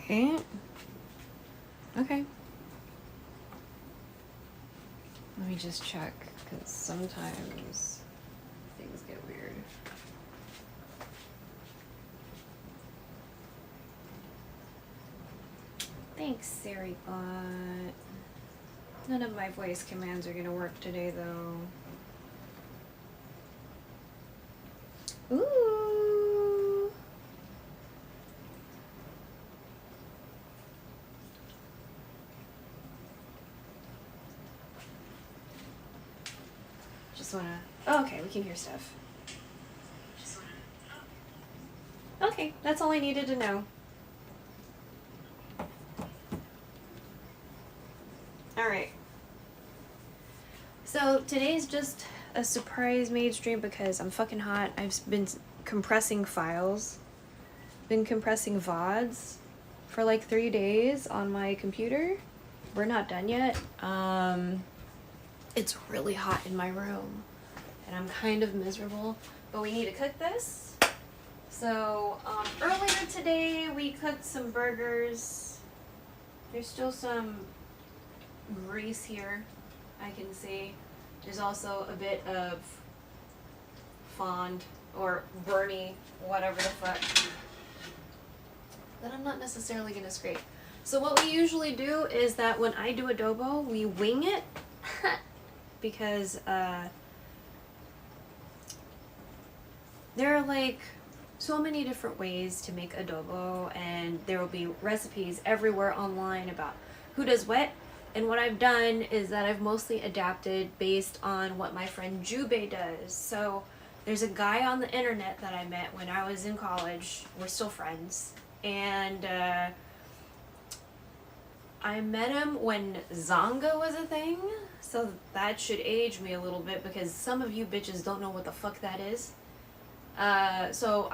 Okay. Let me just check, because sometimes things get weird. Thanks, Siri bot. None of my voice commands are gonna work today, though. Ooh. Just wanna. Oh, okay, we can hear stuff. Okay, that's all I needed to know. Alright. So today's just a surprise Maid stream because I'm fucking hot. I've been compressing files. Been compressing VODs for like 3 days on my computer. We're not done yet. It's really hot in my room. And I'm kind of miserable. But we need to cook this. So earlier today we cooked some burgers. There's still some grease here, I can see. There's also a bit of fond or Bernie, whatever the fuck, that I'm not necessarily gonna scrape. So what we usually do is that when I do adobo, we wing it because there are like so many different ways to make adobo, and there will be recipes everywhere online about who does what. And what I've done is that I've mostly adapted based on what my friend Jube does. So there's a guy on the internet that I met when I was in college. We're still friends. And I met him when Zonga was a thing. So that should age me a little bit because some of you bitches don't know what the fuck that is. So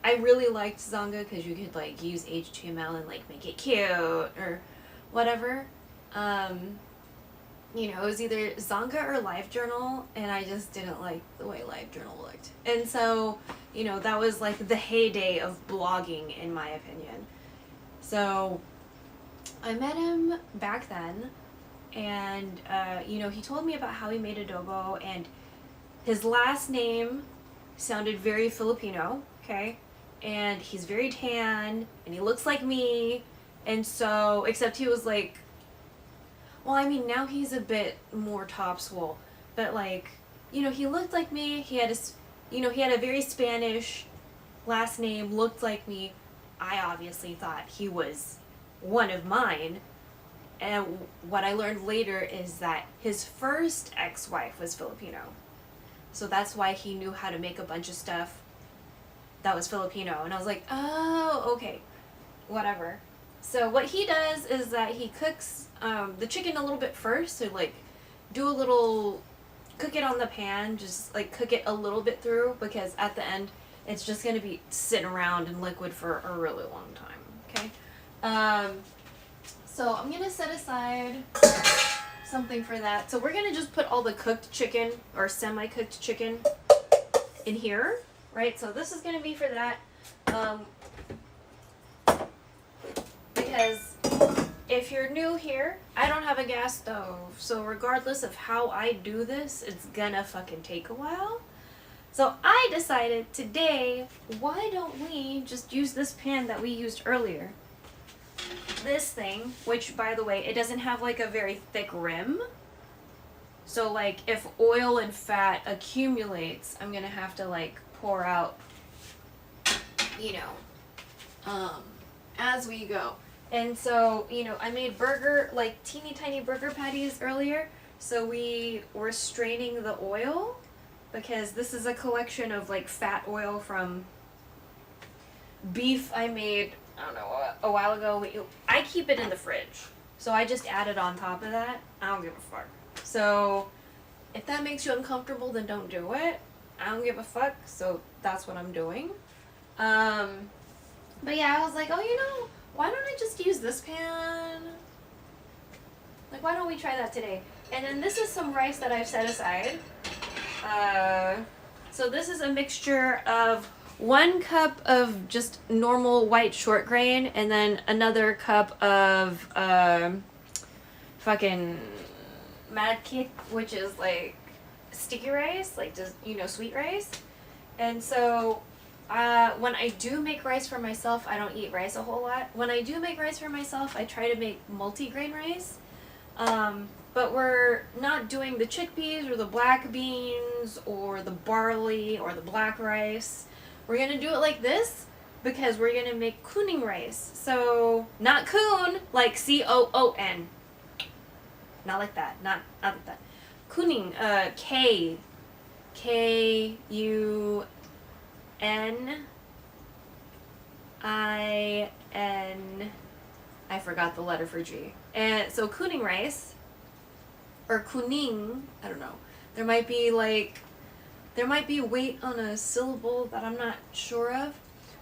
I really liked Zonga because you could like use HTML and like make it cute or whatever. You know, it was either Zonga or LiveJournal, and I just didn't like the way LiveJournal looked. And so, you know, that was like the heyday of blogging, in my opinion. So I met him back then, and, you know, he told me about how he made adobo, and his last name sounded very Filipino, okay? And he's very tan, and he looks like me, and so, except he was like, well, I mean, now he's a bit more topswole, but like, you know, he looked like me. He had he had a very Spanish last name, looked like me. I obviously thought he was one of mine. And what I learned later is that his first ex-wife was Filipino. So that's why he knew how to make a bunch of stuff that was Filipino. And I was like, oh, okay, whatever. So what he does is that he cooks the chicken a little bit first, so like cook it on the pan, just like cook it a little bit through, because at the end it's just going to be sitting around in liquid for a really long time, okay? So I'm going to set aside something for that. So we're going to just put all the cooked chicken or semi-cooked chicken in here, right? So this is going to be for that. Because if you're new here, I don't have a gas stove, so regardless of how I do this, it's gonna fucking take a while. So I decided today, why don't we just use this pan that we used earlier? This thing, which by the way, it doesn't have like a very thick rim. So like if oil and fat accumulates, I'm gonna have to like pour out, you know, as we go. And so, you know, I made like teeny tiny burger patties earlier. So we were straining the oil because this is a collection of like fat oil from beef I made, I don't know, a while ago. I keep it in the fridge. So I just added on top of that. I don't give a fuck. So if that makes you uncomfortable, then don't do it. I don't give a fuck. So that's what I'm doing. But yeah, I was like, oh, you know, why don't I just use this pan? Like, why don't we try that today? And then this is some rice that I've set aside. So this is a mixture of 1 cup of just normal white short grain, and then another cup of fucking madkit, which is like sticky rice, like just, you know, sweet rice. And so when I do make rice for myself, I don't eat rice a whole lot. When I do make rice for myself, I try to make multi-grain rice. But we're not doing the chickpeas or the black beans or the barley or the black rice. We're going to do it like this because we're going to make Kuning rice. So, not Coon, like C-O-O-N. Not like that. Not like that. Kuning, K-U-N-I-N. I forgot the letter for G. And so Kuning rice, or Kuning, I don't know. There might be weight on a syllable that I'm not sure of.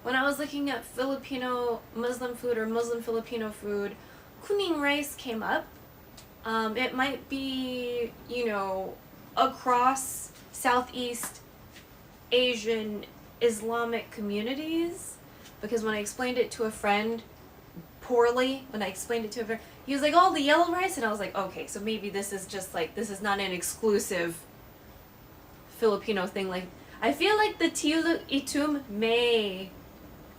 When I was looking at Filipino Muslim food or Muslim Filipino food, Kuning rice came up. It might be, you know, across Southeast Asian Islamic communities, because when I explained it to a friend poorly, he was like, oh, the yellow rice, and I was like, okay, so maybe this is just like, this is not an exclusive Filipino thing. Like, I feel like the Tiyula Itum may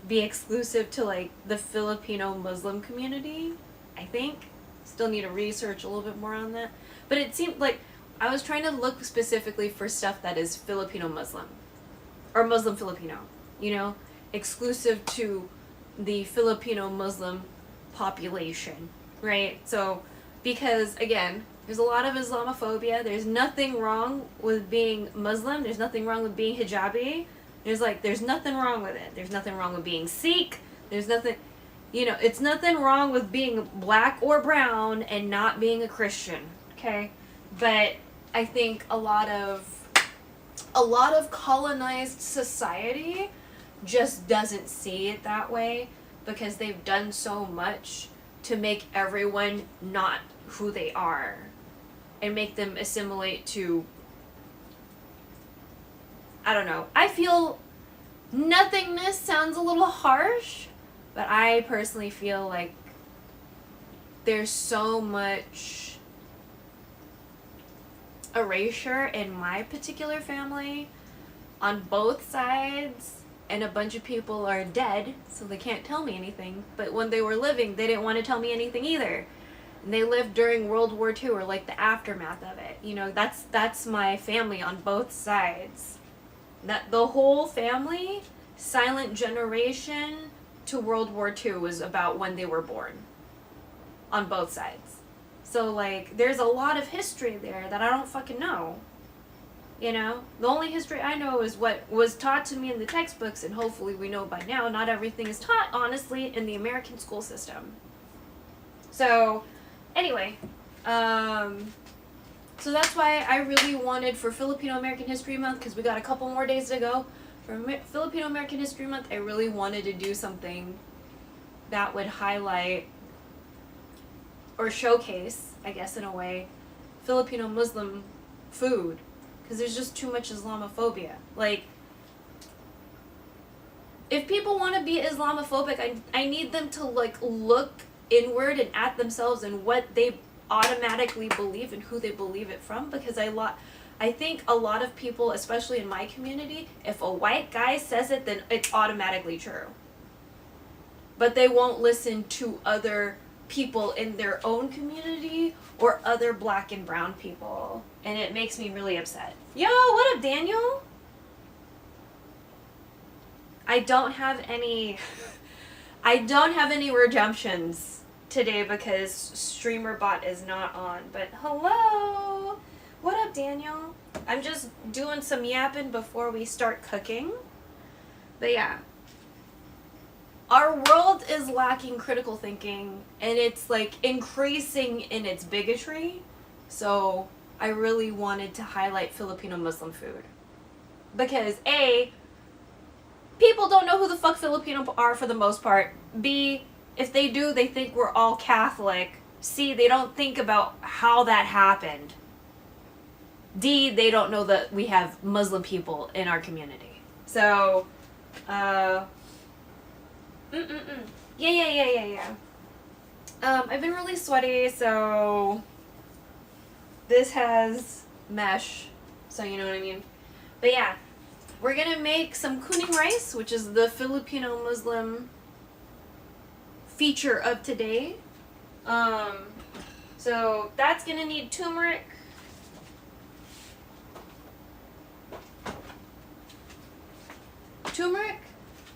be exclusive to like the Filipino Muslim community, I think. Still need to research a little bit more on that. But it seemed like I was trying to look specifically for stuff that is Filipino Muslim. Or Muslim Filipino. You know? Exclusive to the Filipino Muslim population. Right? So, because, again, there's a lot of Islamophobia. There's nothing wrong with being Muslim. There's nothing wrong with being hijabi. There's nothing wrong with it. There's nothing wrong with being Sikh. There's nothing... You know, it's nothing wrong with being black or brown and not being a Christian, okay? But I think a lot of colonized society just doesn't see it that way because they've done so much to make everyone not who they are and make them assimilate to, I don't know. I feel nothingness sounds a little harsh. But I personally feel like there's so much erasure in my particular family on both sides, and a bunch of people are dead, so they can't tell me anything. But when they were living, they didn't want to tell me anything either. And they lived during World War II, or like the aftermath of it. You know, that's my family on both sides. That the whole family, silent generation to World War II was about when they were born. On both sides. So, like, there's a lot of history there that I don't fucking know. You know? The only history I know is what was taught to me in the textbooks, and hopefully we know by now not everything is taught, honestly, in the American school system. So, anyway. So that's why I really wanted for Filipino American History Month, because we got a couple more days to go. For Filipino American History Month, I really wanted to do something that would highlight or showcase, I guess in a way, Filipino Muslim food. Because there's just too much Islamophobia. Like, if people want to be Islamophobic, I need them to, like, look inward and at themselves and what they automatically believe and who they believe it from. Because I think a lot of people, especially in my community, if a white guy says it, then it's automatically true. But they won't listen to other people in their own community or other black and brown people. And it makes me really upset. Yo, what up, Daniel? I don't have any redemptions today because StreamerBot is not on. But hello! What up, Daniel? I'm just doing some yapping before we start cooking. But yeah. Our world is lacking critical thinking, and it's like increasing in its bigotry. So I really wanted to highlight Filipino Muslim food. Because A, people don't know who the fuck Filipino are for the most part. B, if they do, they think we're all Catholic. C, they don't think about how that happened. D, they don't know that we have Muslim people in our community. So, Yeah. I've been really sweaty, so this has mesh, so you know what I mean. But yeah, we're gonna make some kuning rice, which is the Filipino Muslim feature of today. So that's gonna need turmeric,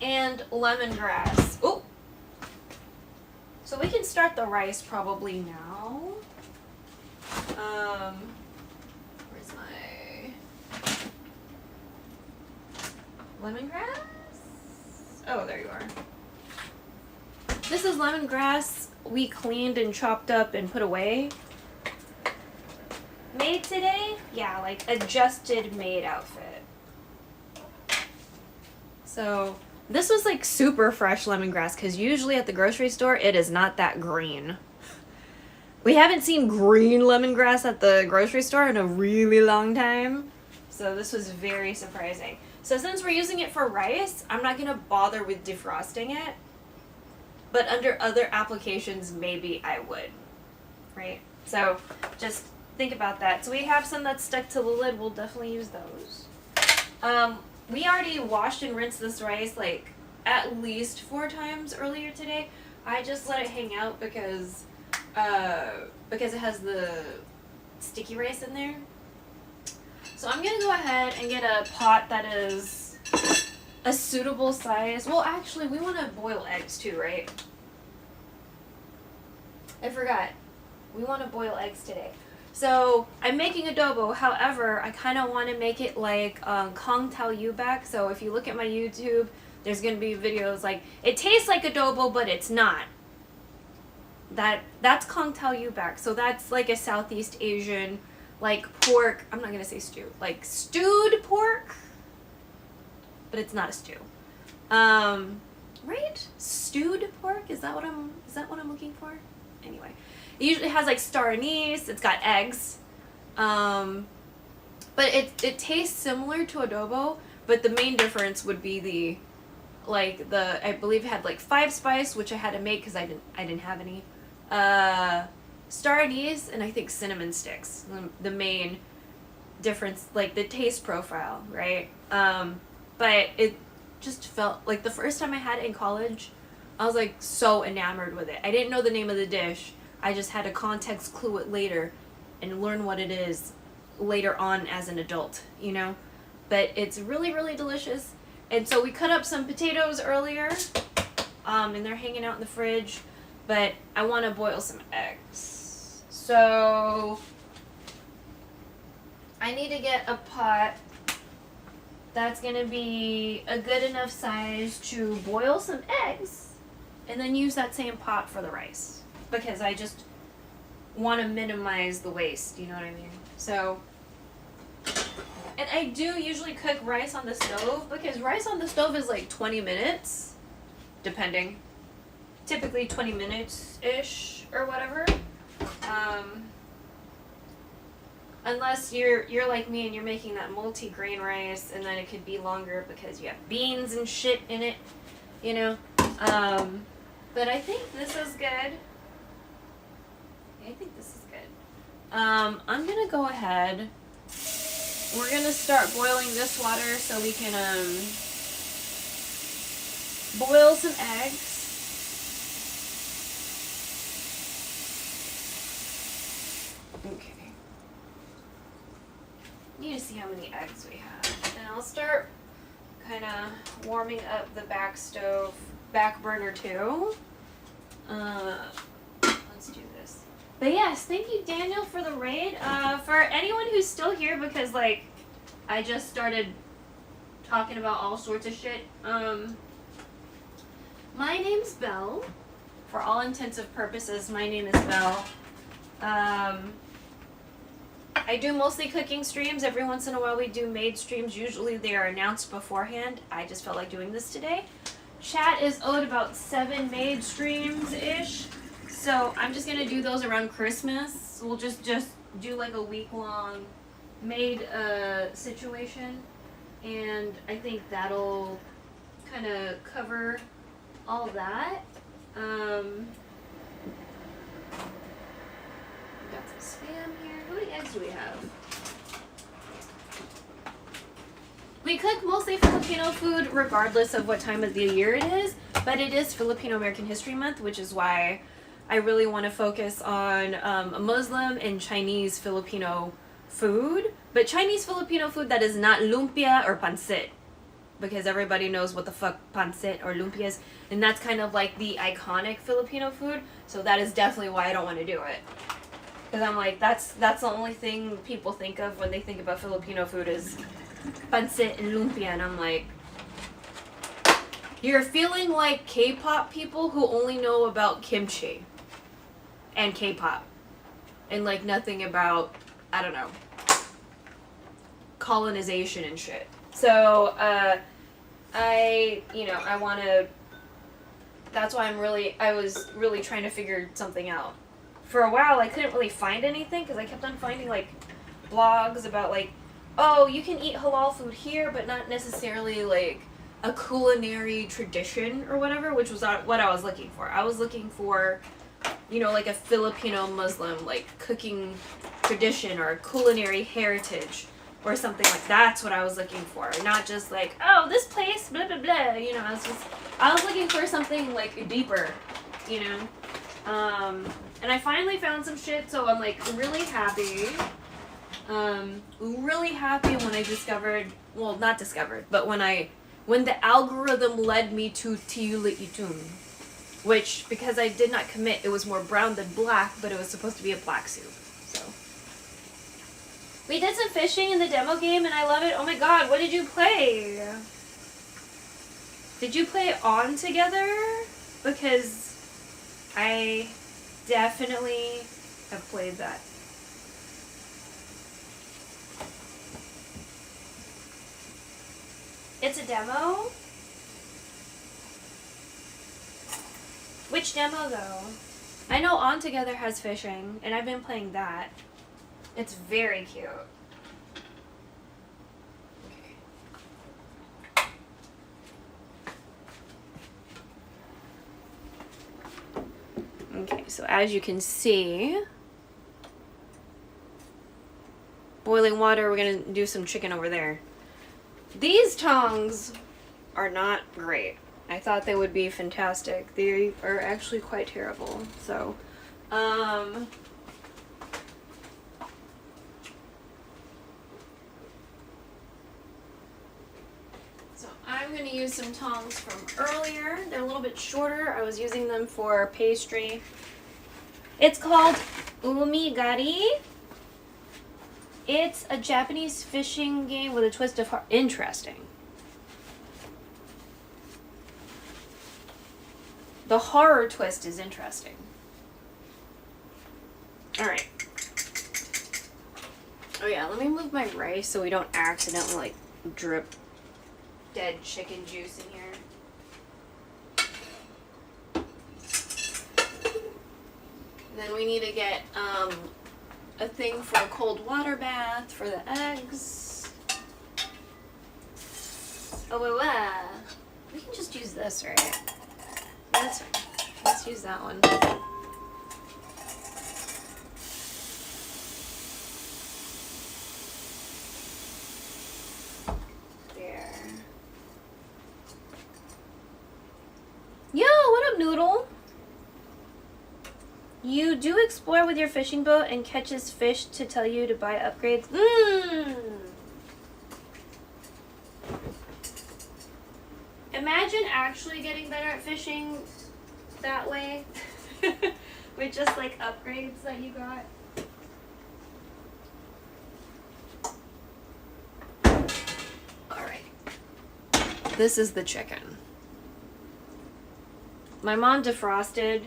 and lemongrass. Oh, so we can start the rice probably now. Where's my lemongrass? Oh, there you are. This is lemongrass we cleaned and chopped up and put away. Made today? Yeah, like adjusted Maid outfit. So this was like super fresh lemongrass because usually at the grocery store it is not that green. We haven't seen green lemongrass at the grocery store in a really long time. So this was very surprising. So since we're using it for rice, I'm not going to bother with defrosting it. But under other applications, maybe I would. Right? So just think about that. So we have some that's stuck to the lid. We'll definitely use those. We already washed and rinsed this rice like at least 4 times earlier today. I just let it hang out because it has the sticky rice in there. So I'm gonna go ahead and get a pot that is a suitable size. Well, actually, we want to boil eggs too, right? I forgot. We want to boil eggs today. So I'm making adobo. However, I kind of want to make it like Kong Tao Yu Bak. So if you look at my YouTube, there's gonna be videos like it tastes like adobo, but it's not. That's Kong Tao Yu Bak. So that's like a Southeast Asian like pork. I'm not gonna say stew. Like stewed pork, but it's not a stew. Right? Stewed pork? Is that what I'm looking for? Anyway, it usually has like star anise. It's got eggs, but it tastes similar to adobo. But the main difference would be I believe it had like 5 spice, which I had to make because I didn't have any. Star anise and I think cinnamon sticks. The main difference, like the taste profile, right? But it just felt like the first time I had it in college, I was like so enamored with it. I didn't know the name of the dish. I just had to context clue it later and learn what it is later on as an adult, you know? But it's really, really delicious. And so we cut up some potatoes earlier, and they're hanging out in the fridge, but I want to boil some eggs. So I need to get a pot that's going to be a good enough size to boil some eggs and then use that same pot for the rice because I just want to minimize the waste, you know what I mean? So, and I do usually cook rice on the stove because rice on the stove is like 20 minutes, depending. Typically 20 minutes-ish or whatever. Unless you're like me and you're making that multi-grain rice, and then it could be longer because you have beans and shit in it, you know. But I think this is good. I'm gonna go ahead. We're gonna start boiling this water so we can boil some eggs. Okay. Need to see how many eggs we have. And I'll start kind of warming up the back burner too. Let's do this. But yes, thank you Daniel for the raid. For anyone who's still here, because like I just started talking about all sorts of shit. My name's Belle. For all intents and purposes, my name is Belle. I do mostly cooking streams. Every once in a while we do Maid streams. Usually they are announced beforehand. I just felt like doing this today. Chat is owed about 7 Maid streams-ish. So I'm just going to do those around Christmas. We'll just do like a week-long Maid situation. And I think that'll kind of cover all that. Got some Spam here. How many eggs do we have? We cook mostly Filipino food regardless of what time of the year it is, but it is Filipino American History Month, which is why I really want to focus on Muslim and Chinese Filipino food, but Chinese Filipino food that is not lumpia or pancit, because everybody knows what the fuck pancit or lumpia is, and that's kind of like the iconic Filipino food, so that is definitely why I don't want to do it. Because I'm like, that's the only thing people think of when they think about Filipino food is pancit and lumpia, and I'm like, you're feeling like K-pop people who only know about kimchi and K-pop and like nothing about, I don't know, colonization and shit. So I want to, that's why I was really trying to figure something out. For a while I couldn't really find anything because I kept on finding like blogs about like, oh, you can eat halal food here but not necessarily like a culinary tradition or whatever, which was what I was looking for. I was looking for, like a Filipino Muslim like cooking tradition or a culinary heritage or something like that's what I was looking for. Not just like, oh, this place, blah blah blah. I was looking for something like deeper, And I finally found some shit, so I'm like really happy. Really happy when I discovered, well, not discovered, but when the algorithm led me to Tiyula Itum, which, because I did not commit, it was more brown than black, but it was supposed to be a black soup, so. We did some fishing in the demo game, and I love it. Oh my god, what did you play? Did you play On Together? Because I definitely have played that. It's a demo? Which demo though? I know On Together has fishing, and I've been playing that. It's very cute. Okay, so as you can see, boiling water, we're gonna do some chicken over there. These tongs are not great. I thought they would be fantastic. They are actually quite terrible. So, I'm going to use some tongs from earlier. They're a little bit shorter. I was using them for pastry. It's called Umigari. It's a Japanese fishing game with a twist of horror. Interesting. The horror twist is interesting. Alright. Oh yeah, let me move my rice so we don't accidentally like drip dead chicken juice in here. Then we need to get a thing for a cold water bath for the eggs. Oh, we can just use this, right? Let's use that one. There. Yo, what up, Noodle? You do explore with your fishing boat and catches fish to tell you to buy upgrades. Imagine actually getting better at fishing that way. With just like upgrades that you got. Alright. This is the chicken. My mom defrosted.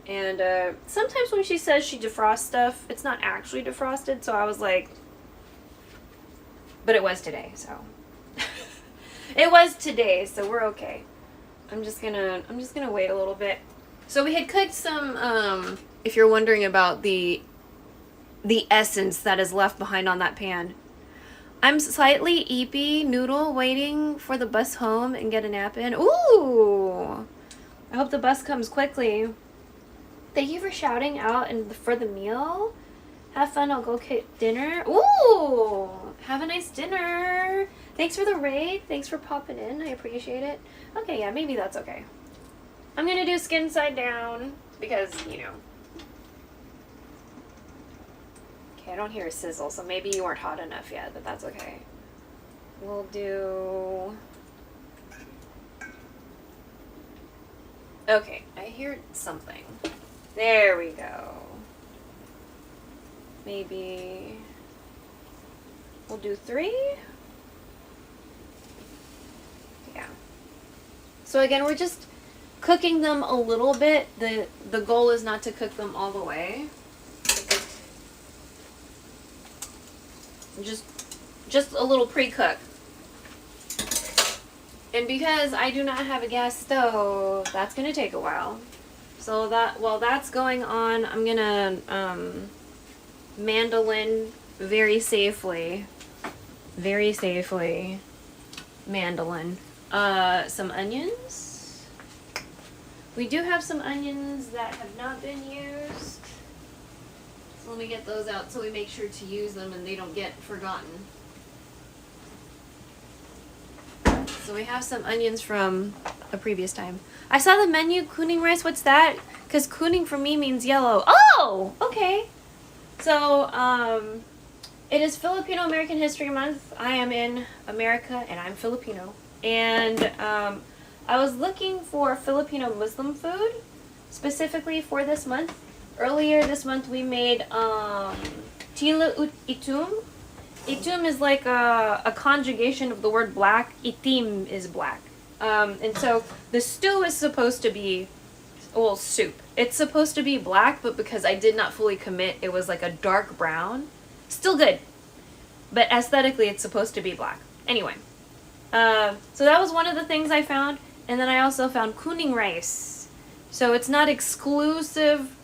And sometimes when she says she defrosts stuff, it's not actually defrosted, so I was like, but it was today, so. It was today, so we're okay. I'm just gonna wait a little bit. So we had cooked some, if you're wondering about the essence that is left behind on that pan. I'm slightly eepy noodle waiting for the bus home and get a nap in. Ooh! I hope the bus comes quickly. Thank you for shouting out and for the meal. Have fun, I'll go get dinner. Ooh! Have a nice dinner. Thanks for the raid. Thanks for popping in. I appreciate it. Okay, yeah, maybe that's okay. I'm gonna do skin side down because, you know. Okay, I don't hear a sizzle, so maybe you weren't hot enough yet, but that's okay. We'll do... Okay, I hear something. There we go. Maybe... We'll do 3? Yeah. So again, we're just cooking them a little bit. The goal is not to cook them all the way. Just a little pre-cook. And because I do not have a gas stove, that's gonna take a while. So that while that's going on, I'm gonna mandolin very safely mandolin some onions. We do have some onions that have not been used. So let me get those out so we make sure to use them and they don't get forgotten. So we have some onions from a previous time. I saw the menu, Kuning rice, what's that? Because Kuning for me means yellow. Oh, okay. So, it is Filipino American History Month. I am in America and I'm Filipino. And I was looking for Filipino Muslim food, specifically for this month. Earlier this month we made Tiyula Itum. Itum is like a conjugation of the word black. Itim is black. And so the stew is supposed to be, well, soup. It's supposed to be black, but because I did not fully commit, it was like a dark brown. Still good. But aesthetically, it's supposed to be black. Anyway. So that was one of the things I found. And then I also found Kuning rice. So it's not exclusive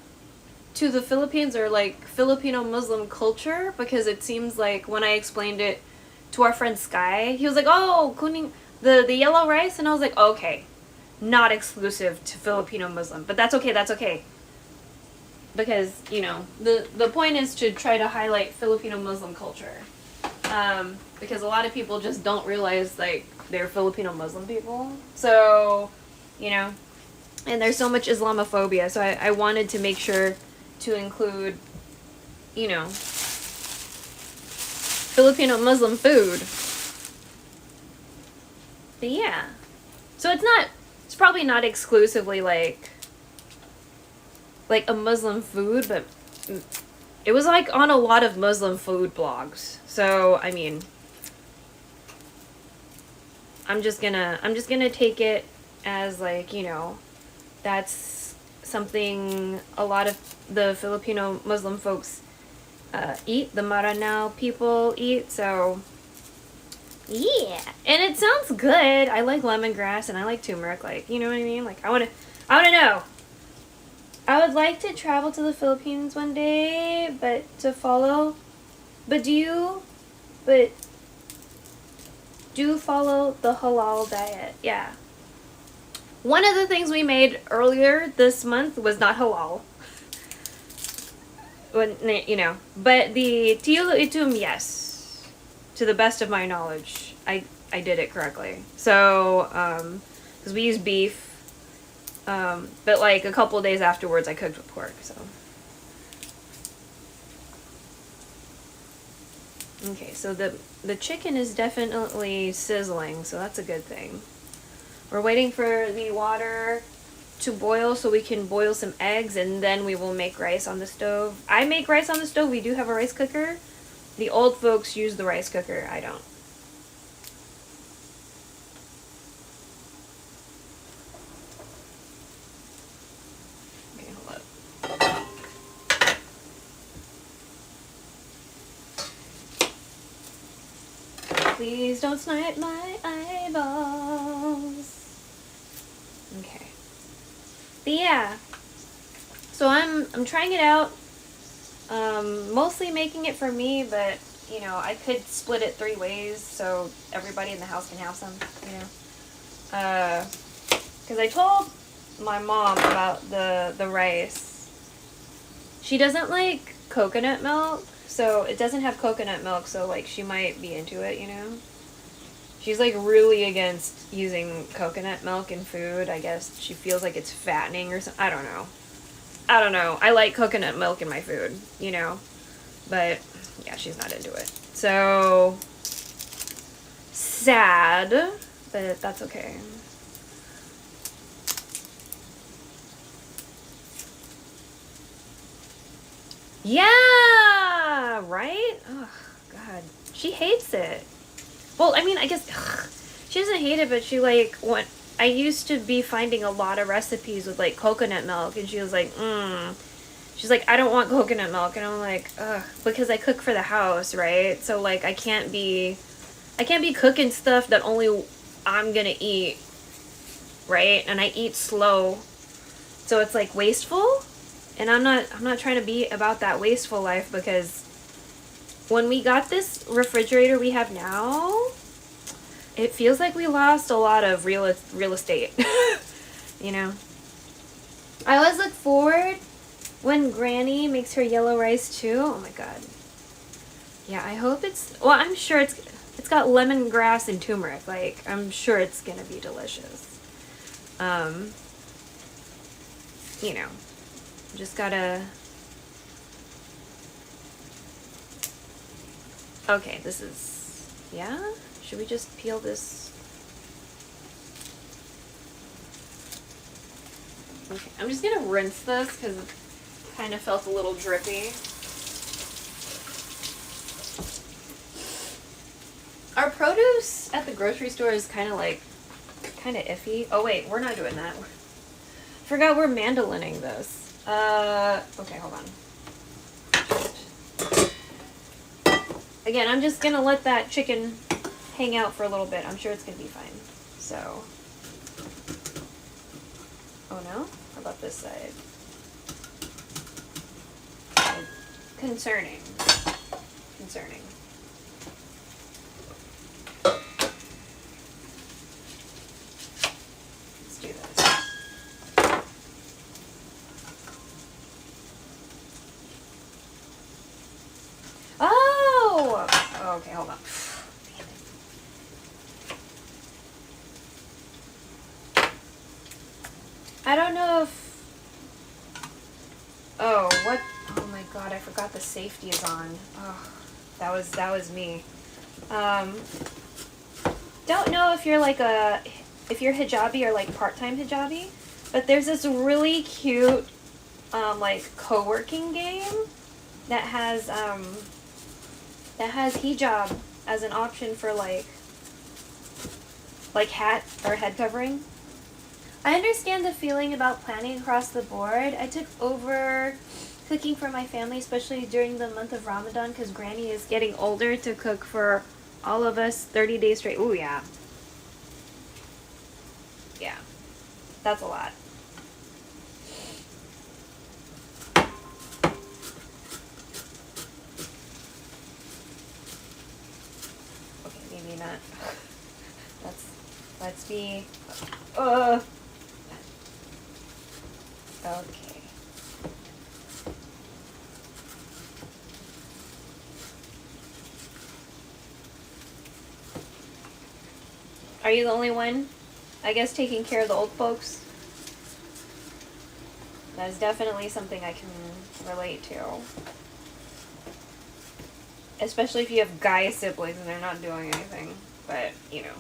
to the Philippines or like Filipino Muslim culture, because it seems like when I explained it to our friend Sky, he was like, oh, Kuning, the yellow rice, and I was like, okay, not exclusive to Filipino Muslim, but that's okay, because, you know, the point is to try to highlight Filipino Muslim culture, because a lot of people just don't realize, like, they're Filipino Muslim people, so, you know, and there's so much Islamophobia, so I wanted to make sure to include, you know, Filipino Muslim food. But yeah. So it's probably not exclusively like a Muslim food, but it was like on a lot of Muslim food blogs. So, I mean, I'm just gonna take it as like, you know, that's something a lot of the Filipino Muslim folks eat, the Maranao people eat, so yeah. And it sounds good. I like lemongrass and I like turmeric, like, you know what I mean? Like, I wanna know. I would like to travel to the Philippines one day, but do follow the halal diet. Yeah. One of the things we made earlier this month was not halal. When, you know, but the Tiyula Itum, yes. To the best of my knowledge, I did it correctly. So, because we use beef, but like a couple days afterwards I cooked with pork, so. Okay, so the chicken is definitely sizzling, so that's a good thing. We're waiting for the water to boil so we can boil some eggs, and then we will make rice on the stove. I make rice on the stove. We do have a rice cooker. The old folks use the rice cooker. I don't. Okay, hold up. Please don't snipe my eyeballs. Okay. But yeah. So I'm trying it out. Mostly making it for me, but you know, I could split it 3 ways so everybody in the house can have some, you know. Because I told my mom about the rice. She doesn't like coconut milk, so it doesn't have coconut milk, so like she might be into it, you know. She's like really against using coconut milk in food. I guess she feels like it's fattening or something. I don't know. I like coconut milk in my food, you know. But yeah, she's not into it. So sad, but that's okay. Yeah, right? Oh, God. She hates it. Well, I mean, I guess she doesn't hate it, but she like I used to be finding a lot of recipes with like coconut milk, and she was like, she's like, I don't want coconut milk, and I'm like, ugh, because I cook for the house, right? So like I can't be cooking stuff that only I'm gonna eat, right? And I eat slow, so it's like wasteful, and I'm not trying to be about that wasteful life, because when we got this refrigerator we have now, it feels like we lost a lot of real estate. You know? I always look forward when Granny makes her yellow rice too. Oh my God. Yeah, I hope well, I'm sure it's got lemongrass and turmeric. Like, I'm sure it's gonna be delicious. You know, just gotta... Okay, this is... Yeah? Should we just peel this? Okay, I'm just gonna rinse this because it kind of felt a little drippy. Our produce at the grocery store is kind of iffy. Oh wait, we're not doing that. Forgot we're mandolining this. Okay, hold on. Again, I'm just gonna let that chicken hang out for a little bit. I'm sure it's gonna be fine. So, oh no? How about this side? Concerning. Let's do this. Oh! Okay, hold on. I don't know if... Oh, what? Oh my God, I forgot the safety is on. Oh, that was me. Don't know if you're like if you're hijabi or like part-time hijabi, but there's this really cute like co-working game that has hijab as an option for like hat or head covering. I understand the feeling about planning across the board. I took over cooking for my family, especially during the month of Ramadan, because Granny is getting older to cook for all of us 30 days straight. Ooh, yeah. Yeah. That's a lot. Okay, maybe not. Let's be... Okay. Are you the only one, I guess, taking care of the old folks? That is definitely something I can relate to. Especially if you have guy siblings and they're not doing anything. But, you know.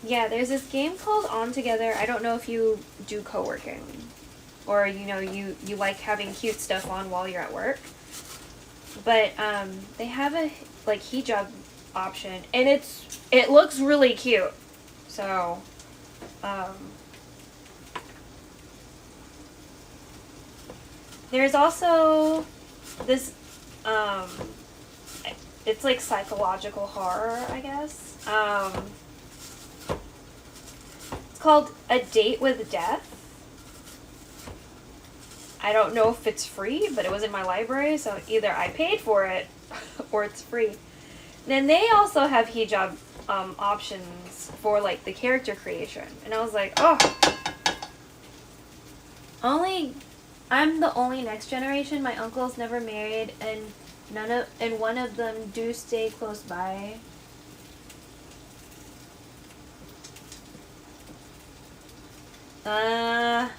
Yeah, there's this game called On Together. I don't know if you do co-working. Or, you know, you like having cute stuff on while you're at work. But, they have a, like, hijab option. And it looks really cute. So, there's also this, it's like psychological horror, I guess. It's called A Date with Death. I don't know if it's free, but it was in my library, so either I paid for it or it's free. Then they also have hijab options for like the character creation, and I was like, oh, I'm the only next generation. My uncle's never married, and one of them do stay close by. Yeah.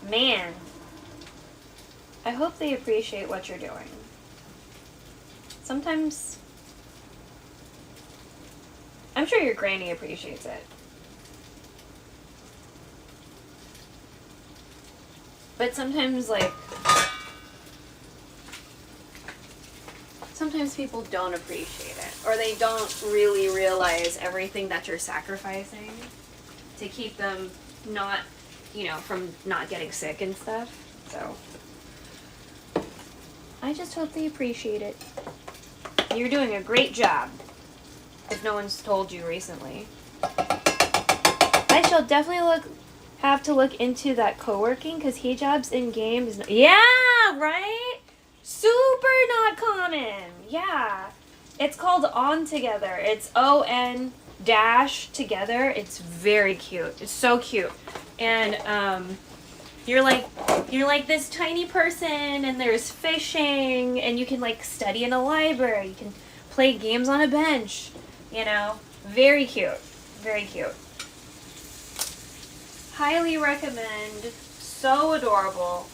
Man, I hope they appreciate what you're doing. Sometimes, I'm sure your granny appreciates it. But sometimes, like, sometimes people don't appreciate it, or they don't really realize everything that you're sacrificing to keep them not, from not getting sick and stuff. So I just hope they appreciate it. You're doing a great job, if no one's told you recently. I shall definitely have to look into that co-working, because hijabs in game is yeah, right? Super not common. Yeah. It's called On Together. It's ON dash together. It's very cute. It's so cute. And you're like this tiny person, and there's fishing, and you can like study in a library. You can play games on a bench. Very cute. Very cute. Highly recommend. So adorable.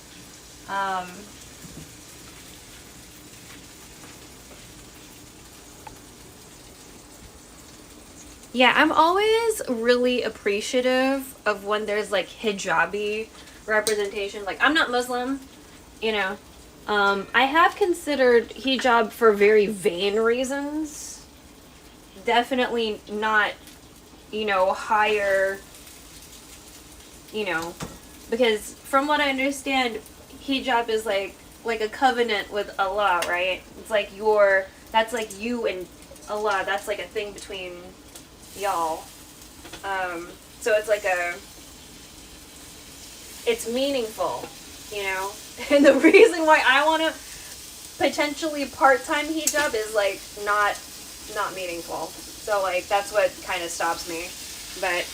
Yeah, I'm always really appreciative of when there's like hijabi representation. Like, I'm not Muslim, I have considered hijab for very vain reasons. Definitely not, higher, because from what I understand, hijab is like a covenant with Allah, right? It's like that's like you and Allah. That's like a thing between y'all. So it's like it's meaningful, and the reason why I want to potentially part-time hijab is like not meaningful. So like that's what kind of stops me. But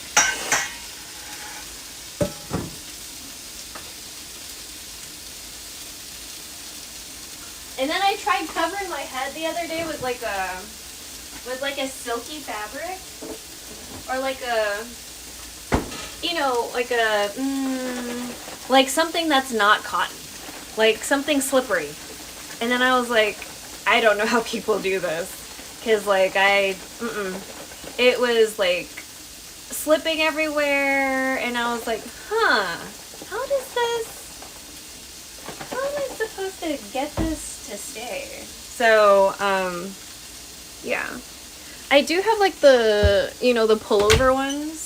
and then I tried covering my head the other day with like a silky fabric, or like like something that's not cotton, like something slippery. And then I was like, I don't know how people do this, because like it was like slipping everywhere, and I was like, how am I supposed to get this to stay? So yeah, I do have like the the pullover ones.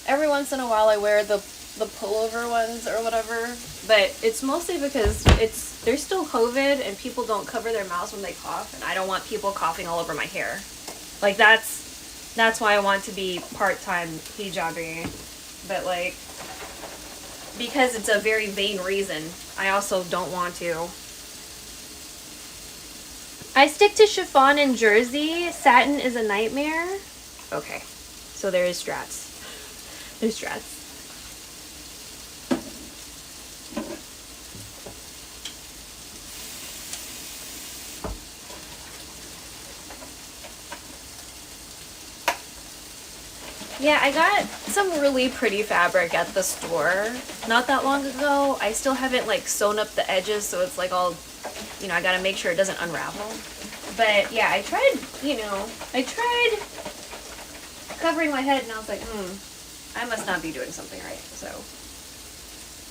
Every once in a while I wear the pullover ones or whatever, but it's mostly because there's still COVID and people don't cover their mouths when they cough, and I don't want people coughing all over my hair. Like that's why I want to be part-time hijabi. But like, because it's a very vain reason, I also don't want to. I stick to chiffon and jersey. Satin is a nightmare. Okay, so there is strats. There's strats. Yeah, I got some really pretty fabric at the store not that long ago. I still haven't like sewn up the edges, so it's like all, I gotta make sure it doesn't unravel. But yeah, I tried covering my head, and I was like, I must not be doing something right. So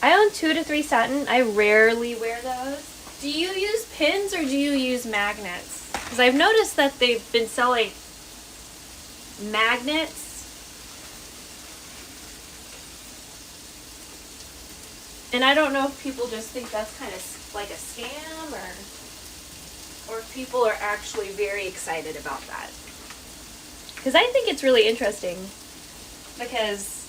I own 2 to 3 satin. I rarely wear those. Do you use pins or do you use magnets? Because I've noticed that they've been selling magnets. And I don't know if people just think that's kind of like a scam, or if people are actually very excited about that. Because I think it's really interesting, because,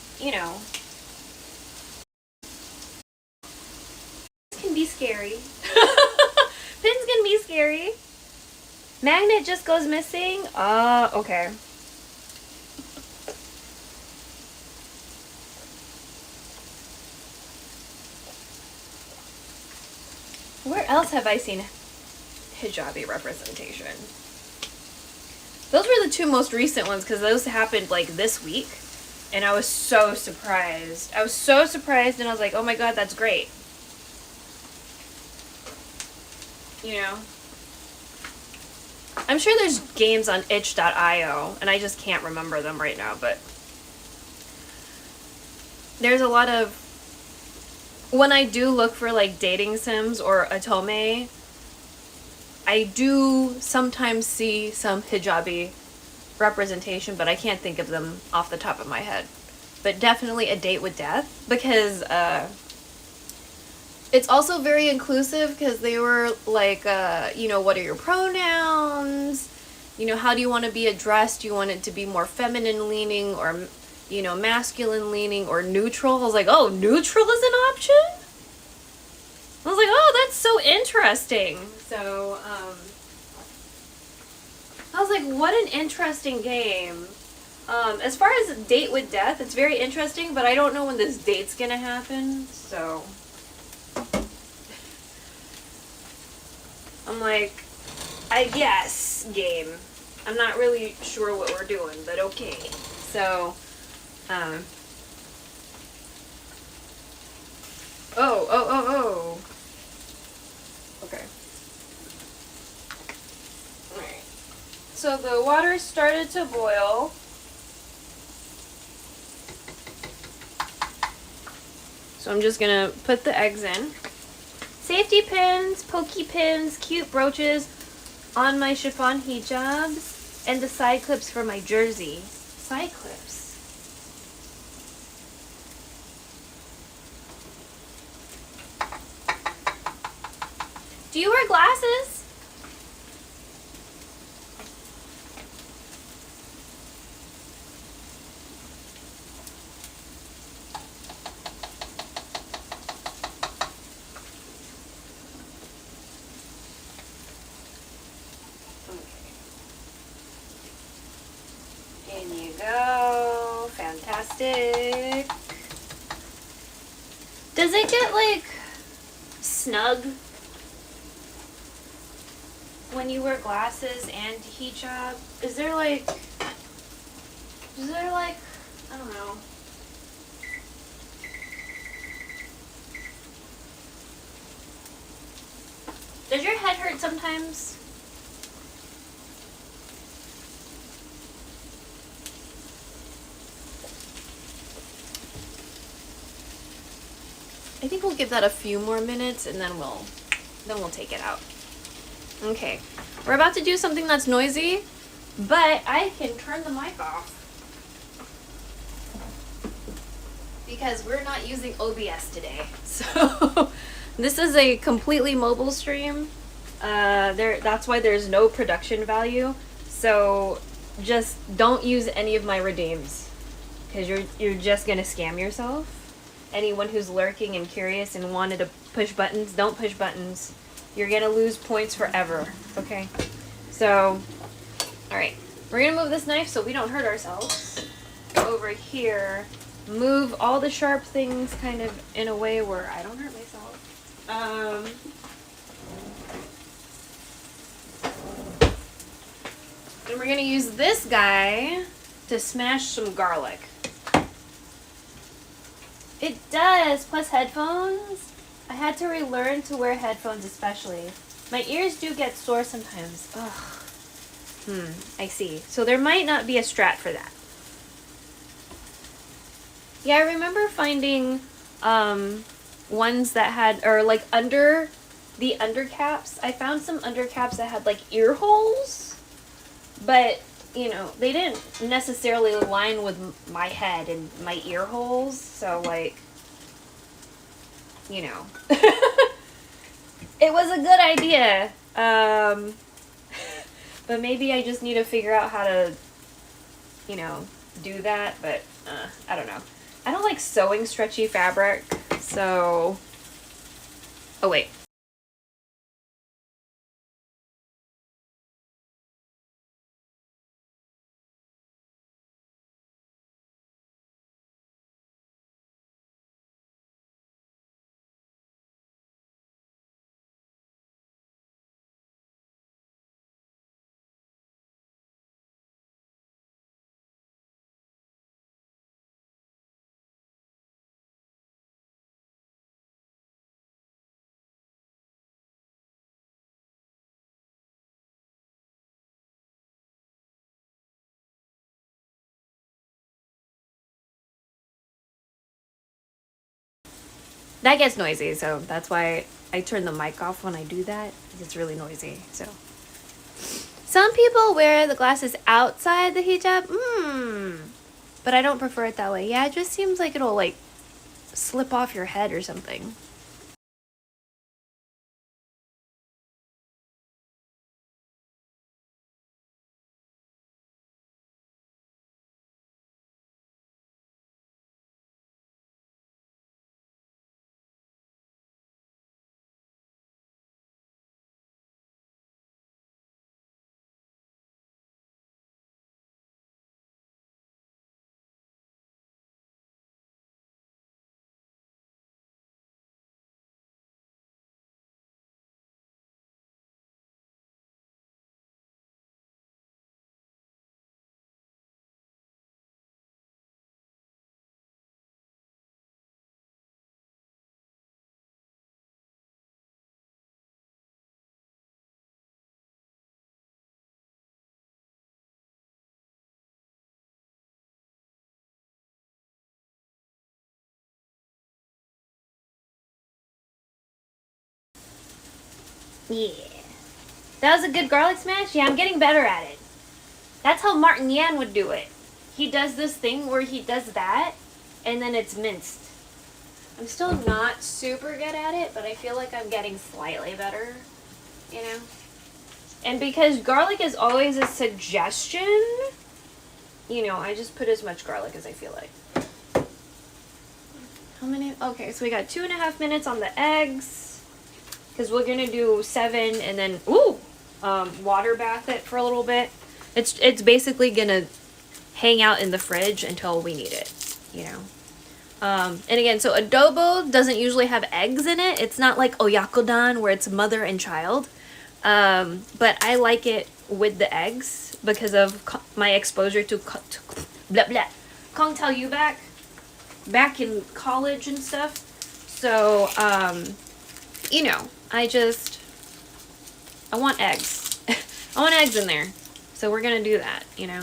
scary. Pins can be scary. Magnet just goes missing? Okay. Where else have I seen hijabi representation? Those were the two most recent ones because those happened like this week. And I was so surprised. I was so surprised and I was like, oh my god, that's great. You know? I'm sure there's games on itch.io and I just can't remember them right now, but there's a lot of, when I do look for like dating sims or Atome, I do sometimes see some hijabi representation, but I can't think of them off the top of my head. But definitely a date with death, because it's also very inclusive because they were like, you know, what are your pronouns? You know, how do you want to be addressed? Do you want it to be more feminine leaning or, you know, masculine leaning or neutral? I was like, oh, neutral is an option? I was like, oh, that's so interesting. So, I was like, what an interesting game. As far as date with death, it's very interesting, but I don't know when this date's gonna happen, so. I'm like, I guess, game. I'm not really sure what we're doing, but okay. So, oh. Okay. Alright. So the water started to boil. So I'm just gonna put the eggs in. Safety pins, pokey pins, cute brooches on my chiffon hijabs, and the side clips for my jersey. Side clips. Do you wear glasses? Okay. In you go. Fantastic. Does it get like snug when you wear glasses and hijab? Is there like, I don't know. Does your head hurt sometimes? I think we'll give that a few more minutes and then we'll take it out. Okay, we're about to do something that's noisy, but I can turn the mic off because we're not using OBS today. So this is a completely mobile stream. That's why there's no production value. So just don't use any of my redeems because you're just gonna scam yourself. Anyone who's lurking and curious and wanted to push buttons, don't push buttons. You're gonna lose points forever, okay? So, alright. We're gonna move this knife so we don't hurt ourselves. Over here, move all the sharp things kind of in a way where I don't hurt myself. And we're gonna use this guy to smash some garlic. It does, plus headphones. I had to relearn to wear headphones especially. My ears do get sore sometimes. Ugh. I see. So there might not be a strat for that. Yeah, I remember finding ones that had, or like under the undercaps. I found some undercaps that had like ear holes. But, you know, they didn't necessarily align with my head and my ear holes. So like, you know, it was a good idea. But maybe I just need to figure out how to, you know, do that. But I don't know. I don't like sewing stretchy fabric. So, oh wait. That gets noisy, so that's why I turn the mic off when I do that. It's really noisy, so. Some people wear the glasses outside the hijab. But I don't prefer it that way. Yeah, it just seems like it'll, like, slip off your head or something. Yeah. That was a good garlic smash? Yeah, I'm getting better at it. That's how Martin Yan would do it. He does this thing where he does that, and then it's minced. I'm still not super good at it, but I feel like I'm getting slightly better, you know? And because garlic is always a suggestion, you know, I just put as much garlic as I feel like. How many? Okay, so we got 2.5 minutes on the eggs, because we're gonna do 7 and then, water bath it for a little bit. It's basically gonna hang out in the fridge until we need it, you know? And again, so adobo doesn't usually have eggs in it. It's not like oyakodon where it's mother and child. But I like it with the eggs because of my exposure to blah blah Kong Tao Yu back in college and stuff. So, you know, I want eggs. I want eggs in there. So we're gonna do that, you know.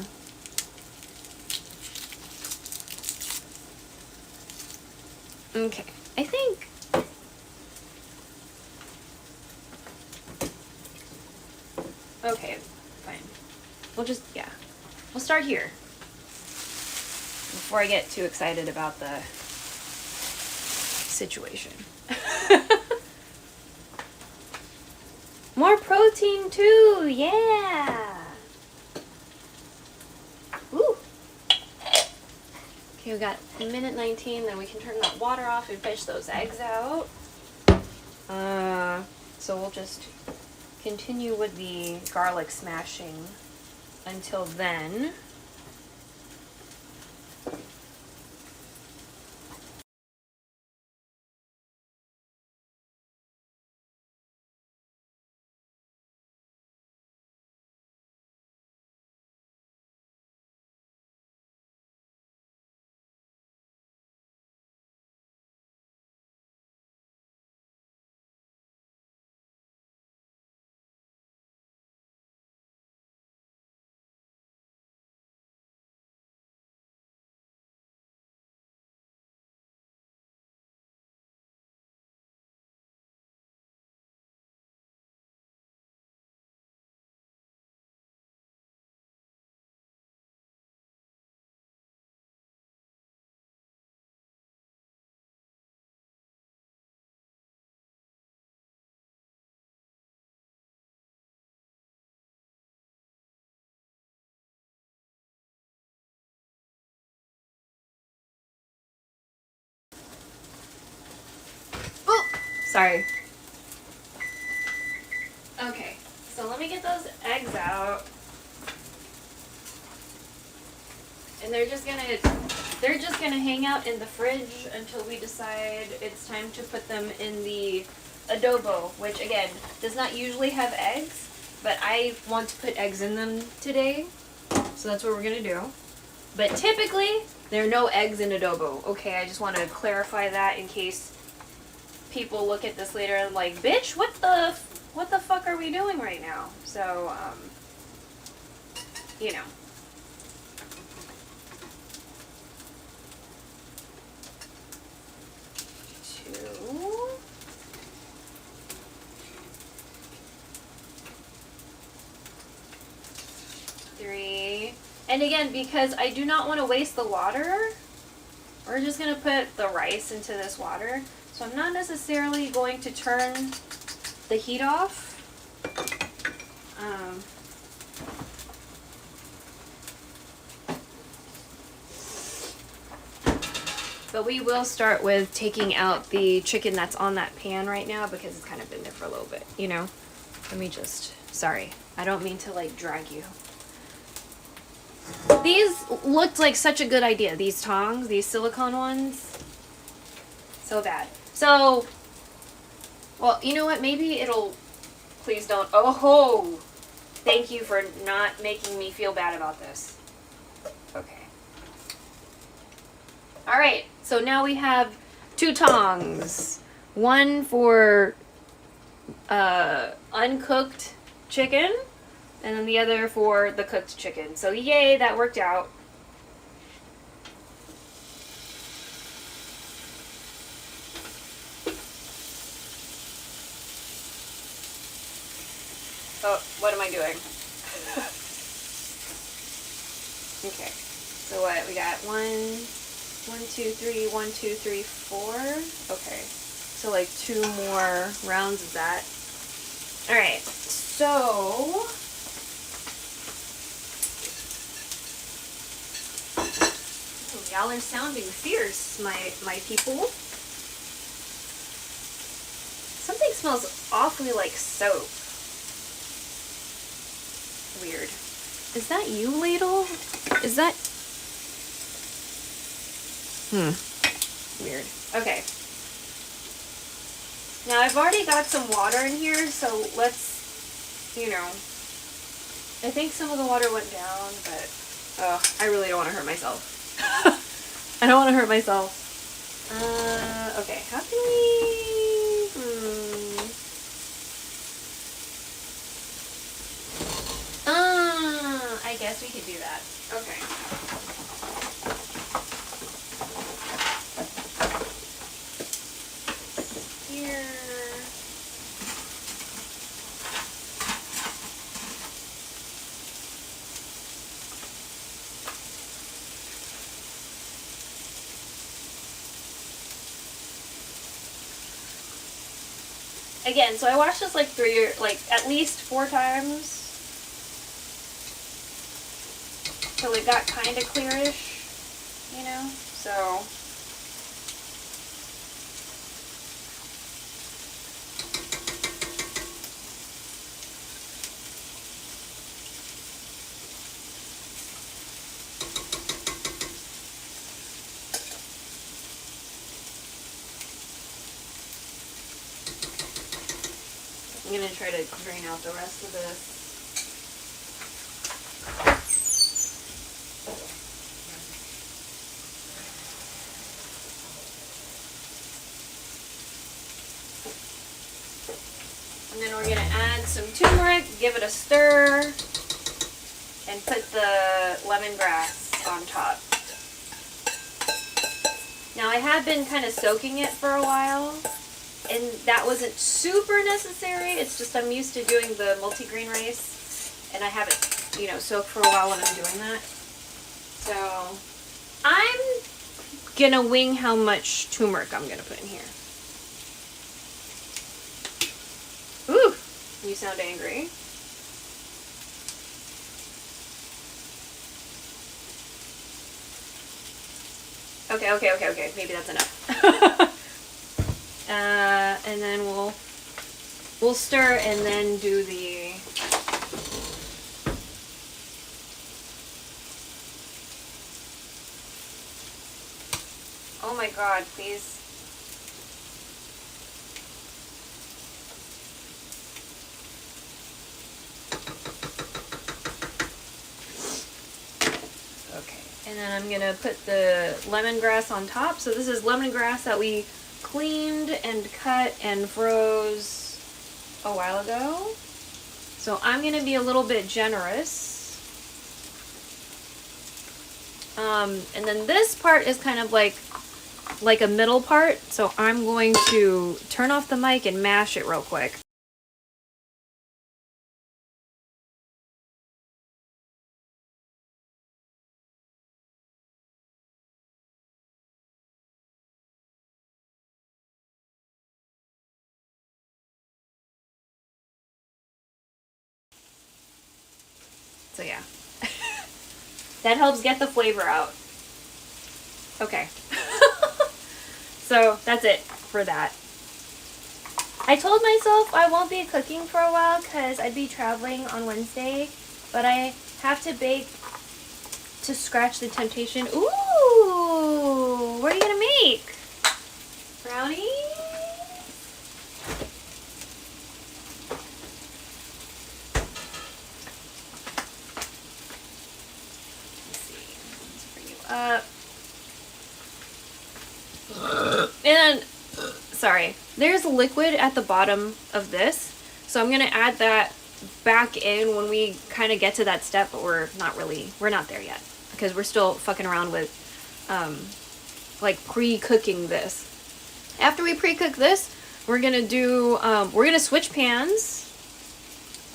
Okay, I think okay, fine. We'll start here before I get too excited about the situation. More protein too, yeah. Ooh. Okay, we got 1:19, then we can turn that water off and fish those eggs out. So we'll just continue with the garlic smashing until then. Sorry. Okay, so let me get those eggs out. And they're just gonna hang out in the fridge until we decide it's time to put them in the adobo, which again does not usually have eggs, but I want to put eggs in them today, so that's what we're gonna do. But typically there are no eggs in adobo. Okay, I just want to clarify that in case people look at this later and like, bitch, what the fuck are we doing right now? So, you know. 2. Three. And again, because I do not want to waste the water, we're just going to put the rice into this water. So I'm not necessarily going to turn the heat off. But we will start with taking out the chicken that's on that pan right now because it's kind of been there for a little bit, you know? Let me just, sorry, I don't mean to like drag you. These looked like such a good idea, these tongs, these silicone ones. So bad. So, well, you know what, maybe it'll, please don't, oh ho! Thank you for not making me feel bad about this. Okay. Alright, so now we have 2 tongs. One for uncooked chicken, and then the other for the cooked chicken. So yay, that worked out. Oh, what am I doing? Okay, so what, we got 1, 2, 3, 1, 2, 3, 4. Okay, so like 2 more rounds of that. Alright, so y'all are sounding fierce, my people. Something smells awfully like soap. Weird. Is that you, ladle? Is that... Weird. Okay. Now I've already got some water in here, so let's, you know, I think some of the water went down, but I really don't want to hurt myself. I don't want to hurt myself. Okay, how can we... I guess we could do that. Okay. Here. Again, so I watched this like at least 4 times. Till it got kind of clearish, you know, so. I'm going to try to drain out the rest of this. And then we're going to add some turmeric, give it a stir, and put the lemongrass on top. Now I have been kind of soaking it for a while, and that wasn't super necessary. It's just I'm used to doing the multigrain rice, and I have it, you know, soaked for a while when I'm doing that. So I'm going to wing how much turmeric I'm going to put in here. Ooh, you sound angry. Okay. Maybe that's enough. And then we'll stir and then do the... Oh my God, please. And then I'm going to put the lemongrass on top. So this is lemongrass that we cleaned and cut and froze a while ago. So I'm going to be a little bit generous. And then this part is kind of like like a middle part, so I'm going to turn off the mic and mash it real quick. So yeah, that helps get the flavor out. Okay. So that's it for that. I told myself I won't be cooking for a while because I'd be traveling on Wednesday, but I have to bake to scratch the temptation. Ooh! What are you gonna make? Brownies? And then, sorry, there's liquid at the bottom of this, so I'm gonna add that back in when we kind of get to that step, but we're not there yet because we're still fucking around with like pre-cooking this. After we pre-cook this, we're gonna switch pans,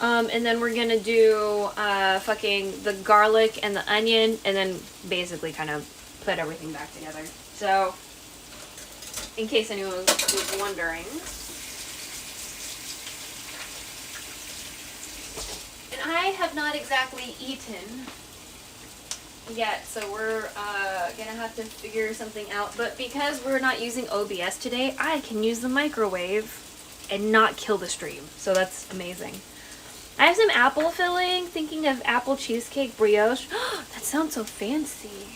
and then we're gonna do fucking the garlic and the onion, and then basically kind of put everything back together. So, in case anyone was wondering. And I have not exactly eaten yet, so we're gonna have to figure something out. But because we're not using OBS today, I can use the microwave and not kill the stream. So that's amazing. I have some apple filling, thinking of apple cheesecake brioche. That sounds so fancy.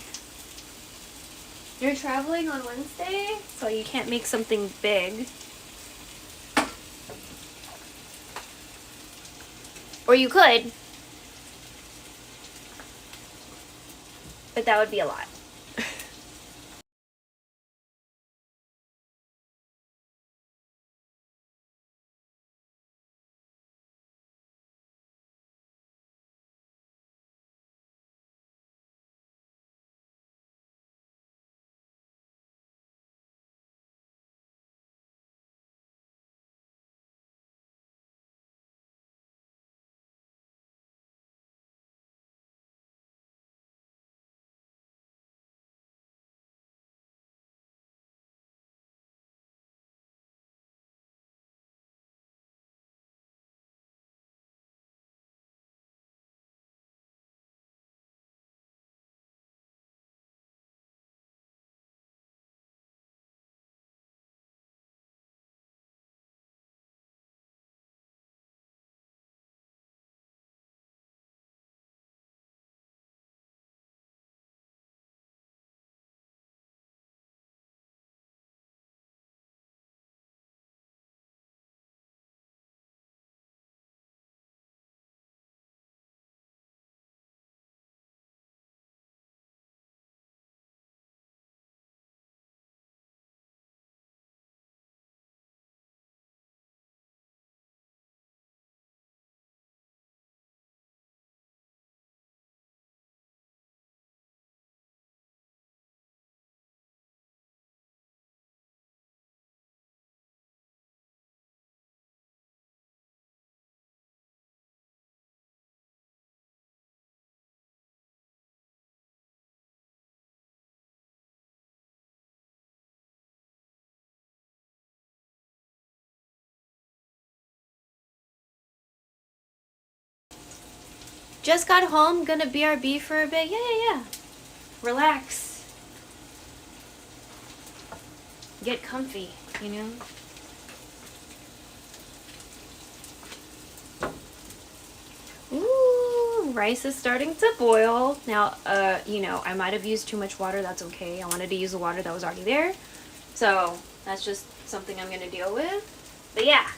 You're traveling on Wednesday, so you can't make something big. Or you could, but that would be a lot. Just got home, gonna BRB for a bit. Yeah. Relax. Get comfy, you know? Ooh, rice is starting to boil. Now, you know, I might have used too much water. That's okay. I wanted to use the water that was already there. So, that's just something I'm gonna deal with. But yeah,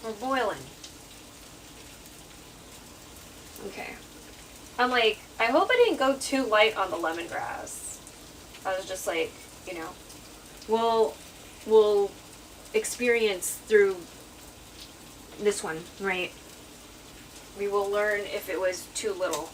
we're boiling. Okay. I'm like, I hope I didn't go too light on the lemongrass. I was just like, you know, we'll experience through this one, right? We will learn if it was too little.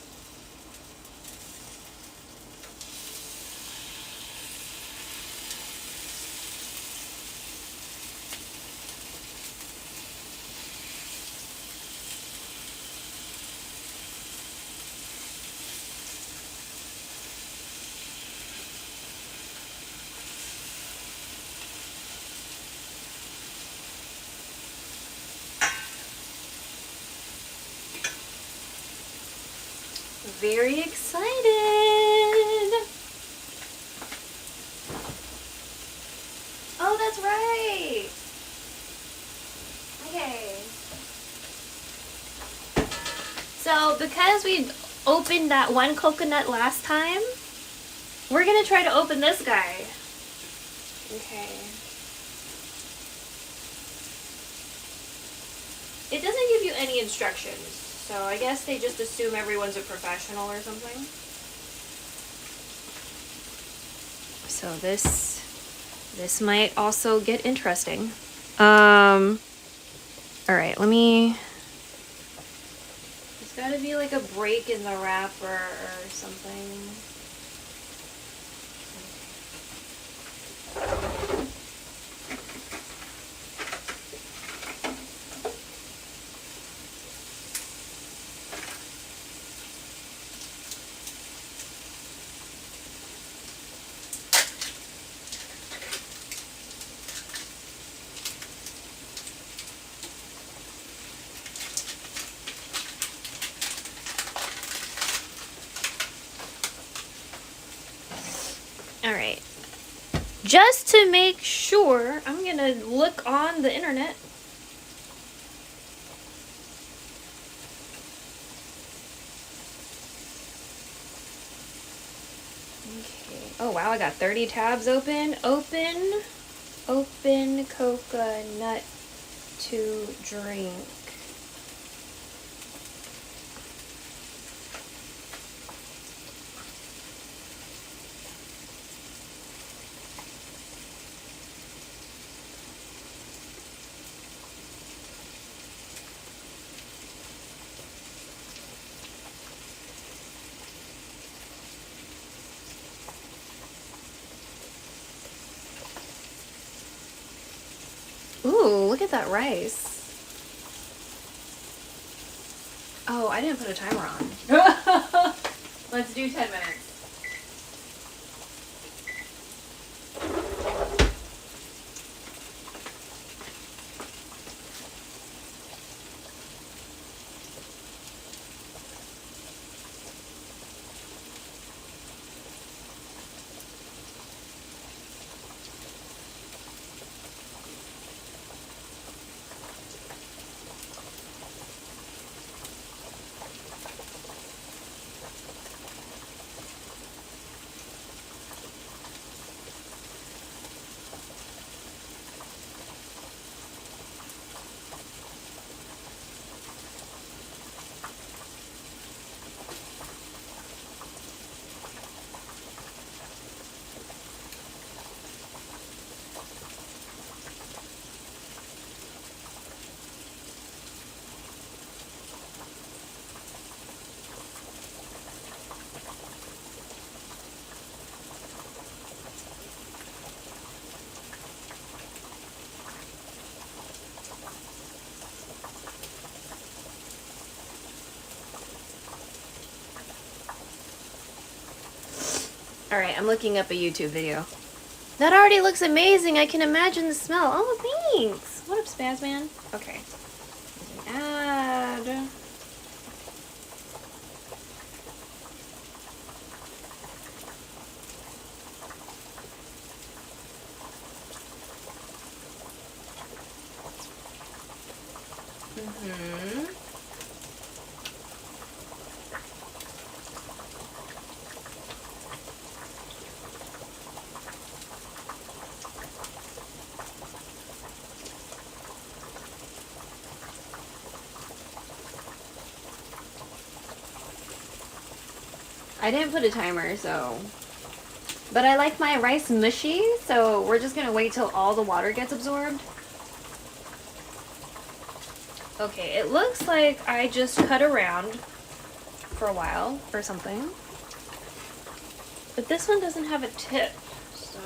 Very excited. Oh, that's right. Okay. So because we opened that one coconut last time, we're gonna try to open this guy. Okay. It doesn't give you any instructions, so I guess they just assume everyone's a professional or something. So this might also get interesting. All right, let me. There's got to be like a break in the wrapper or something. Alright, just to make sure, I'm gonna look on the internet. Okay, oh wow, I got 30 tabs open. Open coconut to drink. Ooh, look at that rice. Oh, I didn't put a timer on. Let's do 10 minutes. Alright, I'm looking up a YouTube video. That already looks amazing. I can imagine the smell. Oh, thanks. What up, Spazman? Okay. Add. I didn't put a timer, so... But I like my rice mushy, so we're just gonna wait till all the water gets absorbed. Okay, it looks like I just cut around for a while or something. But this one doesn't have a tip, so...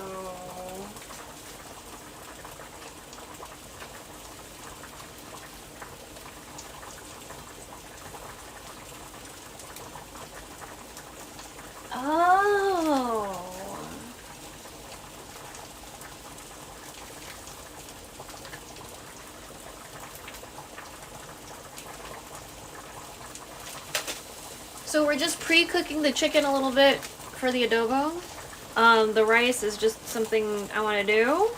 Oh. So we're just pre-cooking the chicken a little bit for the adobo. The rice is just something I want to do.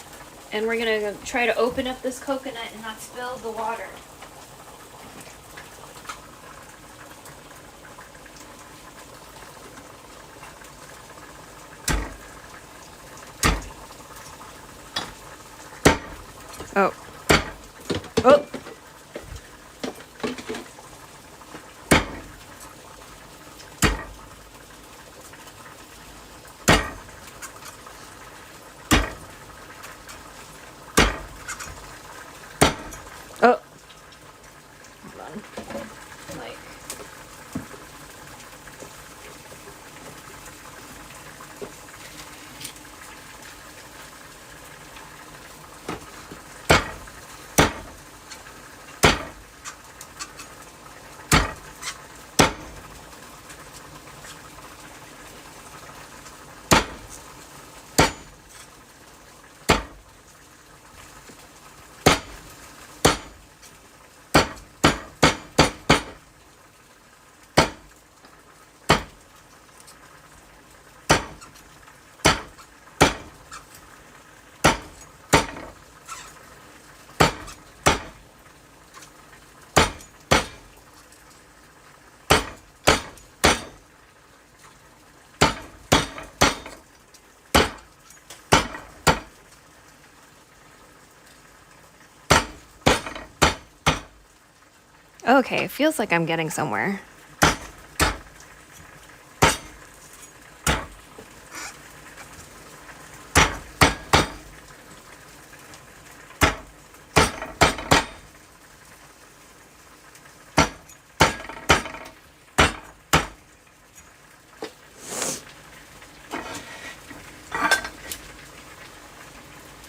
And we're going to try to open up this coconut and not spill the water. Oh. Oh. Oh. Hold on. Like. Okay, feels like I'm getting somewhere.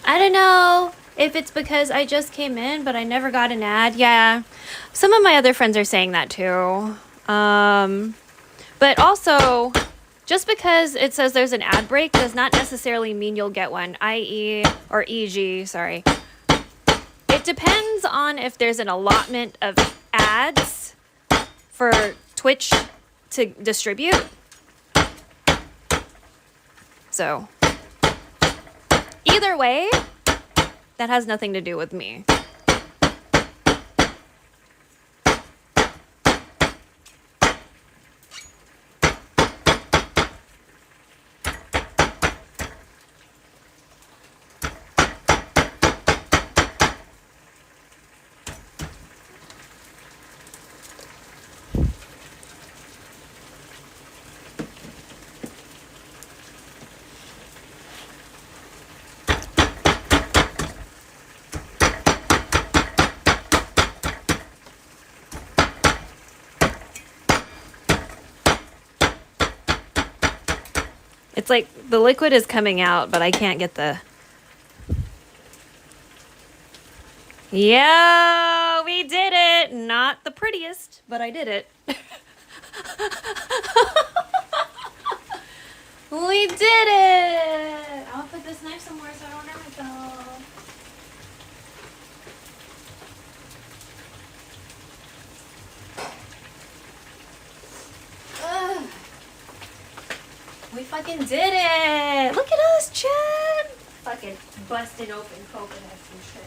I don't know if it's because I just came in, but I never got an ad. Yeah, some of my other friends are saying that too. But also, just because it says there's an ad break does not necessarily mean you'll get one, i.e. or e.g., sorry. It depends on if there's an allotment of ads for Twitch to distribute. So, either way, that has nothing to do with me. It's like the liquid is coming out, but I can't get the... Yeah, we did it! Not the prettiest, but I did it. We did it! I'll put this knife somewhere so I don't hurt myself. Ugh. We fucking did it! Look at us, Chad! Fucking busting open coconuts and shit.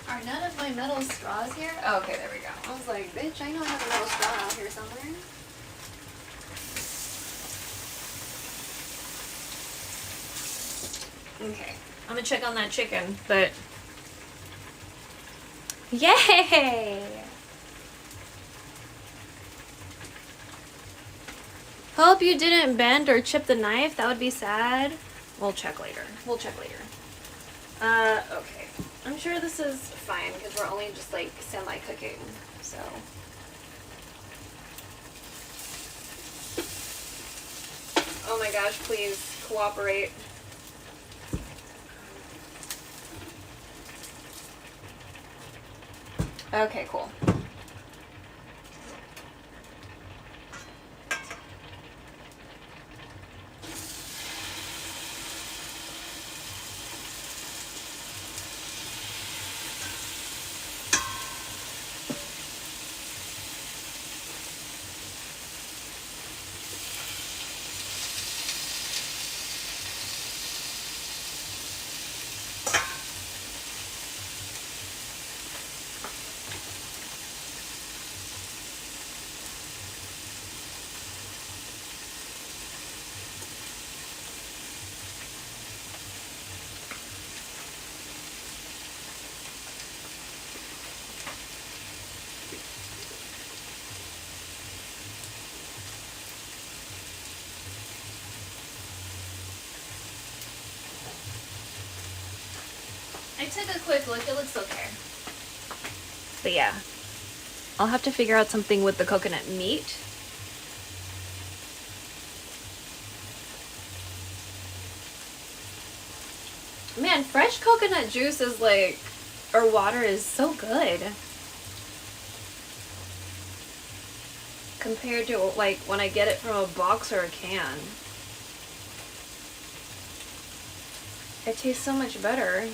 Are none of my metal straws here? Oh, okay, there we go. I was like, bitch, I know I have a metal straw out here somewhere. Okay, I'm gonna check on that chicken, but... Yay! Hope you didn't bend or chip the knife. That would be sad. We'll check later. We'll check later. Okay. I'm sure this is fine because we're only just like semi-cooking, so. Oh my gosh, please cooperate. Okay, cool. I took a quick look. It looks okay. But yeah, I'll have to figure out something with the coconut meat. Man, fresh coconut juice is like, or water is so good. Compared to like when I get it from a box or a can. It tastes so much better.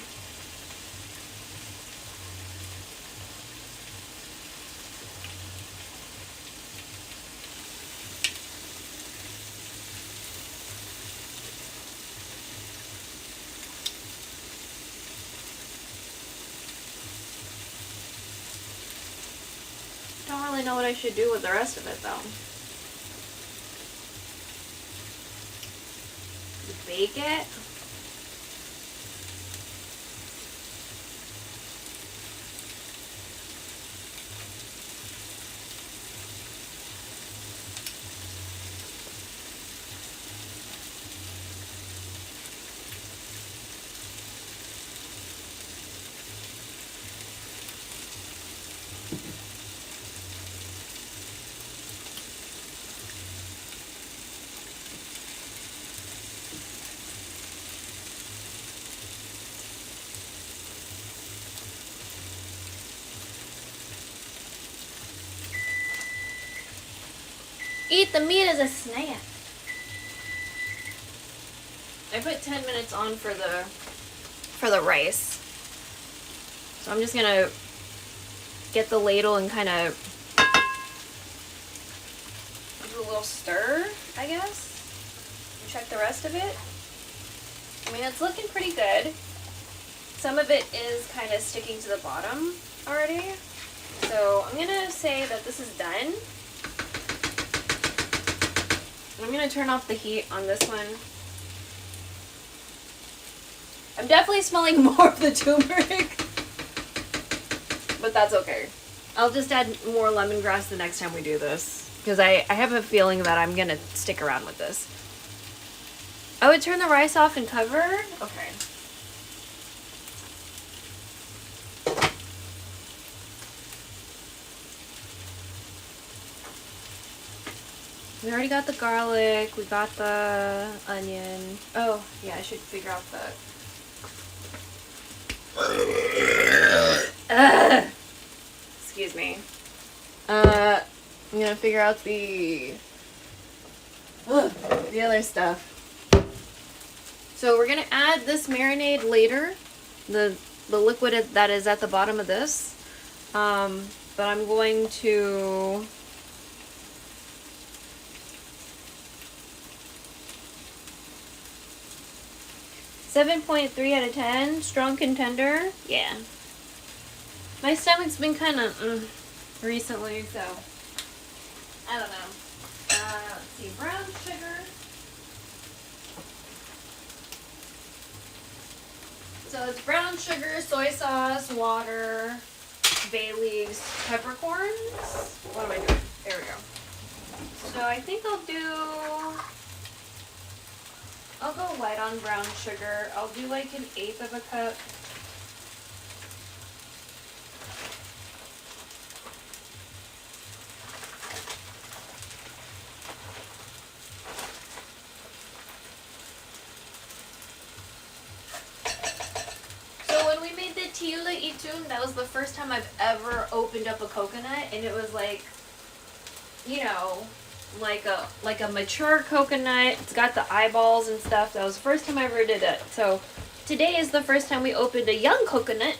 Don't really know what I should do with the rest of it though. Bake it. Eat the meat as a snack. I put 10 minutes on for the rice. So I'm just gonna get the ladle and kind of do a little stir, I guess, and check the rest of it. I mean, it's looking pretty good. Some of it is kind of sticking to the bottom already. So I'm gonna say that this is done. I'm gonna turn off the heat on this one. I'm definitely smelling more of the turmeric, but that's okay. I'll just add more lemongrass the next time we do this, because I have a feeling that I'm gonna stick around with this. I would turn the rice off and cover. Okay. We already got the garlic, we got the onion. Oh, yeah, I should figure out the... Excuse me. I'm gonna figure out the other stuff. So we're gonna add this marinade later, the liquid that is at the bottom of this. But I'm going to... .3 out of 10, strong contender. Yeah. My stomach's been kind of recently, so I don't know. Let's see, brown sugar. So it's brown sugar, soy sauce, water, bay leaves, peppercorns. What am I doing? There we go. So I think I'll go light on brown sugar. I'll do like 1/8 of a cup. So when we made the Tiyula Itum, that was the first time I've ever opened up a coconut, and it was like, you know, like a mature coconut. It's got the eyeballs and stuff. That was the first time I ever did it. So today is the first time we opened a young coconut.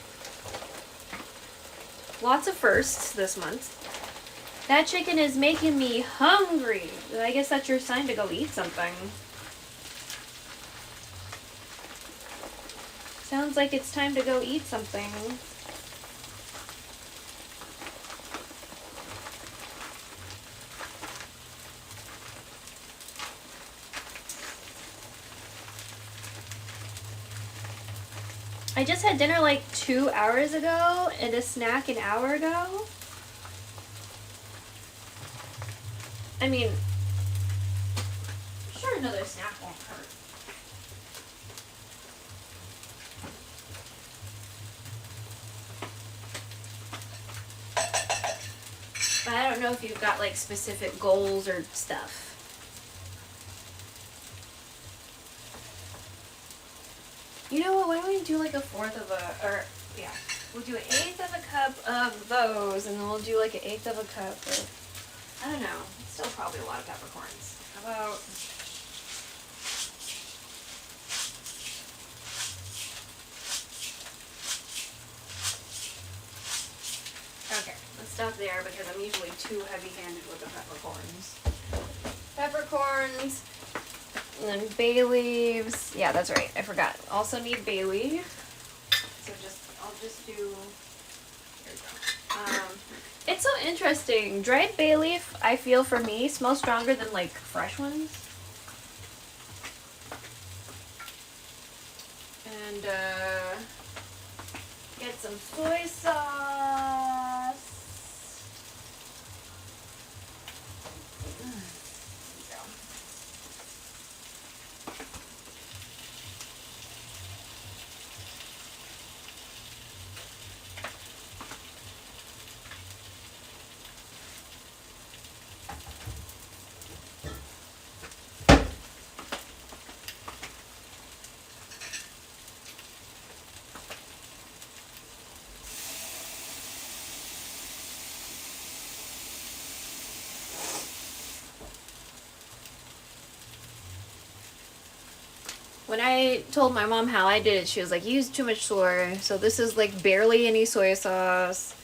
Lots of firsts this month. That chicken is making me hungry. I guess that's your sign to go eat something. Sounds like it's time to go eat something. I just had dinner like 2 hours ago and a snack an hour ago. I mean, sure, another snack won't hurt. But I don't know if you've got like specific goals or stuff. You know what, why don't we do like a fourth of a, or yeah, we'll do an eighth of a cup of those, and then we'll do like an eighth of a cup of, I don't know, still probably a lot of peppercorns. How about, okay, let's stop there because I'm usually too heavy-handed with the peppercorns. Peppercorns. And then bay leaves. Yeah, that's right. I forgot. Also need bay leaf. So I'll just do. Here we go. It's so interesting. Dried bay leaf, I feel for me, smells stronger than like fresh ones. And get some soy sauce. When I told my mom how I did it, she was like, you use too much soy. So this is like barely any soy sauce.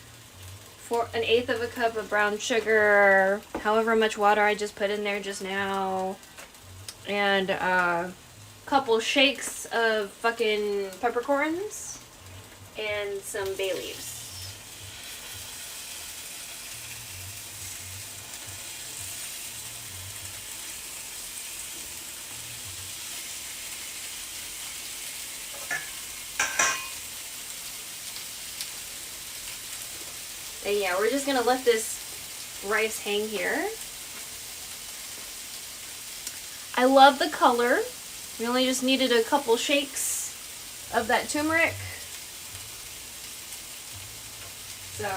For an eighth of a cup of brown sugar. However much water I just put in there just now. And a couple shakes of fucking peppercorns. And some bay leaves. And yeah, we're just gonna let this rice hang here. I love the color. We only just needed a couple shakes of that turmeric. So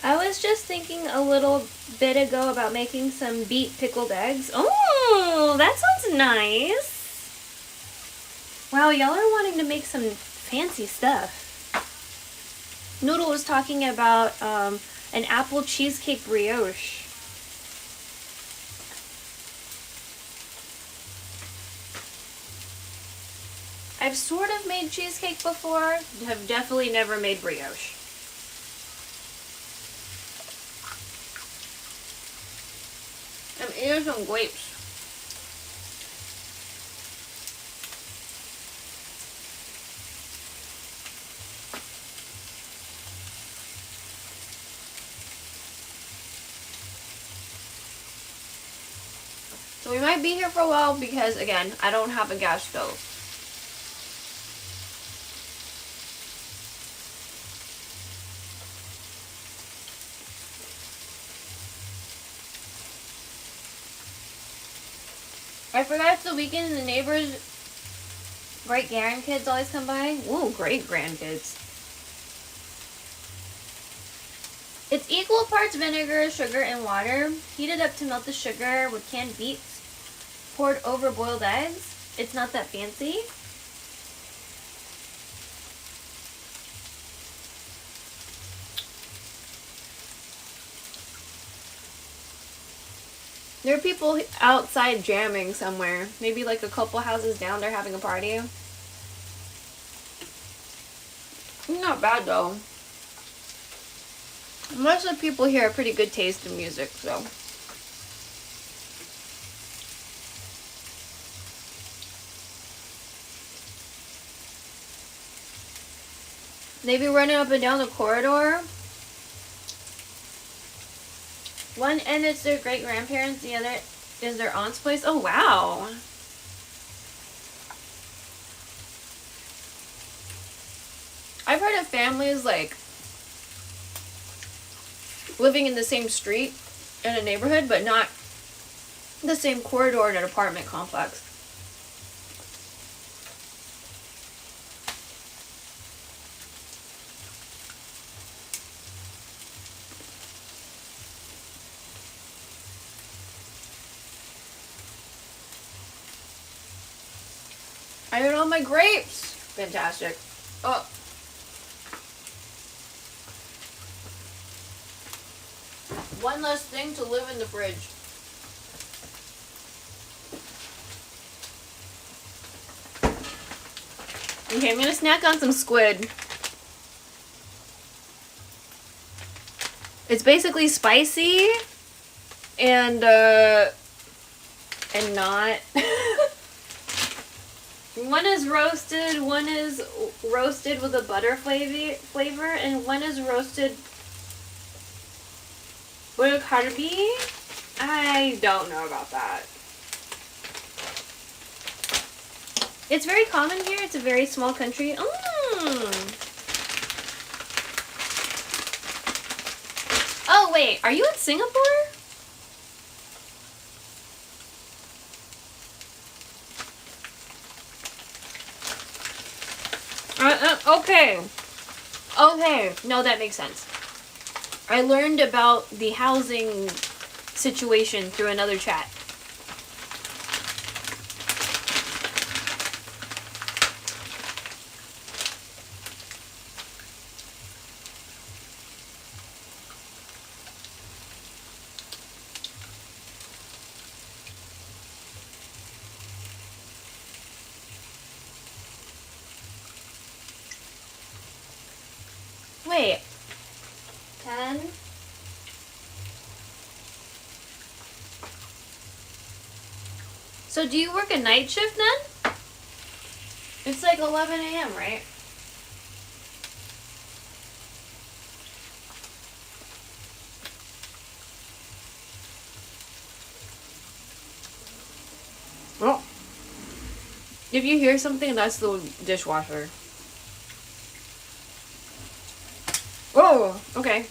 I was just thinking a little bit ago about making some beet pickled eggs. Oh, that sounds nice. Wow, y'all are wanting to make some fancy stuff. Noodle was talking about an apple cheesecake brioche. I've sort of made cheesecake before, have definitely never made brioche. I'm eating some grapes. So we might be here for a while because, again, I don't have a gas stove. I forgot it's the weekend and the neighbors' great grandkids always come by. Ooh, great grandkids. It's equal parts vinegar, sugar, and water. Heated up to melt the sugar with canned beets. Poured over boiled eggs. It's not that fancy. There are people outside jamming somewhere. Maybe like a couple houses down, they're having a party. Not bad though. Most of the people here have pretty good taste in music, so. They be running up and down the corridor. One end it's their great grandparents, the other is their aunt's place. Oh wow. I've heard of families like living in the same street in a neighborhood, but not the same corridor in an apartment complex. I ate all my grapes. Fantastic. Oh. One less thing to live in the fridge. Okay, I'm gonna snack on some squid. It's basically spicy and not. One is roasted with a butter flavor, and one is roasted with a carbi. I don't know about that. It's very common here. It's a very small country. Oh, wait. Are you in Singapore? Okay. Okay. No, that makes sense. I learned about the housing situation through another chat. Wait. 10? So do you work a night shift then? It's like 11 a.m., right? Well, if you hear something, that's the dishwasher. Oh, okay.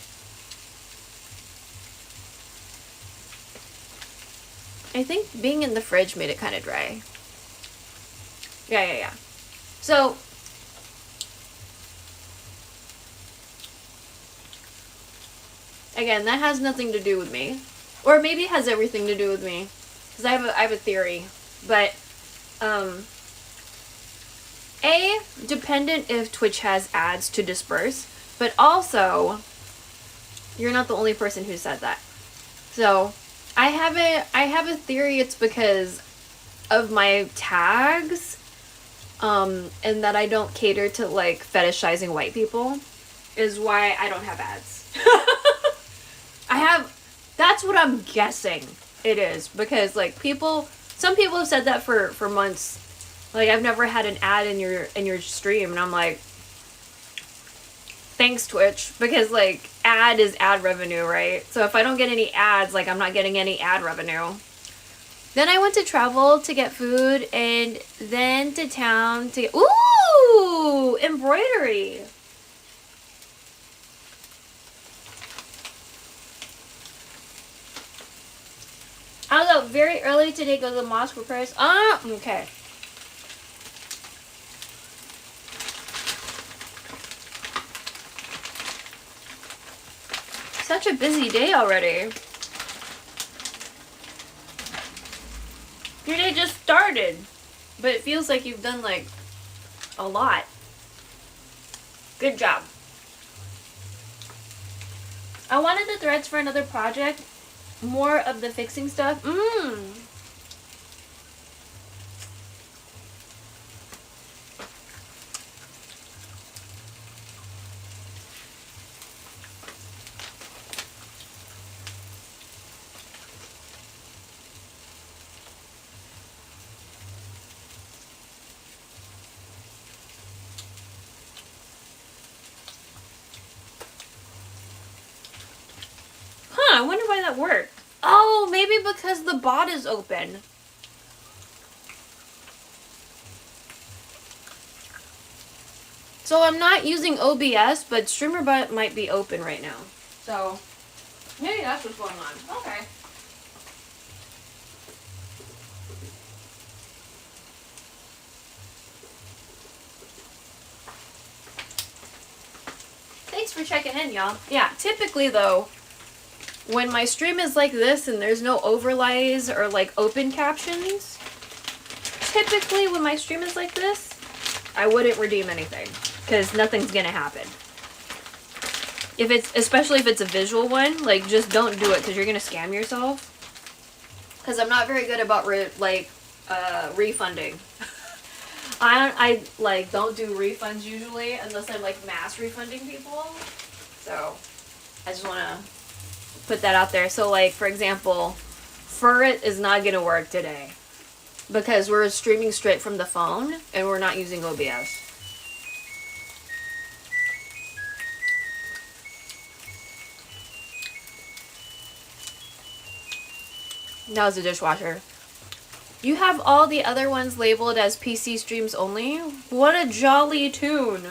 I think being in the fridge made it kind of dry. Yeah. So, again, that has nothing to do with me. Or maybe it has everything to do with me. Because I have a theory. But, dependent if Twitch has ads to disperse. But also, you're not the only person who said that. So, I have a theory it's because of my tags, and that I don't cater to, like, fetishizing white people, is why I don't have ads. That's what I'm guessing it is, because, like, some people have said that for months. Like, I've never had an ad in your stream, and I'm like, thanks, Twitch, because, like, ad is ad revenue, right? So if I don't get any ads, like, I'm not getting any ad revenue. Then I went to travel to get food, and then to town to get... Ooh! Embroidery! I was up very early today to go to the mosque for prayers. Okay. Such a busy day already. Your day just started, but it feels like you've done, like, a lot. Good job. I wanted the threads for another project. More of the fixing stuff. I wonder why that worked. Oh, maybe because the bot is open. So I'm not using OBS, but StreamerBot might be open right now. So maybe that's what's going on. Okay. Thanks for checking in, y'all. Yeah, typically though, when my stream is like this and there's no overlays or like open captions, typically when my stream is like this, I wouldn't redeem anything because nothing's gonna happen. If it's, especially if it's a visual one, like just don't do it because you're gonna scam yourself. Because I'm not very good about refunding. I like don't do refunds usually unless I'm like mass refunding people. So I just want to put that out there. So like for example, Furret is not gonna work today because we're streaming straight from the phone and we're not using OBS. That was a dishwasher. You have all the other ones labeled as PC streams only? What a jolly tune.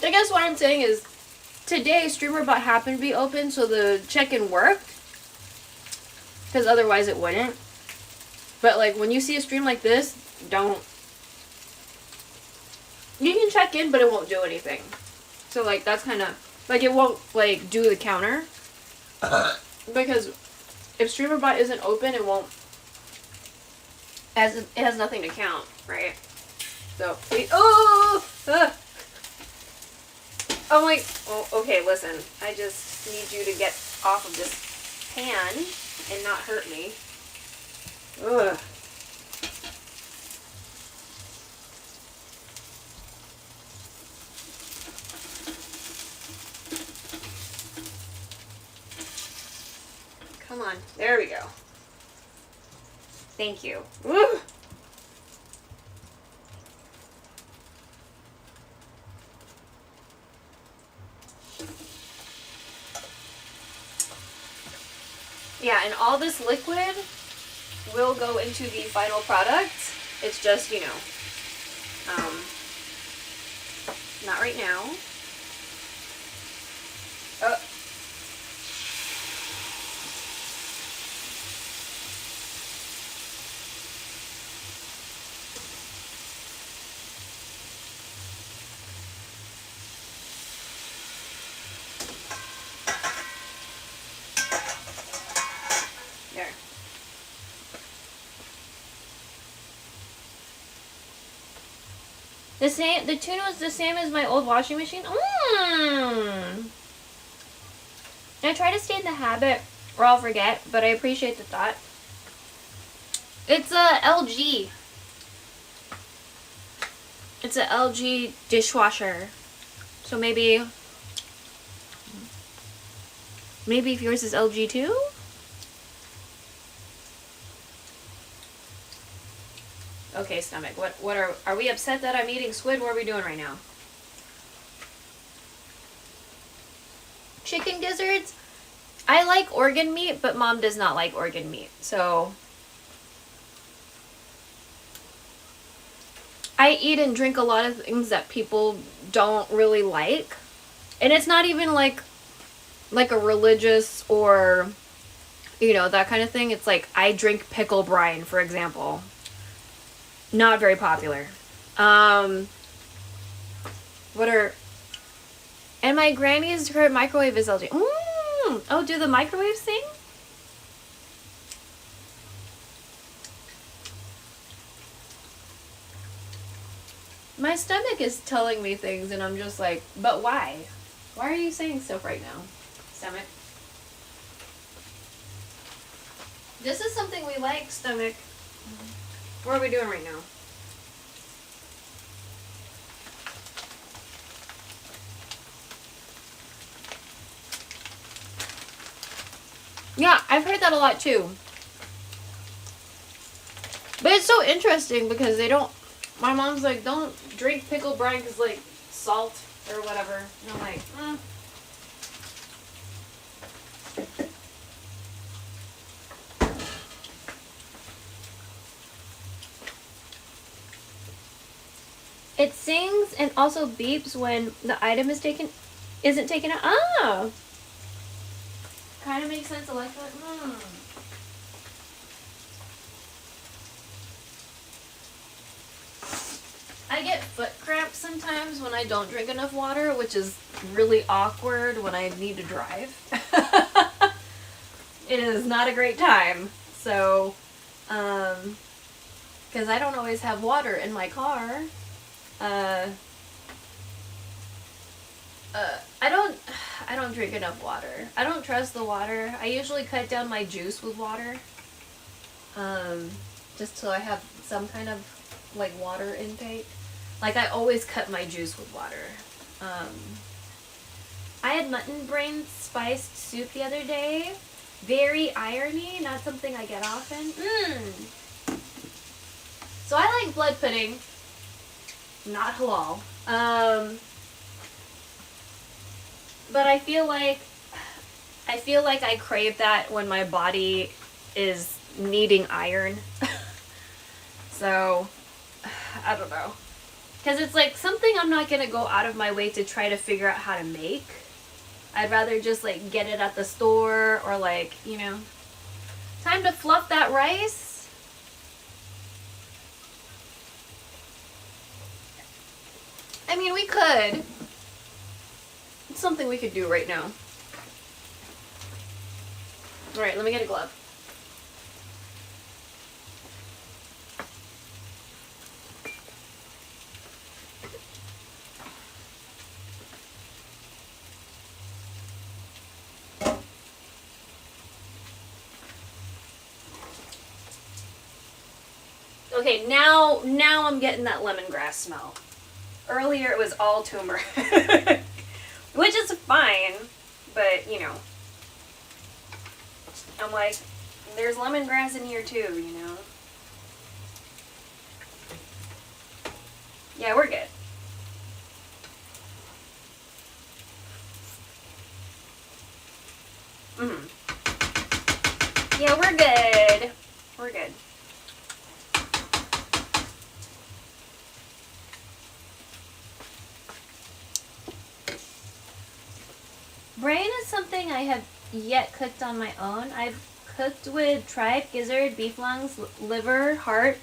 I guess what I'm saying is today StreamerBot happened to be open so the check-in worked. Because otherwise it wouldn't. But like when you see a stream like this, don't. You can check in but it won't do anything. So like that's kind of like it won't like do the counter. Because if StreamerBot isn't open it won't, it has nothing to count, right? So oh my, oh, okay, listen. I just need you to get off of this pan and not hurt me. Ugh. Come on. There we go. Thank you. Woo! Yeah, and all this liquid will go into the final product. It's just, you know, not right now. Oh. The tune was the same as my old washing machine. I try to stay in the habit or I'll forget, but I appreciate the thought. It's a LG. It's a LG dishwasher. So maybe if yours is LG too? Okay, stomach. What are we upset that I'm eating squid? What are we doing right now? Chicken gizzards? I like organ meat, but Mom does not like organ meat. So I eat and drink a lot of things that people don't really like. And it's not even like a religious or, you know, that kind of thing. It's like I drink pickle brine, for example. Not very popular. And my granny's current microwave is LG. Oh, do the microwaves sing? My stomach is telling me things and I'm just like, but why? Why are you saying stuff right now, stomach? This is something we like, stomach. What are we doing right now? Yeah, I've heard that a lot too. But it's so interesting because they don't, my mom's like, don't drink pickle brine because like salt or whatever. And I'm like, It sings and also beeps when the item isn't taken out. Ah! Kind of makes sense, Alexa. I get foot cramps sometimes when I don't drink enough water, which is really awkward when I need to drive. It is not a great time. So, because I don't always have water in my car. I don't drink enough water. I don't trust the water. I usually cut down my juice with water. Just so I have some kind of like water intake. Like I always cut my juice with water. I had mutton brain spiced soup the other day. Very irony, not something I get often. So I like blood pudding. Not halal. But I feel like I crave that when my body is needing iron. So, I don't know. Because it's like something I'm not going to go out of my way to try to figure out how to make. I'd rather just like get it at the store or like, you know. Time to fluff that rice. I mean, we could. It's something we could do right now. Alright, let me get a glove. Okay, now I'm getting that lemongrass smell. Earlier it was all turmeric. Which is fine, but you know. I'm like, there's lemongrass in here too, you know. Yeah, we're good. Yeah, we're good. We're good. Brain is something I have yet cooked on my own. I've cooked with tripe, gizzard, beef lungs, liver, heart.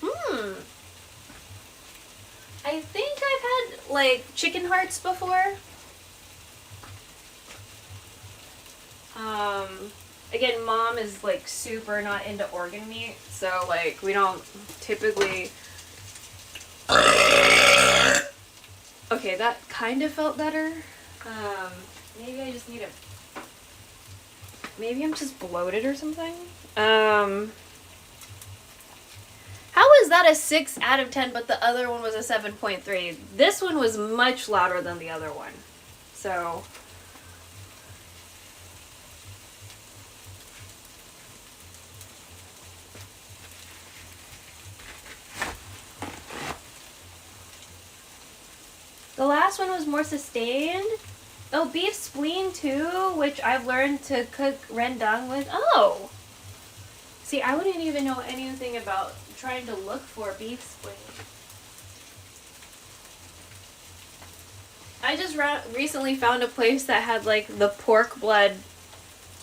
I think I've had like chicken hearts before. Again, Mom is like super not into organ meat, so like we don't typically. Okay, that kind of felt better. Maybe I just need a... Maybe I'm just bloated or something? How is that a 6 out of 10, but the other one was a 7.3? This one was much louder than the other one. So... The last one was more sustained. Oh, beef spleen too, which I've learned to cook rendang with. Oh! See, I wouldn't even know anything about trying to look for beef spleen. I just recently found a place that had like the pork blood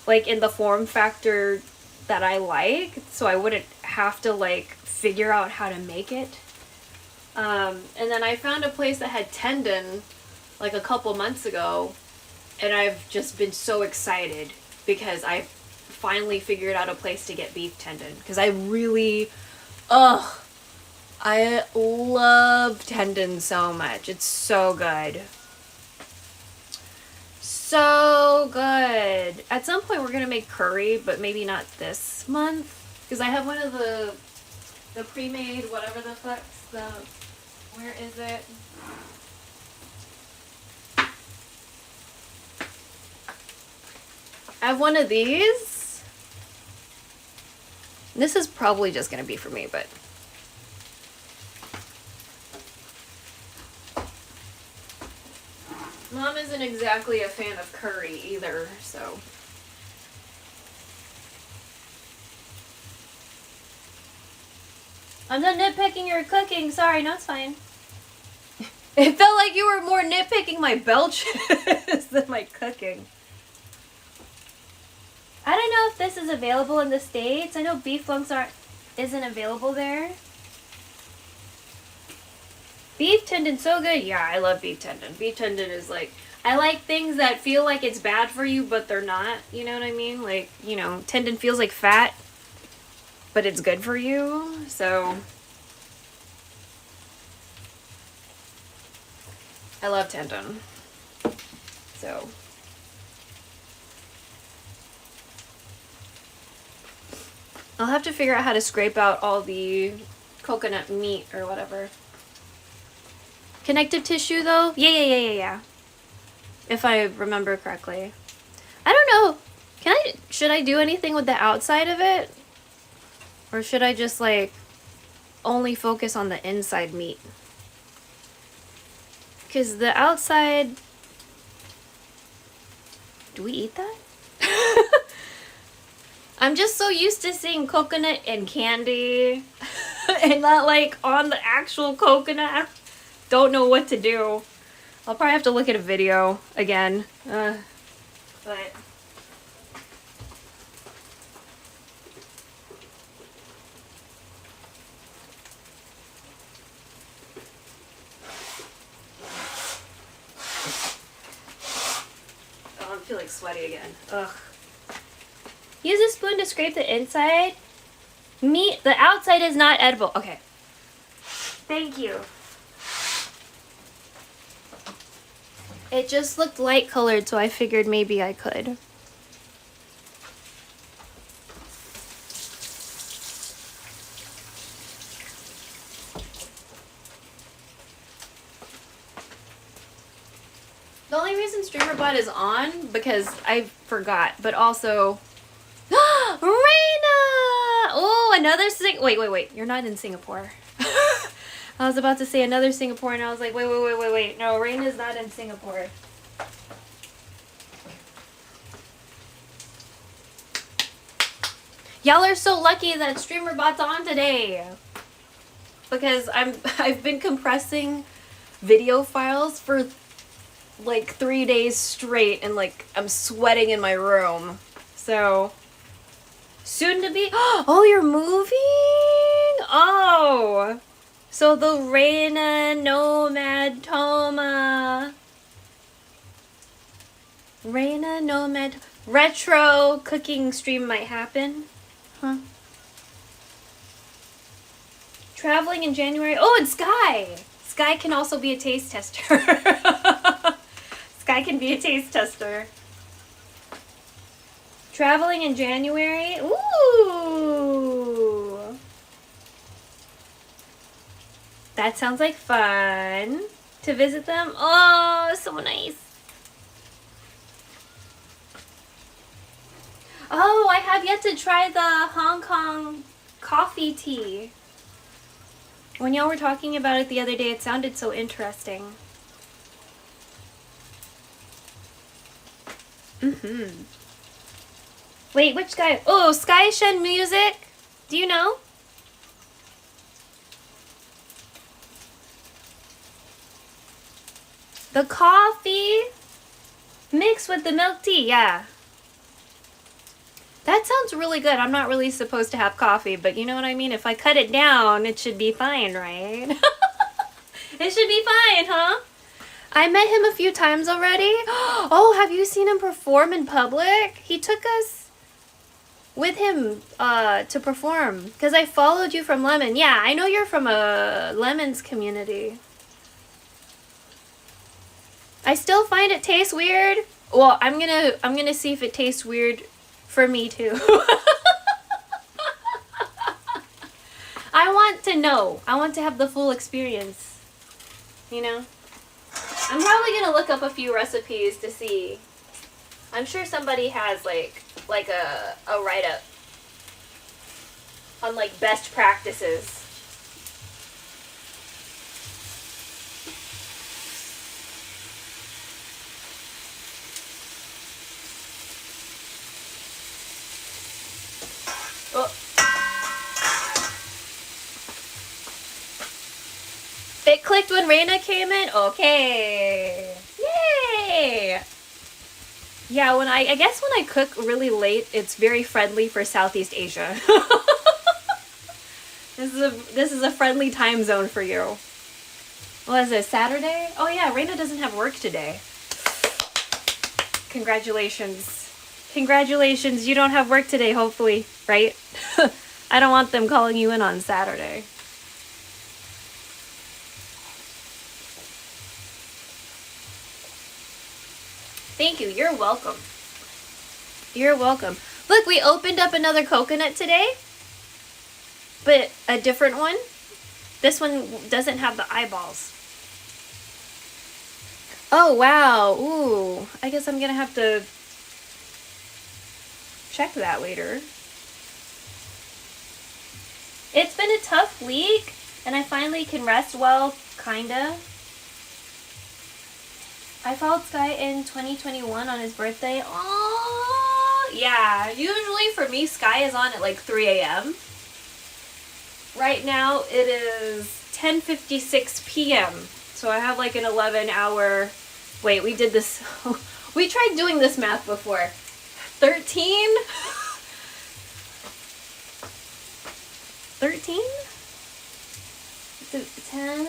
like in the form factor that I like, so I wouldn't have to like figure out how to make it. And then I found a place that had tendon like a couple months ago, and I've just been so excited because I finally figured out a place to get beef tendon, because I really, I love tendon so much. It's so good. So good. At some point we're gonna make curry, but maybe not this month, because I have one of the pre-made whatever the fuck's the, where is it? I have one of these. This is probably just gonna be for me, but Mom isn't exactly a fan of curry either, so. I'm done nitpicking your cooking. Sorry, no, it's fine. It felt like you were more nitpicking my belches than my cooking. I don't know if this is available in the States. I know beef lungs isn't available there. Beef tendon, so good. Yeah, I love beef tendon. Beef tendon is like, I like things that feel like it's bad for you, but they're not. You know what I mean? Like, you know, tendon feels like fat, but it's good for you. So, I love tendon. So, I'll have to figure out how to scrape out all the coconut meat or whatever. Connective tissue though? Yeah. If I remember correctly. I don't know. Should I do anything with the outside of it? Or should I just like only focus on the inside meat? Because the outside... Do we eat that? I'm just so used to seeing coconut and candy and not like on the actual coconut. Don't know what to do. I'll probably have to look at a video again. But oh, I'm feeling sweaty again. Ugh. Use a spoon to scrape the inside. Meat, the outside is not edible. Okay. Thank you. It just looked light colored, so I figured maybe I could. The only reason StreamerBot is on, because I forgot, but also... Reina! Oh, another wait. You're not in Singapore. I was about to say another Singapore, and I was like, wait. No, Reina's not in Singapore. Y'all are so lucky that StreamerBot's on today. Because I've been compressing video files for like 3 days straight, and like I'm sweating in my room. So soon to be. Oh, you're moving? Oh. So the Reina Nomad Toma. Reina Nomad retro cooking stream might happen. Huh? Traveling in January. Oh, and Sky. Sky can also be a taste tester. Sky can be a taste tester. Traveling in January. Ooh. That sounds like fun. To visit them. Oh, so nice. Oh, I have yet to try the Hong Kong coffee tea. When y'all were talking about it the other day, it sounded so interesting. Wait, which guy? Oh, Sky Shen Music? Do you know? The coffee mixed with the milk tea, yeah. That sounds really good. I'm not really supposed to have coffee, but you know what I mean? If I cut it down, it should be fine, right? It should be fine, huh? I met him a few times already. Oh, have you seen him perform in public? He took us with him to perform because I followed you from Lemon. Yeah, I know you're from a Lemons community. I still find it tastes weird. Well, I'm gonna see if it tastes weird for me too. I want to know. I want to have the full experience. You know? I'm probably gonna look up a few recipes to see. I'm sure somebody has like a write-up on like best practices. Oh. It clicked when Reina came in? Okay. Yay! Yeah, I guess when I cook really late, it's very friendly for Southeast Asia. This is a friendly time zone for you. Was it Saturday? Oh yeah, Raina doesn't have work today. Congratulations. Congratulations, you don't have work today, hopefully, right? I don't want them calling you in on Saturday. Thank you, you're welcome. You're welcome. Look, we opened up another coconut today, but a different one. This one doesn't have the eyeballs. Oh, wow. Ooh, I guess I'm gonna have to check that later. It's been a tough week, and I finally can rest well, kinda. I followed Sky in 2021 on his birthday. Aww! Yeah, usually for me, Sky is on at like 3 a.m. Right now, it is 10:56 p.m. So I have like an 11-hour... Wait, we did this... we tried doing this math before. 13? 13? Is it 10?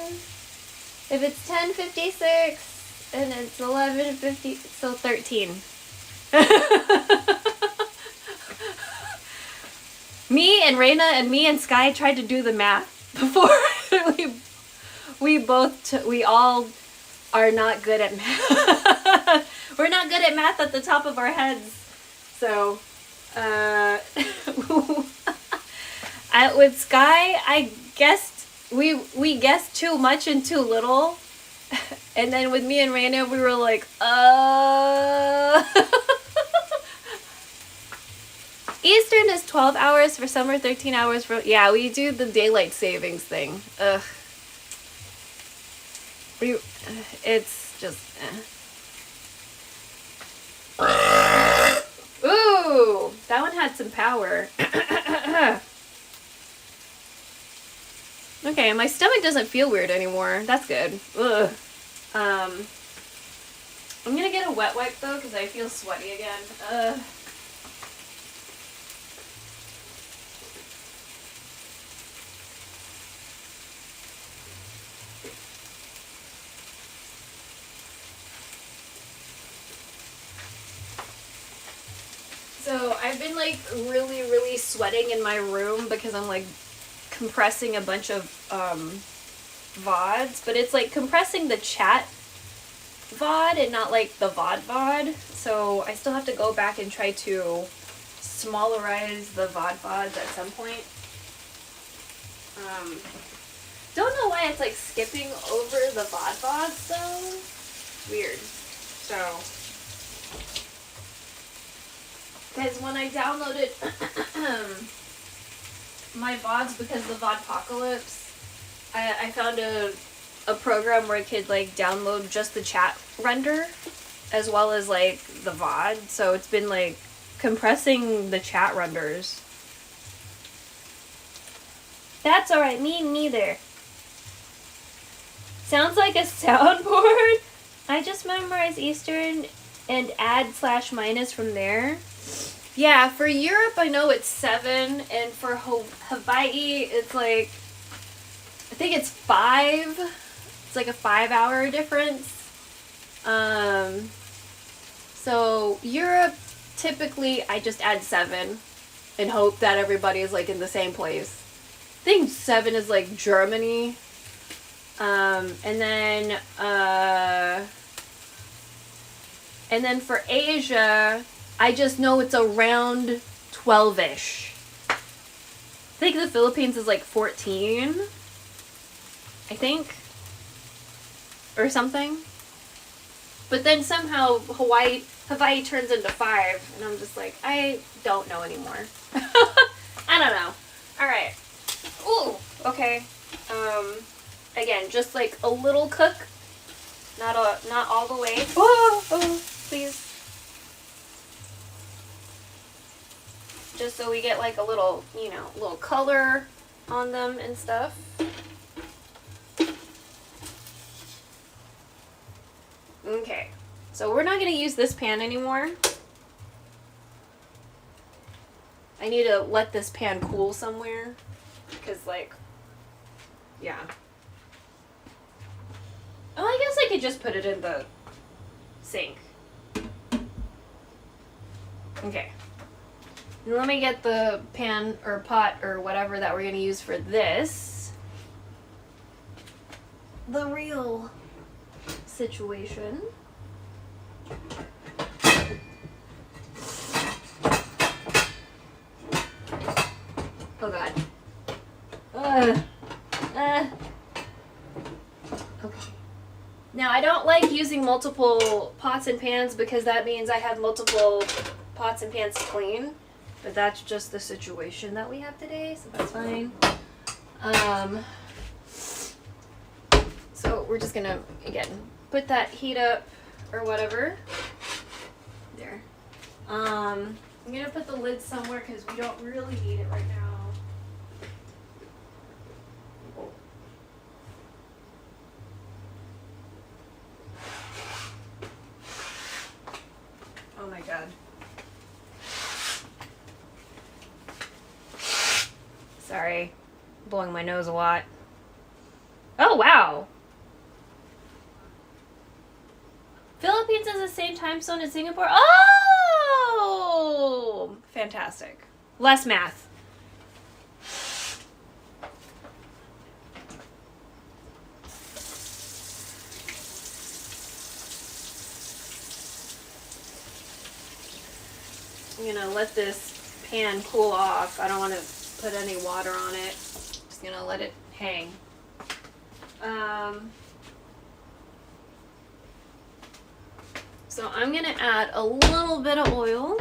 If it's 10:56 and it's 11:50, so 13. Me and Raina and me and Sky tried to do the math before. we all are not good at math. We're not good at math at the top of our heads. So, with Sky, I guessed, we guessed too much and too little. And then with me and Raina, we were like, Eastern is 12 hours for summer, 13 hours for... Yeah, we do the daylight savings thing. Ugh. It's just... Ooh! That one had some power. Okay, my stomach doesn't feel weird anymore. That's good. Ugh. I'm gonna get a wet wipe, though, because I feel sweaty again. Ugh. So I've been like really sweating in my room because I'm like compressing a bunch of VODs, but it's like compressing the chat VOD and not like the VOD. So I still have to go back and try to smallerize the VODs at some point. Don't know why it's like skipping over the VODs though. Weird. So... Because when I downloaded my VODs because of the VODpocalypse, I found a program where I could like download just the chat render as well as like the VOD. So it's been like compressing the chat renders. That's alright, me neither. Sounds like a soundboard. I just memorized Eastern and add /- from there. Yeah, for Europe I know it's 7, and for Hawaii it's like, I think it's 5. It's like a 5-hour difference. So Europe, typically I just add 7 and hope that everybody is like in the same place. I think 7 is like Germany. And then for Asia, I just know it's around 12-ish. I think the Philippines is like 14. I think. Or something. But then somehow Hawaii turns into 5. And I'm just like, I don't know anymore. I don't know. Alright. Ooh, okay. Again, just like a little cook. Not all the way. Oh, please. Just so we get like a little, you know, little color on them and stuff. Okay. So we're not going to use this pan anymore. I need to let this pan cool somewhere. Because like, yeah. may just put it in the sink. Okay. Let me get the pan or pot or whatever that we're going to use for this. The real situation. Oh god. Okay. Now I don't like using multiple pots and pans because that means I have multiple pots and pans to clean. But that's just the situation that we have today, so that's fine. So we're just gonna, again, put that heat up or whatever. There. I'm gonna put the lid somewhere because we don't really need it right now. Oh my god. Sorry, blowing my nose a lot. Oh, wow. Philippines is the same time zone as Singapore. Oh, fantastic. Less math. I'm gonna let this pan cool off. I don't want to put any water on it. Just gonna let it hang. So I'm gonna add a little bit of oil.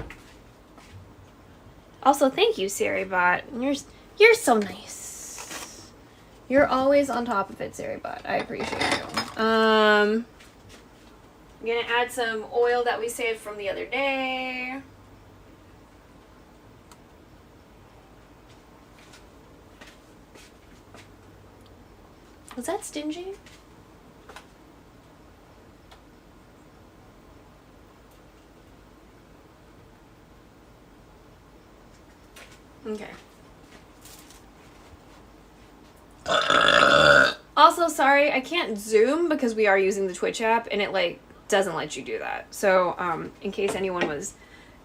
Also, thank you, SiriBot. You're so nice. You're always on top of it, SiriBot. I appreciate you. I'm gonna add some oil that we saved from the other day. Was that stingy? Okay. Also, sorry, I can't zoom because we are using the Twitch app and it like doesn't let you do that. So, in case anyone was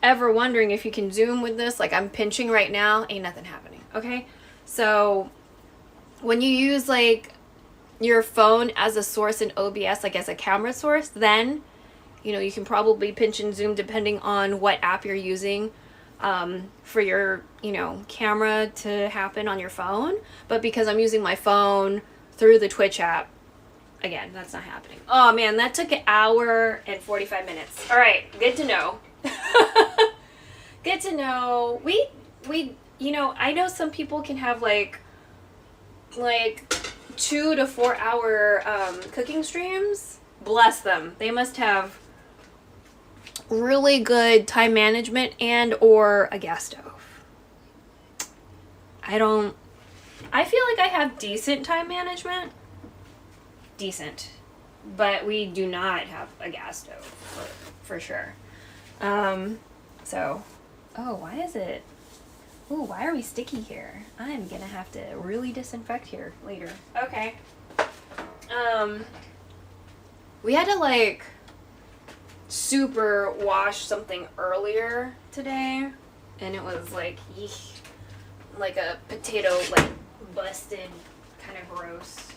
ever wondering if you can zoom with this, like I'm pinching right now, ain't nothing happening. Okay? So, when you use like your phone as a source in OBS, like as a camera source, then, you know, you can probably pinch and zoom depending on what app you're using for your, you know, camera to happen on your phone. But because I'm using my phone through the Twitch app, again, that's not happening. Oh man, that took 1 hour and 45 minutes. All right, good to know. Good to know. We, you know, I know some people can have like 2 to 4 hour cooking streams. Bless them. They must have really good time management and or a gas stove. I feel like I have decent time management. Decent. But we do not have a gas stove for sure. So, oh, why is it? Ooh, why are we sticky here? I'm gonna have to really disinfect here later. Okay. We had to like super wash something earlier today, and it was like, yeesh, like a potato like busted, kind of gross.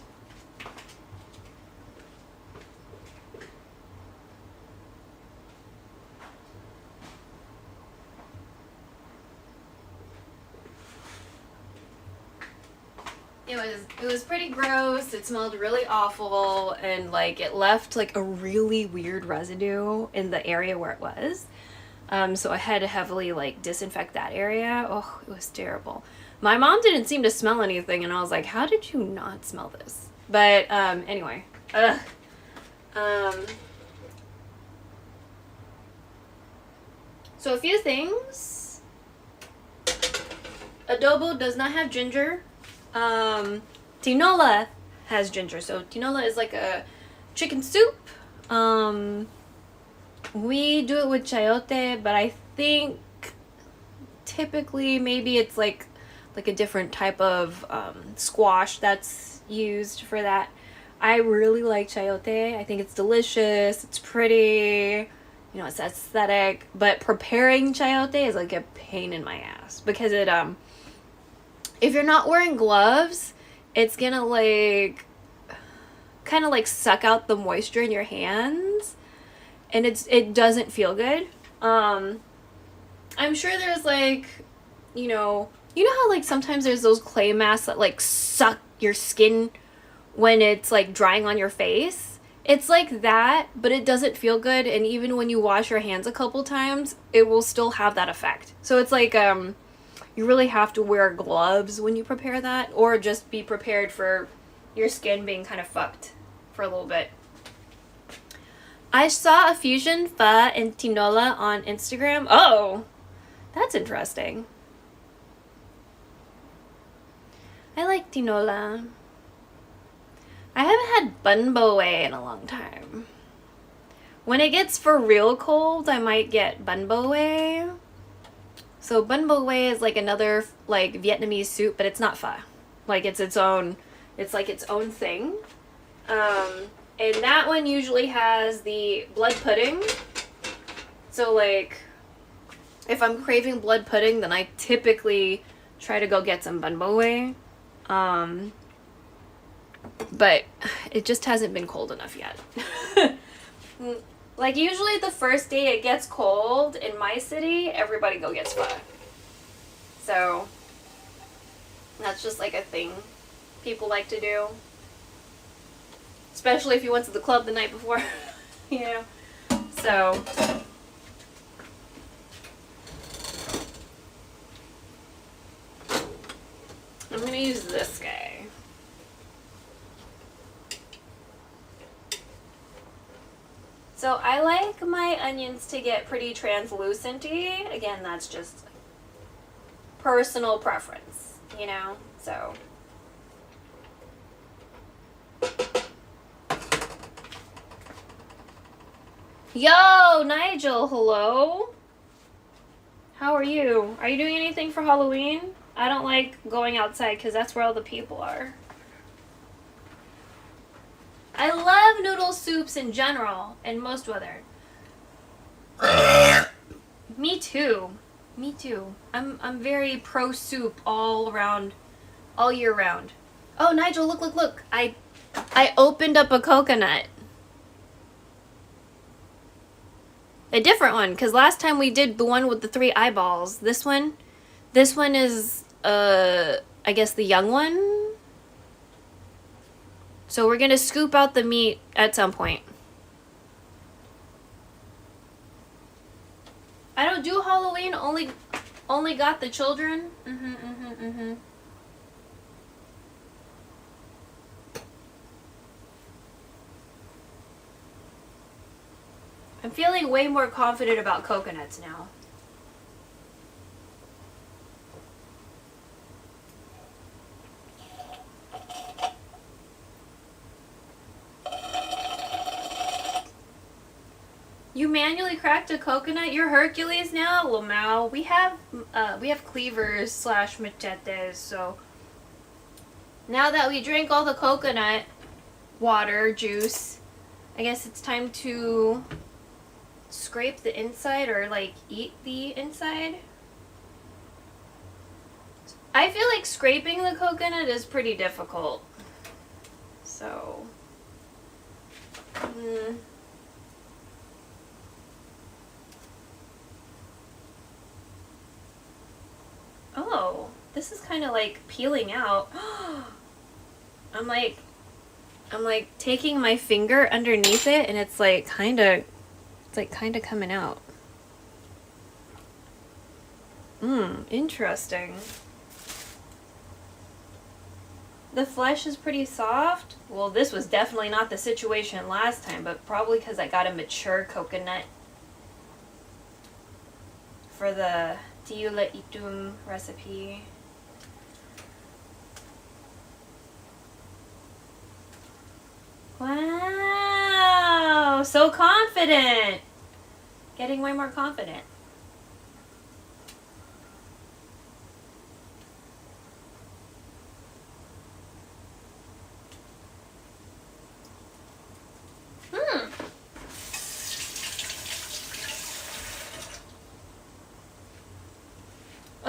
It was pretty gross. It smelled really awful, and like it left like a really weird residue in the area where it was. So I had to heavily like disinfect that area. Oh, it was terrible. My mom didn't seem to smell anything, and I was like, how did you not smell this? But anyway. So a few things. Adobo does not have ginger. Tinola has ginger. So tinola is like a chicken soup. We do it with chayote, but I think typically maybe it's like a different type of squash that's used for that. I really like chayote. I think it's delicious. It's pretty. You know, it's aesthetic. But preparing chayote is like a pain in my ass because it if you're not wearing gloves, it's gonna like kind of like suck out the moisture in your hands, and it doesn't feel good. I'm sure there's like, you know how like sometimes there's those clay masks that like suck your skin when it's like drying on your face. It's like that, but it doesn't feel good, and even when you wash your hands a couple times, it will still have that effect. So it's like you really have to wear gloves when you prepare that, or just be prepared for your skin being kind of fucked for a little bit. I saw a fusion pho and tinola on Instagram. Oh, that's interesting. I like tinola. I haven't had bun bo in a long time. When it gets for real cold, I might get bun bo. So bun bo is like another like Vietnamese soup, but it's not pho. Like it's like its own thing. And that one usually has the blood pudding. So like if I'm craving blood pudding, then I typically try to go get some bun bo. But it just hasn't been cold enough yet. Like usually the first day it gets cold in my city, everybody go gets pho. So that's just like a thing people like to do. Especially if you went to the club the night before. You know? So I'm gonna use this guy. So I like my onions to get pretty translucent-y. Again, that's just personal preference, you know? So yo, Nigel, hello. How are you? Are you doing anything for Halloween? I don't like going outside because that's where all the people are. I love noodle soups in general, in most weather. Me too. Me too. I'm very pro soup all around, all year round. Oh, Nigel, look. I opened up a coconut. A different one, because last time we did the one with the 3 eyeballs. This one is, I guess the young one. So we're gonna scoop out the meat at some point. I don't do Halloween, only got the children. I'm feeling way more confident about coconuts now. You manually cracked a coconut? You're Hercules now? Lamau. We have cleavers / machetes, so now that we drank all the coconut water juice, I guess it's time to scrape the inside or like eat the inside. I feel like scraping the coconut is pretty difficult. So oh, this is kind of like peeling out. I'm like taking my finger underneath it, and it's like kind of coming out. Interesting. The flesh is pretty soft. Well, this was definitely not the situation last time, but probably because I got a mature coconut for the Tiyula Itum recipe. Wow, so confident. Getting way more confident.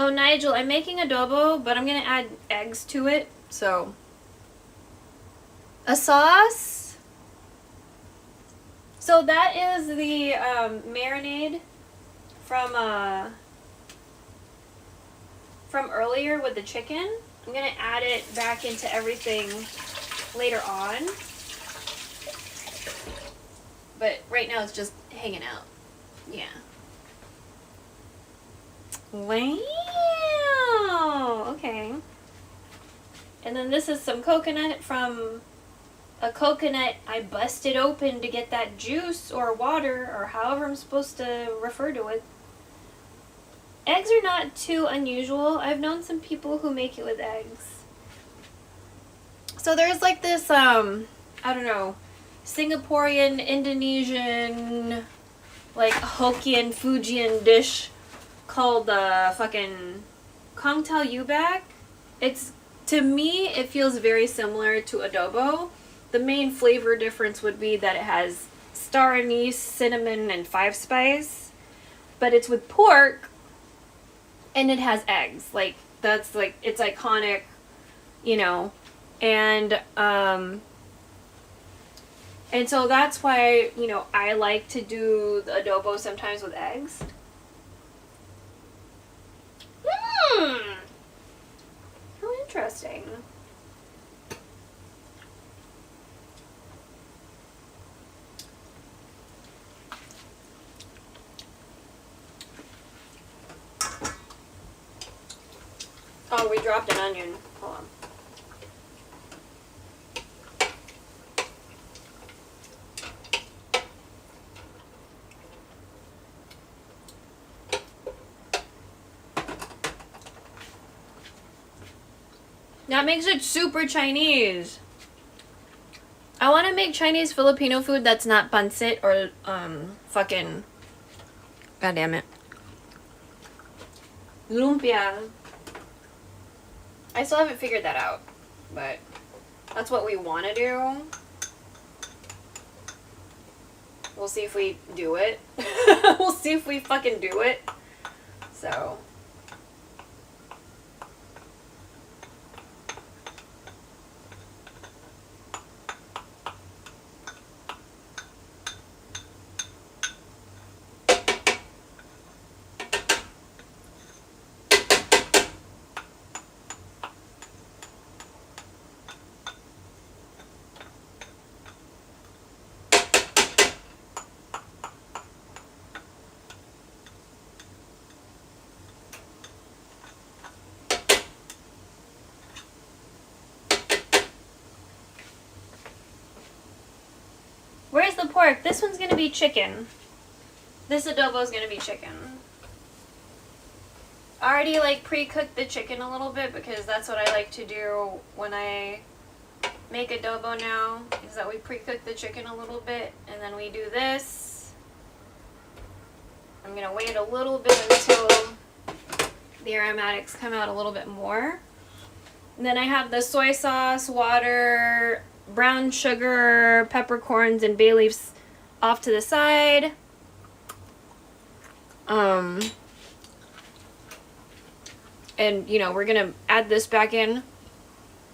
Oh, Nigel, I'm making adobo, but I'm gonna add eggs to it, so. A sauce? So that is the marinade from earlier with the chicken. I'm gonna add it back into everything later on. But right now it's just hanging out. Yeah. Wow. Okay. And then this is some coconut from a coconut I busted open to get that juice or water or however I'm supposed to refer to it. Eggs are not too unusual. I've known some people who make it with eggs. So there's like this, I don't know, Singaporean, Indonesian, like Hokkien, Fujian dish called fucking Kong Tao Yubak. It's, to me, it feels very similar to adobo. The main flavor difference would be that it has star anise, cinnamon, and 5-spice. But it's with pork, and it has eggs. Like, that's, like, it's iconic, you know. And so that's why, you know, I like to do the adobo sometimes with eggs. How interesting. Oh, we dropped an onion. Hold on. That makes it super Chinese. I want to make Chinese Filipino food that's not pancit or fucking, god damn it, lumpia. I still haven't figured that out, but that's what we want to do. We'll see if we do it. We'll see if we fucking do it. So. Where's the pork? This one's gonna be chicken. This adobo is gonna be chicken. I already like pre-cooked the chicken a little bit because that's what I like to do when I make adobo now, is that we pre-cook the chicken a little bit and then we do this. I'm gonna wait a little bit until the aromatics come out a little bit more. And then I have the soy sauce, water, brown sugar, peppercorns, and bay leaves off to the side. And, you know, we're going to add this back in.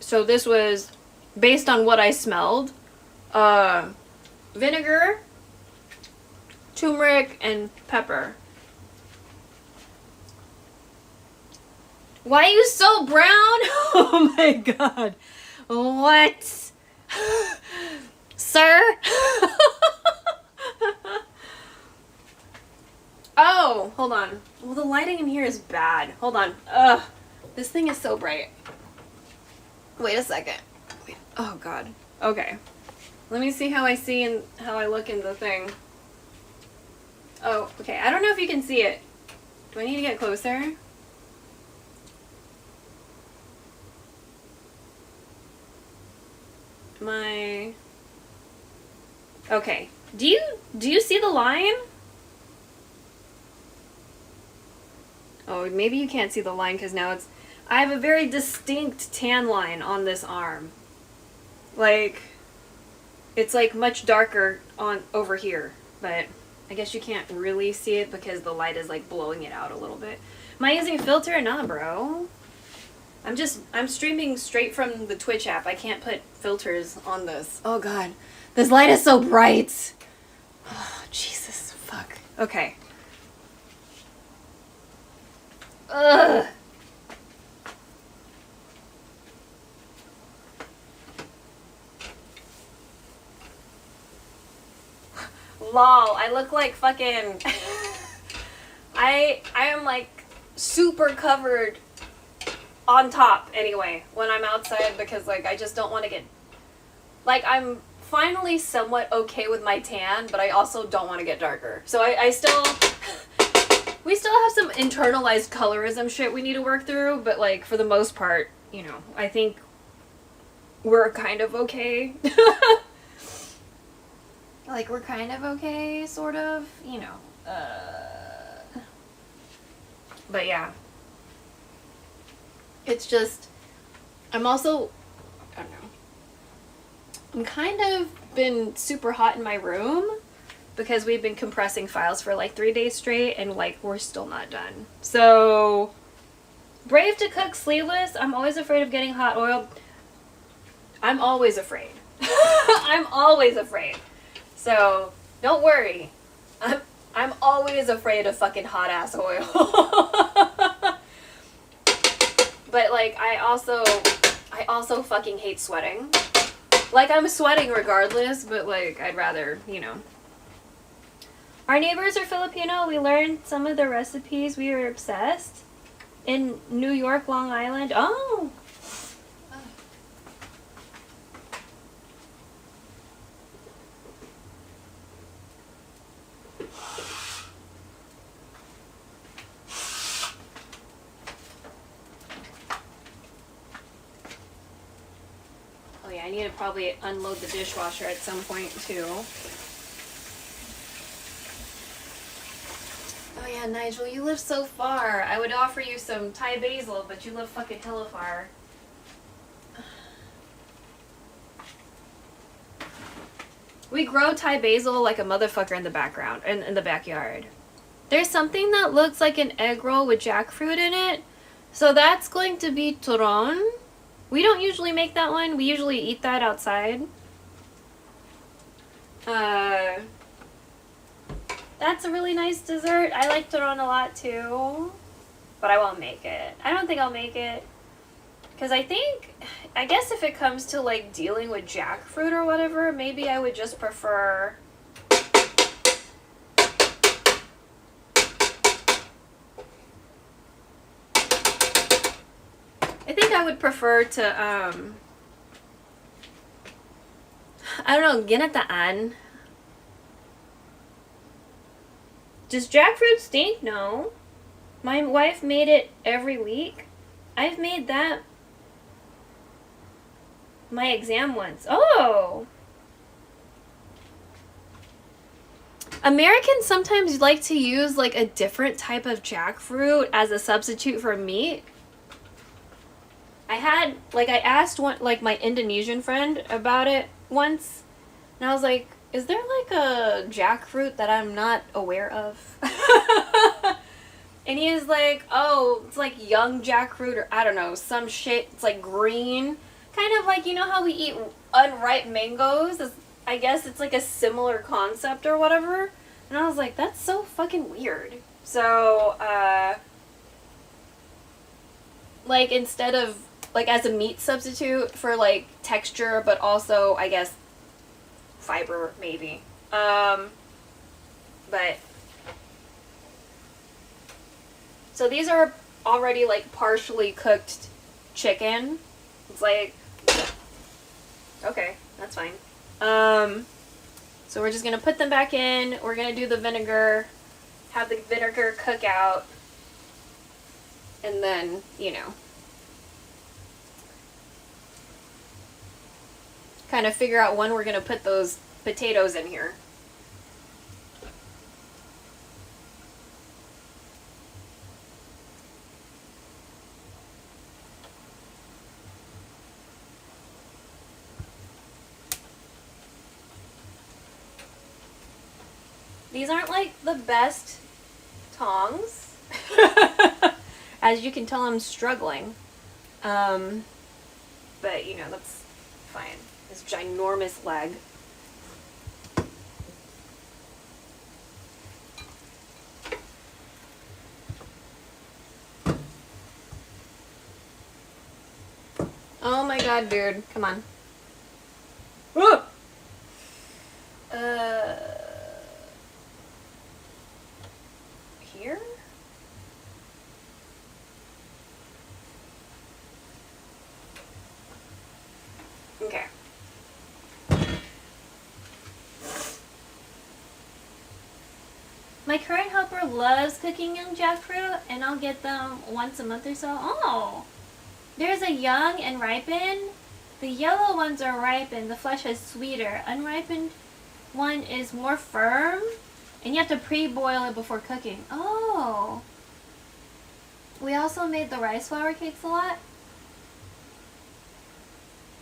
So this was based on what I smelled. Vinegar, turmeric, and pepper. Why are you so brown? Oh my god. What? Sir? Oh, hold on. Well, the lighting in here is bad. Hold on. Ugh. This thing is so bright. Wait a second. Wait. Oh god. Okay. Let me see how I see and how I look in the thing. Oh, okay. I don't know if you can see it. Do I need to get closer? Okay. Do you see the line? Oh, maybe you can't see the line because now I have a very distinct tan line on this arm. Like, it's like much darker on over here, but I guess you can't really see it because the light is like blowing it out a little bit. Am I using a filter? Nah, bro. I'm streaming straight from the Twitch app. I can't put filters on this. Oh god. This light is so bright. Oh, Jesus. Fuck. Okay. Ugh. Lol, I look like fucking I am like super covered on top anyway when I'm outside because like I just don't want to get like I'm finally somewhat okay with my tan, but I also don't want to get darker. So I still we still have some internalized colorism shit we need to work through, but like for the most part, you know, I think we're kind of okay. Like, we're kind of okay, sort of, you know, but yeah. It's just, I'm also, I don't know, I'm kind of been super hot in my room because we've been compressing files for like 3 days straight and like, we're still not done. So, brave to cook sleeveless. I'm always afraid of getting hot oil. I'm always afraid. I'm always afraid. So, don't worry. I'm always afraid of fucking hot ass oil. But like I also fucking hate sweating. Like I'm sweating regardless, but like I'd rather, you know. Our neighbors are Filipino. We learned some of the recipes. We were obsessed. In New York, Long Island. Oh. I need to probably unload the dishwasher at some point too. Oh yeah, Nigel, you live so far. I would offer you some Thai basil, but you live fucking hella far. We grow Thai basil like a motherfucker in the background, in the backyard. There's something that looks like an egg roll with jackfruit in it. So that's going to be turon. We don't usually make that one. We usually eat that outside. That's a really nice dessert. I like turon a lot too. But I won't make it. I don't think I'll make it. Because I guess if it comes to like dealing with jackfruit or whatever, maybe I would just prefer... I think I would prefer to, I don't know, ginataan. Does jackfruit stink? No. My wife made it every week. I've made that my exam once. Oh! Americans sometimes like to use like a different type of jackfruit as a substitute for meat. I asked one, like my Indonesian friend about it once, and I was like, is there like a jackfruit that I'm not aware of? And he was like, oh, it's like young jackfruit or I don't know, some shit. It's like green. Kind of like, you know how we eat unripe mangoes? I guess it's like a similar concept or whatever. And I was like, that's so fucking weird. So, like instead of like as a meat substitute for like texture, but also I guess fiber maybe. But so these are already like partially cooked chicken. It's like, okay, that's fine. So we're just gonna put them back in. We're gonna do the vinegar, have the vinegar cook out, and then, you know, kind of figure out when we're going to put those potatoes in here. These aren't like the best tongs. As you can tell, I'm struggling. But you know, that's fine. This ginormous leg. Oh my god, dude. Come on. Whoa! Here? Okay. My current helper loves cooking young jackfruit, and I'll get them once a month or so. Oh! There's a young and ripened. The yellow ones are ripened. The flesh is sweeter. Unripened one is more firm, and you have to pre-boil it before cooking. Oh! We also made the rice flour cakes a lot.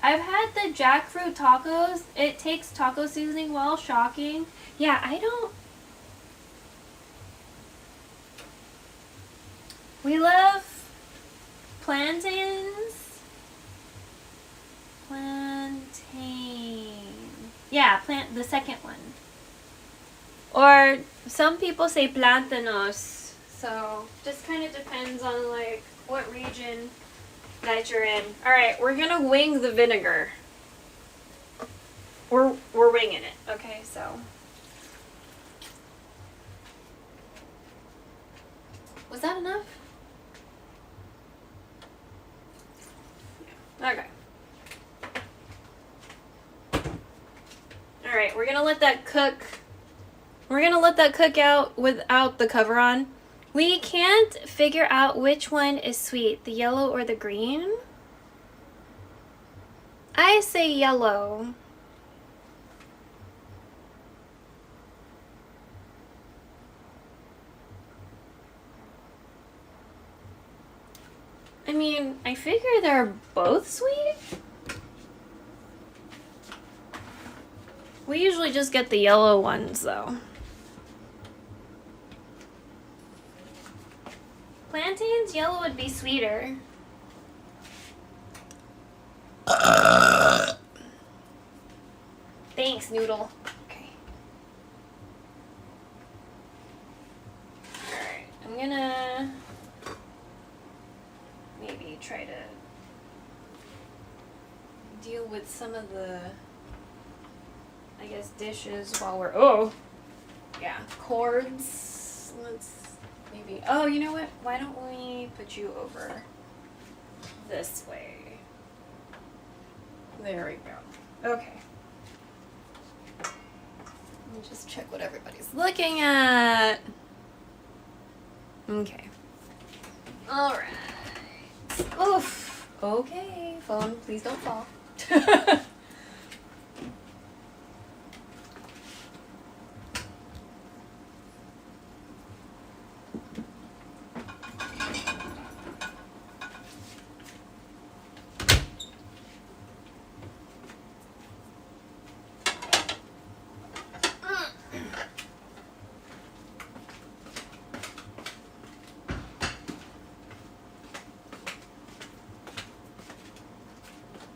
I've had the jackfruit tacos. It takes taco seasoning well. Shocking. Yeah, I don't... We love plantains. Plantain. Yeah, the second one. Or some people say plantanos. So just kind of depends on like what region that you're in. All right, we're gonna wing the vinegar. We're winging it. Okay, so. Was that enough? Okay. Alright, we're gonna let that cook. We're gonna let that cook out without the cover on. We can't figure out which one is sweet, the yellow or the green. I say yellow. I mean, I figure they're both sweet. We usually just get the yellow ones, though. Plantains, yellow would be sweeter. Thanks, Noodle. Okay. Alright, I'm gonna maybe try to deal with some of the, I guess, dishes while we're, yeah, cords. Let's maybe, oh, you know what? Why don't we put you over this way? There we go. Okay. Let me just check what everybody's looking at. Okay. All right. Oof. Okay, phone, please don't fall.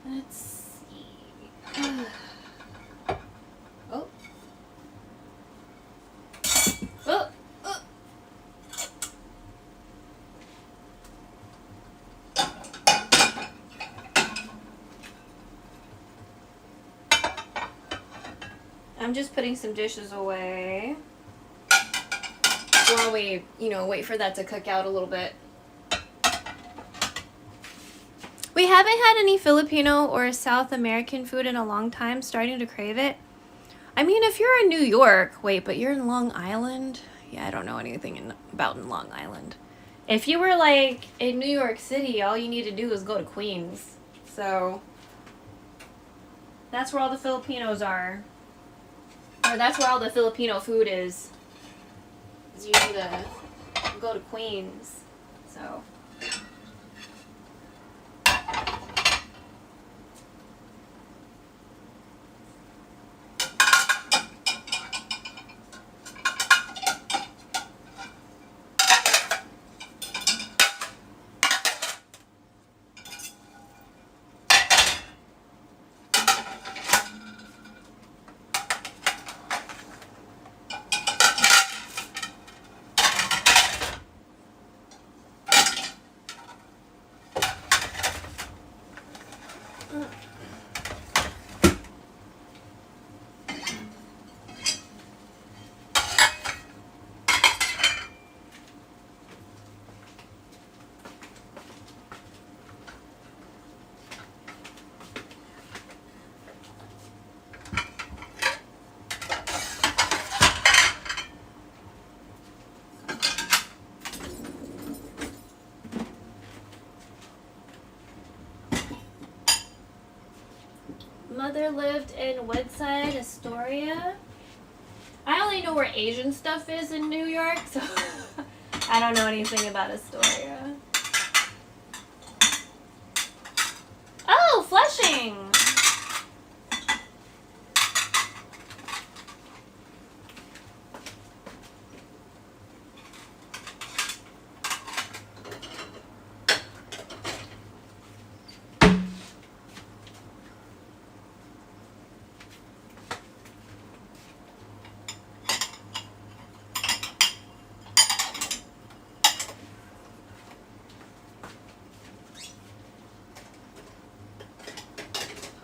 Let's see. Oh. Oh. Oh. I'm just putting some dishes away while we, wait for that to cook out a little bit. We haven't had any Filipino or South American food in a long time, starting to crave it. I mean, if you're in New York, but you're in Long Island? Yeah, I don't know anything about Long Island. If you were like in New York City, all you need to do is go to Queens. So that's where all the Filipinos are. Or that's where all the Filipino food is. You need to go to Queens. So grandmother lived in Woodside, Astoria. I only know where Asian stuff is in New York, so I don't know anything about Astoria. Oh, Flushing!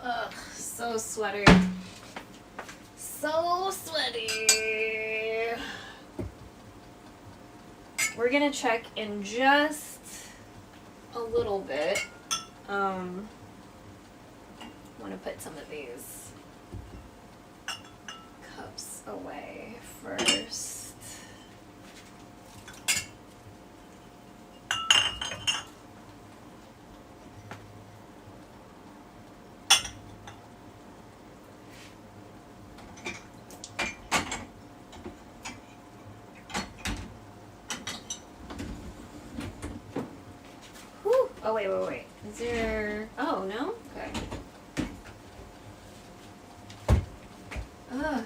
Ugh, so sweaty. So sweaty. We're gonna check in just a little bit. I want to put some of these cups away first. Oh, wait. Is there... Oh, no? Okay. Ugh.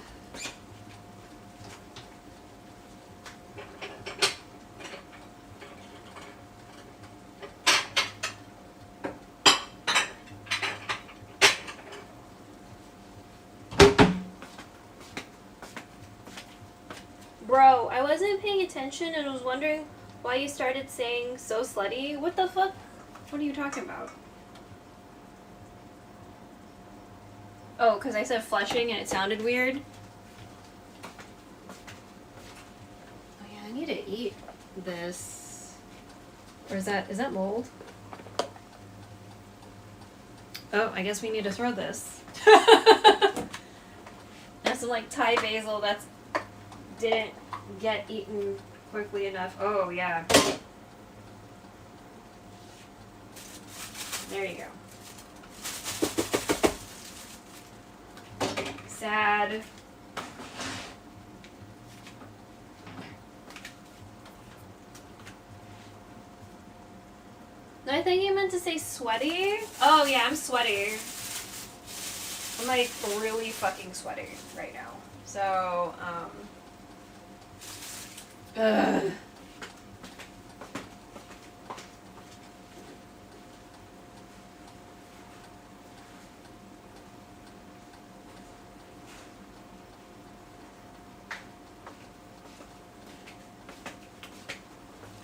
Bro, I wasn't paying attention and was wondering why you started saying so slutty. What the fuck? What are you talking about? Oh, because I said Flushing and it sounded weird? Oh yeah, I need to eat this. Or is that mold? Oh, I guess we need to throw this. That's some like Thai basil that's didn't get eaten quickly enough. Oh yeah. There you go. Sad. I think you meant to say sweaty. Oh yeah, I'm sweaty. I'm like really fucking sweaty right now. So, ugh.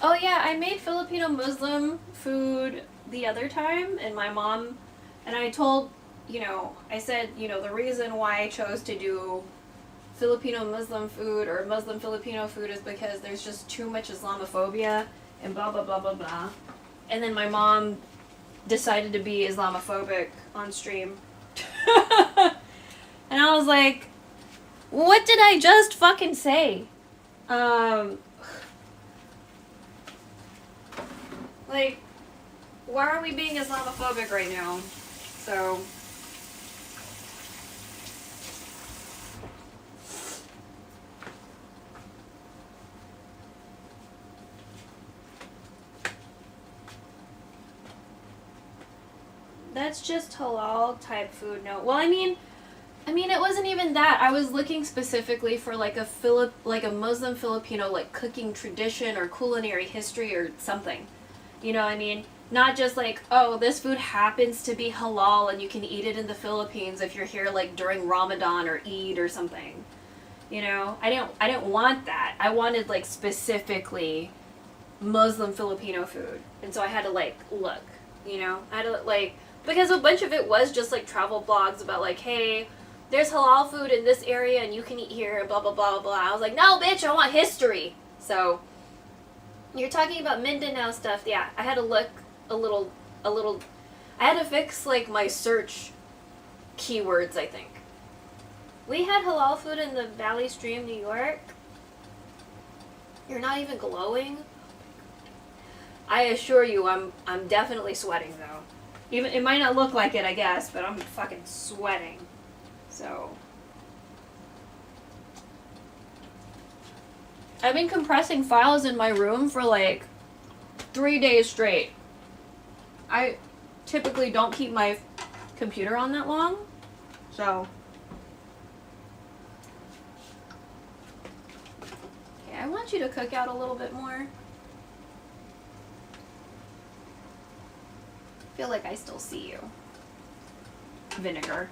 Oh yeah, I made Filipino Muslim food the other time, and my mom, and I told, I said, the reason why I chose to do Filipino Muslim food or Muslim Filipino food is because there's just too much Islamophobia and blah blah blah blah blah. And then my mom decided to be Islamophobic on stream. And I was like, what did I just fucking say? Like, why are we being Islamophobic right now? So, that's just halal type food. No, well, I mean, it wasn't even that. I was looking specifically for like a Muslim Filipino like cooking tradition or culinary history or something. You know what I mean? Not just like, oh, this food happens to be halal and you can eat it in the Philippines if you're here like during Ramadan or Eid or something. I didn't want that. I wanted like specifically Muslim Filipino food. And so I had to like look, I had to like, because a bunch of it was just like travel blogs about like, hey, there's halal food in this area and you can eat here and blah blah blah blah. I was like, no bitch, I want history. So you're talking about Mindanao stuff. Yeah, I had to look a little, I had to fix like my search keywords, I think. We had halal food in the Valley Stream, New York. You're not even glowing. I assure you, I'm definitely sweating though. Even it might not look like it, I guess, but I'm fucking sweating. So I've been compressing files in my room for like 3 days straight. I typically don't keep my computer on that long, so. Okay, I want you to cook out a little bit more. I feel like I still see you. Vinegar.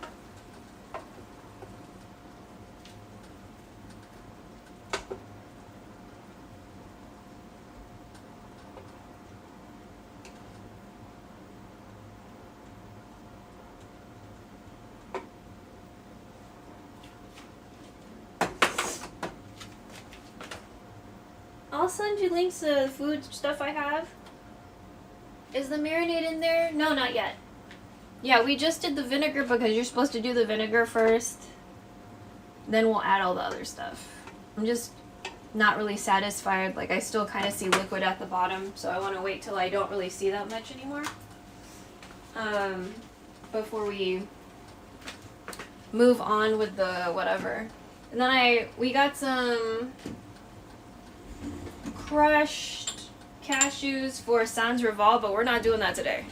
I'll send you links to the food stuff I have. Is the marinade in there? No, not yet. Yeah, we just did the vinegar because you're supposed to do the vinegar first. Then we'll add all the other stuff. I'm just not really satisfied. Like, I still kind of see liquid at the bottom, so I want to wait till I don't really see that much anymore. Before we move on with the whatever. And then we got some crushed cashews for Sans Rival, but we're not doing that today.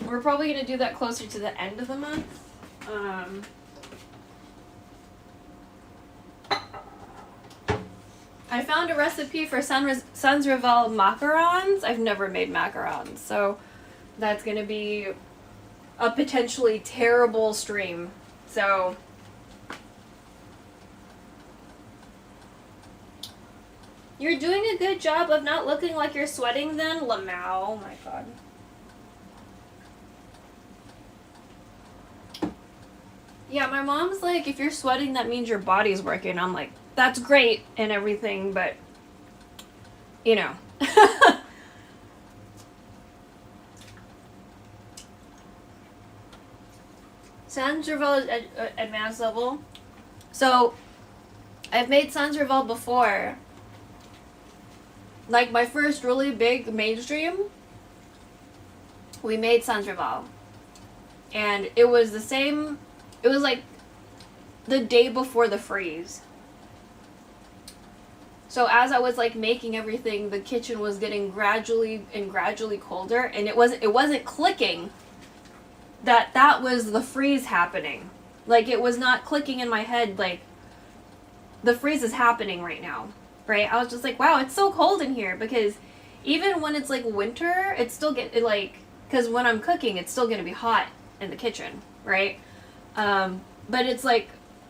We're probably going to do that closer to the end of the month. I found a recipe for Sans Rival macarons. I've never made macarons, so that's going to be a potentially terrible stream. So you're doing a good job of not looking like you're sweating then, Lamau. Oh my god. Yeah, my mom's like, if you're sweating, that means your body's working. I'm like, that's great and everything, but, you know. Sans Rival is advanced level. So, I've made Sans Rival before. Like, my first really big mainstream, we made Sans Rival. And it was the same, it was like the day before the freeze. So as I was like making everything, the kitchen was getting gradually colder, and it wasn't clicking that was the freeze happening. Like, it was not clicking in my head like the freeze is happening right now. Right? I was just like, wow, it's so cold in here, because even when it's like winter, it's still because when I'm cooking, it's still going to be hot in the kitchen, right? But it's like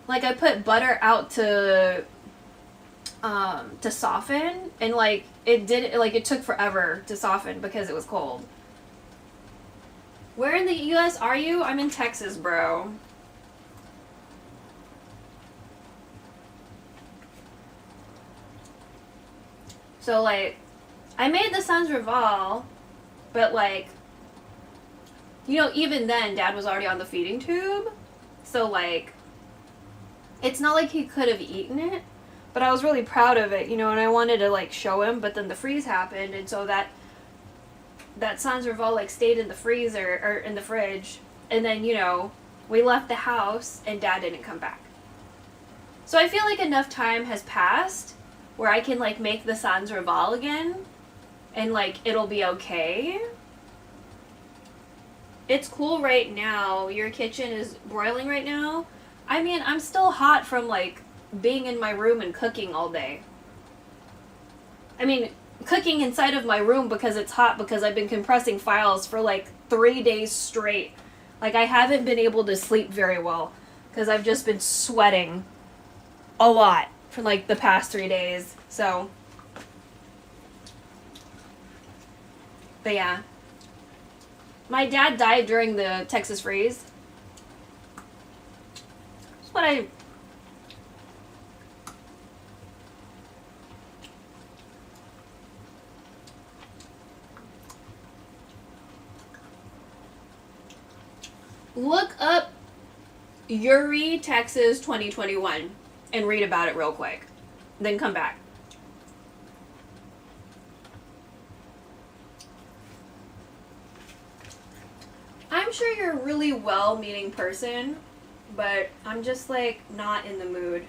I put butter out to soften, and like it took forever to soften because it was cold. Where in the US are you? I'm in Texas, bro. So like, I made the Sans Rival, but like, you know, even then, Dad was already on the feeding tube, so like, it's not like he could have eaten it, but I was really proud of it, you know, and I wanted to like show him, but then the freeze happened, and so that Sans Rival like stayed in the freezer, or in the fridge, and then, you know, we left the house, and Dad didn't come back. So I feel like enough time has passed where I can like make the Sans Rival again, and like it'll be okay. It's cool right now. Your kitchen is broiling right now. I mean, I'm still hot from like being in my room and cooking all day. I mean, cooking inside of my room because it's hot, because I've been compressing files for like 3 days straight. Like, I haven't been able to sleep very well because I've just been sweating a lot for like the past 3 days. So, but yeah, my dad died during the Texas freeze. That's what I look up Uri, Texas 2021 and read about it real quick. Then come back. I'm sure you're a really well-meaning person, but I'm just like not in the mood.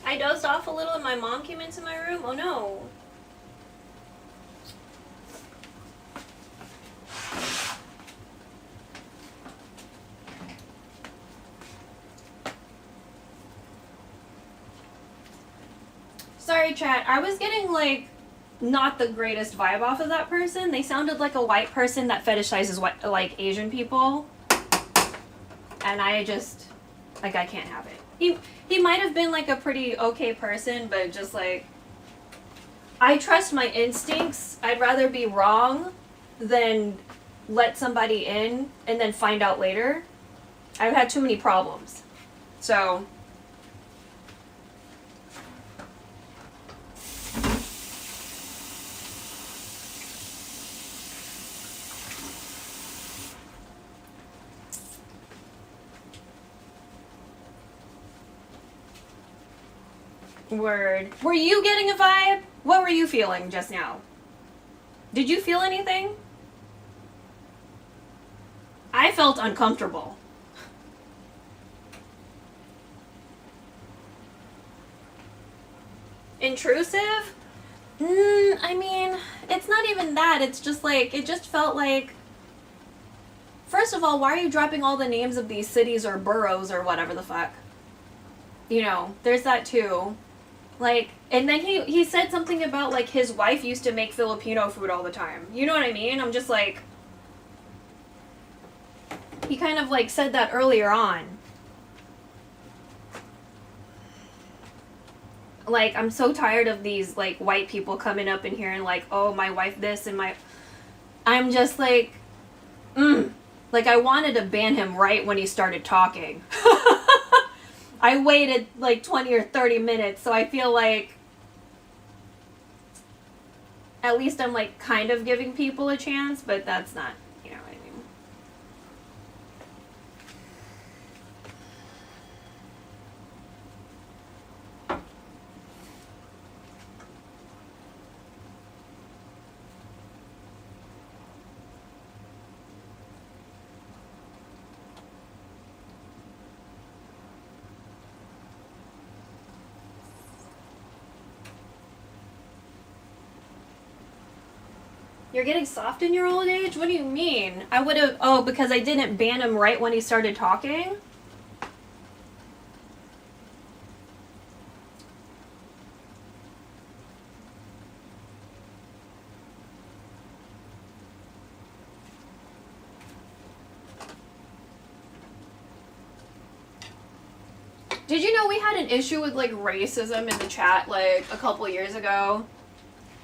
I dozed off a little and my mom came into my room. Oh no. Sorry, chat. I was getting like not the greatest vibe off of that person. They sounded like a white person that fetishizes like Asian people. And I just like I can't have it. He might have been like a pretty okay person, but just like I trust my instincts. I'd rather be wrong than let somebody in and then find out later. I've had too many problems. So word. Were you getting a vibe? What were you feeling just now? Did you feel anything? I felt uncomfortable. Intrusive? I mean, it's not even that. It's just like, it just felt like, first of all, why are you dropping all the names of these cities or boroughs or whatever the fuck? You know, there's that too. Like, and then he said something about, like, his wife used to make Filipino food all the time. You know what I mean? I'm just like, he kind of, like, said that earlier on. Like, I'm so tired of these, like, white people coming up in here and, like, oh, my wife this and my... I'm just like, Like, I wanted to ban him right when he started talking. I waited like 20 or 30 minutes, so I feel like at least I'm like kind of giving people a chance, but that's not, you know what I mean. You're getting soft in your old age? What do you mean? I would have... Oh, because I didn't ban him right when he started talking? Did you know we had an issue with, like, racism in the chat, like, a couple years ago?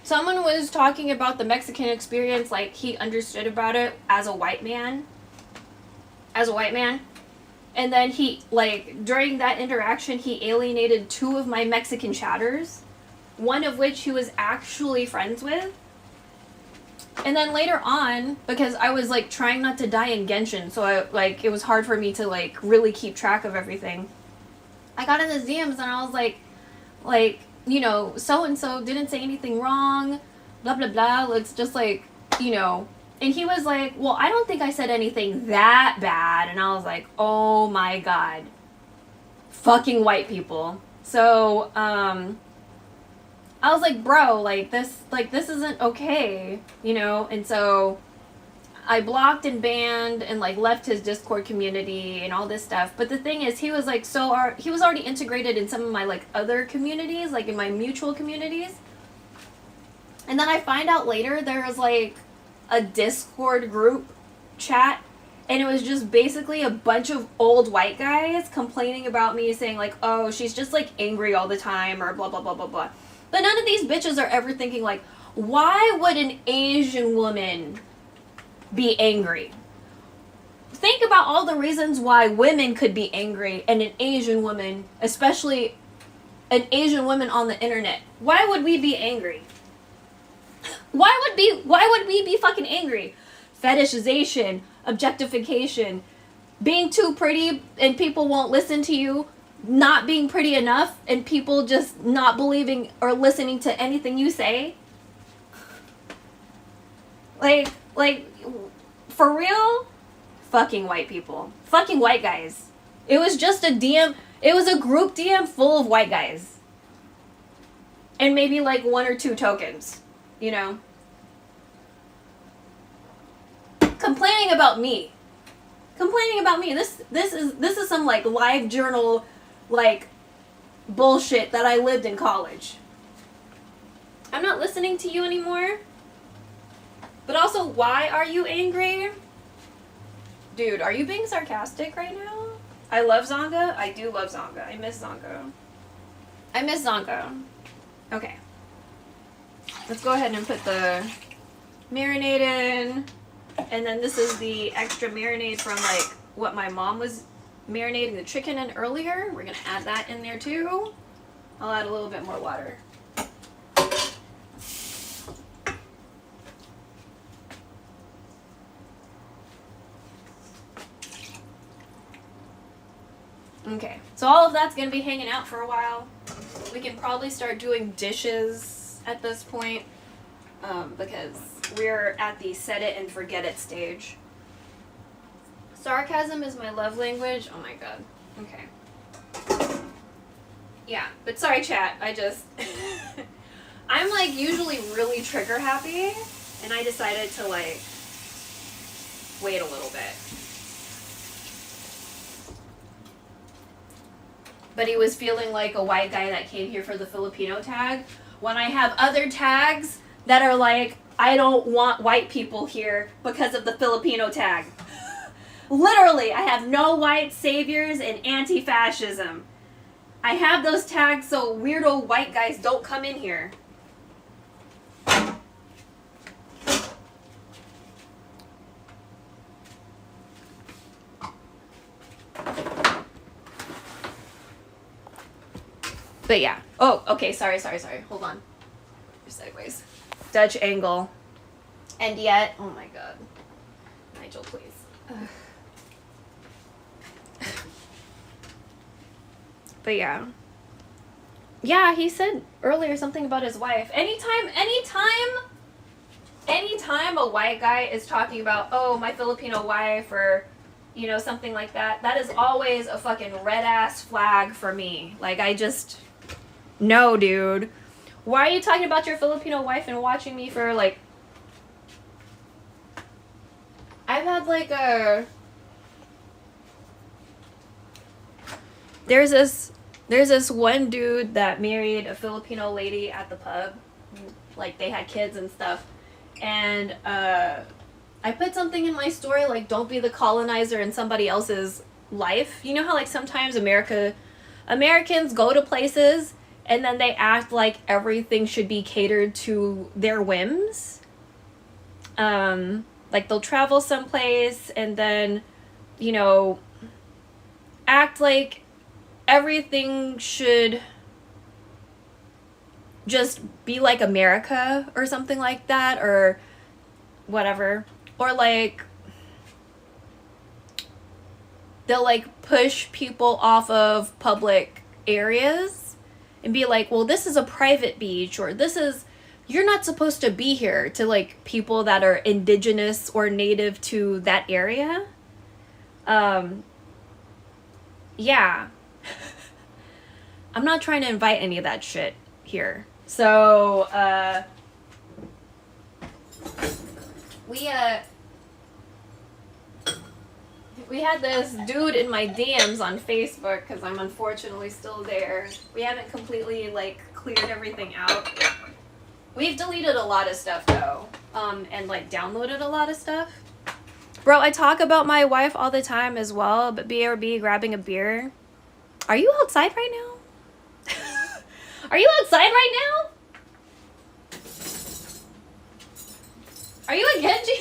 Someone was talking about the Mexican experience, like, he understood about it as a white man. And then he, like, during that interaction, he alienated 2 of my Mexican chatters. One of which he was actually friends with. And then later on, because I was, like, trying not to die in Genshin, so, it was hard for me to, like, really keep track of everything. I got in the DMs and I was like, you know, so-and-so didn't say anything wrong, blah, blah, blah. It's just like, you know. And he was like, well, I don't think I said anything that bad. And I was like, oh my God. Fucking white people. So, I was like, bro, this isn't okay, you know? And so I blocked and banned and, like, left his Discord community and all this stuff. But the thing is, he was, like, he was already integrated in some of my, like, other communities, like, in my mutual communities. And then I find out later there was, like, a Discord group chat. And it was just basically a bunch of old white guys complaining about me, saying, like, oh, she's just, like, angry all the time or blah, blah, blah, blah, blah. But none of these bitches are ever thinking like, why would an Asian woman be angry? Think about all the reasons why women could be angry, and an Asian woman, especially an Asian woman on the internet, why would we be angry? Why would we be fucking angry? Fetishization, objectification, being too pretty and people won't listen to you, not being pretty enough and people just not believing or listening to anything you say. Like, for real? Fucking white people. Fucking white guys. It was just a DM, it was a group DM full of white guys. And maybe like 1 or 2 tokens, you know? Complaining about me. This is some like live journal like bullshit that I lived in college. I'm not listening to you anymore. But also, why are you angry? Dude, are you being sarcastic right now? I love Zonga. I do love Zonga. I miss Zonga. Okay. Let's go ahead and put the marinade in. And then this is the extra marinade from like what my mom was marinating the chicken in earlier. We're gonna add that in there too. I'll add a little bit more water. Okay, so all of that's gonna be hanging out for a while. We can probably start doing dishes at this point because we're at the set it and forget it stage. Sarcasm is my love language. Oh my god. Okay. Yeah, but sorry chat, I'm like usually really trigger happy and I decided to like wait a little bit. But he was feeling like a white guy that came here for the Filipino tag when I have other tags that are like, I don't want white people here because of the Filipino tag. Literally, I have no white saviors and anti-fascism. I have those tags so weirdo white guys don't come in here. But yeah. Oh, okay, sorry. Hold on. You're sideways. Dutch angle. And yet, oh my god. Nigel, please. But yeah. Yeah, he said earlier something about his wife. Anytime a white guy is talking about, oh, my Filipino wife or, you know, something like that, that is always a fucking red ass flag for me. Like, I just... No, dude. Why are you talking about your Filipino wife and watching me for, like... I've had, like, a... There's this one dude that married a Filipino lady at the pub. Like, they had kids and stuff. And, I put something in my story, like, don't be the colonizer in somebody else's life. You know how, like, sometimes Americans go to places... and then they act like everything should be catered to their whims. Like they'll travel someplace and then, you know, act like everything should just be like America or something like that or whatever. Or like, they'll like push people off of public areas. And be like, well, this is a private beach, or you're not supposed to be here to, like, people that are indigenous or native to that area. Yeah. I'm not trying to invite any of that shit here. So, we had this dude in my DMs on Facebook, because I'm unfortunately still there. We haven't completely, like, cleared everything out. We've deleted a lot of stuff, though. And, like, downloaded a lot of stuff. Bro, I talk about my wife all the time as well, but BRB grabbing a beer. Are you outside right now? Are you outside right now? Are you a Genji?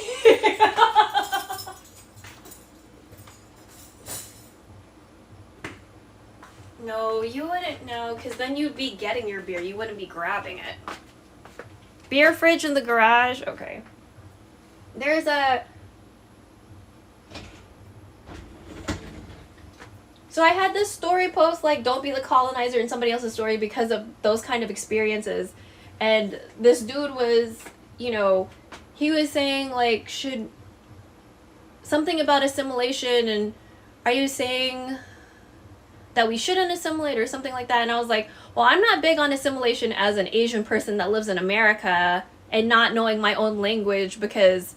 No, you wouldn't know, because then you'd be getting your beer. You wouldn't be grabbing it. Beer fridge in the garage? Okay. There's a... So I had this story post, like, don't be the colonizer in somebody else's story because of those kind of experiences. And this dude was, you know, he was saying, like, should... Something about assimilation, and are you saying that we shouldn't assimilate or something like that? And I was like, well, I'm not big on assimilation as an Asian person that lives in America and not knowing my own language because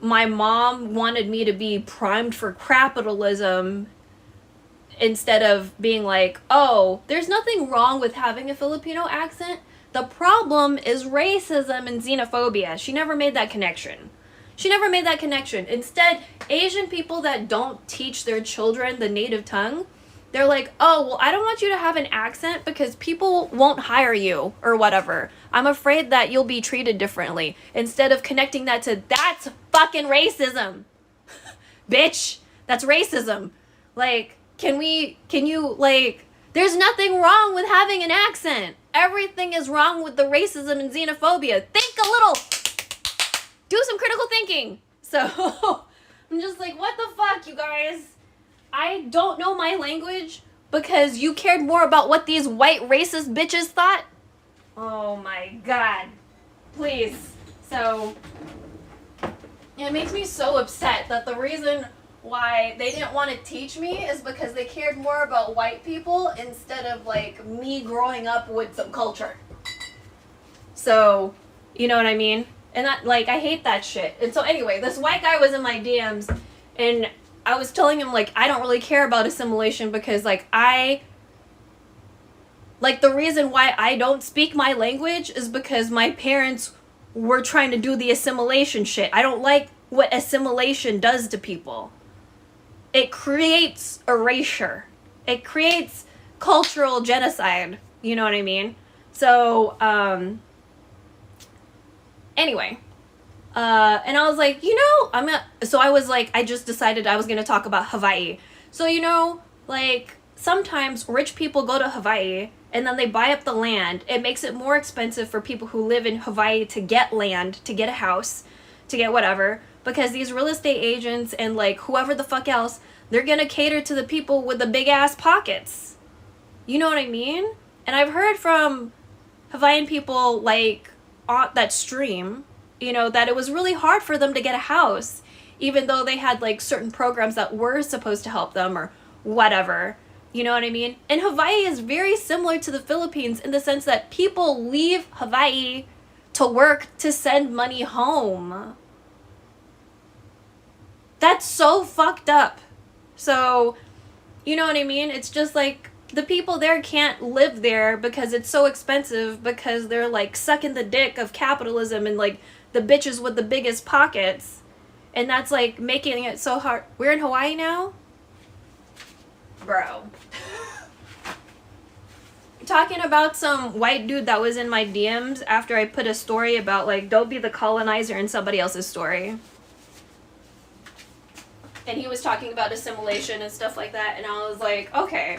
my mom wanted me to be primed for capitalism instead of being like, oh, there's nothing wrong with having a Filipino accent. The problem is racism and xenophobia. She never made that connection. Instead, Asian people that don't teach their children the native tongue, they're like, oh, well, I don't want you to have an accent because people won't hire you or whatever. I'm afraid that you'll be treated differently. Instead of connecting that to, that's fucking racism. Bitch, that's racism. Like, can you, like, there's nothing wrong with having an accent. Everything is wrong with the racism and xenophobia. Think a little. Do some critical thinking. So, I'm just like, what the fuck, you guys? I don't know my language because you cared more about what these white racist bitches thought? Oh my god. Please. So, it makes me so upset that the reason why they didn't want to teach me is because they cared more about white people instead of, like, me growing up with some culture. So, you know what I mean? And that, like, I hate that shit. And so anyway, this white guy was in my DMs and I was telling him, like, I don't really care about assimilation because, like, the reason why I don't speak my language is because my parents were trying to do the assimilation shit. I don't like what assimilation does to people. It creates erasure. It creates cultural genocide. You know what I mean? So, anyway. And I was like, you know, I just decided I was going to talk about Hawaii. So, you know, like, sometimes rich people go to Hawaii and then they buy up the land. It makes it more expensive for people who live in Hawaii to get land, to get a house, to get whatever. Because these real estate agents and, like, whoever the fuck else, they're going to cater to the people with the big ass pockets. You know what I mean? And I've heard from Hawaiian people, like, on that stream, you know, that it was really hard for them to get a house, even though they had, like, certain programs that were supposed to help them or whatever. You know what I mean? And Hawaii is very similar to the Philippines in the sense that people leave Hawaii to work to send money home. That's so fucked up. So, you know what I mean? It's just like the people there can't live there because it's so expensive because they're, like, sucking the dick of capitalism and, like, the bitches with the biggest pockets. And that's, like, making it so hard. We're in Hawaii now? Bro. Talking about some white dude that was in my DMs after I put a story about, like, don't be the colonizer in somebody else's story. And he was talking about assimilation and stuff like that. And I was like, okay.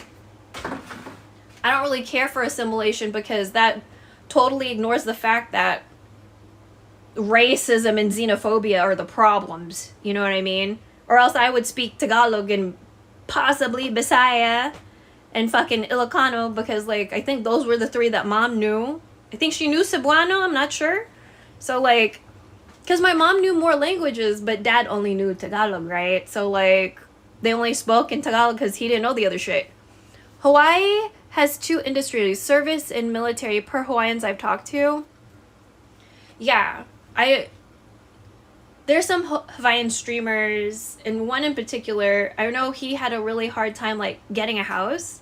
I don't really care for assimilation because that totally ignores the fact that racism and xenophobia are the problems. You know what I mean? Or else I would speak Tagalog and possibly Bisaya and fucking Ilocano because, like, I think those were the three that mom knew. I think she knew Cebuano, I'm not sure. So, like, because my mom knew more languages, but dad only knew Tagalog, right? So, like, they only spoke in Tagalog because he didn't know the other shit. Hawaii has 2 industries, service and military, per Hawaiians I've talked to. Yeah, there's some Hawaiian streamers, and one in particular, I know he had a really hard time, like, getting a house.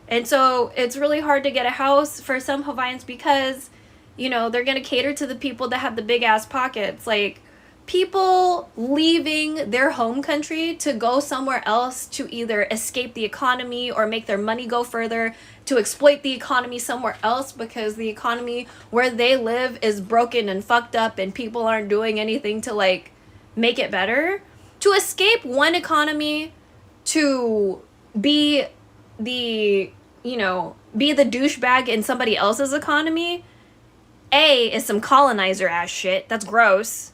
And so it's really hard to get a house for some Hawaiians because, you know, they're going to cater to the people that have the big ass pockets. Like, people leaving their home country to go somewhere else to either escape the economy or make their money go further, to exploit the economy somewhere else because the economy where they live is broken and fucked up and people aren't doing anything to like make it better. To escape one economy to be the, be the douchebag in somebody else's economy, is some colonizer ass shit. That's gross.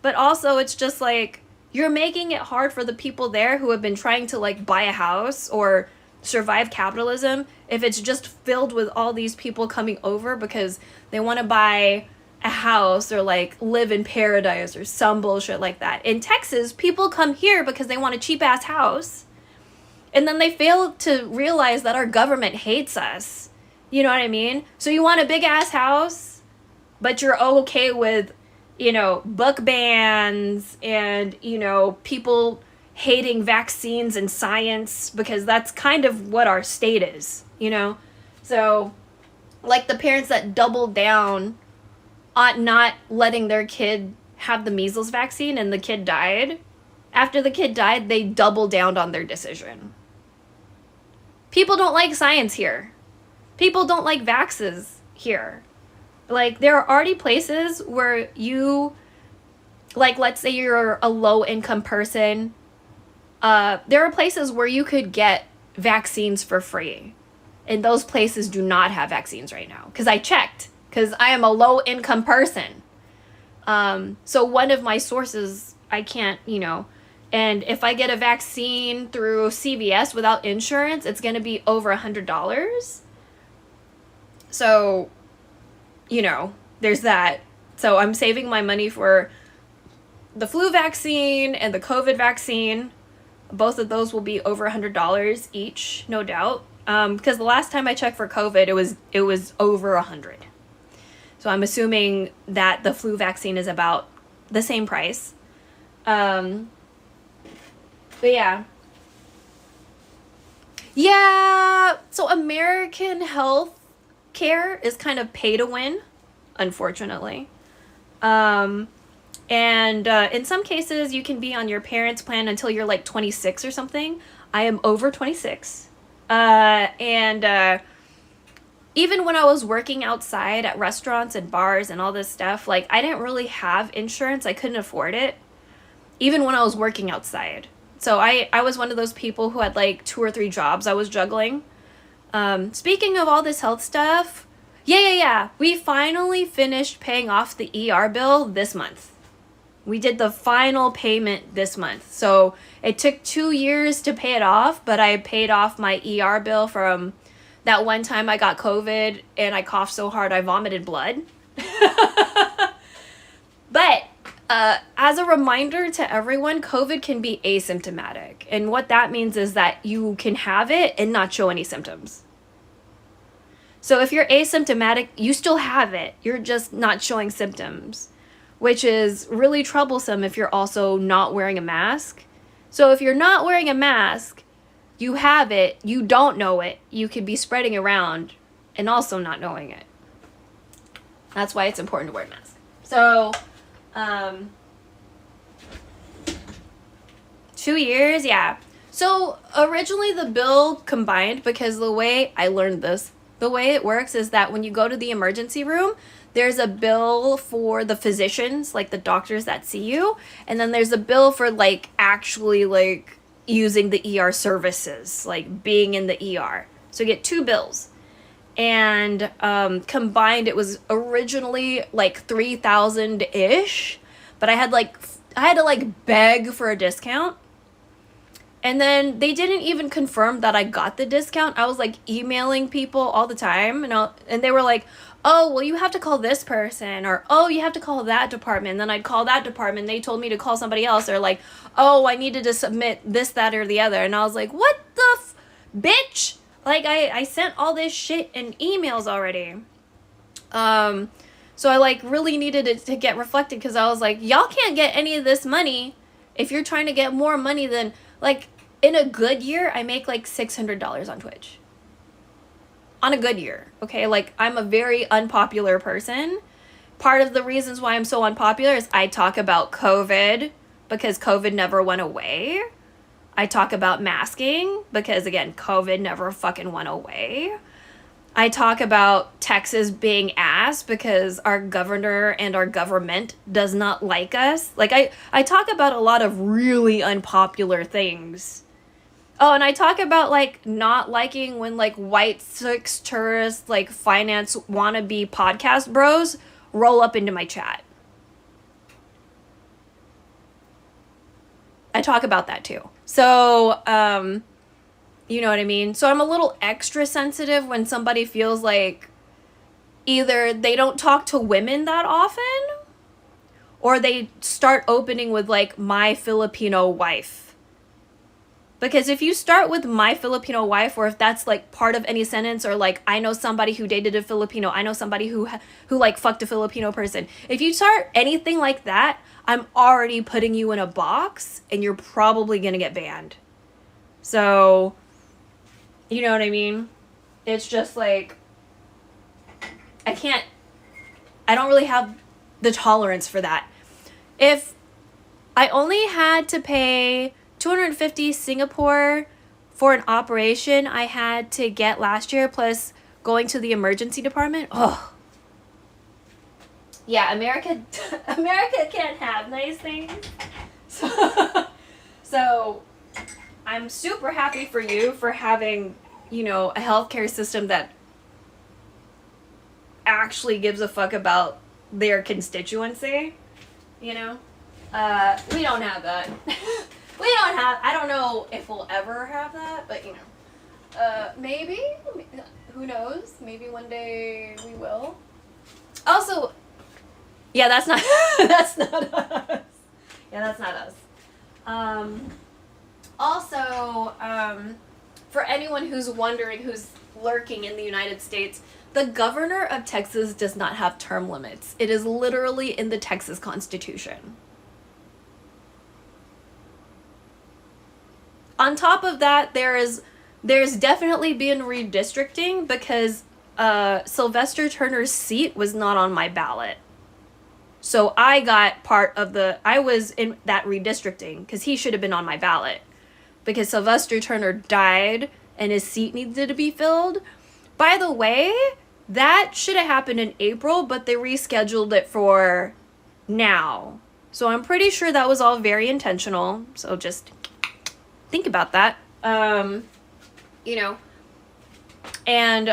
But also, it's just like, you're making it hard for the people there who have been trying to, like, buy a house or survive capitalism if it's just filled with all these people coming over because they want to buy a house or, like, live in paradise or some bullshit like that. In Texas, people come here because they want a cheap-ass house. And then they fail to realize that our government hates us. You know what I mean? So you want a big-ass house, but you're okay with book bans and, people hating vaccines and science because that's kind of what our state is, So, like the parents that doubled down on not letting their kid have the measles vaccine and the kid died. After the kid died, they doubled down on their decision. People don't like science here. People don't like vaxes here. Like, there are already places where you, like, let's say you're a low-income person. There are places where you could get vaccines for free. And those places do not have vaccines right now. Because I checked. Because I am a low-income person. So one of my sources, I can't, And if I get a vaccine through CVS without insurance, it's going to be over $100. So... there's that. So I'm saving my money for the flu vaccine and the COVID vaccine. Both of those will be over $100 each, no doubt. Because the last time I checked for COVID, it was over $100. So I'm assuming that the flu vaccine is about the same price. But yeah. Yeah, so American health care is kind of pay to win, unfortunately. And in some cases, you can be on your parents' plan until you're like 26 or something. I am over 26. Even when I was working outside at restaurants and bars and all this stuff, like, I didn't really have insurance. I couldn't afford it, even when I was working outside. So I was one of those people who had like 2 or 3 jobs I was juggling. Speaking of all this health stuff, yeah. We finally finished paying off the ER bill this month. We did the final payment this month. So it took 2 years to pay it off, but I paid off my ER bill from that one time I got COVID and I coughed so hard I vomited blood. But as a reminder to everyone, COVID can be asymptomatic. And what that means is that you can have it and not show any symptoms. So if you're asymptomatic, you still have it. You're just not showing symptoms, which is really troublesome if you're also not wearing a mask. So if you're not wearing a mask, you have it, you don't know it, you could be spreading around and also not knowing it. That's why it's important to wear a mask. So, 2 years, yeah. So originally the bill combined, because the way I learned this, the way it works is that when you go to the emergency room, there's a bill for the physicians, like the doctors that see you, and then there's a bill for like actually like using the ER services, like being in the ER. So you get 2 bills. And combined it was originally like $3,000-ish, but I had to like beg for a discount. And then they didn't even confirm that I got the discount. I was like emailing people all the time, and they were like, oh, well, you have to call this person, or oh, you have to call that department. And then I'd call that department. They told me to call somebody else. They're like, oh, I needed to submit this, that, or the other. And I was like, what the bitch? Like, I sent all this shit in emails already. So I like really needed it to get reflected, because I was like, y'all can't get any of this money if you're trying to get more money than, like, in a good year, I make like $600 on Twitch. On a good year, okay? Like, I'm a very unpopular person, part of the reasons why I'm so unpopular is I talk about COVID because COVID never went away. I talk about masking because, again, COVID never fucking went away. I talk about Texas being ass because our governor and our government does not like us. Like, I talk about a lot of really unpopular things. Oh, and I talk about, like, not liking when, like, white six tourists, like, finance wannabe podcast bros roll up into my chat. I talk about that too. So, you know what I mean? So I'm a little extra sensitive when somebody feels like either they don't talk to women that often or they start opening with like my Filipino wife. Because if you start with my Filipino wife, or if that's like part of any sentence, or like I know somebody who dated a Filipino, I know somebody who like fucked a Filipino person. If you start anything like that, I'm already putting you in a box and you're probably going to get banned. So, you know what I mean? It's just like, I don't really have the tolerance for that. If I only had to pay 250 Singapore for an operation I had to get last year, plus going to the emergency department, yeah, America can't have nice things. So I'm super happy for you for having, you know, a healthcare system that actually gives a fuck about their constituency, you know? We don't have that. I don't know if we'll ever have that, but, you know, maybe, who knows? Maybe one day we will. Also, yeah, that's not, that's not us. Yeah, that's not us. Also, for anyone who's wondering, who's lurking in the United States, the governor of Texas does not have term limits. It is literally in the Texas Constitution. On top of that, there's definitely been redistricting because Sylvester Turner's seat was not on my ballot. So I was in that redistricting because he should have been on my ballot. Because Sylvester Turner died and his seat needed to be filled. By the way, that should have happened in April, but they rescheduled it for now. So I'm pretty sure that was all very intentional. So just think about that. You know. And,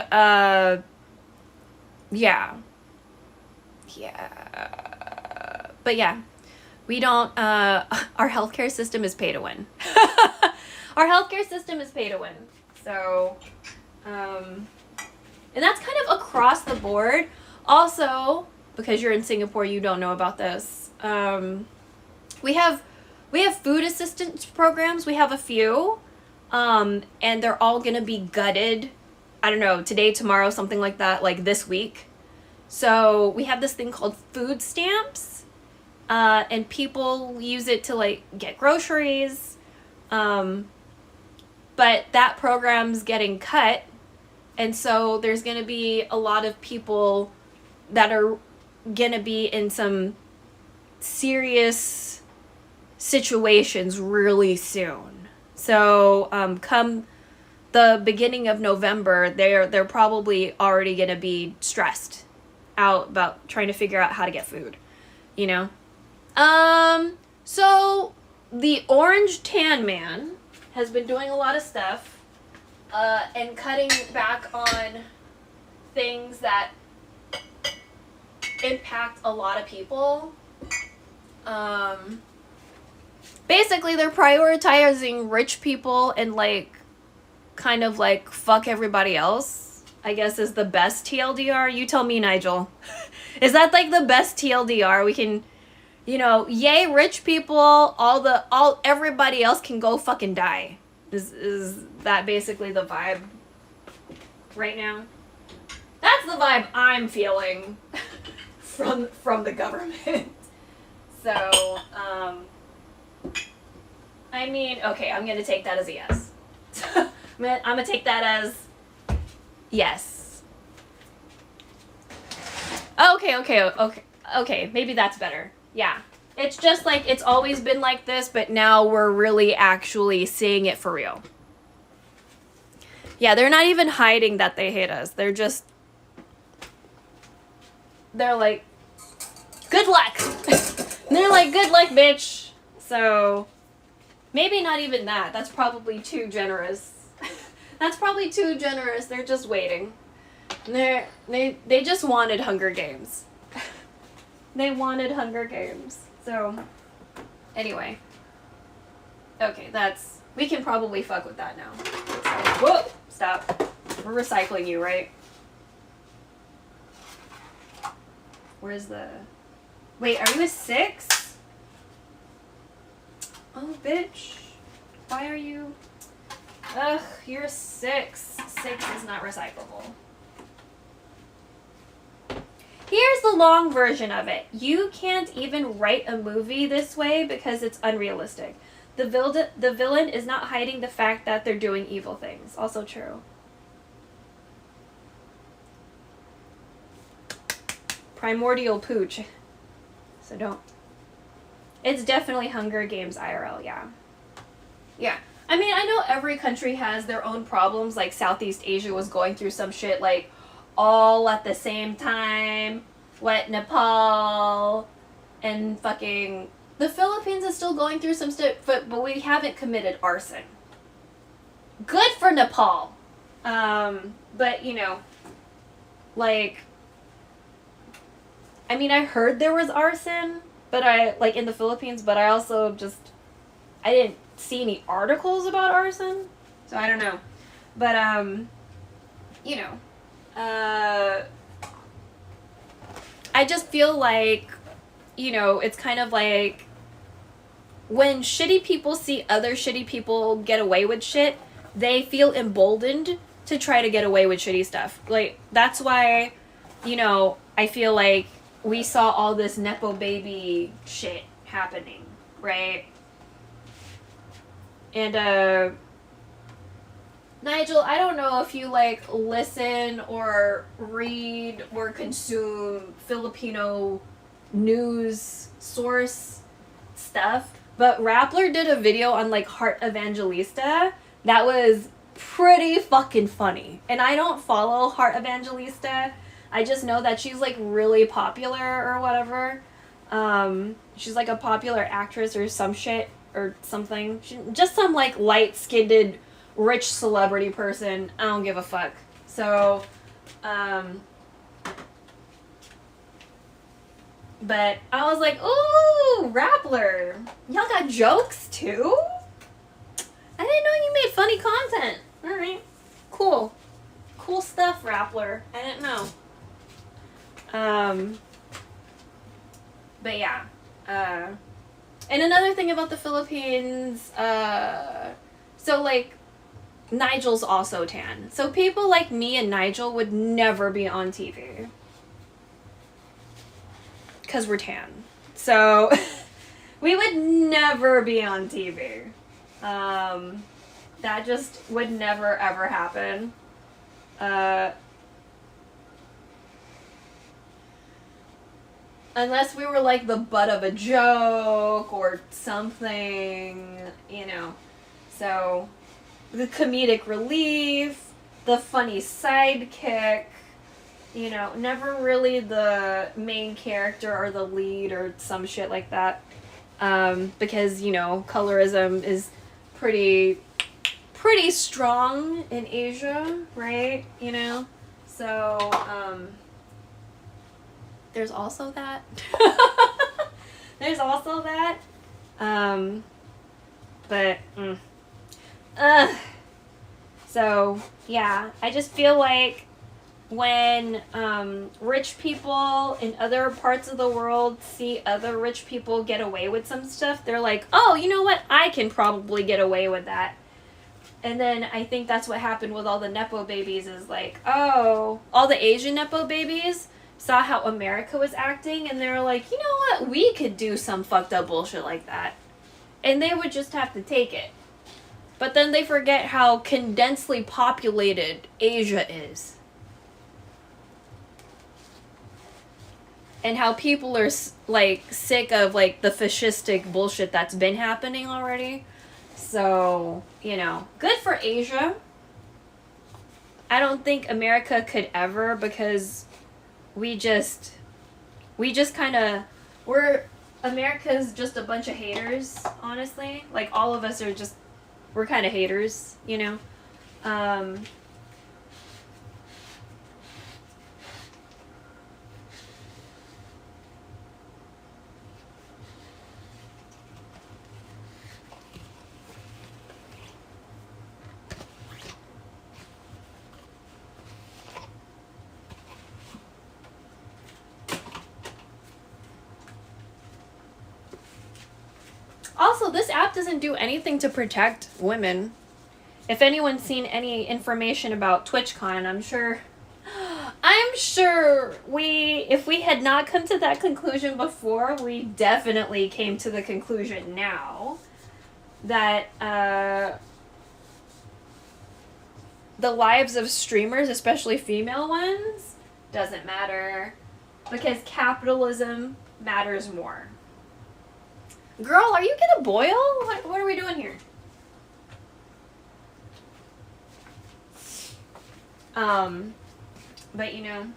yeah. But yeah, we don't, our healthcare system is pay to win. Our healthcare system is pay to win. So, and that's kind of across the board. Also, because you're in Singapore, you don't know about this. We have food assistance programs. We have a few, and they're all gonna be gutted. I don't know, today, tomorrow, something like that, like this week. So we have this thing called food stamps, and people use it to like get groceries. But that program's getting cut, and so there's going to be a lot of people that are going to be in some serious situations really soon. So come the beginning of November, they're probably already going to be stressed out about trying to figure out how to get food, you know? So the Orange Tan Man has been doing a lot of stuff, and cutting back on things that impact a lot of people. Basically they're prioritizing rich people and like, kind of like fuck everybody else, I guess is the best TLDR. You tell me, Nigel. Is that like the best TLDR? We can, you know, yay rich people, everybody else can go fucking die. Is that basically the vibe right now? That's the vibe I'm feeling from the government. So, I mean, okay, I'm gonna take that as a yes. I'm gonna take that as yes. Okay. Okay, maybe that's better. Yeah. It's just like, it's always been like this, but now we're really actually seeing it for real. Yeah, they're not even hiding that they hate us. They're like, good luck! They're like, good luck, bitch! So, maybe not even that. That's probably too generous. That's probably too generous. They're just waiting. They just wanted Hunger Games. They wanted Hunger Games. So, anyway. Okay, we can probably fuck with that now. So, whoa! Stop. We're recycling you, right? Where's the... Wait, are you a 6? Oh, bitch. Why are you... Ugh, you're a 6. 6 is not recyclable. Here's the long version of it. You can't even write a movie this way because it's unrealistic. The villain is not hiding the fact that they're doing evil things. Also true. Primordial pooch. So don't. It's definitely Hunger Games IRL, yeah. Yeah. I mean, I know every country has their own problems. Like, Southeast Asia was going through some shit, like, all at the same time. What, Nepal and fucking... The Philippines is still going through some stuff, but we haven't committed arson. Good for Nepal. But, you know, like... I mean, I heard there was arson, but in the Philippines, but I also just... I didn't see any articles about arson, so I don't know. But, you know, I just feel like, you know, it's kind of like when shitty people see other shitty people get away with shit, they feel emboldened to try to get away with shitty stuff. Like, that's why, you know, I feel like we saw all this Nepo baby shit happening, right? And, Nigel, I don't know if you, like, listen or read or consume Filipino news source stuff, but Rappler did a video on, like, Heart Evangelista that was pretty fucking funny. And I don't follow Heart Evangelista. I just know that she's, like, really popular or whatever. She's, like, a popular actress or some shit or something. Just some, like, light-skinned rich celebrity person. I don't give a fuck. So, but I was like, ooh, Rappler. Y'all got jokes too? I didn't know you made funny content. Alright. Cool. Cool stuff, Rappler. I didn't know. But yeah. And another thing about the Philippines, so like, Nigel's also tan. So people like me and Nigel would never be on TV. Because we're tan. So, we would never be on TV. That just would never ever happen. Unless we were like the butt of a joke or something, you know. So, the comedic relief, the funny sidekick, you know, never really the main character or the lead or some shit like that. Because, you know, colorism is pretty strong in Asia, right? You know? So, there's also that. There's also that. But, so, yeah, I just feel like when rich people in other parts of the world see other rich people get away with some stuff, they're like, oh, you know what? I can probably get away with that. And then I think that's what happened with all the Nepo babies is like, oh, all the Asian Nepo babies saw how America was acting and they were like, you know what? We could do some fucked up bullshit like that. And they would just have to take it. But then they forget how condensely populated Asia is. and how people are like sick of like the fascistic bullshit that's been happening already. So, you know, good for Asia. I don't think America could ever, because we just kind of, America's just a bunch of haters, honestly. Like, all of us are just, we're kind of haters, you know? Also, this app doesn't do anything to protect women. If anyone's seen any information about TwitchCon, I'm sure if we had not come to that conclusion before, we definitely came to the conclusion now that the lives of streamers, especially female ones, doesn't matter, because capitalism matters more. Girl, are you gonna boil? What are we doing here? But you know,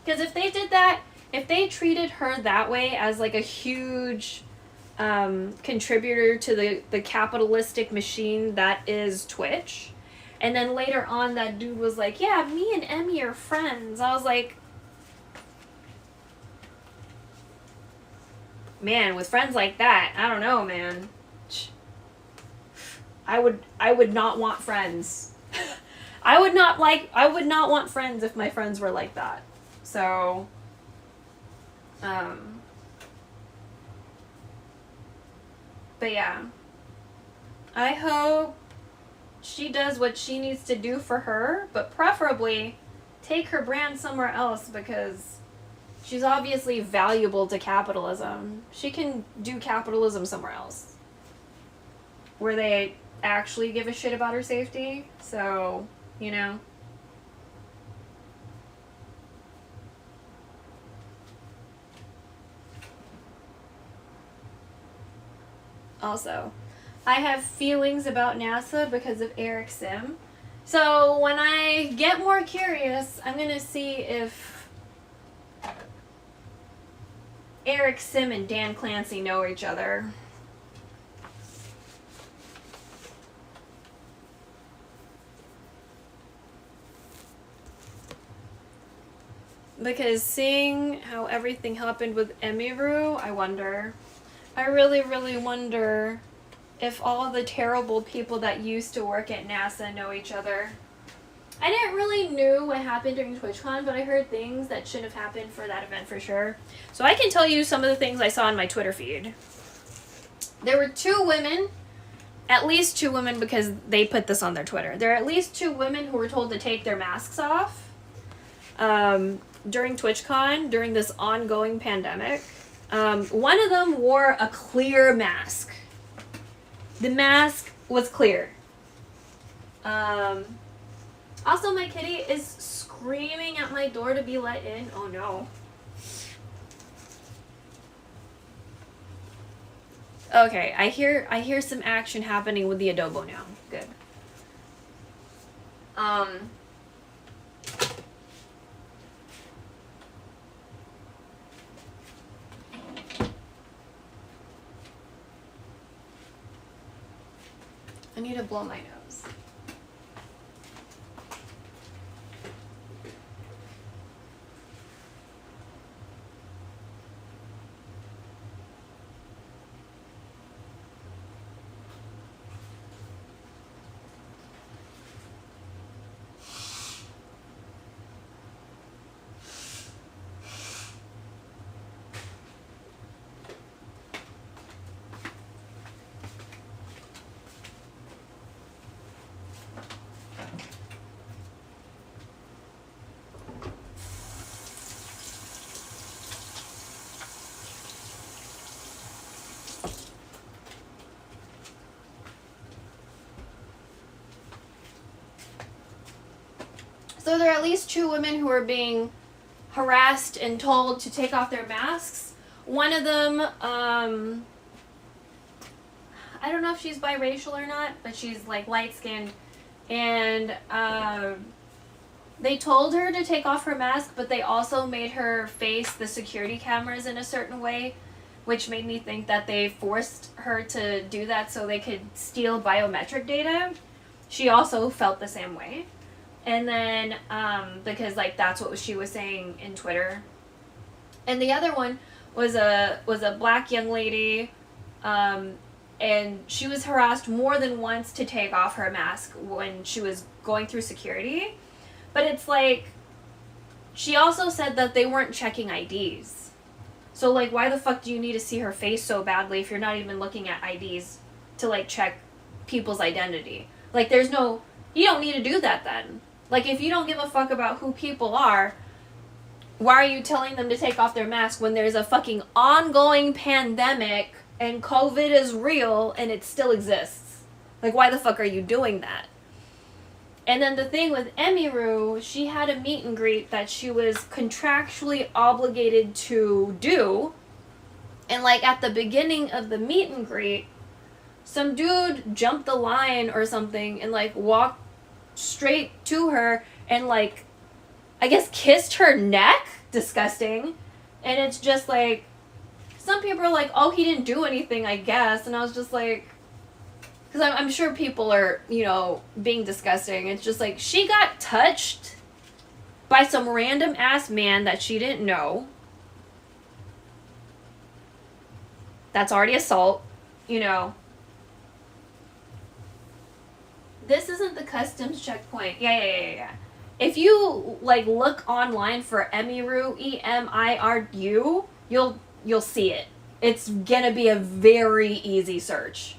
because if they did that, if they treated her that way as like a huge contributor to the capitalistic machine that is Twitch, and then later on that dude was like, yeah, me and Emmy are friends, I was like, man, with friends like that, I don't know, man. I would not want friends. I would not want friends if my friends were like that. So, but yeah. I hope she does what she needs to do for her, but preferably take her brand somewhere else, because she's obviously valuable to capitalism. She can do capitalism somewhere else, where they actually give a shit about her safety. So, you know. Also, I have feelings about NASA because of Eric Sim. So when I get more curious, I'm gonna see if Eric Sim and Dan Clancy know each other. Because seeing how everything happened with Emiru, I wonder. I really, really wonder if all the terrible people that used to work at NASA know each other. I didn't really know what happened during TwitchCon, but I heard things that shouldn't have happened for that event for sure. So I can tell you some of the things I saw on my Twitter feed. There were 2 women, at least 2 women, because they put this on their Twitter. There are at least 2 women who were told to take their masks off during TwitchCon, during this ongoing pandemic. One of them wore a clear mask. The mask was clear. Also, my kitty is screaming at my door to be let in. Oh no. Okay, I hear some action happening with the adobo now. Good. I need to blow my nose. So there are at least 2 women who are being harassed and told to take off their masks. One of them, I don't know if she's biracial or not, but she's like light-skinned, and they told her to take off her mask, but they also made her face the security cameras in a certain way, which made me think that they forced her to do that so they could steal biometric data. She also felt the same way. And then, because like that's what she was saying in Twitter. And the other one was a black young lady, and she was harassed more than once to take off her mask when she was going through security. But it's like, she also said that they weren't checking IDs. So like, why the fuck do you need to see her face so badly if you're not even looking at IDs to like check people's identity? Like you don't need to do that then. Like if you don't give a fuck about who people are, why are you telling them to take off their mask when there's a fucking ongoing pandemic and COVID is real and it still exists? Like why the fuck are you doing that? And then the thing with Emiru, she had a meet and greet that she was contractually obligated to do. And like at the beginning of the meet and greet, some dude jumped the line or something and like walked straight to her and like, I guess kissed her neck. Disgusting. And it's just like, some people are like, oh, he didn't do anything, I guess. And I was just like, because I'm sure people are, being disgusting. It's just like, she got touched by some random ass man that she didn't know. That's already assault, This isn't the customs checkpoint. Yeah. If you, like, look online for Emiru, Emiru, you'll see it. It's gonna be a very easy search.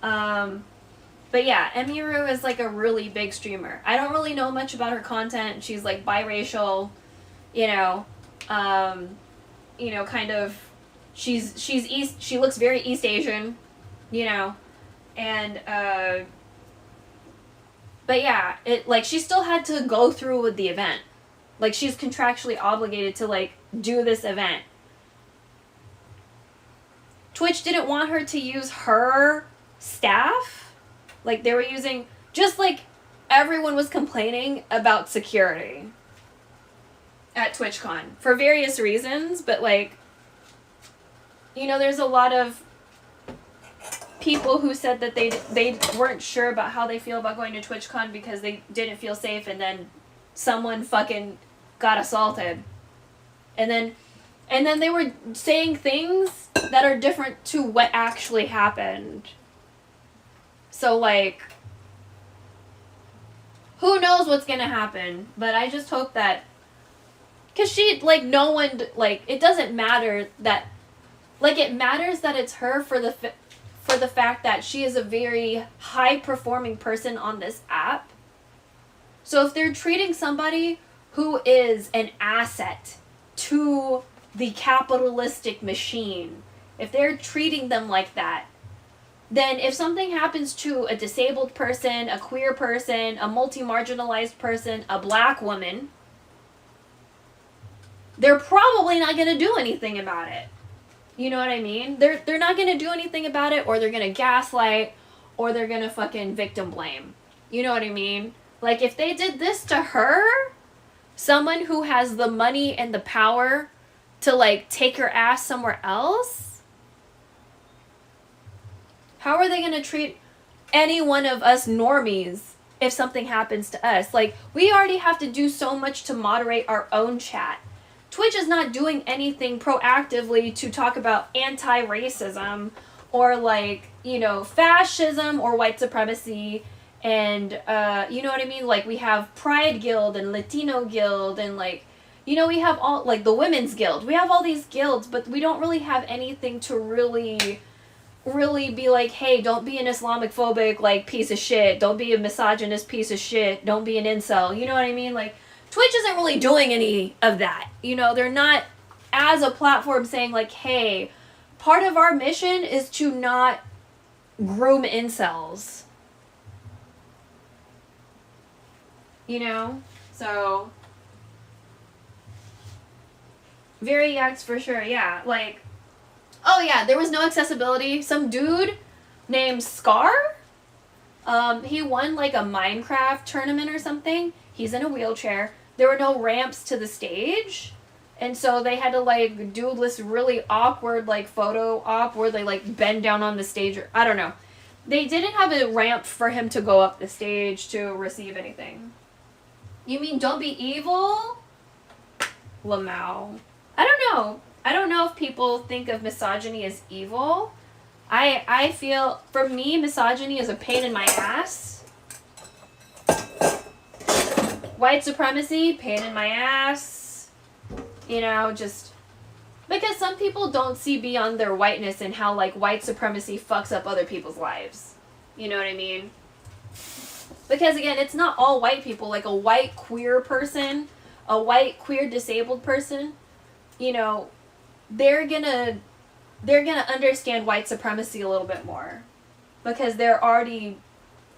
But yeah, Emiru is like a really big streamer. I don't really know much about her content. She's like biracial, kind of, she's East, she looks very East Asian, and, but yeah, it, like, she still had to go through with the event. Like, she's contractually obligated to, like, do this event. Twitch didn't want her to use her staff. Like, they were using, just like everyone was complaining about security at TwitchCon for various reasons, but like, there's a lot of people who said that they weren't sure about how they feel about going to TwitchCon because they didn't feel safe, and then someone fucking got assaulted. And then they were saying things that are different to what actually happened. So, like, who knows what's gonna happen? But I just hope that, because she, like, no one, like, it doesn't matter that, like, it matters that it's her for the fact that she is a very high-performing person on this app. So if they're treating somebody who is an asset to the capitalistic machine, if they're treating them like that, then if something happens to a disabled person, a queer person, a multi-marginalized person, a black woman, they're probably not going to do anything about it. You know what I mean? They're not going to do anything about it, or they're going to gaslight, or they're going to fucking victim blame. You know what I mean? Like, if they did this to her, someone who has the money and the power to, like, take her ass somewhere else, how are they going to treat any one of us normies if something happens to us? Like, we already have to do so much to moderate our own chat. Twitch is not doing anything proactively to talk about anti-racism or, like, fascism or white supremacy. And, you know what I mean? Like, we have Pride Guild and Latino Guild and, like, we have all, like, the Women's Guild. We have all these guilds, but we don't really have anything to really be like, hey, don't be an Islamophobic, like, piece of shit. Don't be a misogynist piece of shit. Don't be an incel. You know what I mean? Like, Twitch isn't really doing any of that. They're not, as a platform, saying, like, hey, part of our mission is to not groom incels. So, Very yaks for sure, yeah. Like, oh yeah, there was no accessibility. Some dude named Scar, he won like a Minecraft tournament or something. He's in a wheelchair. There were no ramps to the stage. And so they had to like do this really awkward like photo op where they like bend down on the stage. Or, I don't know. They didn't have a ramp for him to go up the stage to receive anything. You mean don't be evil? Lamau. I don't know. I don't know if people think of misogyny as evil. I feel, for me, misogyny is a pain in my ass. White supremacy, pain in my ass. You know, just because some people don't see beyond their whiteness and how, like, white supremacy fucks up other people's lives. You know what I mean? Because, again, it's not all white people. Like, a white queer person, a white queer disabled person, you know, they're gonna understand white supremacy a little bit more. Because they're already,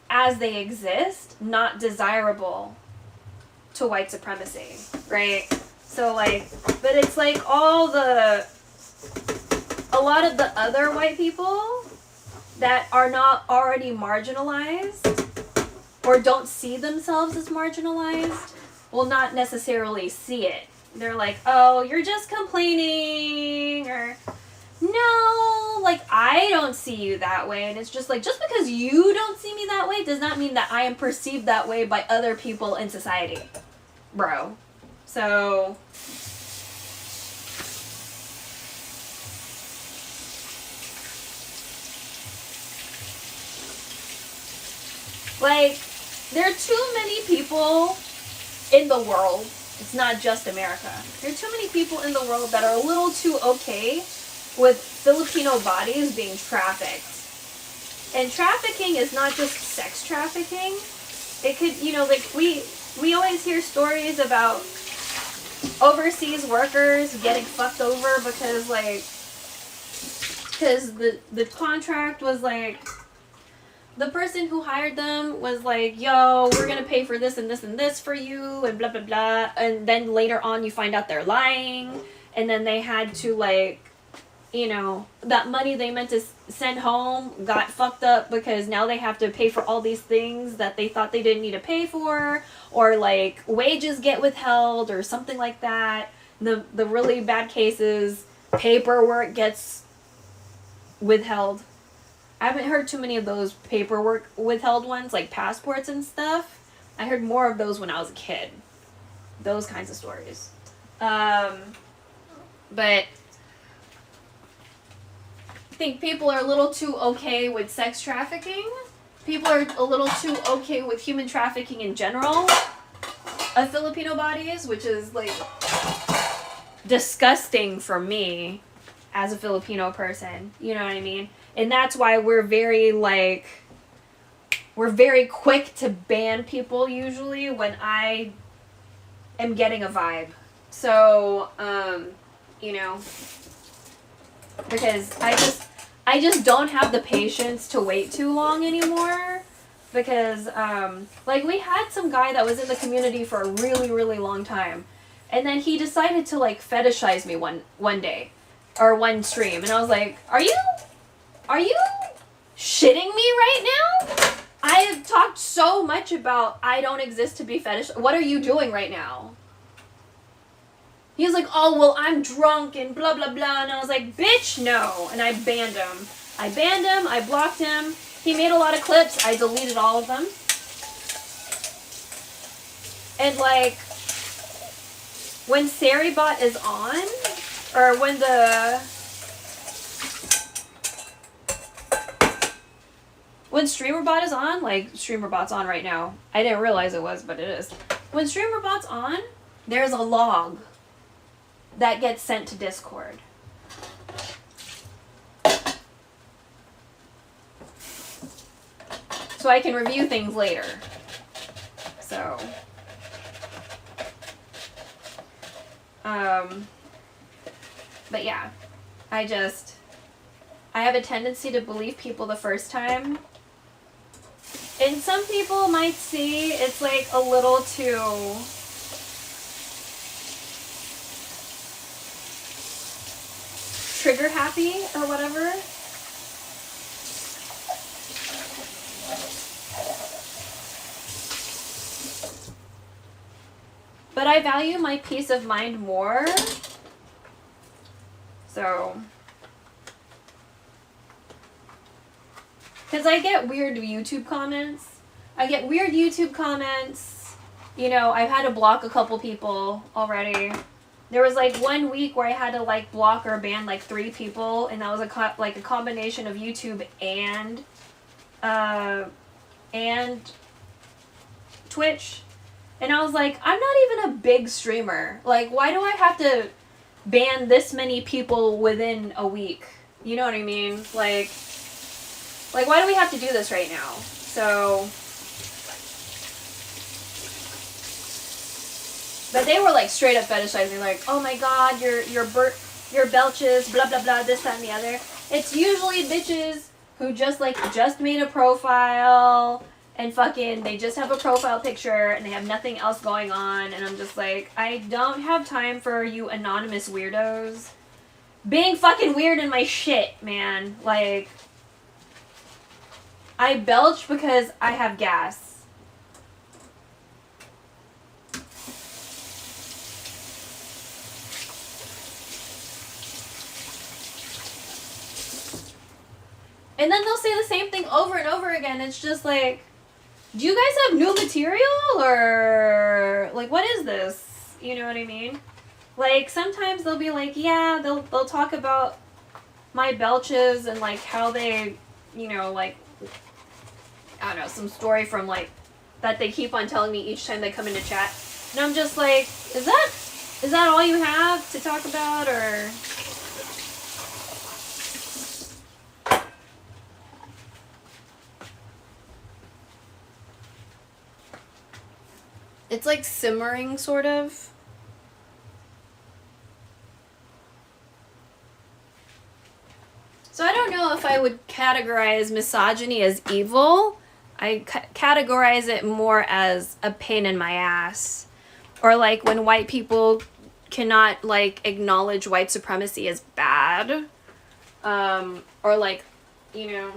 as they exist, not desirable to white supremacy, right? So, like, but it's like a lot of the other white people that are not already marginalized or don't see themselves as marginalized will not necessarily see it. They're like, oh, you're just complaining, or no, like, I don't see you that way. And it's just like, just because you don't see me that way does not mean that I am perceived that way by other people in society, bro. So, like, there are too many people in the world. It's not just America. There are too many people in the world that are a little too okay with Filipino bodies being trafficked. And trafficking is not just sex trafficking. It could, you know, like, we always hear stories about overseas workers getting fucked over because, like, because the contract was like, the person who hired them was like, yo, we're gonna pay for this and this and this for you, and blah blah blah, and then later on you find out they're lying, and then they had to, like, you know, that money they meant to send home got fucked up because now they have to pay for all these things that they thought they didn't need to pay for, or like wages get withheld or something like that. The really bad cases, paperwork gets withheld. I haven't heard too many of those paperwork withheld ones, like passports and stuff. I heard more of those when I was a kid. Those kinds of stories. But I think people are a little too okay with sex trafficking. People are a little too okay with human trafficking in general of Filipino bodies, which is, like, disgusting for me as a Filipino person. You know what I mean? And that's why we're very quick to ban people usually when I am getting a vibe. So, you know, because I just don't have the patience to wait too long anymore. Because, like, we had some guy that was in the community for a really, really long time. And then he decided to, like, fetishize me one day. Or one stream. And I was like, Are you shitting me right now? I have talked so much about I don't exist to be fetish. What are you doing right now? He was like, oh, well, I'm drunk and blah, blah, blah. And I was like, bitch, no. And I banned him. I blocked him. He made a lot of clips. I deleted all of them. And, like, when Seribot is on, or when StreamerBot is on, like, StreamerBot's on right now. I didn't realize it was, but it is. When StreamerBot's on, there's a log that gets sent to Discord. So I can review things later. So, but yeah, I have a tendency to believe people the first time. And some people might see it's like a little too trigger happy or whatever. But I value my peace of mind more. So, because I get weird YouTube comments. You know, I've had to block a couple people already. There was like 1 week where I had to like block or ban like 3 people, and that was a combination of YouTube and Twitch. And I was like, I'm not even a big streamer. Like, why do I have to ban this many people within a week? You know what I mean? Like why do we have to do this right now? So, but they were like straight up fetishizing, like, oh my god, your belches, blah blah blah, this, that, and the other. It's usually bitches who just made a profile and fucking they just have a profile picture and they have nothing else going on, and I'm just like, I don't have time for you anonymous weirdos being fucking weird in my shit, man. Like, I belch because I have gas. And then they'll say the same thing over and over again. It's just like, do you guys have new material, or like, what is this? You know what I mean? Like, sometimes they'll be like, yeah, they'll talk about my belches and like how they, you know, like, I don't know, some story from like that they keep on telling me each time they come into chat. And I'm just like, is that all you have to talk about, or? It's like simmering, sort of. So I don't know if I would categorize misogyny as evil. I categorize it more as a pain in my ass. Or like when white people cannot like acknowledge white supremacy as bad. Or like, you know.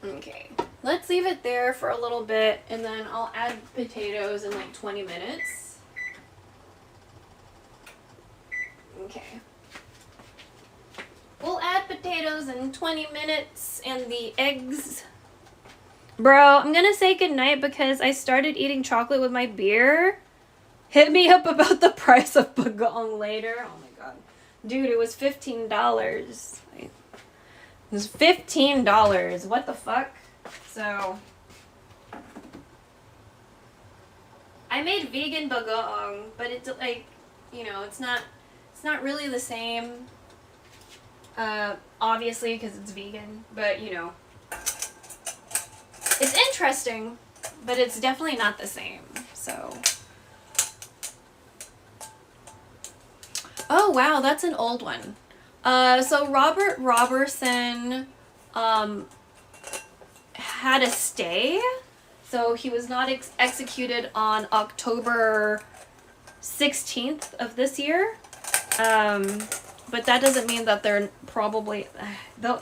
Okay, let's leave it there for a little bit, and then I'll add potatoes in like 20 minutes. Okay. We'll add potatoes in 20 minutes and the eggs. Bro, I'm gonna say goodnight because I started eating chocolate with my beer. Hit me up about the price of bagong later. Oh my god. Dude, it was $15. It was $15. What the fuck? So, I made vegan bagong, but it's like, you know, it's not really the same. Obviously, because it's vegan, but you know, it's interesting, but it's definitely not the same. So, oh wow, that's an old one. So Robert Robertson had a stay, so he was not executed on October 16th of this year. But that doesn't mean that they're probably they'll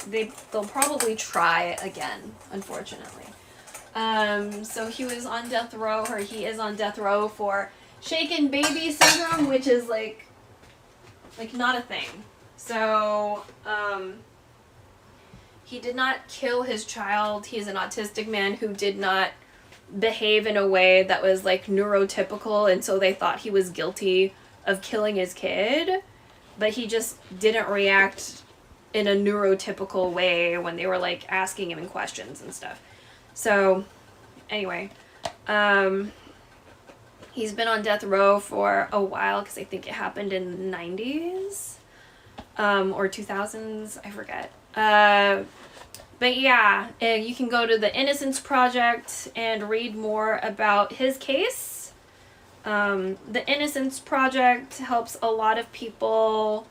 probably try again, unfortunately. So he was on death row, or he is on death row for shaken baby syndrome, which is like not a thing. So, he did not kill his child. He's an autistic man who did not behave in a way that was like neurotypical, and so they thought he was guilty of killing his kid, but he just didn't react in a neurotypical way when they were like asking him questions and stuff. So, anyway, he's been on death row for a while because I think it happened in the 90s. Or 2000s, I forget. But yeah, you can go to the Innocence Project and read more about his case. The Innocence Project helps a lot of people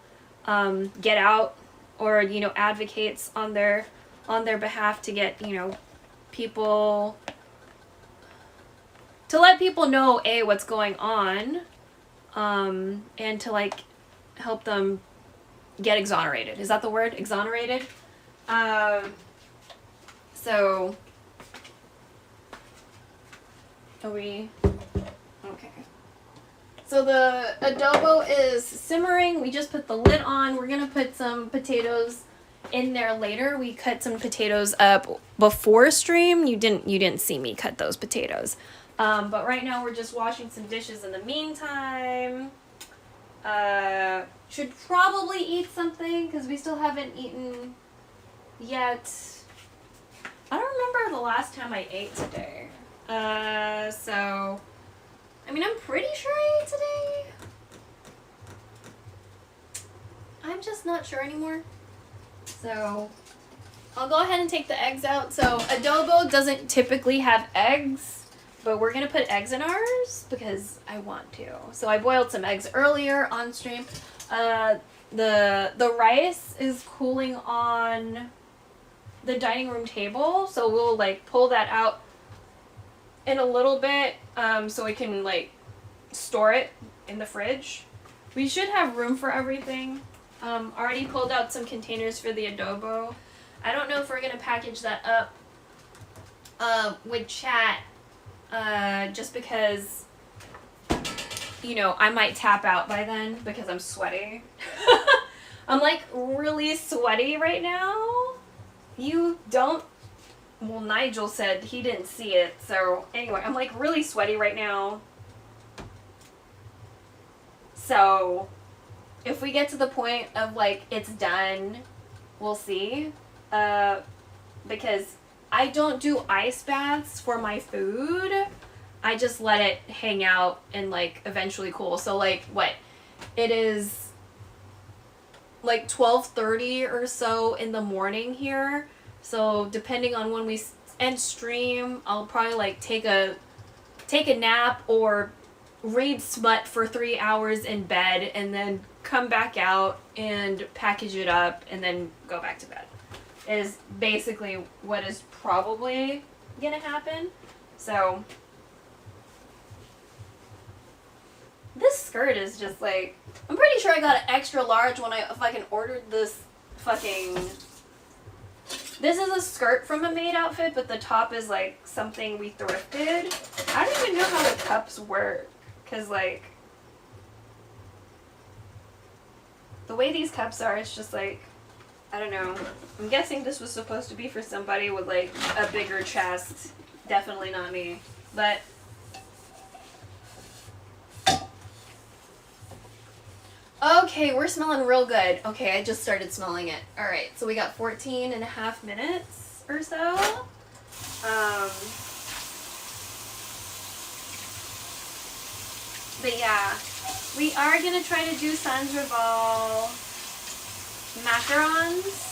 get out, or, you know, advocates on their on their behalf to get, you know, people, to let people know, A, what's going on, and to, like, help them get exonerated. Is that the word? Exonerated? So, are we, okay. So the adobo is simmering. We just put the lid on. We're gonna put some potatoes in there later. We cut some potatoes up before stream. You didn't see me cut those potatoes. But right now we're just washing some dishes in the meantime. Should probably eat something because we still haven't eaten yet. I don't remember the last time I ate today. So, I mean, I'm pretty sure I ate today. I'm just not sure anymore. So, I'll go ahead and take the eggs out. So, adobo doesn't typically have eggs, but we're going to put eggs in ours because I want to. So, I boiled some eggs earlier on stream. The rice is cooling on the dining room table, so we'll like pull that out in a little bit so we can like store it in the fridge. We should have room for everything. Already pulled out some containers for the adobo. I don't know if we're gonna package that up with chat just because, you know, I might tap out by then because I'm sweaty. I'm like really sweaty right now. You don't, well, Nigel said he didn't see it, so anyway, I'm like really sweaty right now. So, if we get to the point of like, it's done, we'll see. Because I don't do ice baths for my food. I just let it hang out and like eventually cool. So like, what? It is like 12:30 or so in the morning here. So depending on when we end stream, I'll probably like take a nap or read smut for 3 hours in bed and then come back out and package it up and then go back to bed. Is basically what is probably gonna happen. So this skirt is just like, I'm pretty sure I got an extra large when I fucking ordered this fucking, this is a skirt from a Maid outfit, but the top is like something we thrifted. I don't even know how the cups work, cause like, the way these cups are, it's just like, I don't know. I'm guessing this was supposed to be for somebody with like a bigger chest. Definitely not me, but okay, we're smelling real good. Okay, I just started smelling it. Alright, so we got 14 and a half minutes or so. But yeah, we are going to try to do sans rival macarons.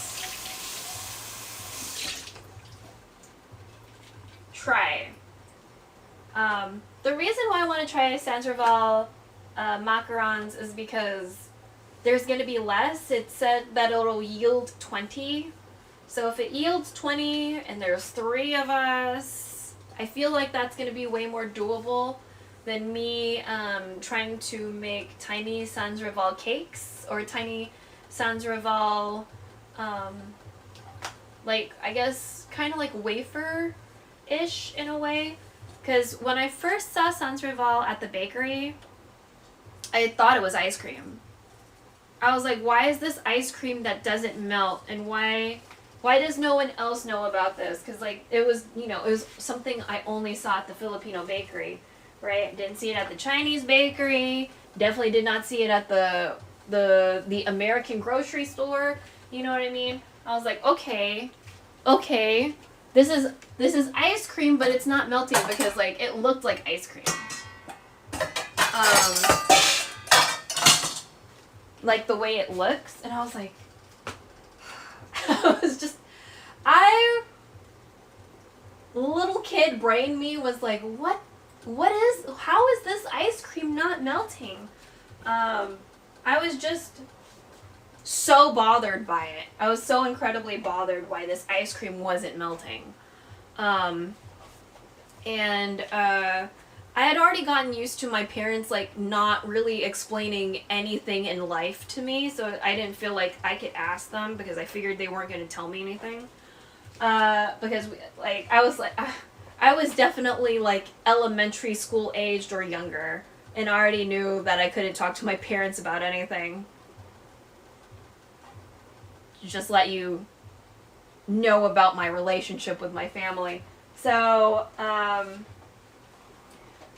Try. The reason why I want to try sans rival macarons is because there's going to be less. It said that it'll yield 20. So if it yields 20 and there's 3 of us, I feel like that's going to be way more doable than me trying to make tiny sans rival cakes or tiny sans rival, like, I guess, kind of like wafer-ish in a way. Because when I first saw sans rival at the bakery, I thought it was ice cream. I was like, why is this ice cream that doesn't melt? And why does no one else know about this? Because, like, it was, you know, it was something I only saw at the Filipino bakery, right? Didn't see it at the Chinese bakery. Definitely did not see it at the American grocery store. You know what I mean? I was like, okay, this is ice cream, but it's not melting because, like, it looked like ice cream. Like the way it looks, and I was like, little kid brain me was like, how is this ice cream not melting? I was just so bothered by it. I was so incredibly bothered why this ice cream wasn't melting. I had already gotten used to my parents, like, not really explaining anything in life to me, so I didn't feel like I could ask them because I figured they weren't going to tell me anything. Because, I was definitely, like, elementary school aged or younger, and I already knew that I couldn't talk to my parents about anything. Just let you know about my relationship with my family. So,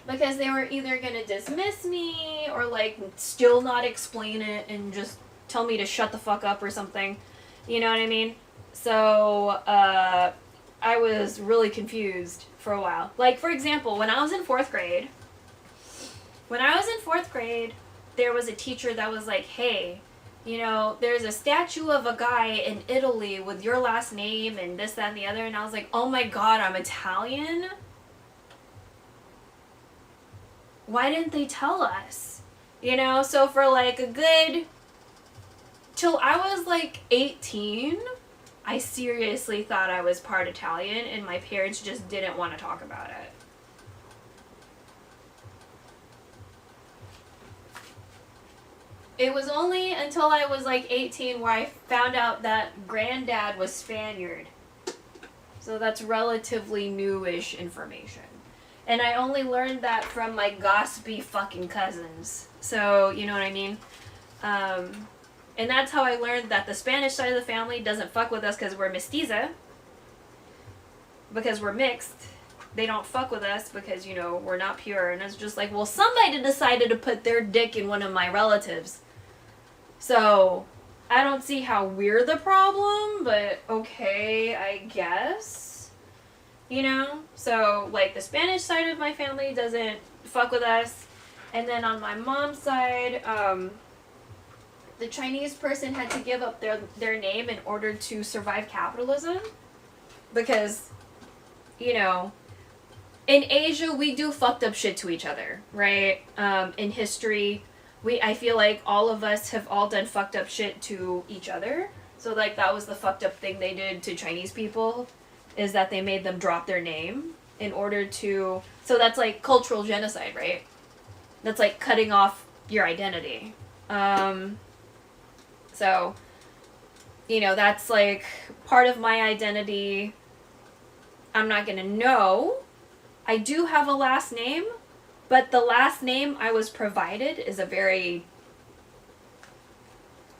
because they were either gonna dismiss me or, like, still not explain it and just tell me to shut the fuck up or something. You know what I mean? So, I was really confused for a while. Like, for example, when I was in fourth grade, there was a teacher that was like, hey, you know, there's a statue of a guy in Italy with your last name and this, that, and the other. And I was like, oh my god, I'm Italian? Why didn't they tell us? You know, so for like a good... till I was like 18, I seriously thought I was part Italian, and my parents just didn't want to talk about it. It was only until I was like 18 where I found out that granddad was Spaniard. So that's relatively newish information. And I only learned that from my gossipy fucking cousins. So, you know what I mean? And that's how I learned that the Spanish side of the family doesn't fuck with us because we're mestiza. Because we're mixed. They don't fuck with us because, you know, we're not pure. And it's just like, well, somebody decided to put their dick in one of my relatives. So, I don't see how we're the problem, but okay, I guess. You know? So, like, the Spanish side of my family doesn't fuck with us. And then on my mom's side, the Chinese person had to give up their name in order to survive capitalism. Because, you know, in Asia, we do fucked up shit to each other, right? In history, I feel like all of us have all done fucked up shit to each other. So, like, that was the fucked up thing they did to Chinese people, is that they made them drop their name in order to... So that's, like, cultural genocide, right? That's, like, cutting off your identity. So, you know, that's, like, part of my identity. I'm not gonna know. I do have a last name, but the last name I was provided is a very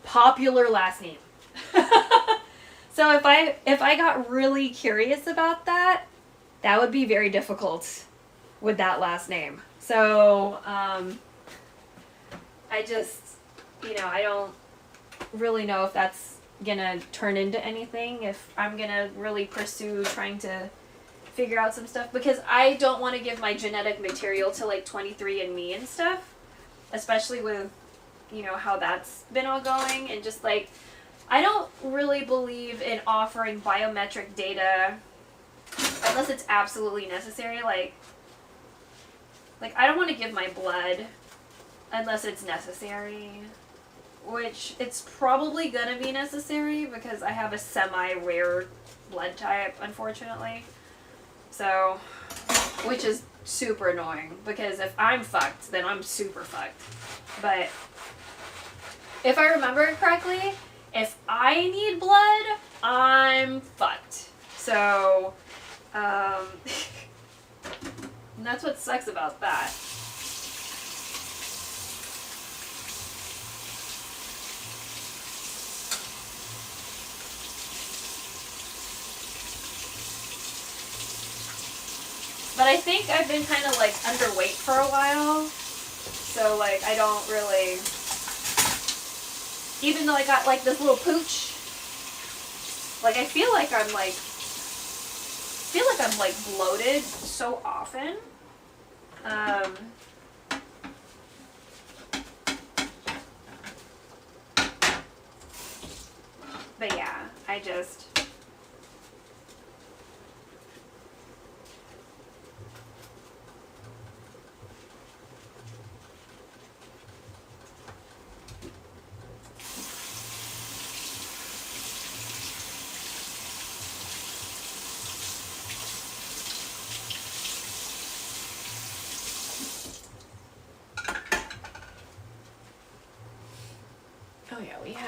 popular last name. So if I got really curious about that, that would be very difficult with that last name. So, I just, you know, I don't really know if that's gonna turn into anything, if I'm gonna really pursue trying to figure out some stuff, because I don't want to give my genetic material to, like, 23andMe and stuff, especially with, you know, how that's been all going, and just, like, I don't really believe in offering biometric data unless it's absolutely necessary. Like I don't want to give my blood unless it's necessary, which it's probably gonna be necessary because I have a semi-rare blood type, unfortunately. So, which is super annoying, because if I'm fucked, then I'm super fucked. But if I remember it correctly, if I need blood, I'm fucked. So, and that's what sucks about that. But I think I've been kind of, like, underweight for a while. So, like, I don't really... Even though I got, like, this little pooch, like, I feel like I'm, like... bloated so often. But yeah, I just...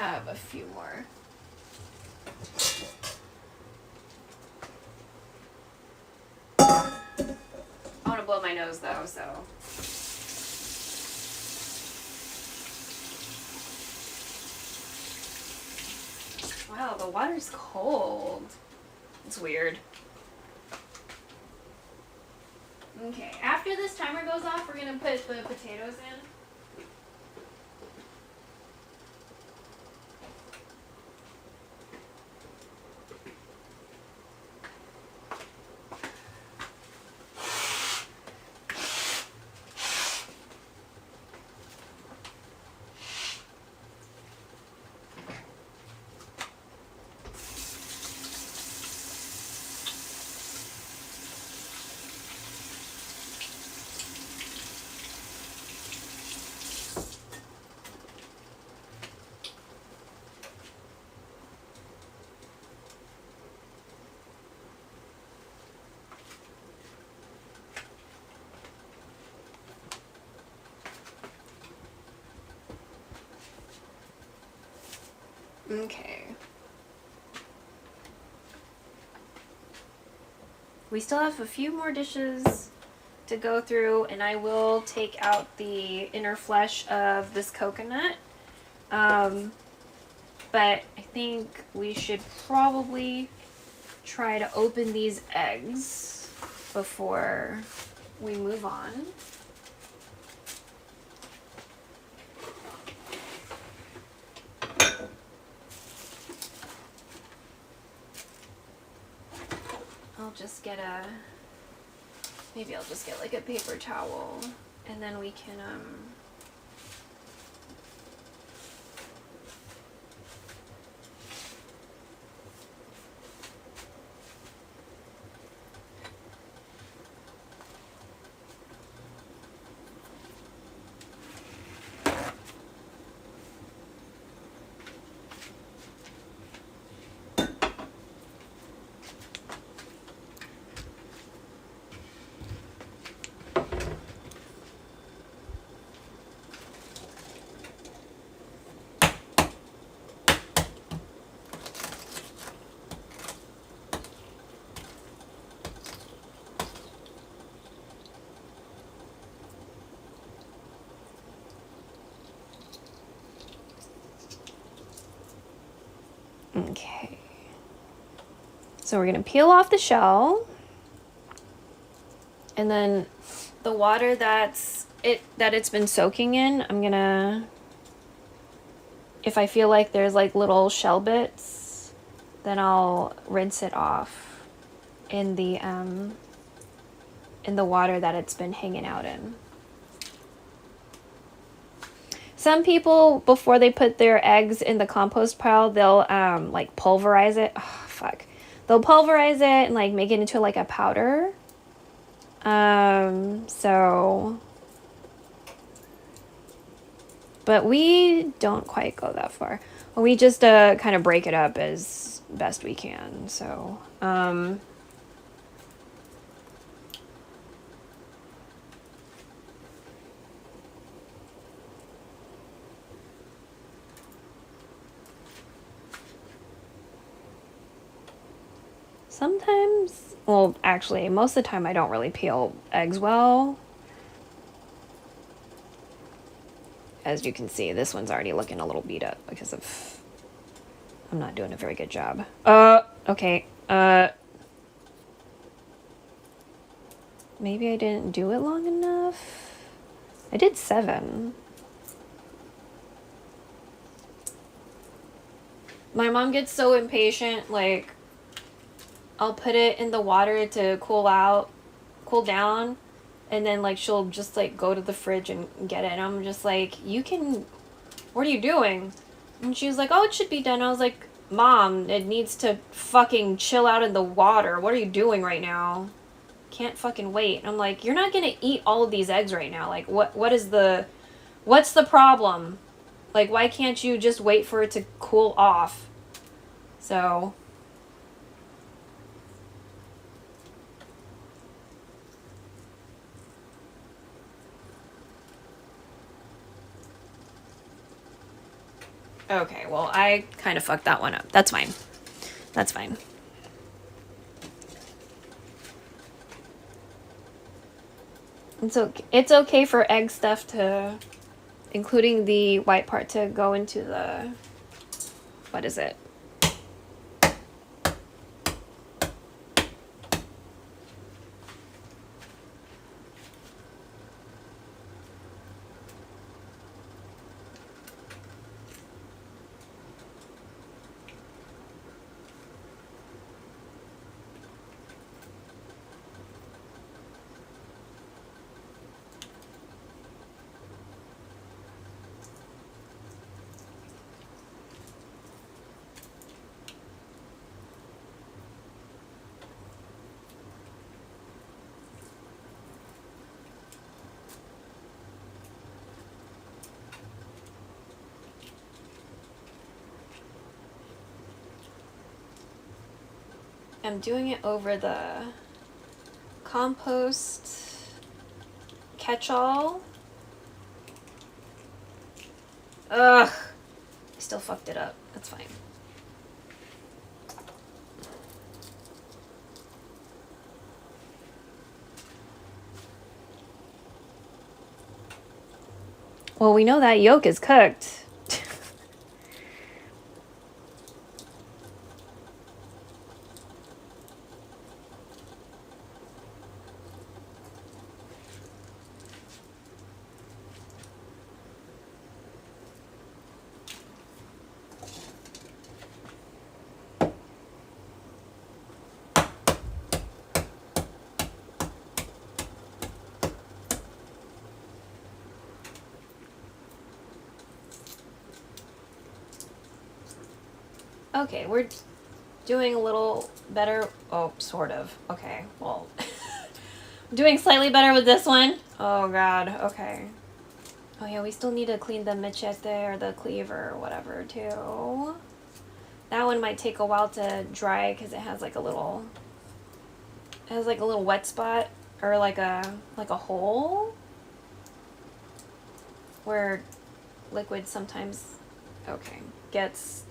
have a few more. I want to blow my nose though, so. Wow, the water's cold. It's weird. Okay, after this timer goes off, we're gonna put the potatoes in. Okay. We still have a few more dishes to go through, and I will take out the inner flesh of this coconut. But I think we should probably try to open these eggs before we move on. Maybe I'll just get like a paper towel, and then we can Okay. So we're going to peel off the shell. And then the water that it's been soaking in, I'm going to, if I feel like there's like little shell bits, then I'll rinse it off in the water that it's been hanging out in. Some people, before they put their eggs in the compost pile, they'll like pulverize it. Oh, fuck. They'll pulverize it and like make it into like a powder. But we don't quite go that far. We just kind of break it up as best we can. So, sometimes, well, actually, most of the time I don't really peel eggs well. As you can see, this one's already looking a little beat up because of, I'm not doing a very good job. Okay. Maybe I didn't do it long enough. I did 7. My mom gets so impatient, like, I'll put it in the water to cool down, and then like she'll just like go to the fridge and get it, and I'm just like, what are you doing? And she was like, oh, it should be done. I was like, Mom, it needs to fucking chill out in the water. What are you doing right now? Can't fucking wait. And I'm like, you're not gonna eat all of these eggs right now. Like, what's the problem? Like, why can't you just wait for it to cool off? So Okay, well, I kind of fucked that one up. That's fine. That's fine. It's okay for egg stuff to, including the white part, to go into the, what is it? I'm doing it over the compost catch-all. Ugh. I still fucked it up. That's fine. Well, we know that yolk is cooked. Okay, we're doing a little better. Oh, sort of. Okay, well. Doing slightly better with this one. Oh, God. Okay. Oh, yeah, we still need to clean the machete or the cleaver or whatever, too. That one might take a while to dry because it has like a little... It has like a little wet spot or like a hole where liquid sometimes, okay, gets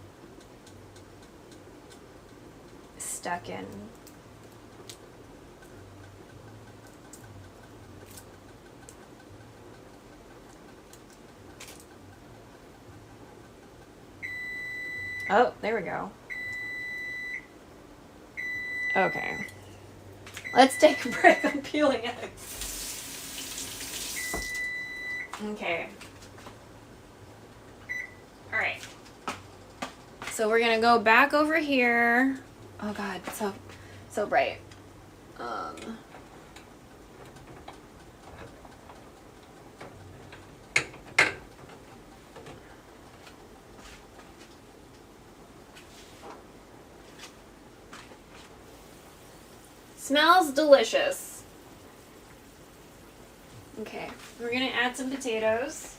stuck in. Oh, there we go. Okay. Let's take a break on peeling eggs. Okay. Alright. So we're gonna go back over here. Oh God, so bright. Smells delicious. Okay, we're gonna add some potatoes.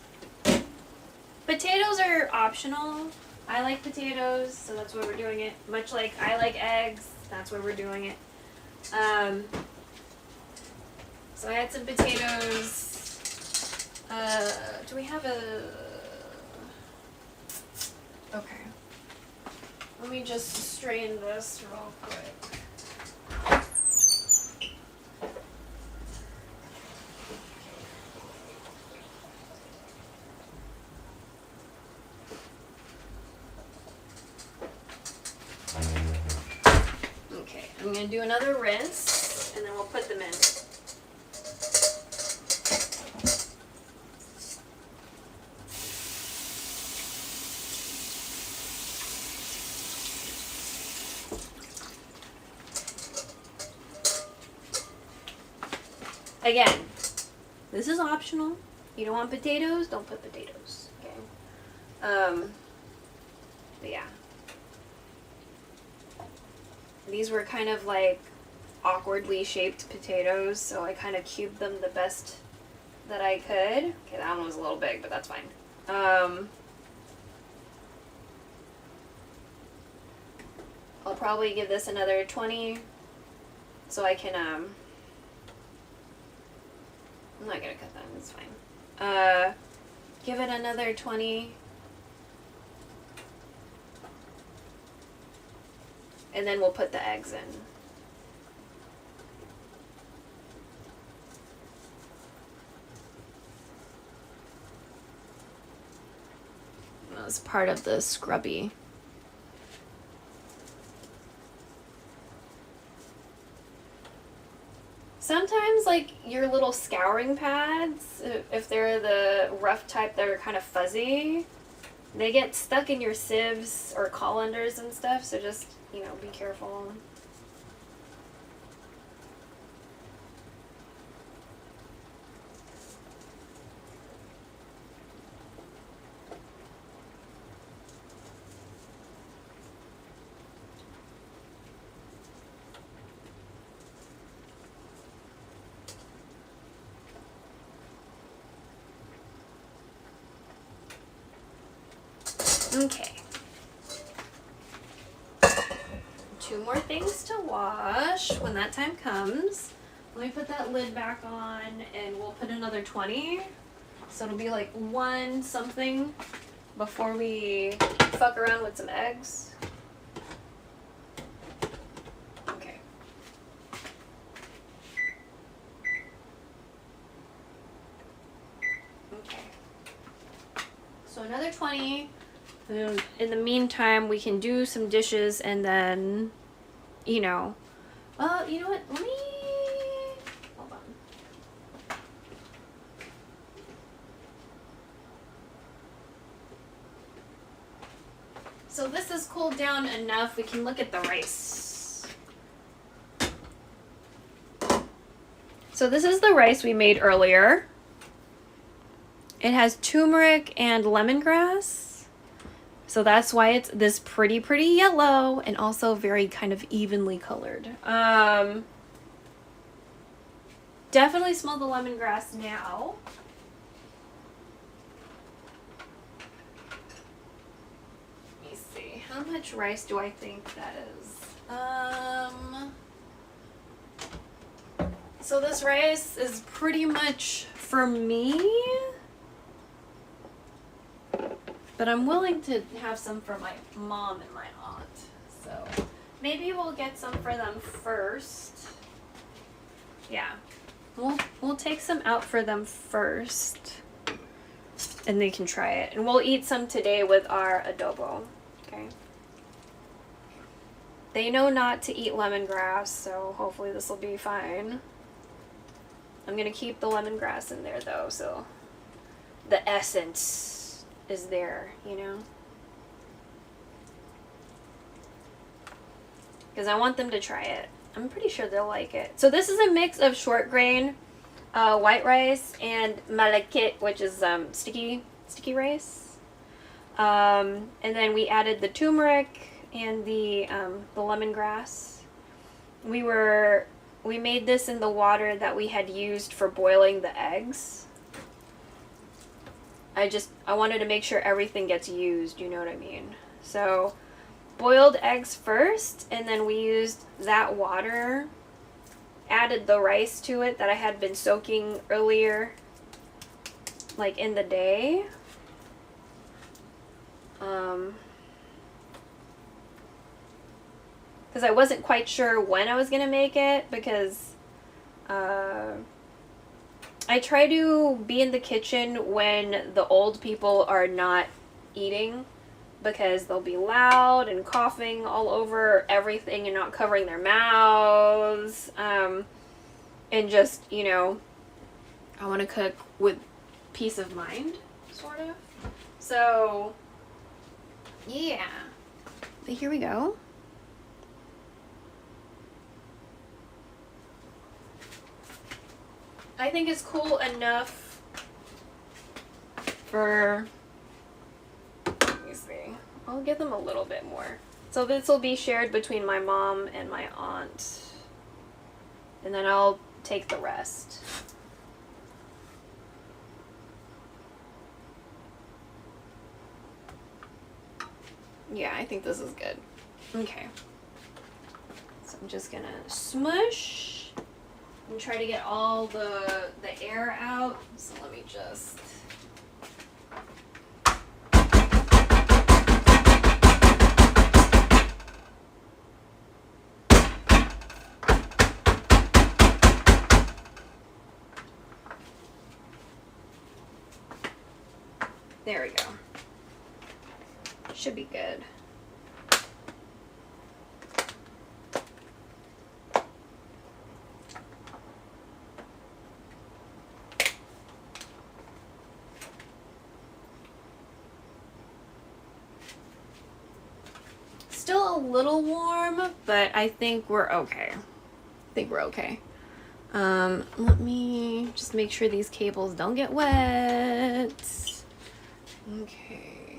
Potatoes are optional. I like potatoes, so that's why we're doing it. Much like I like eggs, that's why we're doing it. So I add some potatoes. Do we have a... Okay. Let me just strain this real quick. Okay, I'm going to do another rinse, and then we'll put them in. Again, this is optional. You don't want potatoes, don't put potatoes. Okay. But yeah. These were kind of like awkwardly shaped potatoes, so I kind of cubed them the best that I could. Okay, that one was a little big, but that's fine. I'll probably give this another 20 so I can, I'm not gonna cut them, it's fine. Give it another 20 And then we'll put the eggs in. That was part of the scrubby. Sometimes, like, your little scouring pads, if they're the rough type that are kind of fuzzy, they get stuck in your sieves or colanders and stuff, so just, you know, be careful. Okay. 2 more things to wash when that time comes. Let me put that lid back on and we'll put another 20. So it'll be like 1 something before we fuck around with some eggs. Okay. Okay. So another 20. In the meantime, we can do some dishes and then, you know, well, you know what? Let me, hold on. So this is cooled down enough. We can look at the rice. So this is the rice we made earlier. It has turmeric and lemongrass. So that's why it's this pretty yellow and also very kind of evenly colored. Definitely smell the lemongrass now. Let me see. How much rice do I think that is? So this rice is pretty much for me. But I'm willing to have some for my mom and my aunt. So maybe we'll get some for them first. Yeah. We'll take some out for them first. And they can try it. And we'll eat some today with our adobo. Okay. They know not to eat lemongrass, so hopefully this will be fine. I'm gonna keep the lemongrass in there though, so the essence is there, you know, because I want them to try it. I'm pretty sure they'll like it. So this is a mix of short grain, white rice, and malakit, which is sticky rice. And then we added the turmeric and the lemongrass. We made this in the water that we had used for boiling the eggs. I wanted to make sure everything gets used, you know what I mean? So, boiled eggs first, and then we used that water, added the rice to it that I had been soaking earlier, like in the day. Because I wasn't quite sure when I was going to make it, because I try to be in the kitchen when the old people are not eating, because they'll be loud and coughing all over everything and not covering their mouths. And just, you know, I want to cook with peace of mind, sort of. So, yeah. But here we go. I think it's cool enough for, let me see, I'll give them a little bit more. So this will be shared between my mom and my aunt. And then I'll take the rest. Yeah, I think this is good. Okay. So I'm just gonna smush and try to get all the air out. So let me just... There we go. Should be good. Still a little warm, but I think we're okay. Let me just make sure these cables don't get wet. Okay.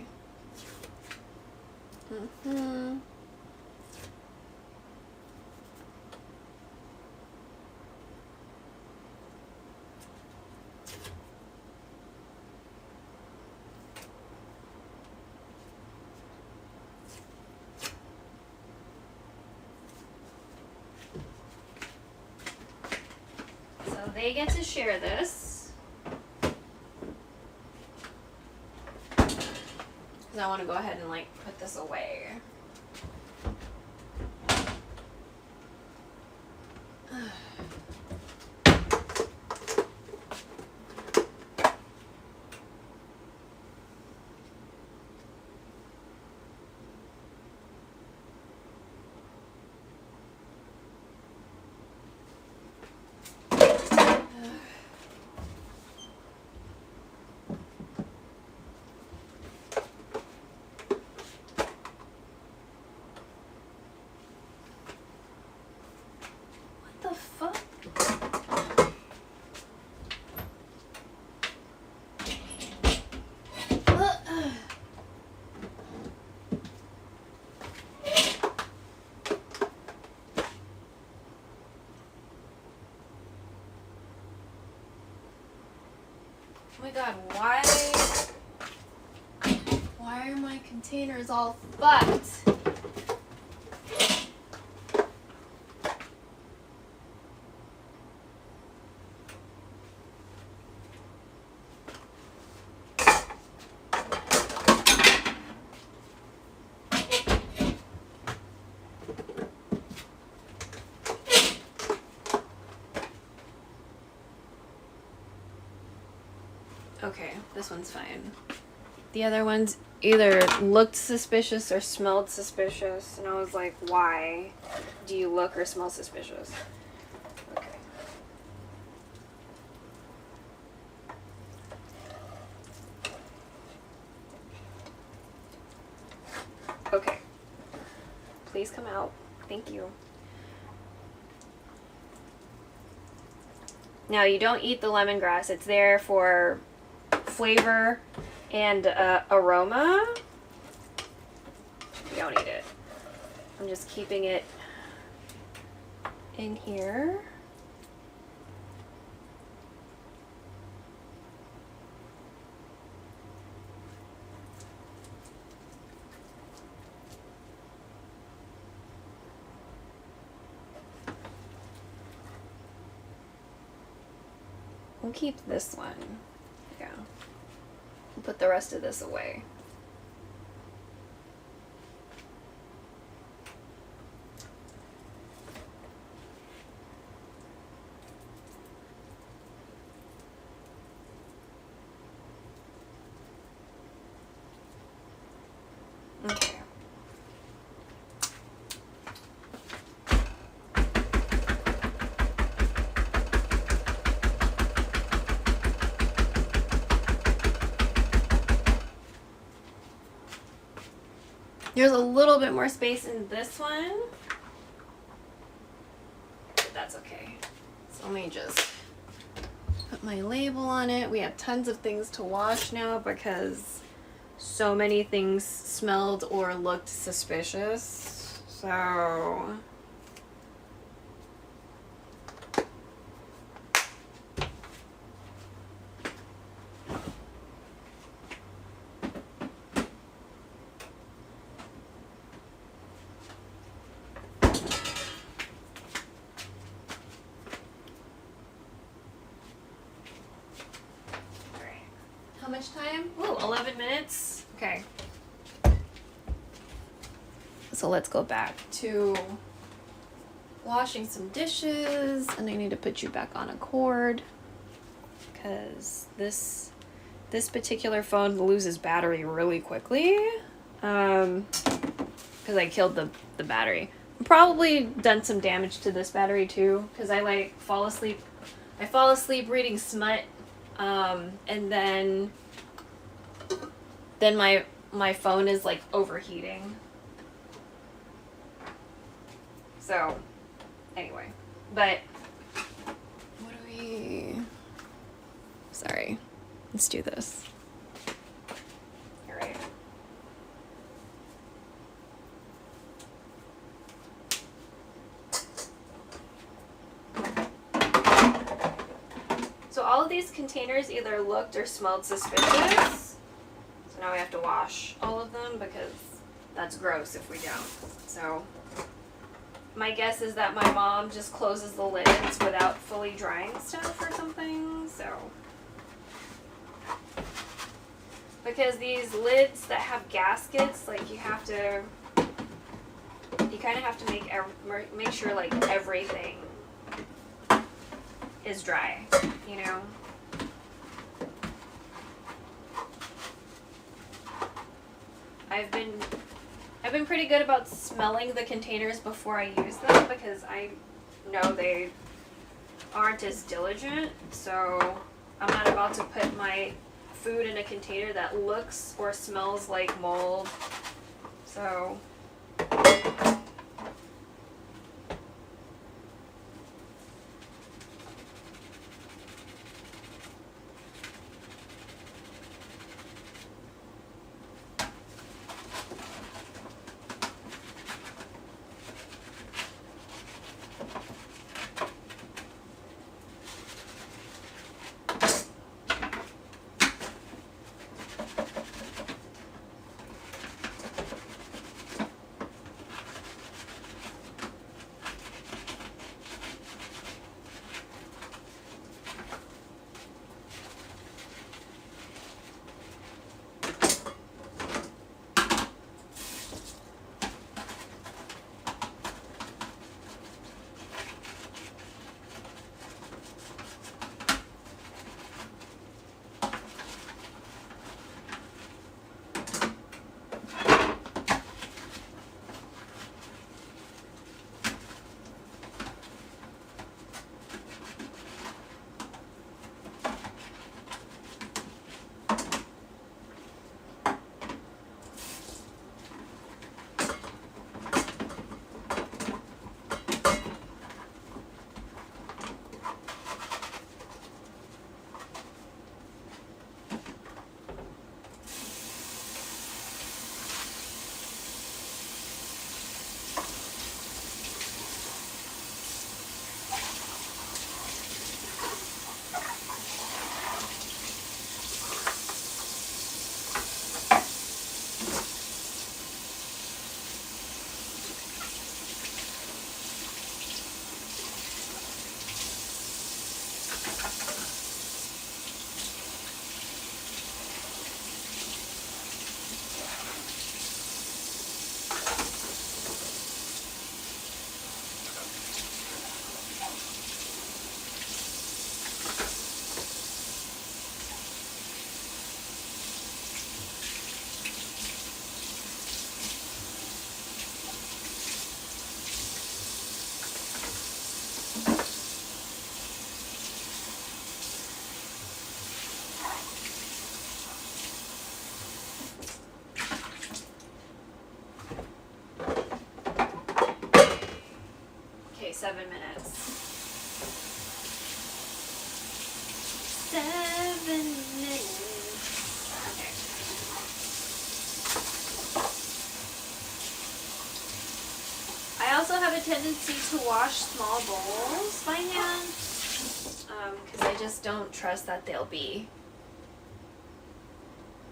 So they get to share this. Because I want to go ahead and like put this away. The fuck? Oh my god, why are my containers all fucked? Okay, this one's fine. The other ones either looked suspicious or smelled suspicious, and I was like, why do you look or smell suspicious? Okay. Okay. Please come out. Thank you. Now, you don't eat the lemongrass. It's there for flavor and aroma. You don't eat it. I'm just keeping it in here. We'll keep this one. Yeah. We'll put the rest of this away. Okay. There's a little bit more space in this one, but that's okay. So let me just put my label on it. We have tons of things to wash now because so many things smelled or looked suspicious. So how much time? Ooh, 11 minutes. Okay. So let's go back to washing some dishes, and I need to put you back on a cord because this this particular phone loses battery really quickly. Because I killed the battery. Probably done some damage to this battery too, because I like fall asleep reading smut, and then my phone is like overheating. So anyway, but what do we, sorry, let's do this. All right. So all of these containers either looked or smelled suspicious. So now we have to wash all of them because that's gross if we don't. So my guess is that my mom just closes the lids without fully drying stuff or something. So because these lids that have gaskets, like you kind of have to make sure like everything is dry, you know. I've been pretty good about smelling the containers before I use them because I know they aren't as diligent. So I'm not about to put my food in a container that looks or smells like mold. So okay, 7 minutes. 7 minutes. Okay. I also have a tendency to wash small bowls by hand because I just don't trust that they'll be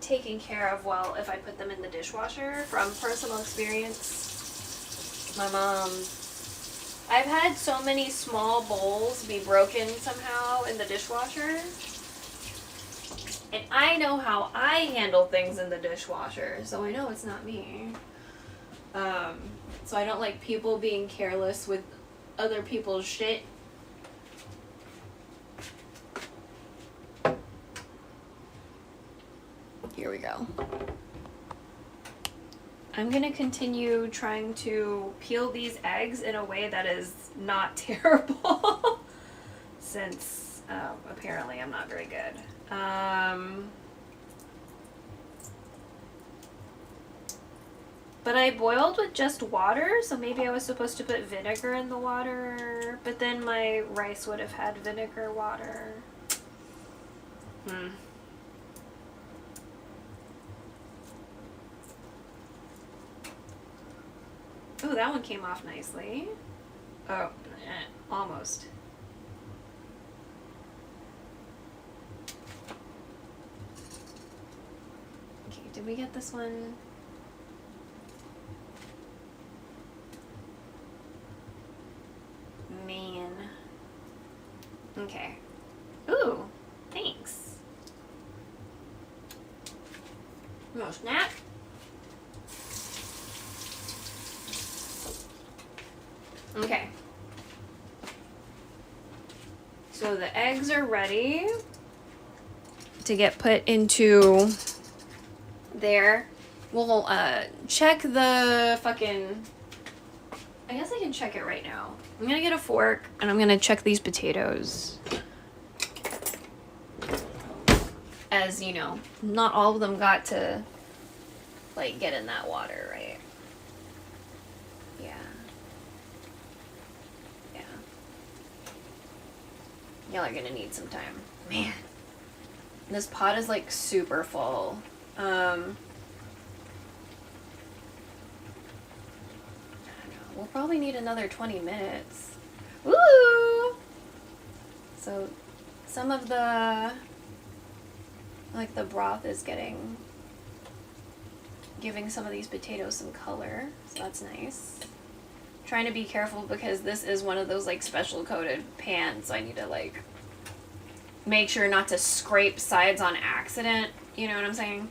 taken care of well if I put them in the dishwasher. From personal experience, my mom, I've had so many small bowls be broken somehow in the dishwasher, and I know how I handle things in the dishwasher, so I know it's not me. So I don't like people being careless with other people's shit. Here we go. I'm gonna continue trying to peel these eggs in a way that is not terrible, since apparently I'm not very good. But I boiled with just water, so maybe I was supposed to put vinegar in the water, but then my rice would have had vinegar water. Oh, that one came off nicely. Oh, almost. Okay, did we get this one? Man. Okay. Ooh, thanks. No snack. Okay. So the eggs are ready to get put into there. We'll check the fucking... I guess I can check it right now. I'm gonna get a fork and I'm gonna check these potatoes. As you know, not all of them got to like get in that water, right? Yeah. Yeah. Y'all are gonna need some time. Man. This pot is like super full. We'll probably need another 20 minutes. Woo! So some of the, like the broth is giving some of these potatoes some color. So that's nice. Trying to be careful because this is one of those like special coated pans. So I need to like make sure not to scrape sides on accident. You know what I'm saying?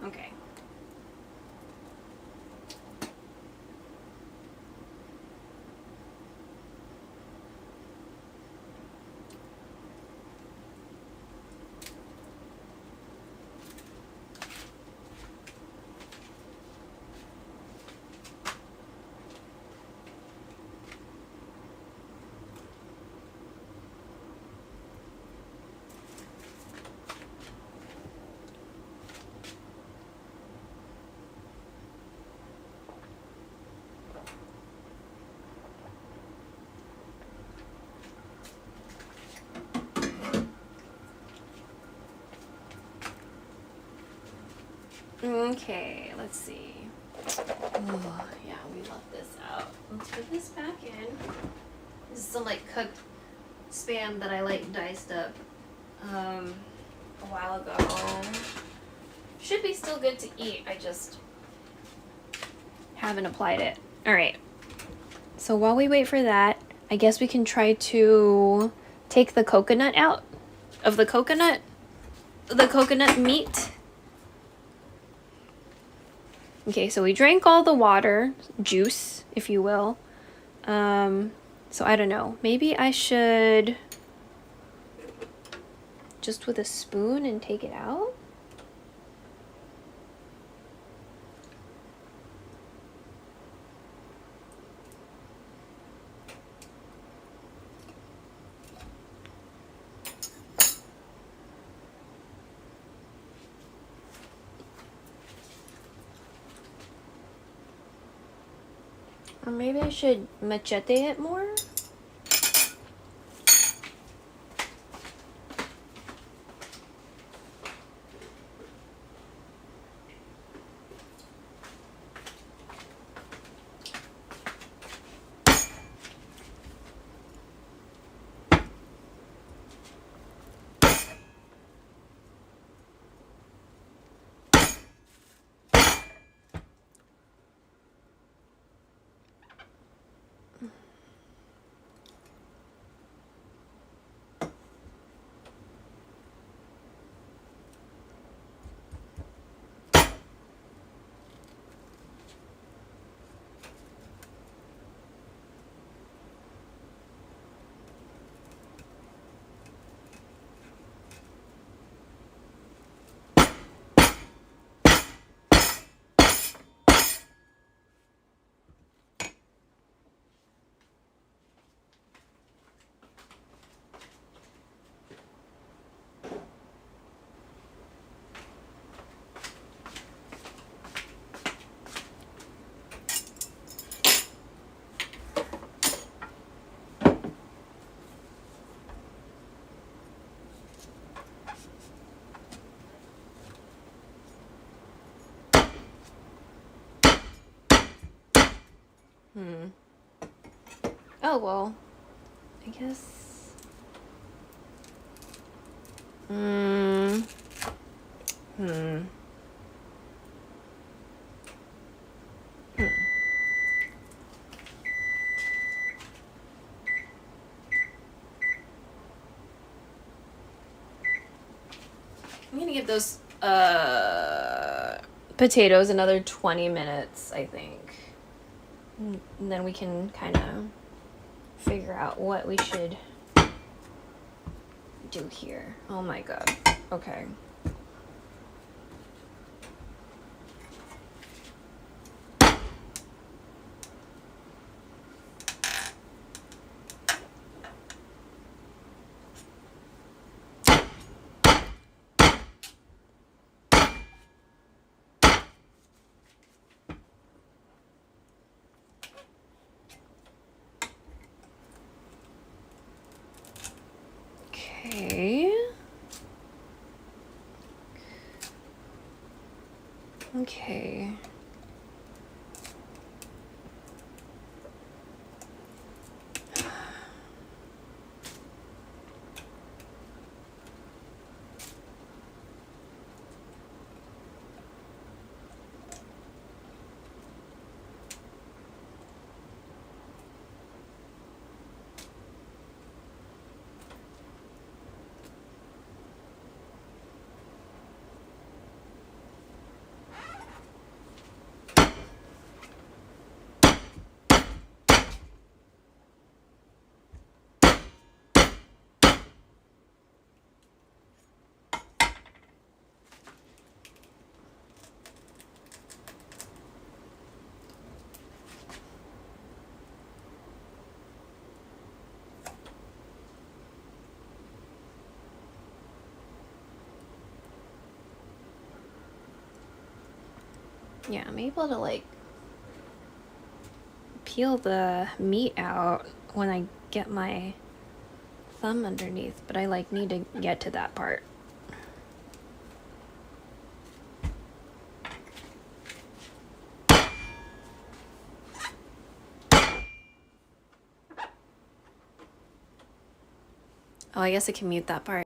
Okay. Okay, let's see. Oh, yeah, we left this out. Let's put this back in. This is some like cooked Spam that I like diced up a while ago. Should be still good to eat. I just haven't applied it. All right. So while we wait for that, I guess we can try to take the coconut out of the coconut meat. Okay, so we drank all the water, juice, if you will. So I don't know. Maybe I should just with a spoon and take it out? Or maybe I should machete it more? Oh, well, I guess. Hmm. I'm gonna give those potatoes another 20 minutes, I think. And then we can kind of figure out what we should do here. Oh my god. Okay. Okay. Okay. Yeah, I'm able to like peel the meat out when I get my thumb underneath, but I like need to get to that part. Oh, I guess I can mute that part.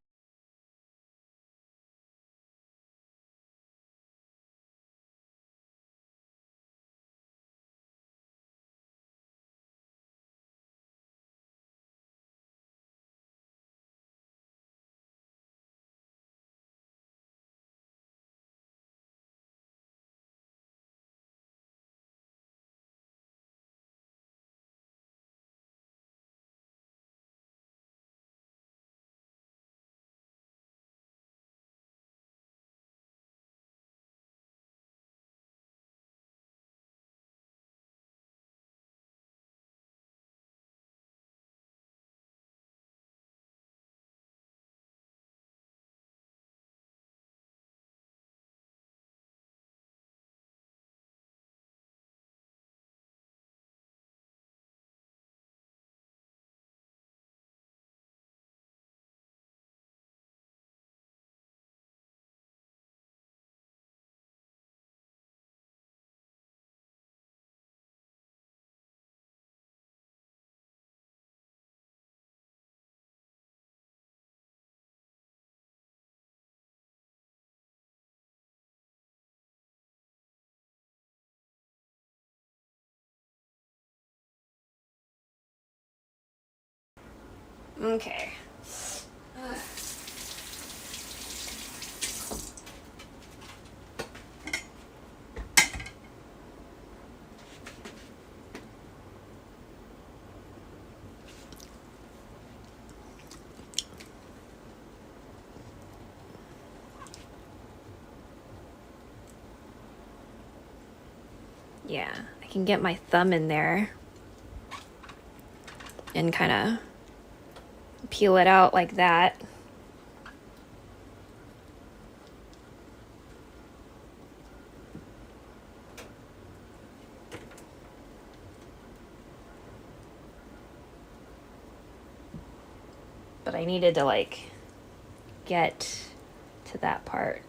Okay. Yeah, I can get my thumb in there and kind of peel it out like that. But I needed to like get to that part.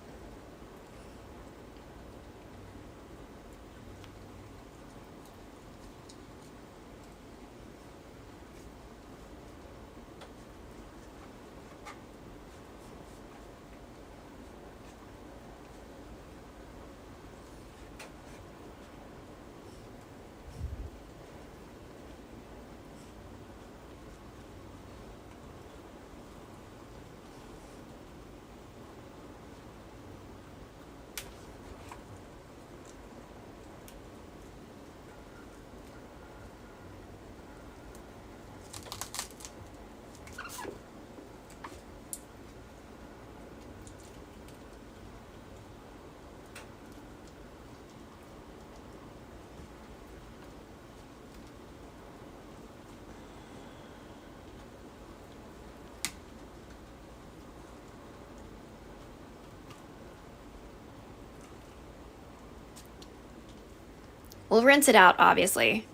We'll rinse it out, obviously,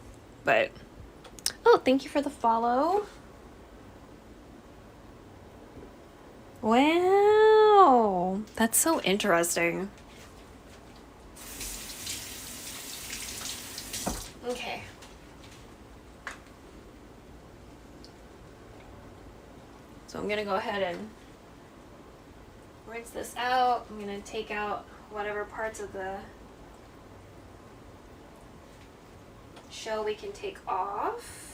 but... Oh, thank you for the follow. Wow, that's so interesting. Okay. So I'm gonna go ahead and rinse this out. I'm gonna take out whatever parts of the shell we can take off.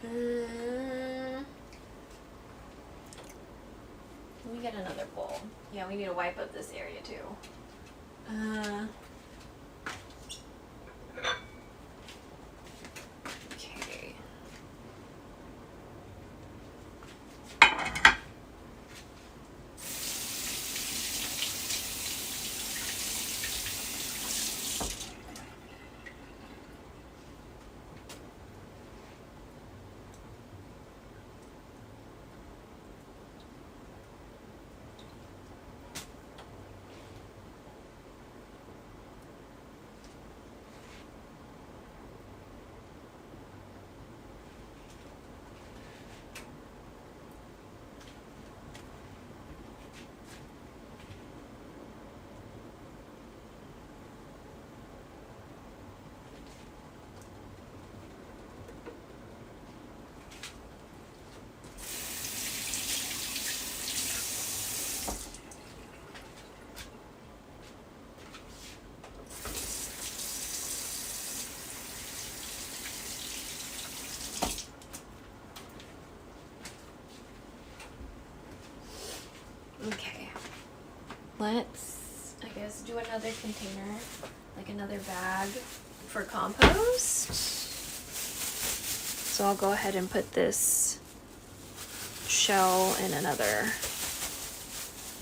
Let me get another bowl. Yeah, we need to wipe up this area too. Okay. Okay, let's, I guess, do another container, like another bag for compost. So I'll go ahead and put this shell in another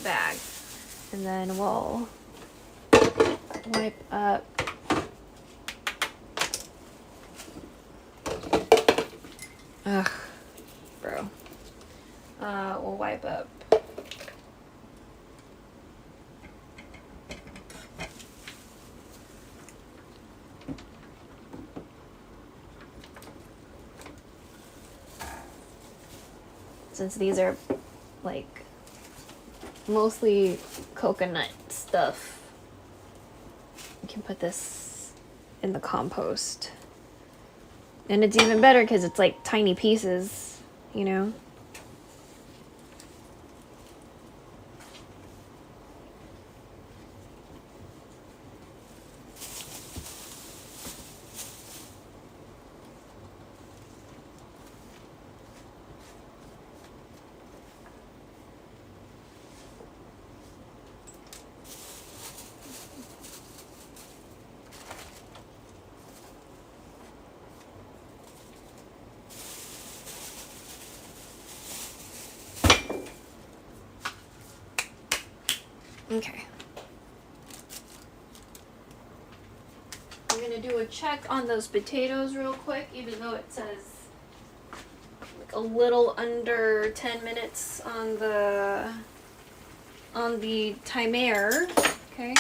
bag, and then we'll wipe up we'll wipe up since these are like mostly coconut stuff. You can put this in the compost. And it's even better because it's like tiny pieces, you know? Okay. I'm gonna do a check on those potatoes real quick, even though it says like a little under 10 minutes on the timer. Okay.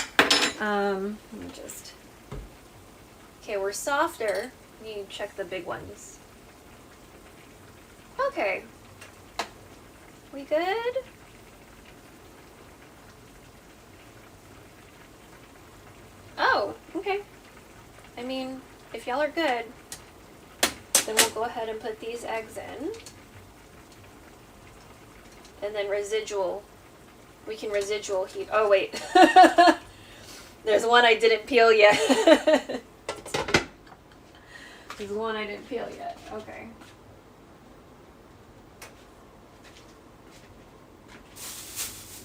Let me just. Okay, we're softer. You need to check the big ones. Okay. We good? Oh, okay. I mean, if y'all are good, then we'll go ahead and put these eggs in. And then we can residual heat. Oh, wait. There's one I didn't peel yet. There's one I didn't peel yet. Okay.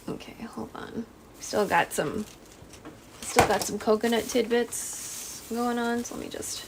Okay, hold on. Still got some coconut tidbits going on, so let me just...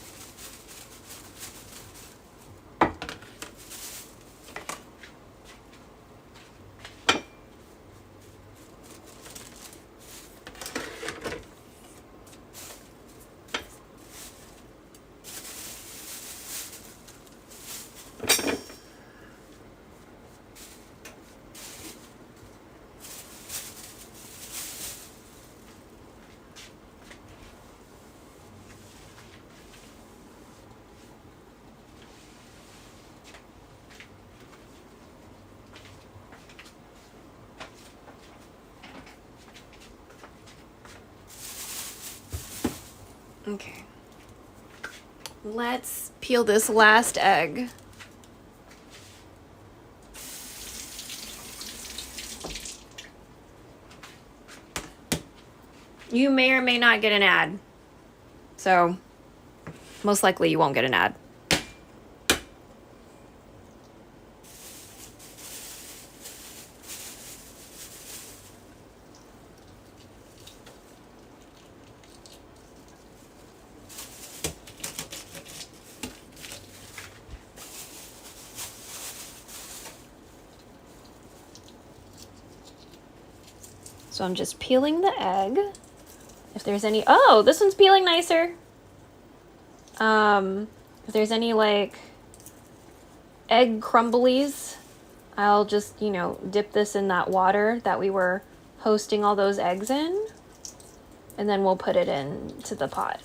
Okay. Let's peel this last egg. You may or may not get an ad. So, most likely you won't get an ad. So I'm just peeling the egg. If there's any, oh, this one's peeling nicer. If there's any like egg crumblies, I'll just, you know, dip this in that water that we were hosting all those eggs in, and then we'll put it into the pot.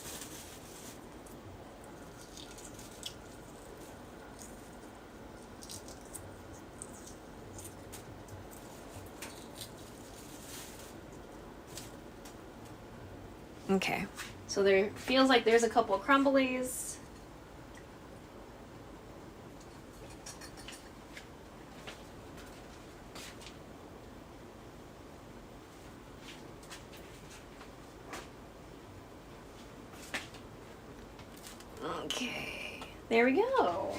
Okay, so there feels like there's a couple of crumblies. Okay, there we go.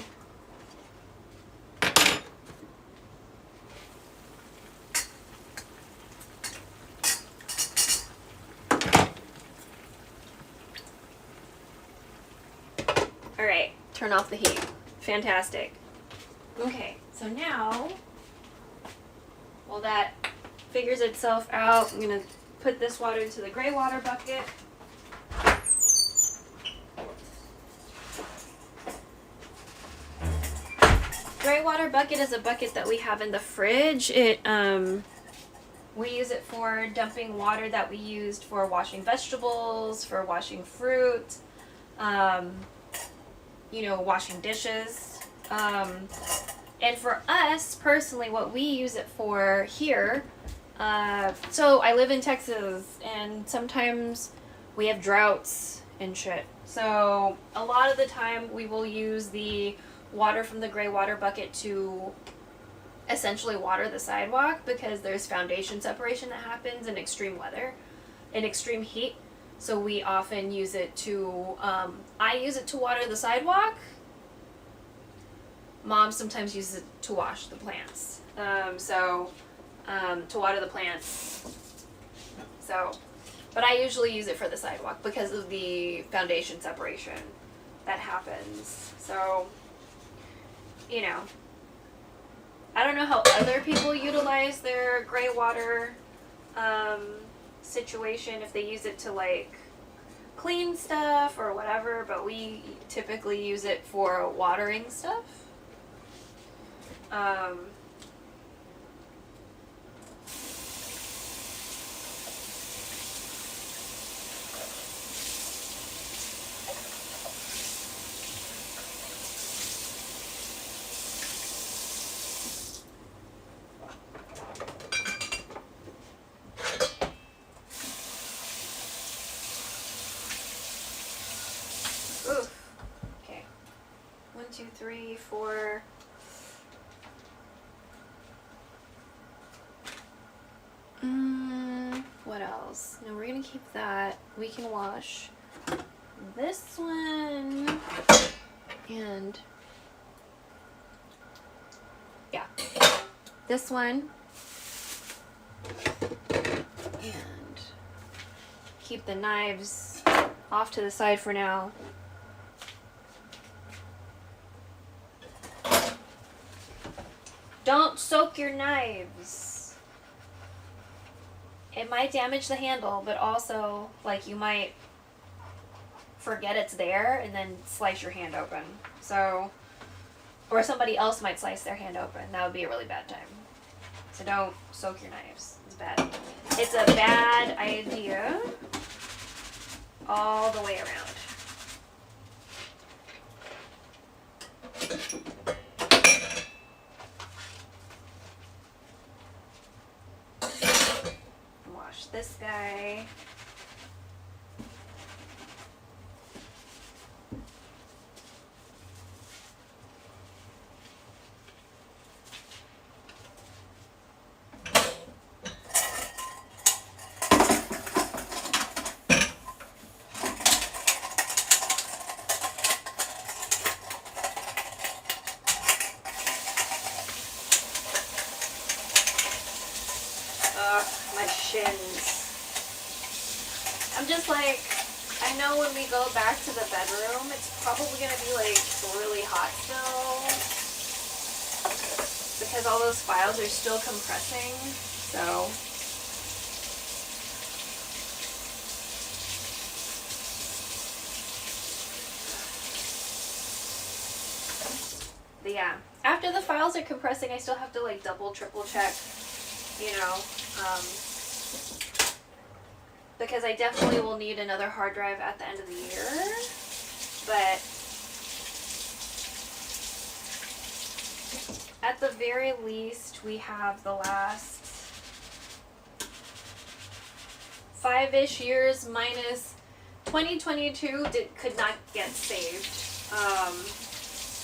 All right, turn off the heat. Fantastic. Okay, so now, while that figures itself out, I'm gonna put this water into the gray water bucket. Gray water bucket is a bucket that we have in the fridge. We use it for dumping water that we used for washing vegetables, for washing fruit, you know, washing dishes. And for us personally, what we use it for here, so I live in Texas, and sometimes we have droughts and shit. So a lot of the time we will use the water from the gray water bucket to essentially water the sidewalk, because there's foundation separation that happens in extreme weather, in extreme heat. So we often use it to, I use it to water the sidewalk. Mom sometimes uses it to wash the plants. To water the plants. So, but I usually use it for the sidewalk because of the foundation separation that happens. So, you know, I don't know how other people utilize their gray water situation, if they use it to like clean stuff or whatever, but we typically use it for watering stuff. 2, 3, 4. What else? No, we're gonna keep that. We can wash this one. And yeah, this one. And keep the knives off to the side for now. Don't soak your knives. It might damage the handle, but also, like, you might forget it's there and then slice your hand open. So, or somebody else might slice their hand open. That would be a really bad time. So don't soak your knives. It's bad. It's a bad idea all the way around. Wash this guy. My shins. I'm just like, I know when we go back to the bedroom, it's probably gonna be like really hot still because all those files are still compressing. So but yeah, after the files are compressing, I still have to like double, triple check, you know, because I definitely will need another hard drive at the end of the year, but at the very least, we have the last 5-ish years minus 2022 could not get saved,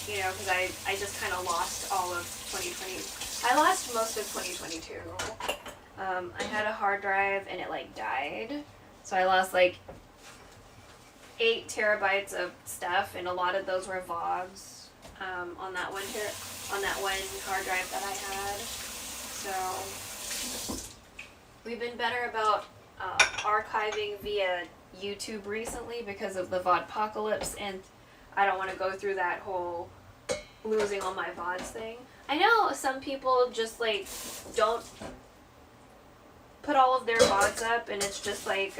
you know, because I just kind of lost all of 2020. I lost most of 2022. I had a hard drive and it like died, so I lost like 8 terabytes of stuff, and a lot of those were VODs on that one hard drive that I had. So we've been better about archiving via YouTube recently because of the VODpocalypse, and I don't want to go through that whole losing all my VODs thing. I know some people just like don't put all of their VODs up, and it's just like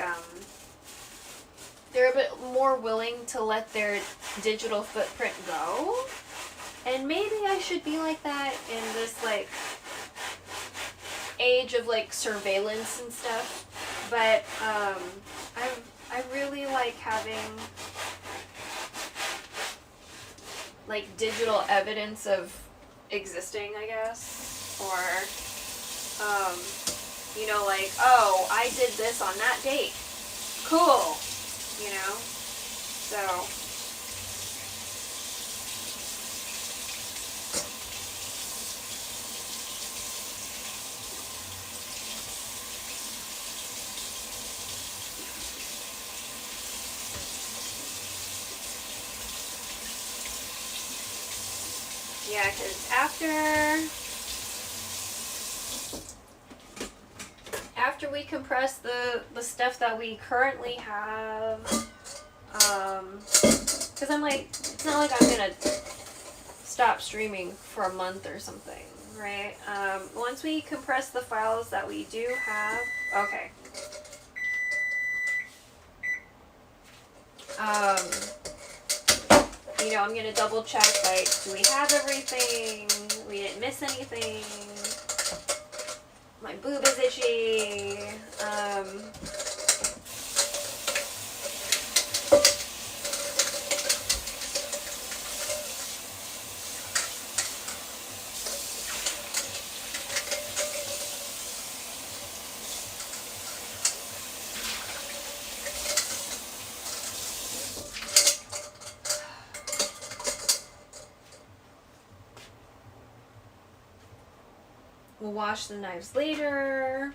they're a bit more willing to let their digital footprint go, and maybe I should be like that in this like age of like surveillance and stuff, but I really like having like digital evidence of existing, I guess, or you know, like, oh, I did this on that date, cool, you know, so yeah, because after we compress the stuff that we currently have, because I'm like, it's not like I'm gonna stop streaming for a month or something, right? Once we compress the files that we do have, okay. You know, I'm gonna double check, like, do we have everything? We didn't miss anything. My boob is itchy. We'll wash the knives later.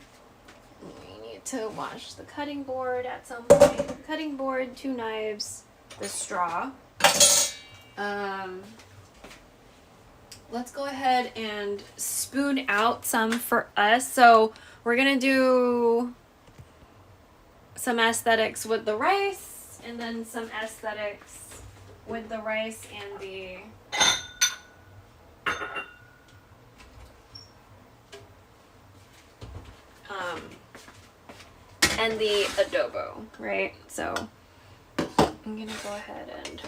We need to wash the cutting board at some point. Cutting board, 2 knives, the straw. Let's go ahead and spoon out some for us. So we're gonna do some aesthetics with the rice, and then some aesthetics with the rice and the adobo, right? So I'm gonna go ahead and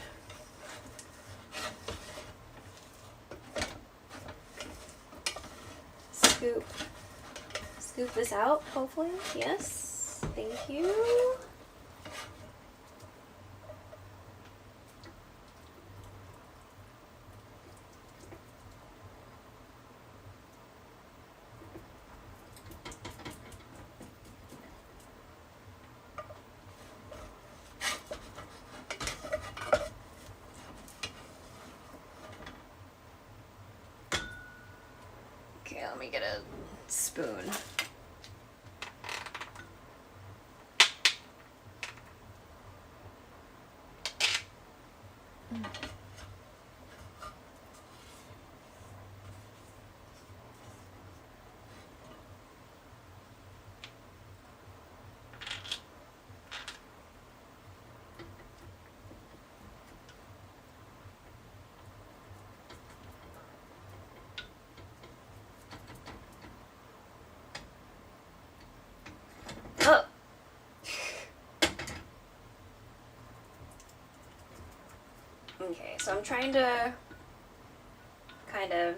scoop this out, hopefully. Yes, thank you. Okay, let me get a spoon. Oh. Okay, so I'm trying to kind of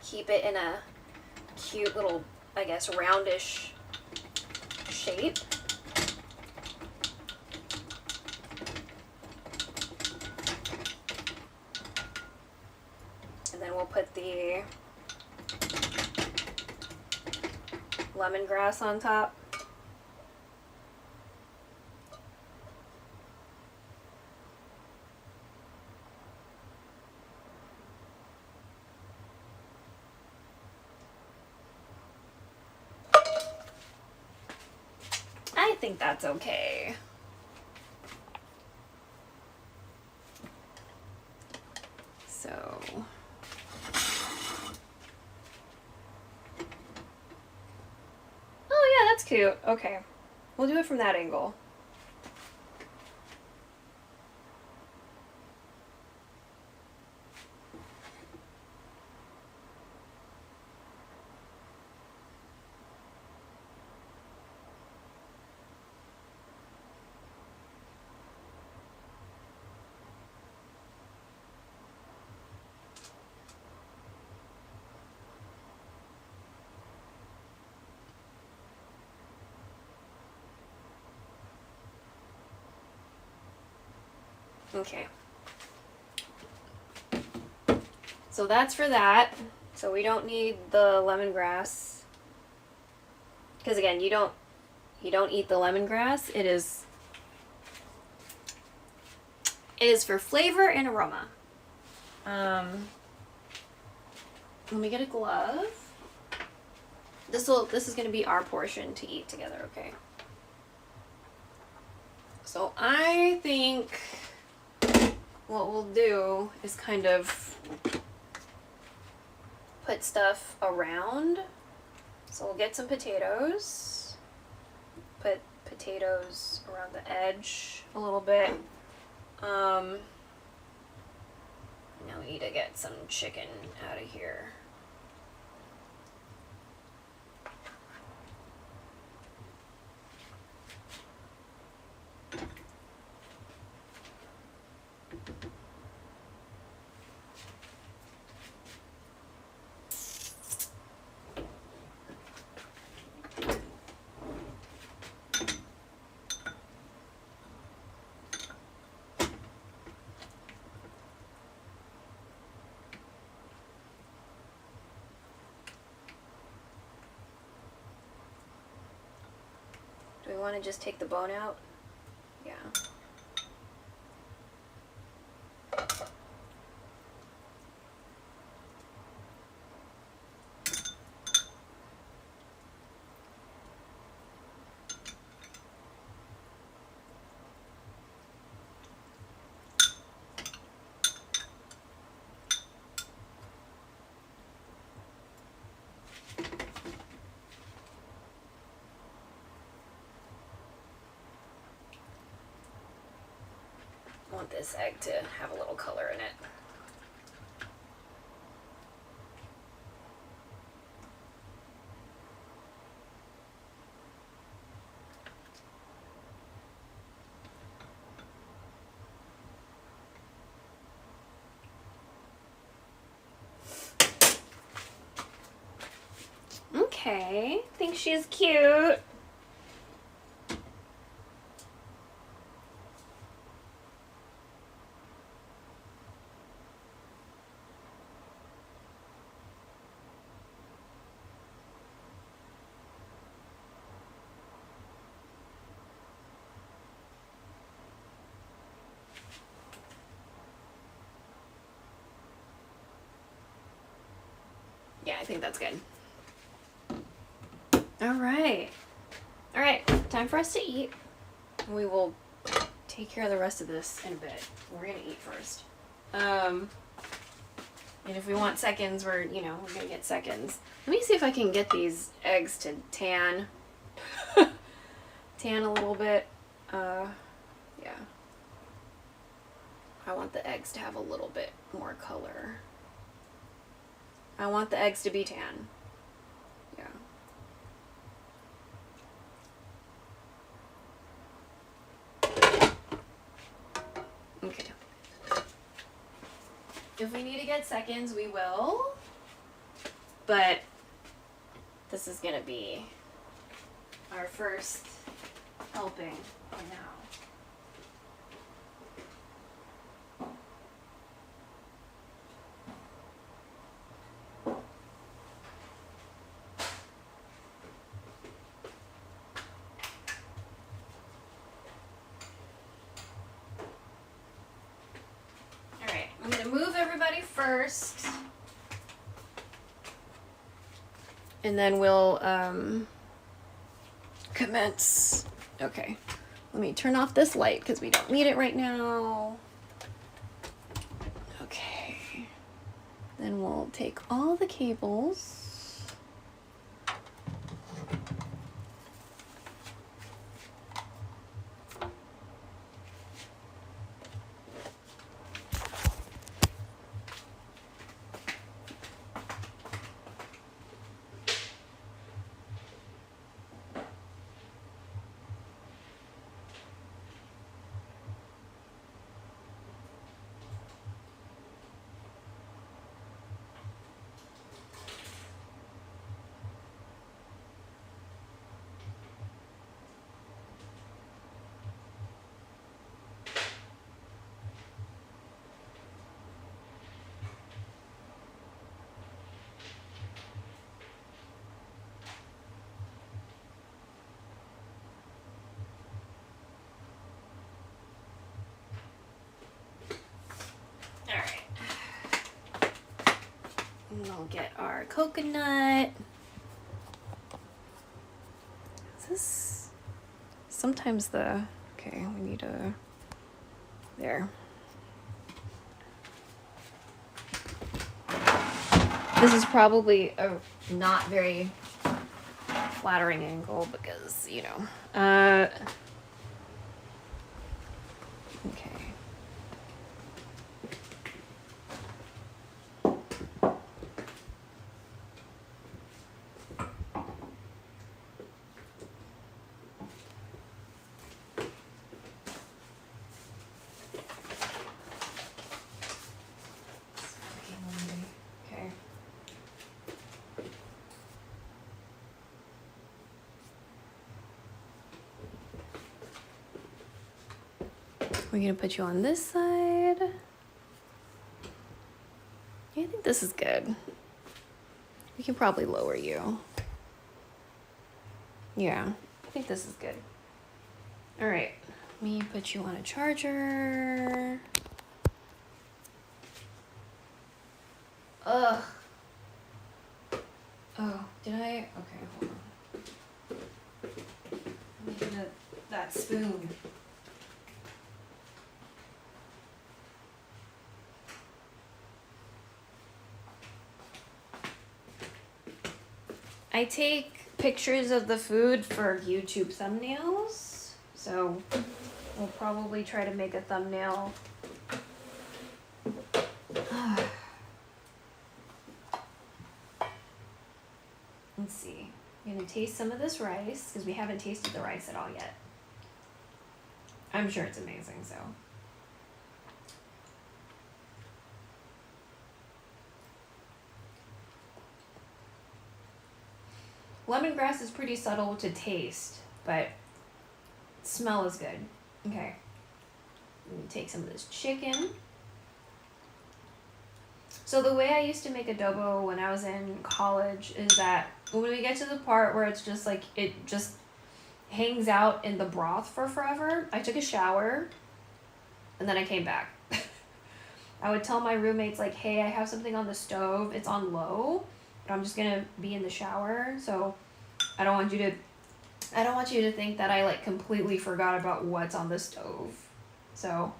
keep it in a cute little, I guess, roundish shape. And then we'll put the lemongrass on top. I think that's okay. So oh yeah, that's cute. Okay. We'll do it from that angle. Okay. So that's for that. So we don't need the lemongrass. Because again, you don't eat the lemongrass. It is for flavor and aroma. Let me get a glove. This is going to be our portion to eat together, okay? So I think what we'll do is kind of put stuff around. So we'll get some potatoes, put potatoes around the edge a little bit. Now we need to get some chicken out of here. Do we want to just take the bone out? Yeah. want this egg to have a little color in it. Okay, think she's cute. Yeah, I think that's good. All right. All right, time for us to eat. We will take care of the rest of this in a bit. We're gonna eat first. And if we want seconds, we're gonna get seconds. Let me see if I can get these eggs to tan. Tan a little bit. Yeah. I want the eggs to have a little bit more color. I want the eggs to be tan. Yeah. Okay. If we need to get seconds, we will. But this is gonna be our first helping for now. I'm going to move everybody first, and then we'll commence. Okay, let me turn off this light because we don't need it right now. Okay, then we'll take all the cables. And we'll get our coconut. Is this sometimes okay, we need there. This is probably a not very flattering angle because, okay. We're gonna put you on this side. Yeah, I think this is good. We can probably lower you. Yeah, I think this is good. All right, let me put you on a charger. Ugh. Oh, did I? Okay, hold on. Let me get that spoon. I take pictures of the food for YouTube thumbnails, so We'll probably try to make a thumbnail. Let's see. I'm gonna taste some of this rice because we haven't tasted the rice at all yet. I'm sure it's amazing, so. Lemongrass is pretty subtle to taste, but smell is good. Okay. I'm gonna take some of this chicken. So the way I used to make adobo when I was in college is that when we get to the part where it's just like, it just hangs out in the broth for forever, I took a shower and then I came back. I would tell my roommates like, hey, I have something on the stove. It's on low, but I'm just gonna be in the shower. So I don't want you to think that I like completely forgot about what's on the stove. So,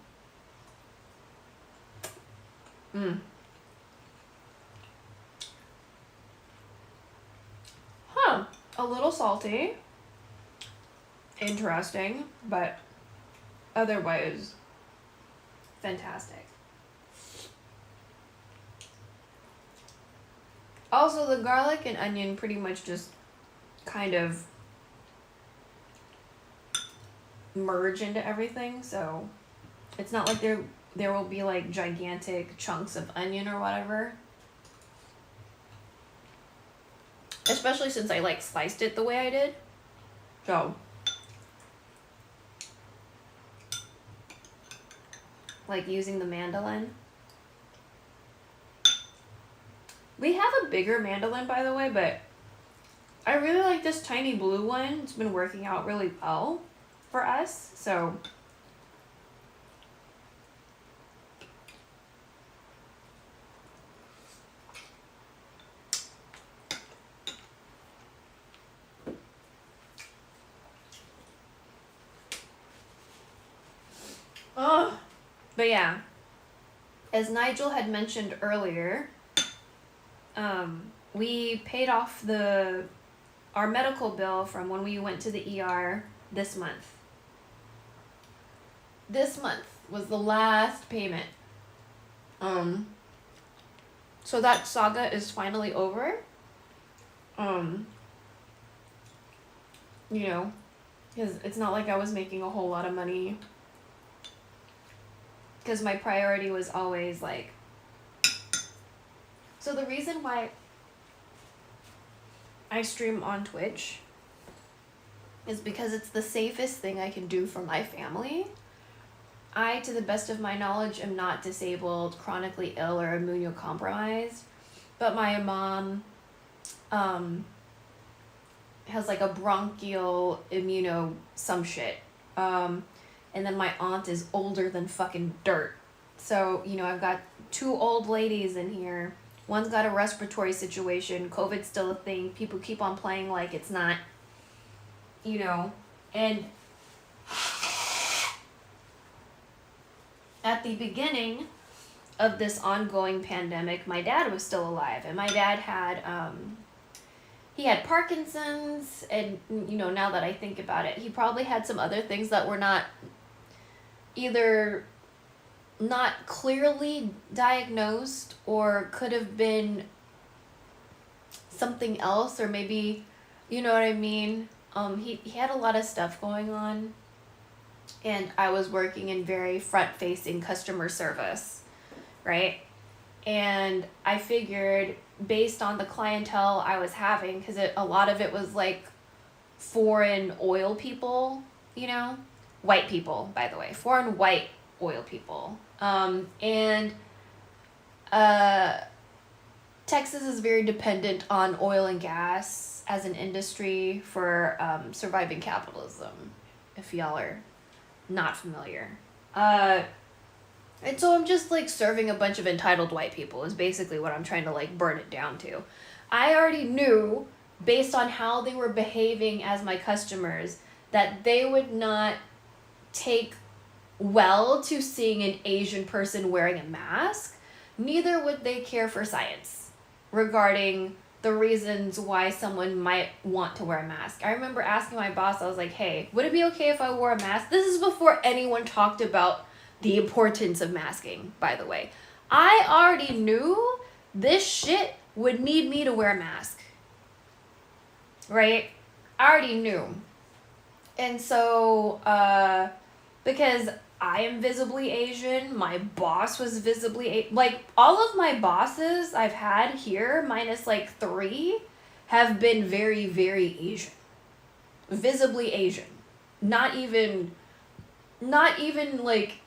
a little salty. Interesting, but otherwise fantastic. Also, the garlic and onion pretty much just kind of merge into everything, so it's not like there will be like gigantic chunks of onion or whatever. Especially since I like sliced it the way I did. So like using the mandolin. We have a bigger mandolin, by the way, but I really like this tiny blue one. It's been working out really well for us, so. Oh, but yeah, as Nigel had mentioned earlier, we paid off our medical bill from when we went to the ER this month. This month was the last payment. So that saga is finally over. You know, because it's not like I was making a whole lot of money. Because my priority was always like, so the reason why I stream on Twitch is because it's the safest thing I can do for my family. I, to the best of my knowledge, am not disabled, chronically ill, or immunocompromised, but my mom has like a bronchial immuno some shit. And then my aunt is older than fucking dirt. So, you know, I've got two old ladies in here. One's got a respiratory situation. COVID's still a thing. People keep on playing like it's not, you know. And at the beginning of this ongoing pandemic, my dad was still alive. And my dad had, he had Parkinson's. And, you know, now that I think about it, he probably had some other things that were not either not clearly diagnosed or could have been something else, or maybe, you know what I mean? He had a lot of stuff going on, and I was working in very front-facing customer service, right? And I figured based on the clientele I was having, because a lot of it was like foreign oil people, you know? White people, by the way, foreign white oil people. Texas is very dependent on oil and gas as an industry for surviving capitalism, if y'all are not familiar. And so I'm just like serving a bunch of entitled white people is basically what I'm trying to like burn it down to. I already knew, based on how they were behaving as my customers, that they would not take well to seeing an Asian person wearing a mask. Neither would they care for science regarding the the reasons why someone might want to wear a mask. I remember asking my boss, I was like, hey, would it be okay if I wore a mask? This is before anyone talked about the importance of masking, by the way. I already knew this shit would need me to wear a mask. Right? I already knew. And so, because I am visibly Asian, my boss was visibly like, all of my bosses I've had here, minus like 3, have been very, very Asian. Visibly Asian. Not even like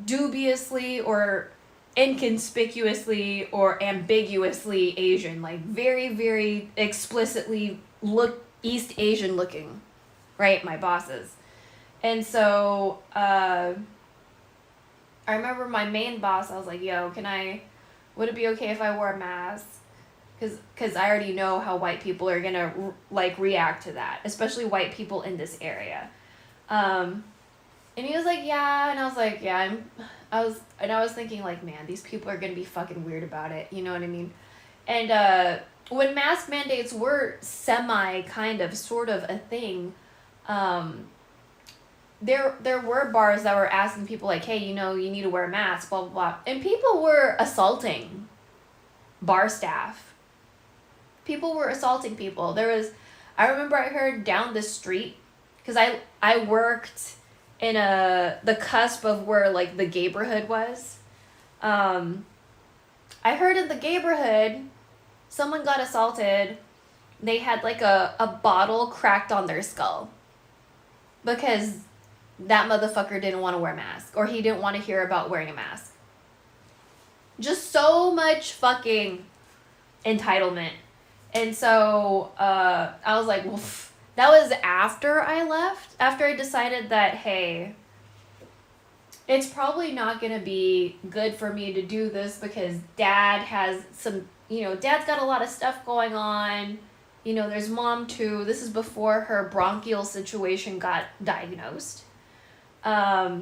dubiously or inconspicuously or ambiguously Asian. Like very, very explicitly East Asian looking. Right? My bosses. And so, I remember my main boss, I was like, yo, would it be okay if I wore a mask? Cause I already know how white people are gonna, like, react to that. Especially white people in this area. And he was like, yeah, and I was like, yeah, I was thinking, like, man, these people are gonna be fucking weird about it, you know what I mean? And, when mask mandates were sort of a thing, there were bars that were asking people like, hey, you need to wear a mask, blah, blah, blah. And people were assaulting bar staff. People were assaulting people. I remember I heard down the street, because I worked in the cusp of where, like, the gayborhood was. I heard in the gayborhood, someone got assaulted. They had, like, a bottle cracked on their skull. Because that motherfucker didn't want to wear a mask. Or he didn't want to hear about wearing a mask. Just so much fucking entitlement. And so, I was like, well, that was after I left. After I decided that, hey, it's probably not going to be good for me to do this because Dad has Dad's got a lot of stuff going on. There's Mom too. This is before her bronchial situation got diagnosed. I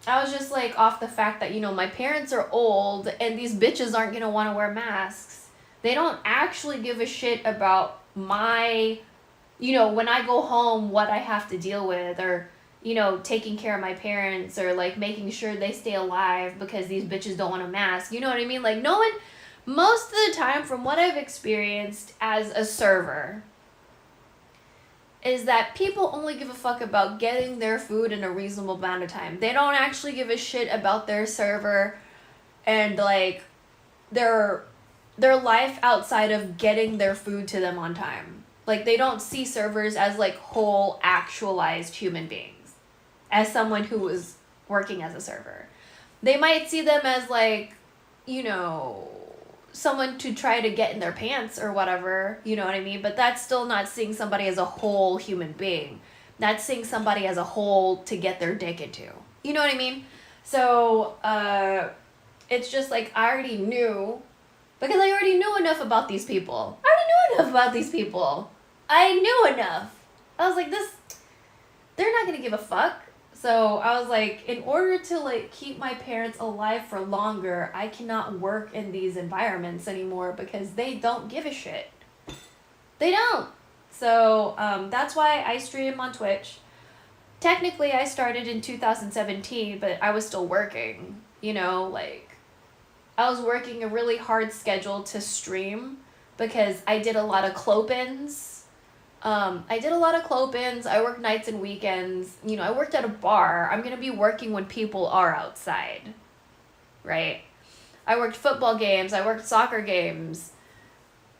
was just like off the fact that, my parents are old and these bitches aren't going to want to wear masks. They don't actually give a shit about my, when I go home, what I have to deal with or, taking care of my parents or like making sure they stay alive because these bitches don't want a mask. You know what I mean? Like no one, most of the time from what I've experienced as a server, is that people only give a fuck about getting their food in a reasonable amount of time. They don't actually give a shit about their server and like their life outside of getting their food to them on time. Like they don't see servers as like whole actualized human beings. As someone who was working as a server. They might see them as like, someone to try to get in their pants or whatever, you know what I mean? But that's still not seeing somebody as a whole human being. That's seeing somebody as a whole to get their dick into. You know what I mean? So, it's just like I already knew, because I already knew enough about these people. I knew enough. I was like, they're not going to give a fuck. So I was like, in order to like keep my parents alive for longer, I cannot work in these environments anymore because they don't give a shit. They don't. So that's why I stream on Twitch. Technically, I started in 2017, but I was still working. Like I was working a really hard schedule to stream because I did a lot of clopins. I worked nights and weekends. I worked at a bar. I'm going to be working when people are outside. Right? I worked football games. I worked soccer games.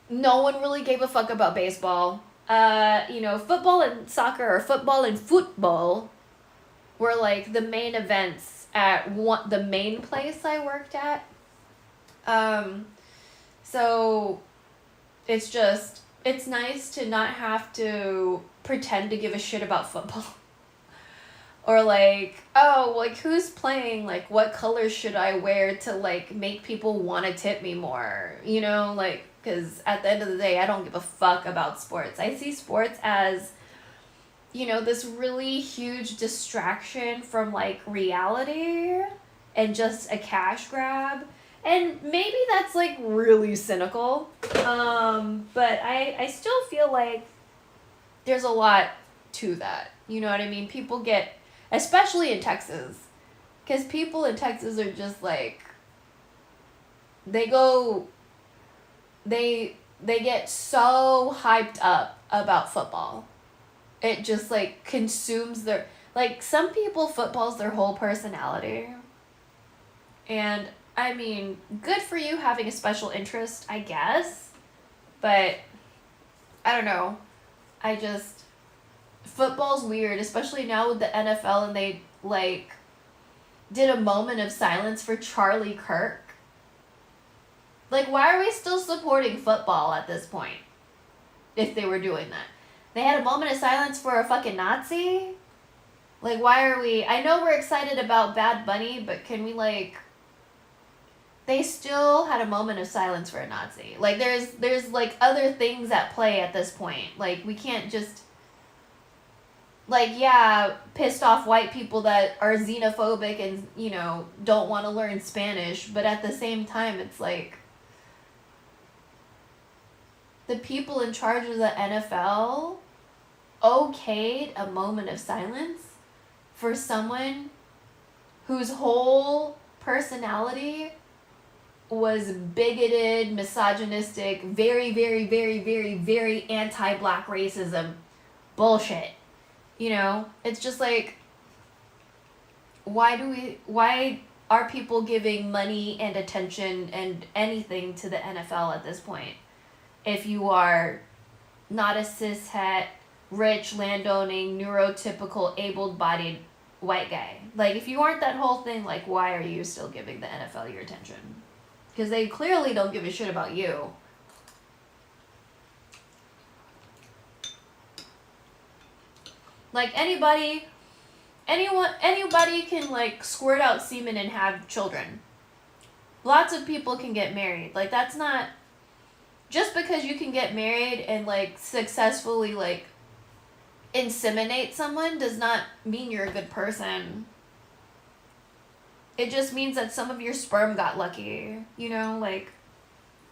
No one really gave a fuck about baseball. Football and soccer or football and football were like the main events at the main place I worked at. So it's nice to not have to pretend to give a shit about football. Or like, who's playing? Like, what colors should I wear to like make people want to tip me more? Because at the end of the day, I don't give a fuck about sports. I see sports as, this really huge distraction from like reality and just a cash grab. And maybe that's like really cynical. But I still feel like there's a lot to that. You know what I mean? People get, especially in Texas, because people in Texas are just like, they get so hyped up about football. It just like consumes their, like some people, football's their whole personality. And I mean, good for you having a special interest, I guess. But I don't know. Football's weird, especially now with the NFL, and they like did a moment of silence for Charlie Kirk. Like, why are we still supporting football at this point? If they were doing that. They had a moment of silence for a fucking Nazi? Like, why are we... I know we're excited about Bad Bunny, but can we, like... They still had a moment of silence for a Nazi. Like, there's like, other things at play at this point. Like, we can't just... Like, yeah, pissed off white people that are xenophobic and, you know, don't want to learn Spanish, but at the same time, it's like... The people in charge of the NFL okayed a moment of silence for someone whose whole personality was bigoted, misogynistic, very, very, very, very, very anti-black racism bullshit. You know? It's just like, why are people giving money and attention and anything to the NFL at this point? If you are not a cishet, rich, landowning, neurotypical, able-bodied white guy. Like, if you aren't that whole thing, like, why are you still giving the NFL your attention? Because they clearly don't give a shit about you. Like, anybody can, like, squirt out semen and have children. Lots of people can get married. Like, that's not... Just because you can get married and, like, successfully, like, inseminate someone does not mean you're a good person. It just means that some of your sperm got lucky. You know, like,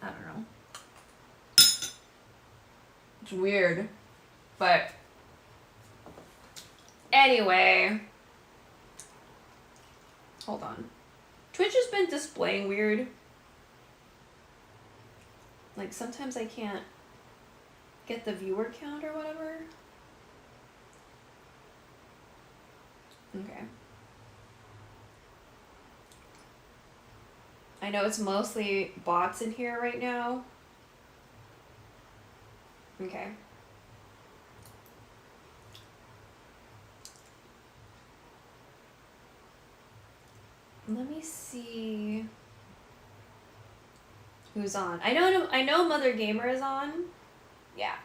I don't know. It's weird. But, anyway. Hold on. Twitch has been displaying weird. Like, sometimes I can't get the viewer count or whatever. Okay. I know it's mostly bots in here right now. Okay. Let me see who's on. I know Mother Gamer is on. Yeah.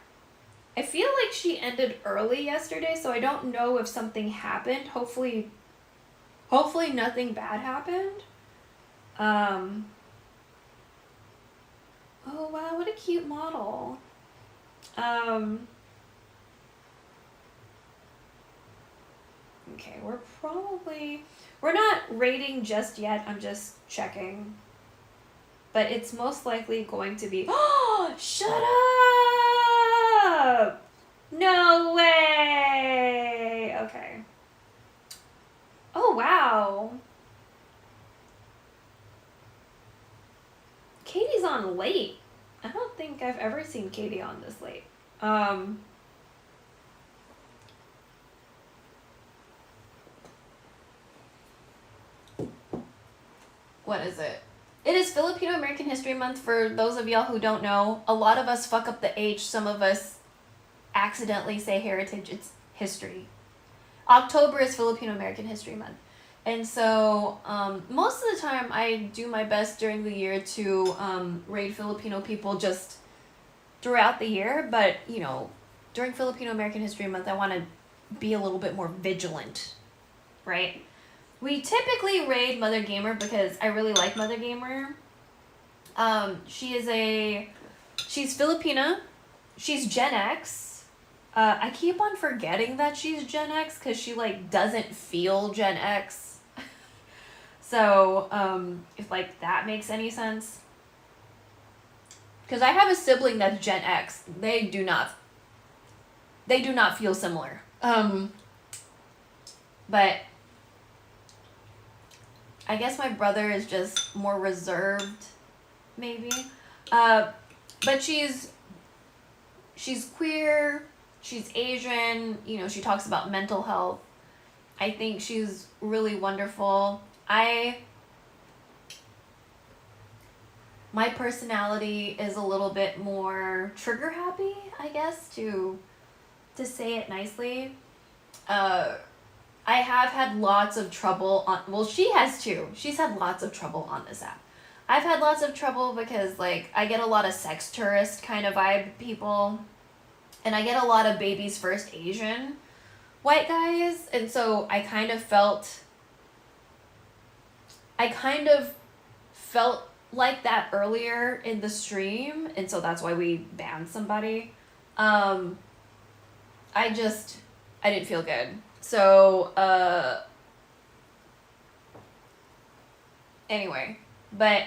I feel like she ended early yesterday, so I don't know if something happened. Hopefully nothing bad happened. Oh wow, what a cute model. Okay, we're not rating just yet. I'm just checking. But it's most likely going to be... Oh, shut up! No way! Okay. Oh, wow. Katie's on late. I don't think I've ever seen Katie on this late. What is it? It is Filipino American History Month. For those of y'all who don't know, a lot of us fuck up the H. Some of us accidentally say heritage. It's history. October is Filipino American History Month. And so most of the time I do my best during the year to raid Filipino people just throughout the year. But, you know, during Filipino American History Month, I want to be a little bit more vigilant, right? We typically raid Mother Gamer because I really like Mother Gamer. She's Filipina. She's Gen X. I keep on forgetting that she's Gen X because she, like, doesn't feel Gen X. So, if like that makes any sense. Because I have a sibling that's Gen X. They do not feel similar. But I guess my brother is just more reserved, maybe. But she's queer, she's Asian, you know, she talks about mental health. I think she's really wonderful. My personality is a little bit more trigger happy, I guess, to say it nicely. I have had lots of trouble well, she has too. She's had lots of trouble on this app. I've had lots of trouble because, like, I get a lot of sex tourist kind of vibe people, and I get a lot of baby's first Asian white guys, and so I kind of felt like that earlier in the stream, and so that's why we banned somebody. I didn't feel good. So, anyway, but,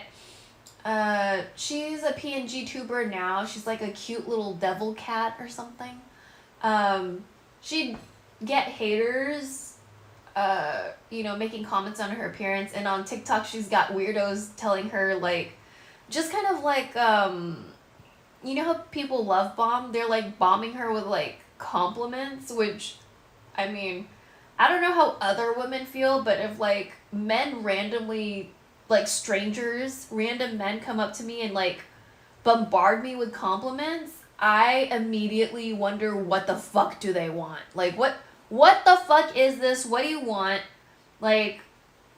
she's a PNG tuber now. She's like a cute little devil cat or something. She'd get haters, you know, making comments on her appearance, and on TikTok she's got weirdos telling her, like, just kind of like, you know how people love bomb? They're like bombing her with like compliments, which, I mean, I don't know how other women feel, but if like men randomly, like strangers, random men come up to me and like bombard me with compliments, I immediately wonder what the fuck do they want? Like, what the fuck is this? What do you want? Like,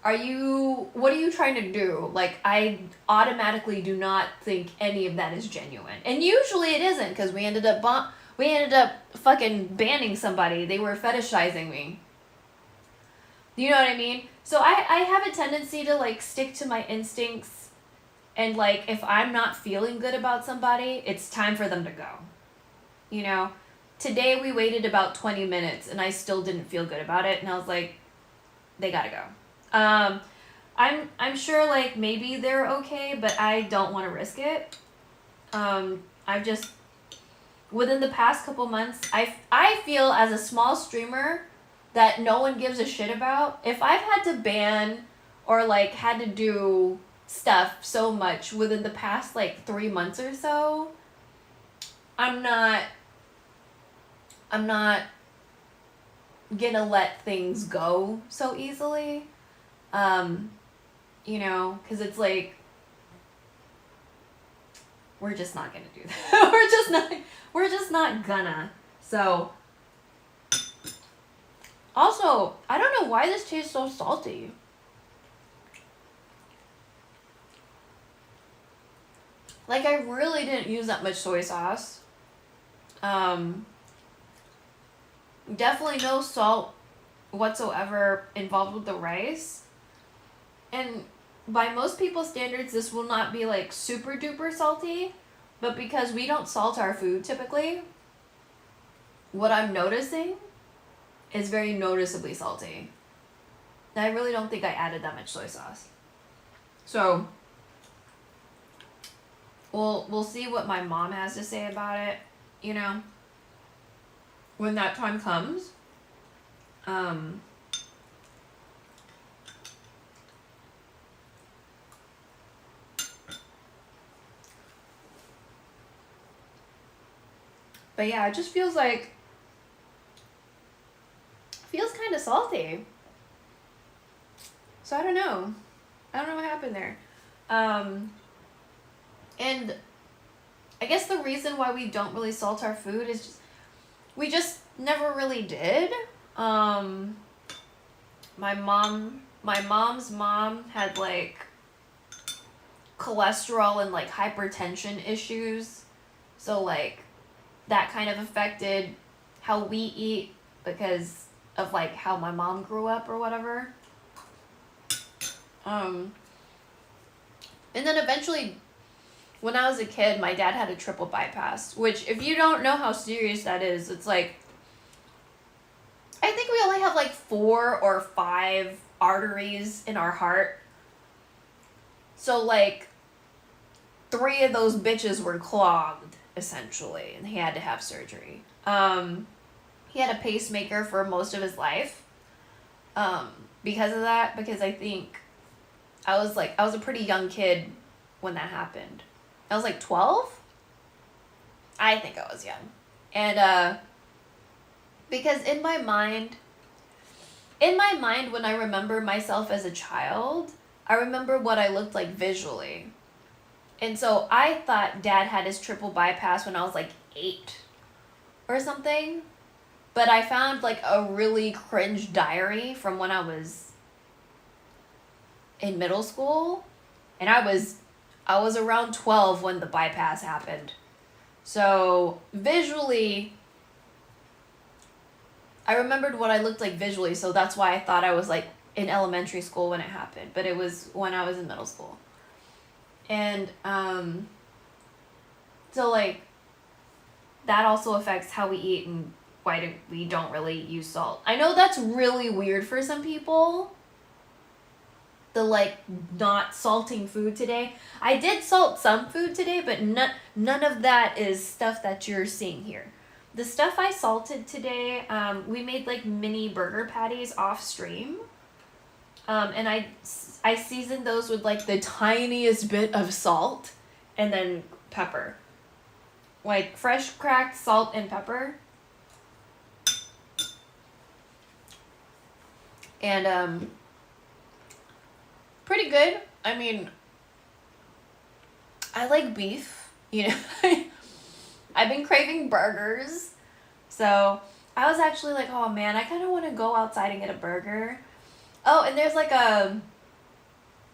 what are you trying to do? Like, I automatically do not think any of that is genuine. And usually it isn't, because we ended up fucking banning somebody. They were fetishizing me. You know what I mean? So I have a tendency to, like, stick to my instincts, and, like, if I'm not feeling good about somebody, it's time for them to go. You know? Today we waited about 20 minutes, and I still didn't feel good about it, and I was like, they gotta go. I'm sure, like, maybe they're okay, but I don't want to risk it. I've just, within the past couple months, I feel as a small streamer that no one gives a shit about. If I've had to ban or, like, had to do stuff so much within the past, like, 3 months or so, I'm not gonna let things go so easily. You know, because it's like, we're just not gonna do that. we're just not gonna. So, also, I don't know why this tastes so salty. Like, I really didn't use that much soy sauce. Definitely no salt whatsoever involved with the rice. And by most people's standards, this will not be, like, super duper salty. But because we don't salt our food typically, what I'm noticing is very noticeably salty. And I really don't think I added that much soy sauce. So, we'll see what my mom has to say about it, you know, when that time comes. But yeah, it just feels kind of salty. So I don't know what happened there. And I guess the reason why we don't really salt our food is we just never really did. My mom's mom had, like, cholesterol and, like, hypertension issues. So, like, that kind of affected how we eat because of, like, how my mom grew up or whatever. And then eventually, when I was a kid, my dad had a triple bypass, which, if you don't know how serious that is, it's like, I think we only have, like, 4 or 5 arteries in our heart, So, like, 3 of those bitches were clogged, essentially, and he had to have surgery. He had a pacemaker for most of his life. Because of that, because I think I was a pretty young kid when that happened. I was like 12? I think I was young. And, because in my mind, when I remember myself as a child, I remember what I looked like visually. And so I thought Dad had his triple bypass when I was like 8 or something. But I found like a really cringe diary from when I was in middle school. And I was around 12 when the bypass happened. So visually, I remembered what I looked like visually, so that's why I thought I was like in elementary school when it happened, but it was when I was in middle school. And so like that also affects how we eat and why we don't really use salt. I know that's really weird for some people, the like not salting food today. I did salt some food today, but none of that is stuff that you're seeing here. The stuff I salted today, we made like mini burger patties off stream. And I seasoned those with like the tiniest bit of salt and then pepper. Like fresh cracked salt and pepper. And pretty good. I mean, I like beef, you know. I've been craving burgers. So I was actually like, oh man, I kind of want to go outside and get a burger. Oh, and there's like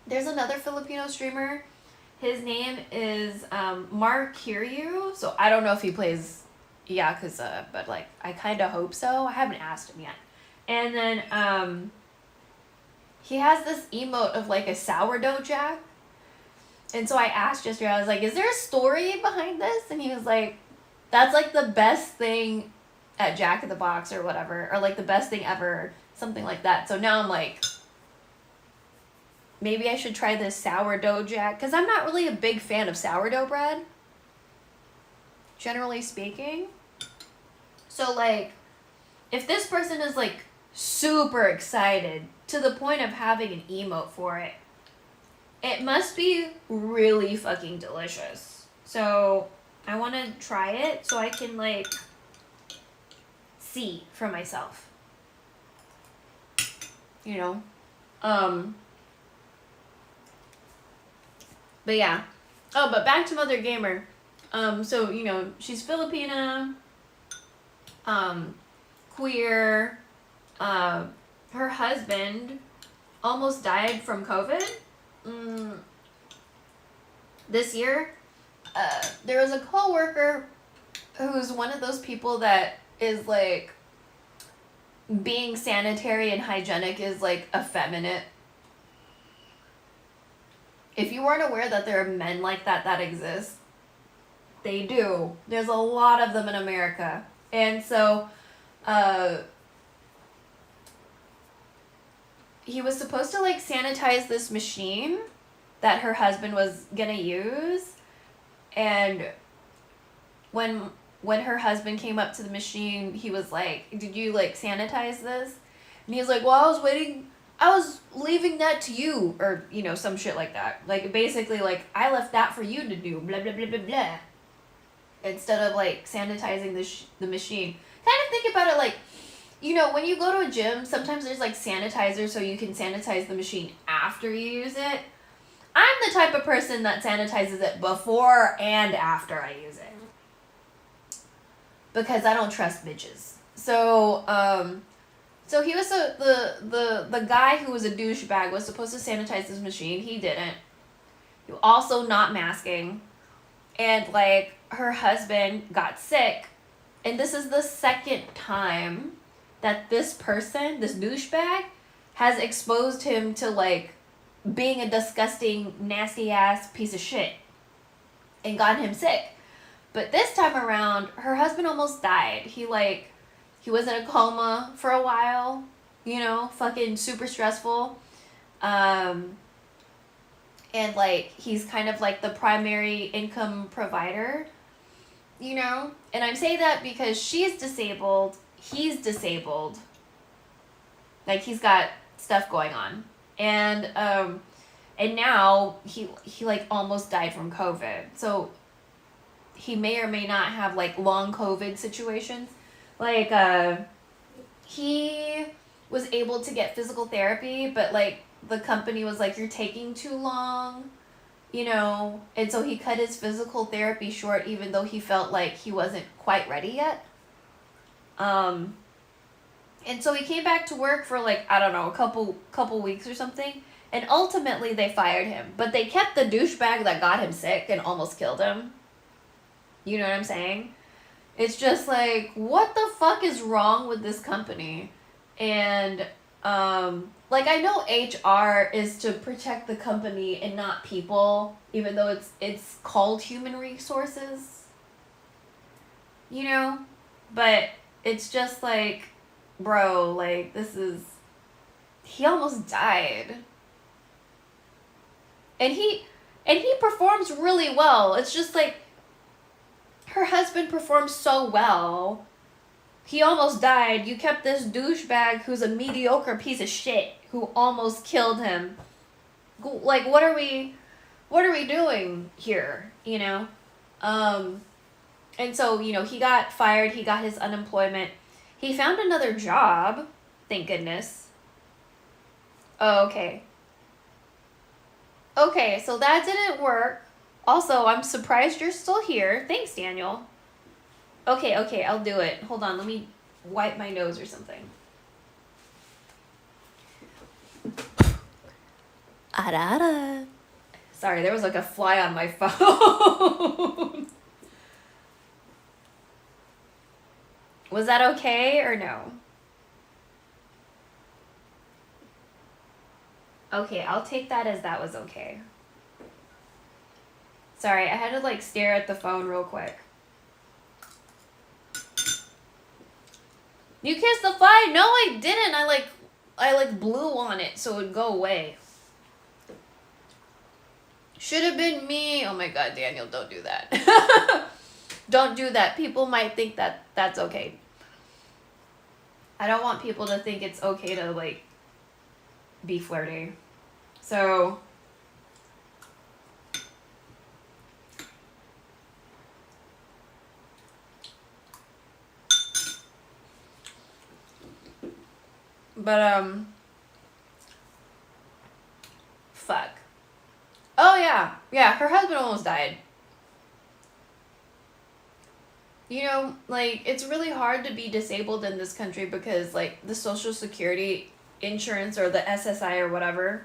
there's another Filipino streamer. His name is Mark Kiryu. So I don't know if he plays Yakuza, but like I kind of hope so. I haven't asked him yet. And then he has this emote of like a sourdough jack. And so I asked yesterday, I was like, is there a story behind this? And he was like, that's like the best thing at Jack in the Box or whatever, or like the best thing ever, something like that. So now I'm like, maybe I should try this sourdough jack, because I'm not really a big fan of sourdough bread, generally speaking. So like, if this person is like super excited to the point of having an emote for it, it must be really fucking delicious. So I want to try it so I can like see for myself. You know? But yeah. Oh, but back to Mother Gamer. So, you know, she's Filipina, queer, her husband almost died from COVID. This year, there was a coworker who's one of those people that is like, being sanitary and hygienic is like effeminate. If you weren't aware that there are men like that exist, they do. There's a lot of them in America. And so, he was supposed to like sanitize this machine that her husband was gonna use, and when her husband came up to the machine, he was like, did you like sanitize this? And he was like, well, I was leaving that to you, or you know, some shit like that. Like basically like, I left that for you to do, blah blah blah blah blah, instead of like sanitizing the machine. Kind of think about it like, you know, when you go to a gym, sometimes there's like sanitizer so you can sanitize the machine after you use it. I'm the type of person that sanitizes it before and after I use it, because I don't trust bitches. So, so he was the guy who was a douchebag was supposed to sanitize this machine. He didn't. He was also not masking, and like her husband got sick, and this is the second time that this person, this douchebag, has exposed him to like being a disgusting, nasty ass piece of shit and gotten him sick. But this time around, her husband almost died. He was in a coma for a while, you know, fucking super stressful. And and like he's kind of like the primary income provider, you know? And I'm saying that because she's disabled, he's disabled. Like he's got stuff going on. And now he like almost died from COVID. So he may or may not have like long COVID situations. Like he was able to get physical therapy, but like the company was like, you're taking too long, you know, and so he cut his physical therapy short, even though he felt like he wasn't quite ready yet. And so he came back to work for like, I don't know, a couple weeks or something, and ultimately they fired him, but they kept the douchebag that got him sick and almost killed him. You know what I'm saying? It's just like, what the fuck is wrong with this company? And like, I know HR is to protect the company and not people, even though it's called human resources, you know? But it's just like, bro, like, he almost died. And he performs really well. It's just like, her husband performs so well. He almost died. You kept this douchebag who's a mediocre piece of shit who almost killed him. Like, what are we doing here, you know? And so, you know, he got fired. He got his unemployment. He found another job. Thank goodness. Oh, okay. Okay, so that didn't work. Also, I'm surprised you're still here. Thanks, Daniel. Okay, I'll do it. Hold on, let me wipe my nose or something. Arara. Sorry, there was like a fly on my phone. Was that okay or no? Okay, I'll take that as that was okay. Sorry, I had to like stare at the phone real quick. You kissed the fly? No, I didn't. I like blew on it so it would go away. Should have been me. Oh my god, Daniel, don't do that. Don't do that. People might think that that's okay. I don't want people to think it's okay to like be flirty. So but fuck. Oh yeah, her husband almost died. You know, like, it's really hard to be disabled in this country because, like, the Social Security insurance or the SSI or whatever,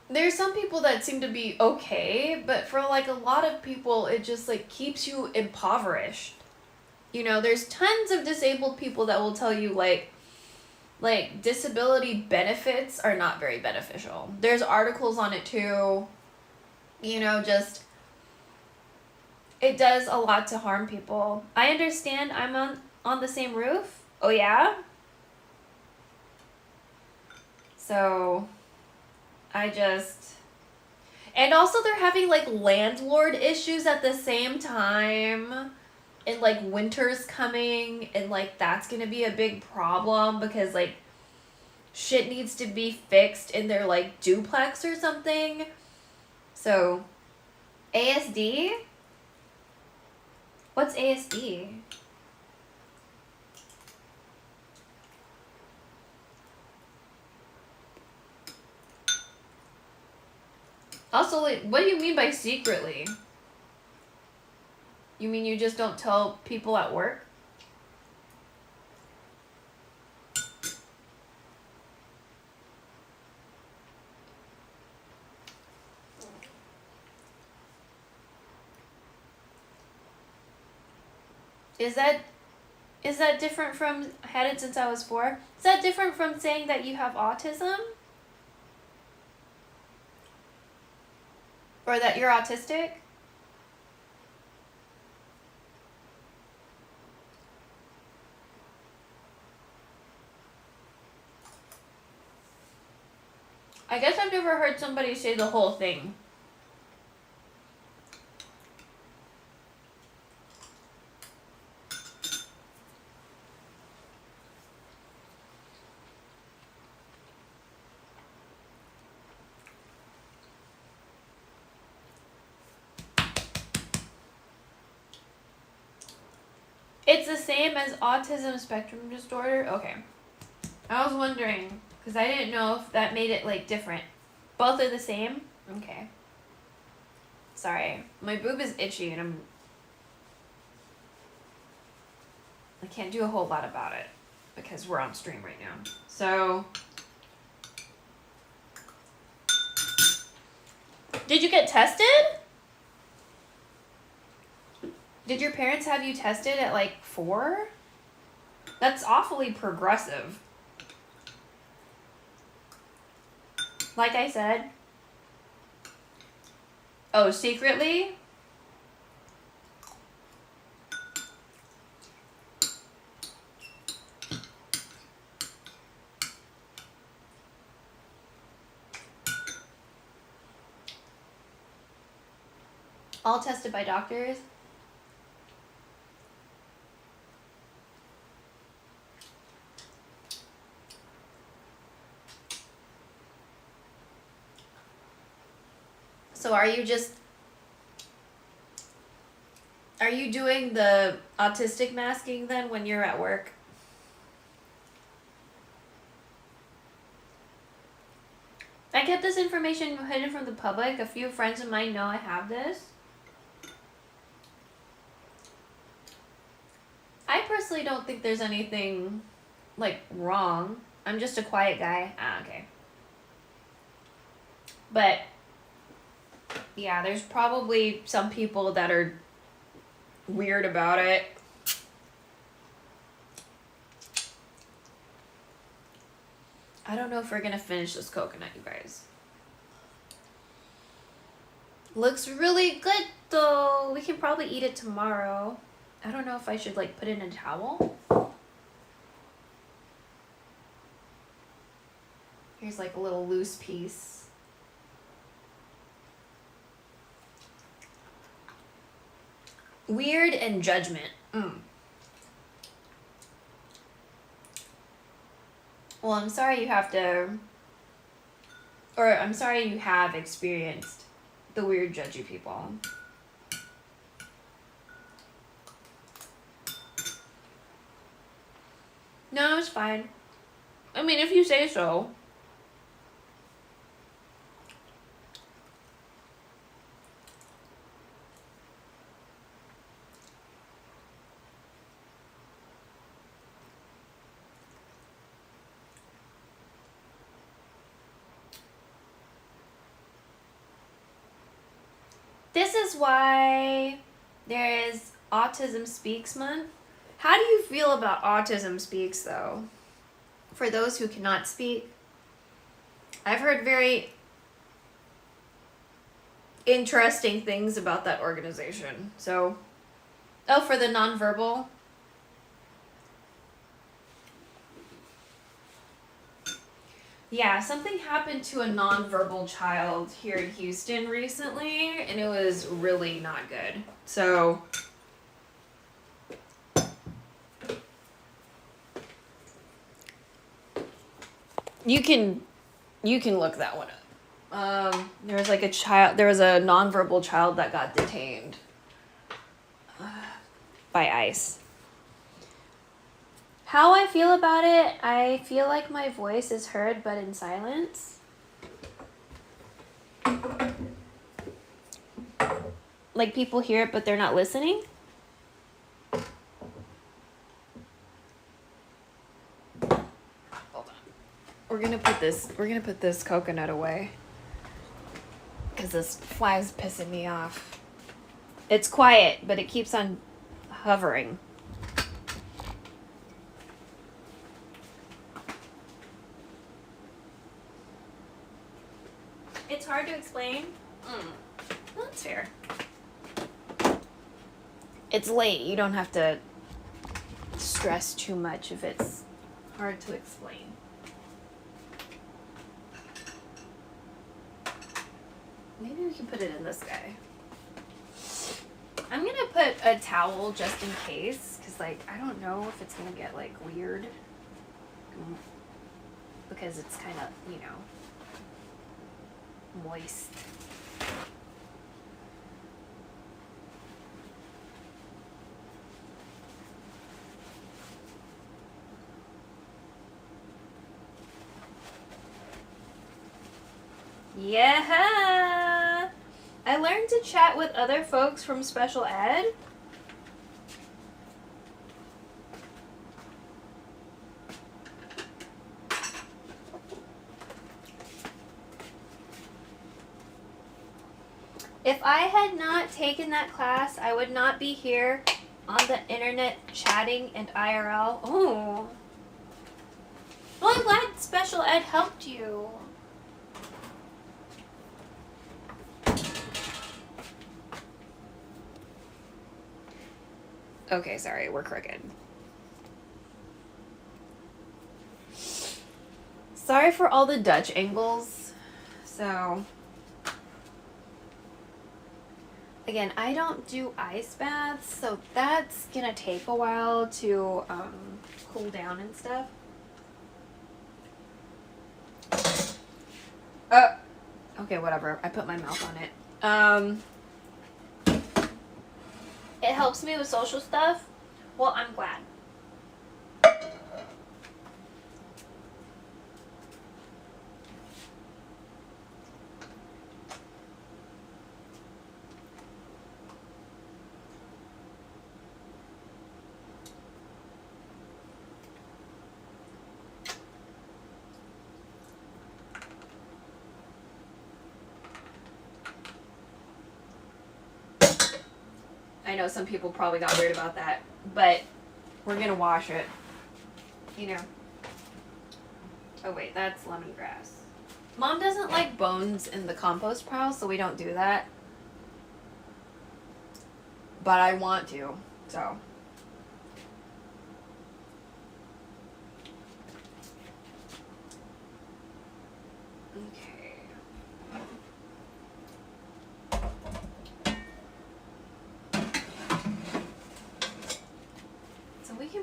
there's some people that seem to be okay, but for, like, a lot of people, it just, like, keeps you impoverished. You know, there's tons of disabled people that will tell you, like, disability benefits are not very beneficial. There's articles on it, too. You know, just... it does a lot to harm people. I understand I'm on the same roof. Oh, yeah? So, I just... and also they're having, like, landlord issues at the same time. And, like, winter's coming. And, like, that's gonna be a big problem because, like, shit needs to be fixed in their, like, duplex or something. So, ASD? What's ASD? Also, like, what do you mean by secretly? You mean you just don't tell people at work? Is that different from had it since I was 4? Is that different from saying that you have autism? Or that you're autistic? I guess I've never heard somebody say the whole thing. It's the same as autism spectrum disorder? Okay. I was wondering, because I didn't know if that made it, like, different. Both are the same? Okay. Sorry. My boob is itchy and I can't do a whole lot about it because we're on stream right now. So, did you get tested? Did your parents have you tested at like 4? That's awfully progressive. Like I said. Oh, secretly? All tested by doctors? So are you doing the autistic masking then when you're at work? I kept this information hidden from the public. A few friends of mine know I have this. I personally don't think there's anything, like, wrong. I'm just a quiet guy. Ah, okay. But yeah, there's probably some people that are weird about it. I don't know if we're gonna finish this coconut, you guys. Looks really good though. We can probably eat it tomorrow. I don't know if I should like put it in a towel. Here's like a little loose piece. Weird and judgment. Well, I'm sorry you have to, or I'm sorry you have experienced the weird judgy people. No, it's fine. I mean, if you say so. This is why there is Autism Speaks Month. How do you feel about Autism Speaks, though? For those who cannot speak, I've heard very interesting things about that organization. So, oh, for the nonverbal. Yeah, something happened to a nonverbal child here in Houston recently, and it was really not good. So, you can look that one up. There was like a nonverbal child that got detained by ICE. How I feel about it, I feel like my voice is heard but in silence. Like people hear it but they're not listening. Hold on. We're gonna put this coconut away. Cause this fly is pissing me off. It's quiet, but it keeps on hovering. It's hard to explain. That's fair. It's late. You don't have to stress too much if it's hard to explain. can put it in this guy. I'm gonna put a towel just in case, because, like, I don't know if it's gonna get, like, weird. Because it's kind of, you know, moist. Yeah! I learned to chat with other folks from special ed. If I had not taken that class, I would not be here on the internet chatting and IRL. Oh. Well, I'm glad special ed helped you. Okay, sorry, we're crooked. Sorry for all the Dutch angles. So, again, I don't do ice baths, so that's gonna take a while to cool down and stuff. Okay, whatever. I put my mouth on it. It helps me with social stuff. Well, I'm glad. I know some people probably got weird about that, but we're gonna wash it. You know. Oh wait, that's lemongrass. Mom doesn't like bones in the compost pile, so we don't do that. But I want to, so.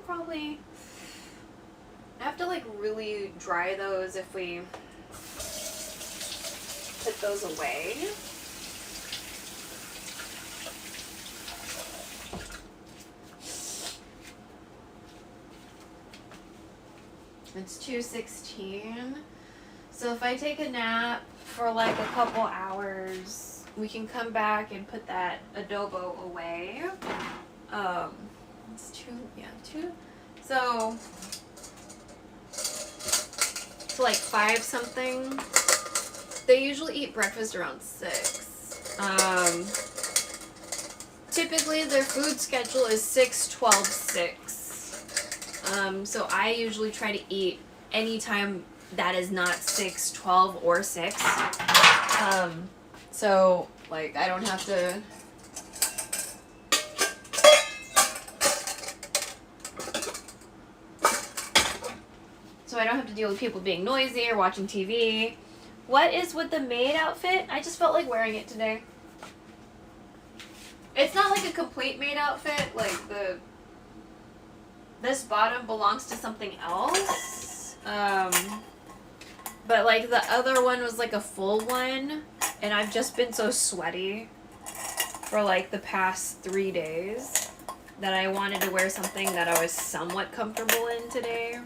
Probably have to like really dry those if we put those away. It's 2:16. So if I take a nap for like a couple hours, we can come back and put that adobo away. It's two. So like 5 something. They usually eat breakfast around 6. Typically their food schedule is 6, 12, 6. So I usually try to eat anytime that is not 6, 12, or 6. So like I don't have to deal with people being noisy or watching TV. What is with the maid outfit? I just felt like wearing it today. It's not like a complete maid outfit. Like this bottom belongs to something else. But like the other one was like a full one, and I've just been so sweaty for like the past 3 days that I wanted to wear something that I was somewhat comfortable in today.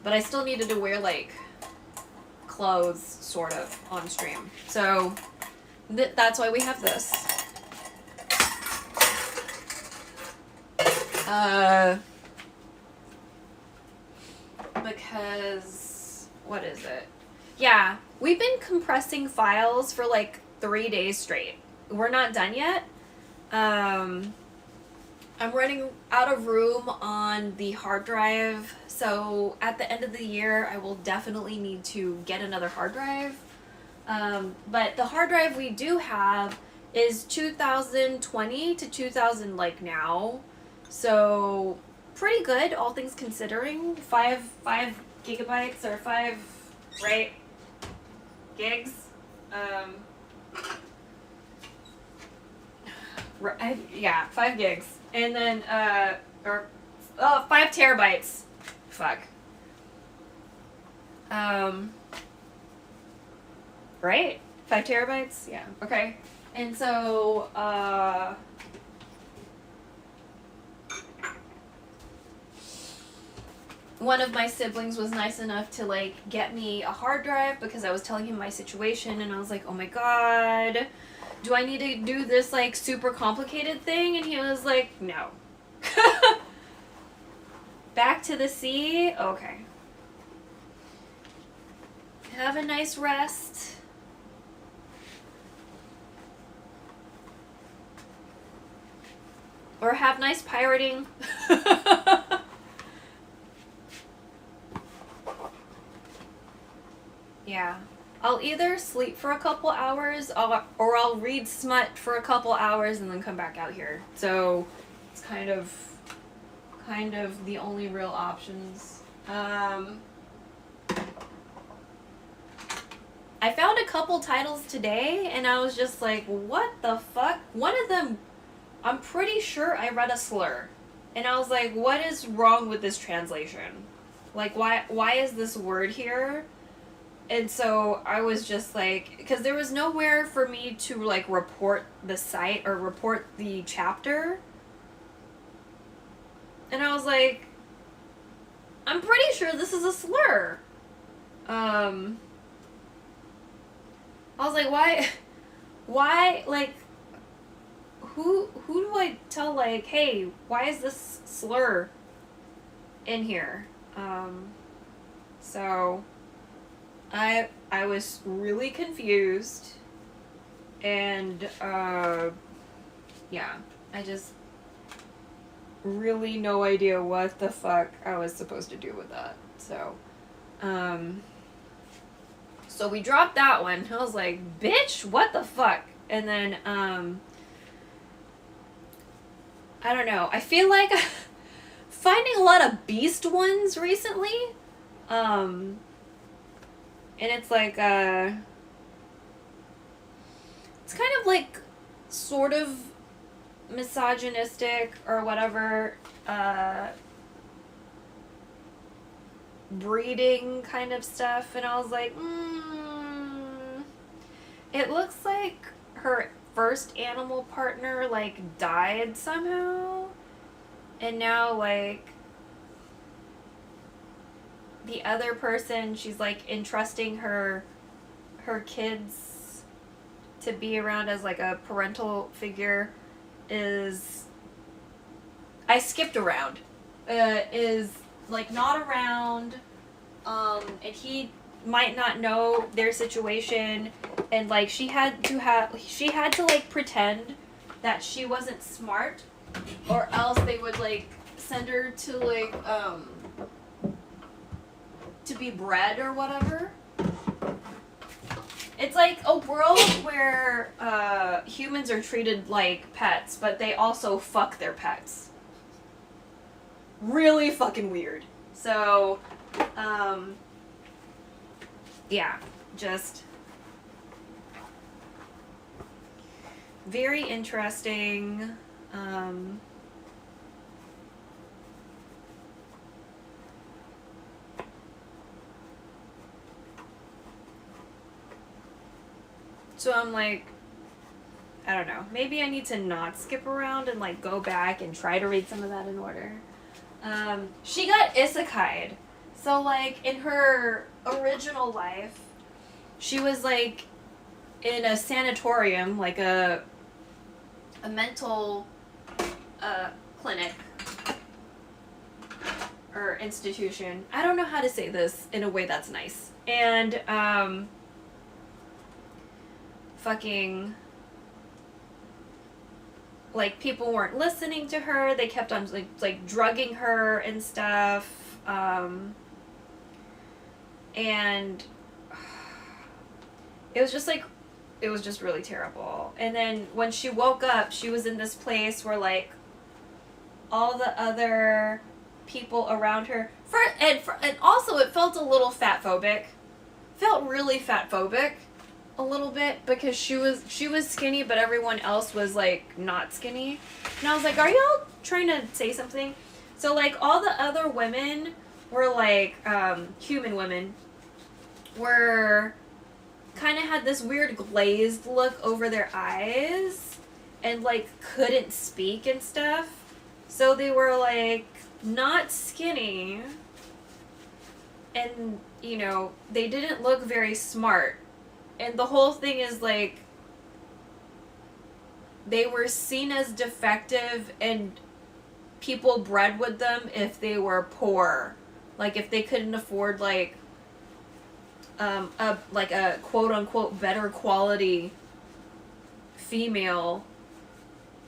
But I still needed to wear, like, clothes, sort of, on stream. So, that's why we have this. Because, what is it? Yeah, we've been compressing files for, like, 3 days straight. We're not done yet. I'm running out of room on the hard drive, so at the end of the year I will definitely need to get another hard drive. But the hard drive we do have is 2020 to 2000 like now, so pretty good all things considering. 5 gigabytes or 5 gigs. Yeah, 5 gigs. And then, 5 terabytes. Fuck. Right? 5 terabytes? Yeah. Okay. And so, one of my siblings was nice enough to, like, get me a hard drive because I was telling him my situation, and I was like, oh my god, do I need to do this, like, super complicated thing? And he was like, no. Back to the sea? Okay. Have a nice rest. Or have nice pirating. Yeah. I'll either sleep for a couple hours or I'll read smut for a couple hours and then come back out here. So it's kind of the only real options. I found a couple titles today and I was just like, what the fuck? One of them, I'm pretty sure I read a slur. And I was like, what is wrong with this translation? Like, why is this word here? And so I was just like, because there was nowhere for me to, like, report the site or report the chapter. And I was like, I'm pretty sure this is a slur. I was like, why, like, who do I tell, like, hey, why is this slur in here? So I was really confused, and yeah, I just really no idea what the fuck I was supposed to do with that. So so we dropped that one. I was like, bitch, what the fuck? And then I don't know. I feel like finding a lot of beast ones recently. And it's like, it's kind of like sort of misogynistic or whatever, breeding kind of stuff. And I was like, it looks like her first animal partner, like, died somehow. And now, like, the other person, she's, like, entrusting her kids to be around as, like, a parental figure is... I skipped around. Is, like, not around, and he might not know their situation, and, like, she had to, like, pretend that she wasn't smart, or else they would, like, send her to, like, to be bred or whatever. It's like a world where humans are treated like pets, but they also fuck their pets. Really fucking weird. So, yeah, just very interesting. So I'm like, I don't know, maybe I need to not skip around and, like, go back and try to read some of that in order. She got isekai'd. So, like, in her original life, she was, like, in a sanatorium, like a mental clinic or institution. I don't know how to say this in a way that's nice. And fucking, like, people weren't listening to her. They kept on, like drugging her and stuff. And it was just, like, it was just really terrible. And then when she woke up, she was in this place where, like, all the other people around her, and also it felt a little fat-phobic. Felt really fat-phobic. a little bit because she was skinny, but everyone else was like not skinny. And I was like, are y'all trying to say something? So like all the other women were like human women were kind of had this weird glazed look over their eyes and like couldn't speak and stuff. So they were like not skinny and you know, they didn't look very smart. And the whole thing is like they were seen as defective and people bred with them if they were poor. Like if they couldn't afford like a quote unquote better quality female,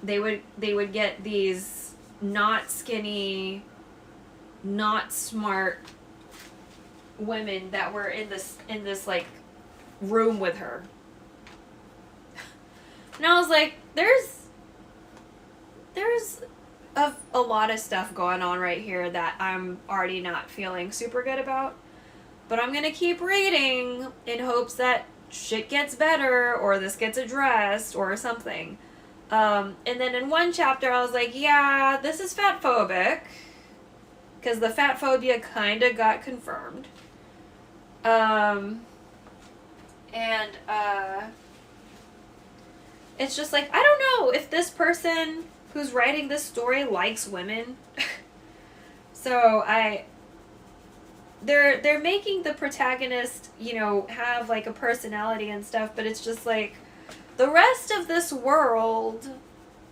they would get these not skinny, not smart women that were in this like room with her. And I was like, there's a lot of stuff going on right here that I'm already not feeling super good about. But I'm gonna keep reading in hopes that shit gets better or this gets addressed or something. And then in one chapter I was like, yeah, this is fat phobic. Because the fat phobia kind of got confirmed. It's just like, I don't know if this person who's writing this story likes women. So they're making the protagonist, you know, have like a personality and stuff, but it's just like the rest of this world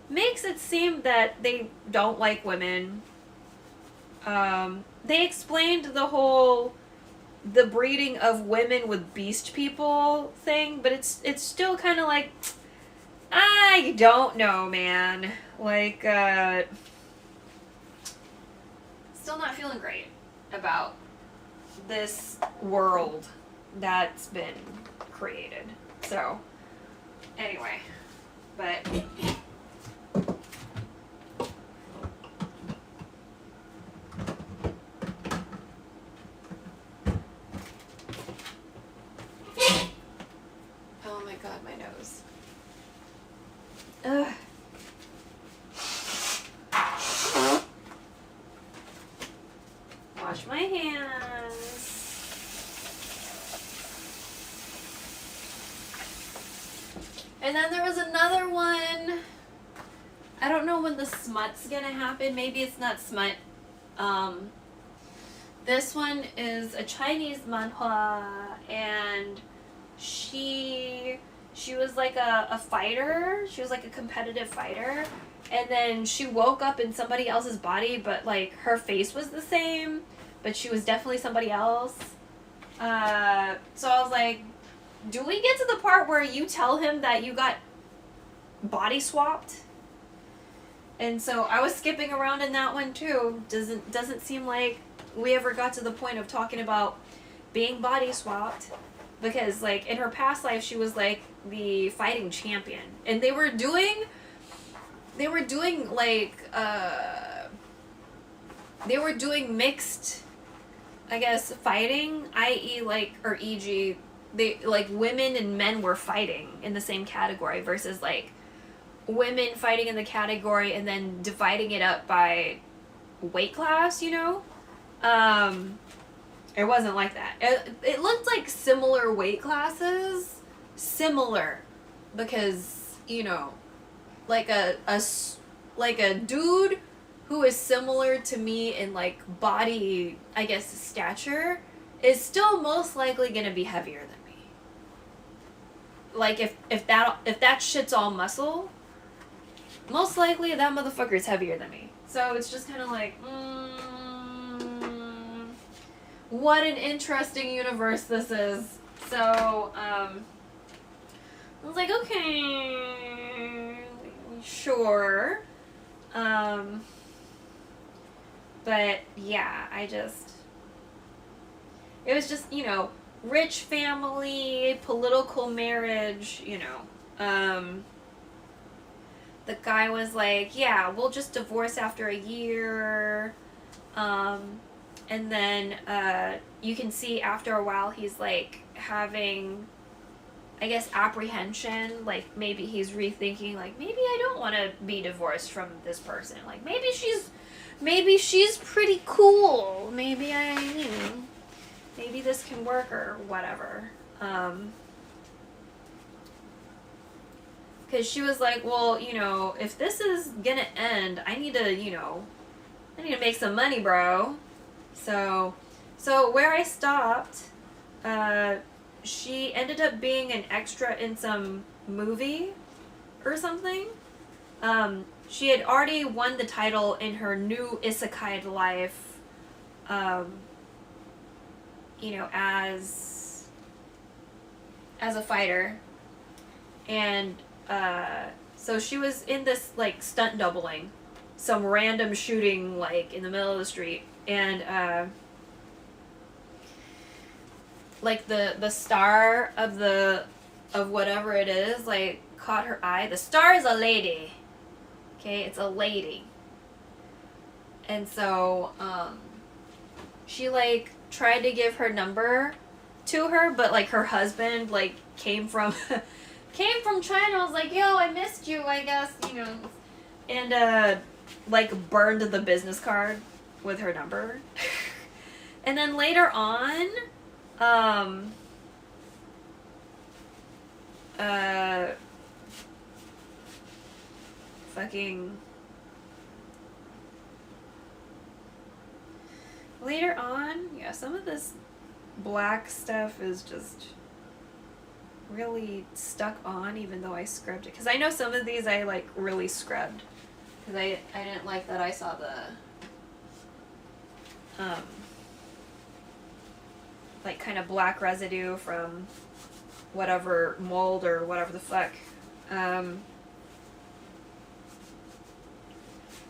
makes it seem that they don't like women. They explained the breeding of women with beast people thing, but it's still kind of like, I don't know, man. Like, still not feeling great about this world that's been created. So, anyway, but oh my god, my nose. Ugh. Wash my hands. And then there was another one. I don't know when the smut's gonna happen. Maybe it's not smut. This one is a Chinese manhwa, and she was like a fighter. She was like a competitive fighter. And then she woke up in somebody else's body, but like her face was the same, but she was definitely somebody else. So I was like, do we get to the part where you tell him that you got body swapped? And so I was skipping around in that one too. Doesn't seem like we ever got to the point of talking about being body swapped, because like in her past life she was like the fighting champion, and they were doing like they were doing mixed, I guess, fighting, i.e. like, or e.g. they like women and men were fighting in the same category versus like women fighting in the category and then dividing it up by weight class, you know? It wasn't like that. It looked like similar weight classes. Similar. Because, you know, like a dude who is similar to me in like body, I guess, stature is still most likely gonna be heavier than me. Like if that shit's all muscle, most likely that motherfucker's heavier than me. So it's just kind of like, what an interesting universe this is. So, I was like, okay, sure. But yeah, it was just, you know, rich family, political marriage, you know. The guy was like, yeah, we'll just divorce after a year. And then you can see after a while he's like having I guess, apprehension. Like, maybe he's rethinking, like, maybe I don't want to be divorced from this person. Like, maybe she's pretty cool. Maybe maybe this can work or whatever. Because she was like, well, if this is gonna end, I need to make some money, bro. So where I stopped, she ended up being an extra in some movie or something. She had already won the title in her new isekai life, as a fighter. And so she was in this, like, stunt doubling, some random shooting, like, in the middle of the street. And like the star of whatever it is, like, caught her eye. The star is a lady. Okay, it's a lady. And so she, like, tried to give her number to her, but, like, her husband, like, came from China. Was like, yo, I missed you, I guess, and like, burned the business card with her number. And then later on, later on, yeah, some of this black stuff is just really stuck on, even though I scrubbed it. Because I know some of these I, like, really scrubbed. Because I didn't like that I saw the, like, kind of black residue from whatever mold or whatever the fuck.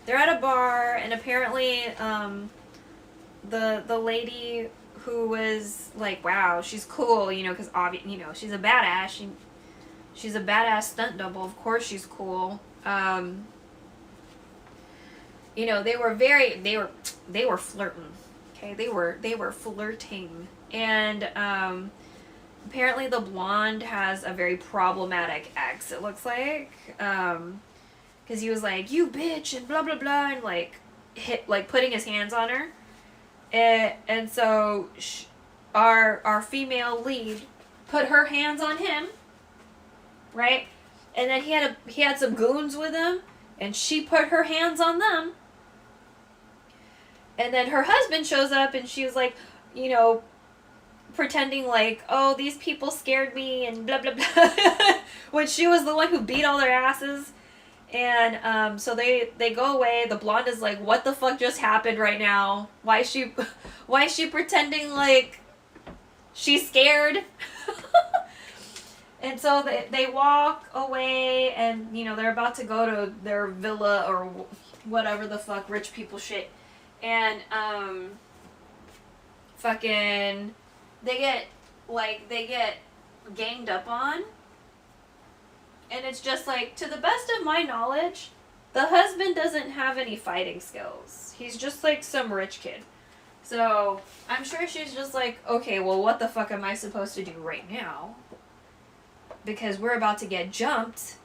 They're at a bar, and apparently, the lady who was like, wow, she's cool, because she's a badass. She's a badass stunt double. Of course she's cool. They were flirting. Okay, they were flirting. And apparently the blonde has a very problematic ex, it looks like. Because he was like, you bitch, and blah blah blah, and like putting his hands on her. And so our female lead put her hands on him, right? And then he had some goons with him, and she put her hands on them. And then her husband shows up, and she was like, pretending like, oh, these people scared me, and blah blah blah, when she was the one who beat all their asses. And so they go away. The blonde is like, what the fuck just happened right now? Why is she pretending like she's scared? And so they walk away, and they're about to go to their villa or whatever the fuck rich people shit. And fucking they get ganged up on. And it's just like, to the best of my knowledge, the husband doesn't have any fighting skills. He's just like some rich kid. So I'm sure she's just like, okay, well, what the fuck am I supposed to do right now? Because we're about to get jumped.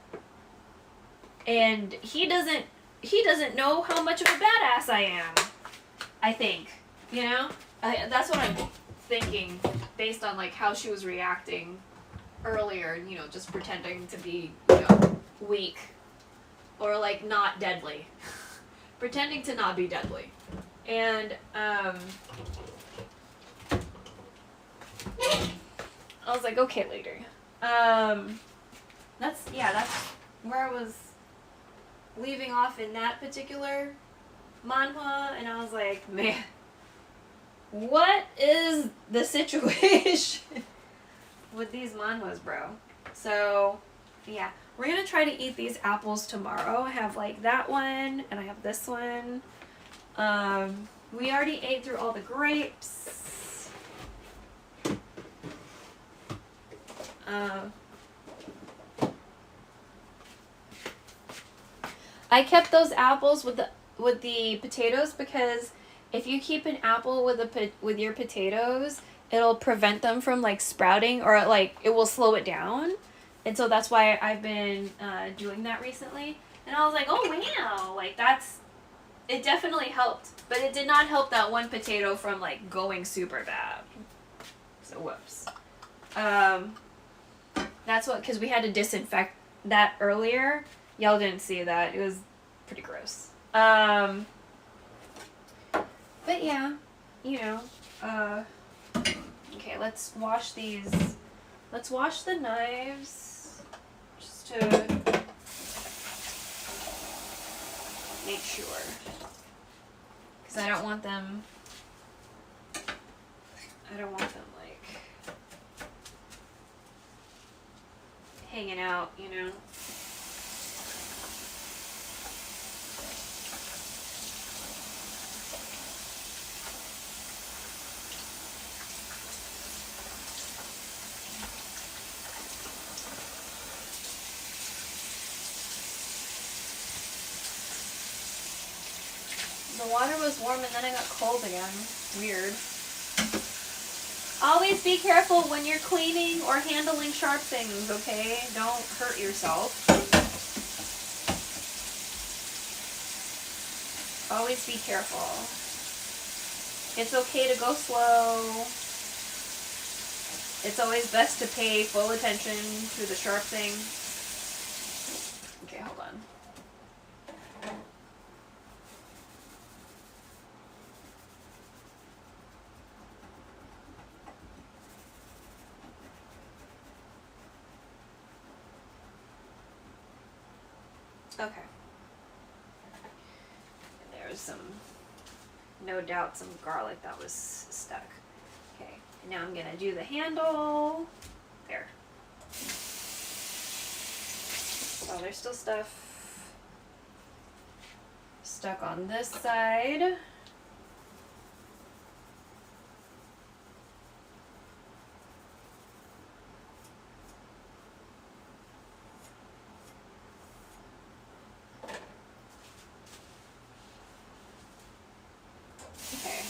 And he doesn't know how much of a badass I am. I think, that's what I'm thinking based on like how she was reacting earlier, just pretending to be, weak or like not deadly. Pretending to not be deadly. And I was like, okay, later. That's where I was leaving off in that particular manhwa, and I was like, man, what is the situation with these manhwas, bro? So, yeah. We're gonna try to eat these apples tomorrow. I have like that one, and I have this one. We already ate through all the grapes. I kept those apples with the potatoes because if you keep an apple with your potatoes, it'll prevent them from like sprouting, or like it will slow it down. And so that's why I've been doing that recently. And I was like, oh wow, like it definitely helped. But it did not help that one potato from like going super bad. So whoops. That's what, because we had to disinfect that earlier. Y'all didn't see that. It was pretty gross. But yeah, you know, okay, let's wash these. Let's wash the knives just to make sure. Because I don't want them like hanging out, you know. The water was warm and then it got cold again. Weird. Always be careful when you're cleaning or handling sharp things, okay? Don't hurt yourself. Always be careful. It's okay to go slow. It's always best to pay full attention to the sharp thing. Okay, hold on. Okay. And there's no doubt some garlic that was stuck. Okay, and now I'm gonna do the handle. There. Oh, there's still stuff stuck on this side. Okay.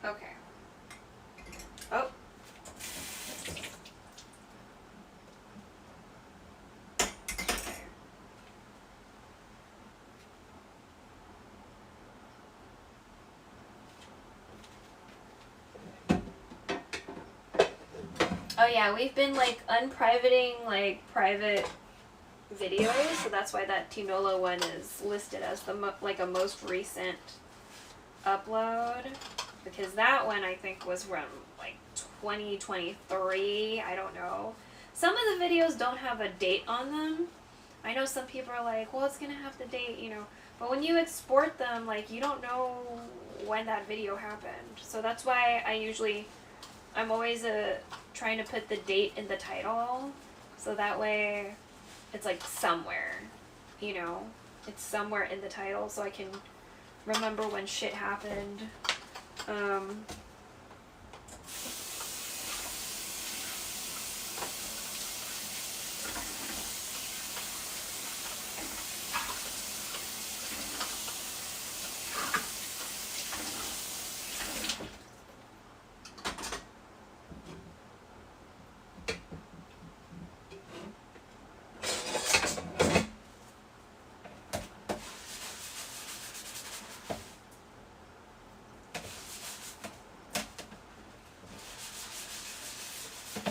Okay. Oh. Oh yeah, we've been like unprivating like private videos, so that's why that Tinola one is listed as the like a most recent upload, because that one I think was from like 2023. I don't know. Some of the videos don't have a date on them. I know some people are like, well, it's gonna have the date, you know, but when you export them, like, you don't know when that video happened. So that's why I'm always trying to put the date in the title, so that way it's like somewhere, you know, it's somewhere in the title so I can remember when shit happened.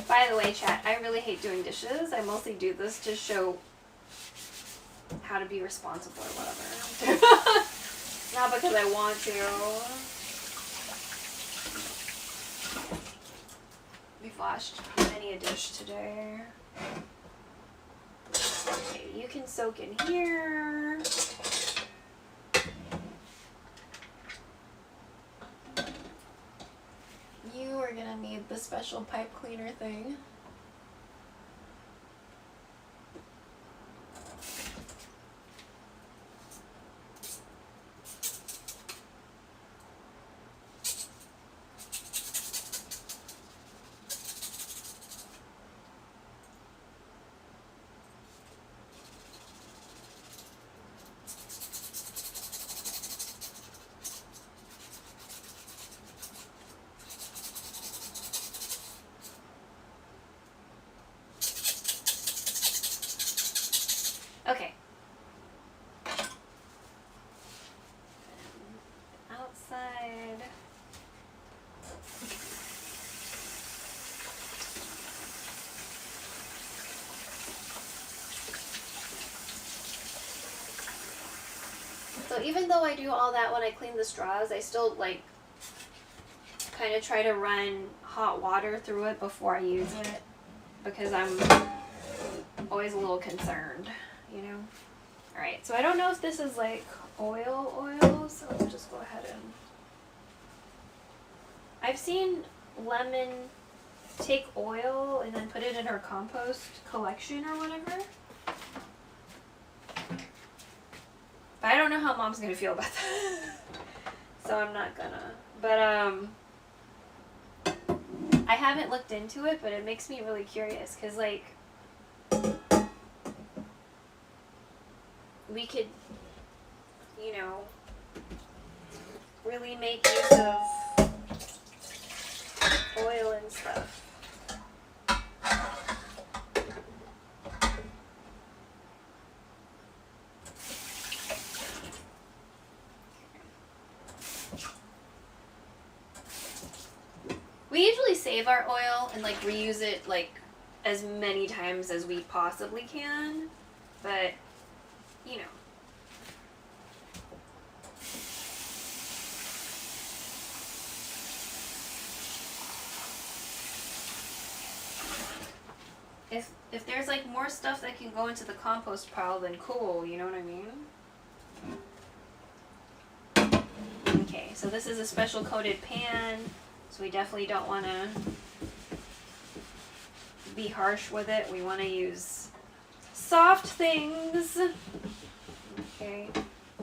By the way, chat, I really hate doing dishes. I mostly do this to show how to be responsible or whatever. Not because I want to. We flashed many a dish today. Okay, you can soak in here. You are gonna need the special pipe cleaner thing. So even though I do all that when I clean the straws, I still like kind of try to run hot water through it before I use it because I'm always a little concerned, you know? Alright, so I don't know if this is like oil, so let's just go ahead and... I've seen Lemon take oil and then put it in her compost collection or whatever. But I don't know how Mom's gonna feel about that. So I'm not gonna. But I haven't looked into it, but it makes me really curious because like we could, you know, really make use of oil and stuff. We usually save our oil and like reuse it like as many times as we possibly can, but you know. If there's like more stuff that can go into the compost pile, then cool, you know what I mean? Okay, so this is a special coated pan, so we definitely don't want to be harsh with it. We want to use soft things. Okay,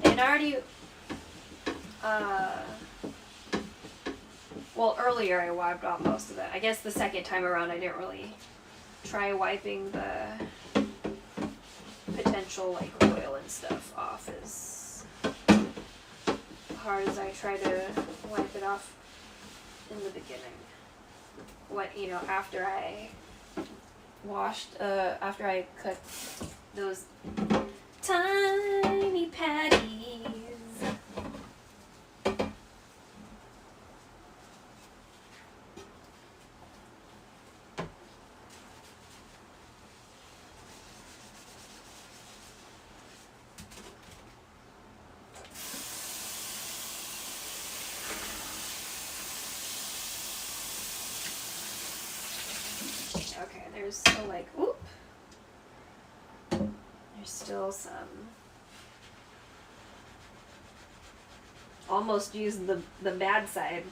and I already, well, earlier I wiped off most of it. I guess the second time around I didn't really try wiping the potential like oil and stuff off as hard as I try to wipe it off in the beginning. What, you know, after I washed, after I cooked those tiny patties. Okay, there's still like, oop. There's still some. Almost used the bad side.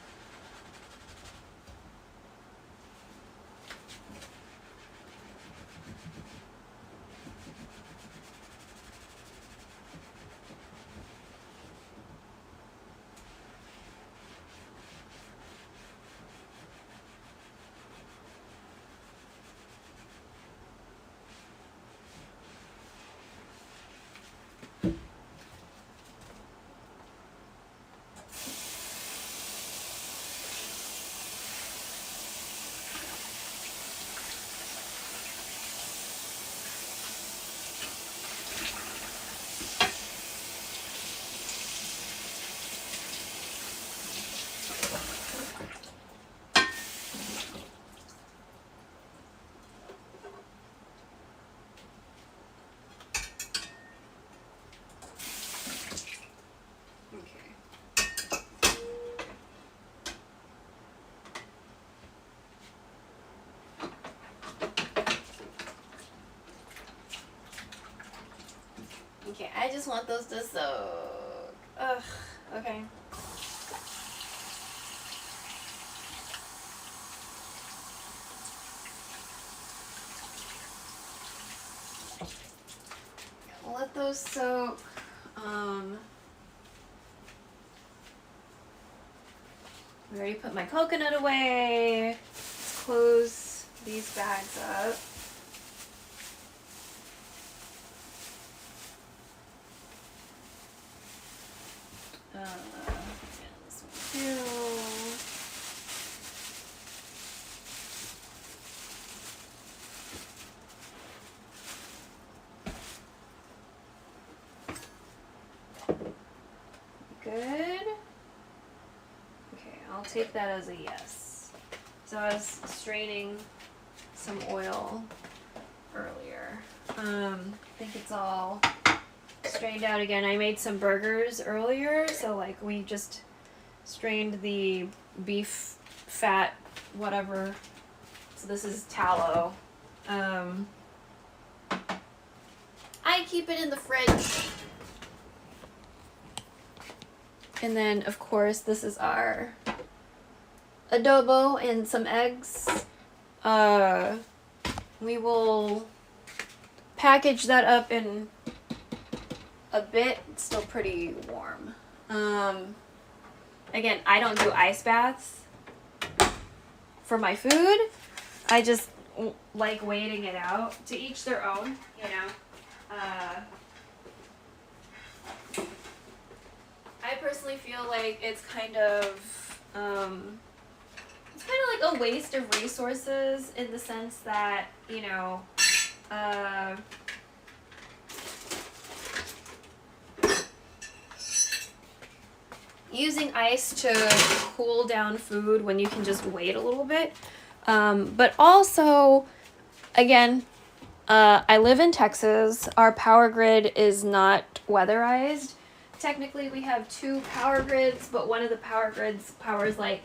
Okay, I just want those to soak. Ugh, okay. I'll let those soak. I already put my coconut away. Let's close these bags up. This one too. Good. Okay, I'll take that as a yes. So I was straining some oil earlier. I think it's all strained out again. I made some burgers earlier, so like we just strained the beef fat, whatever. So this is tallow. I keep it in the fridge. And then, of course, this is our adobo and some eggs. We will package that up in a bit. It's still pretty warm. Again, I don't do ice baths for my food. I just like waiting it out. To each their own, you know. I personally feel like it's kind of like a waste of resources in the sense that, you know, using ice to cool down food when you can just wait a little bit. But also, again, I live in Texas. Our power grid is not weatherized. Technically, we have 2 power grids, but one of the power grids powers like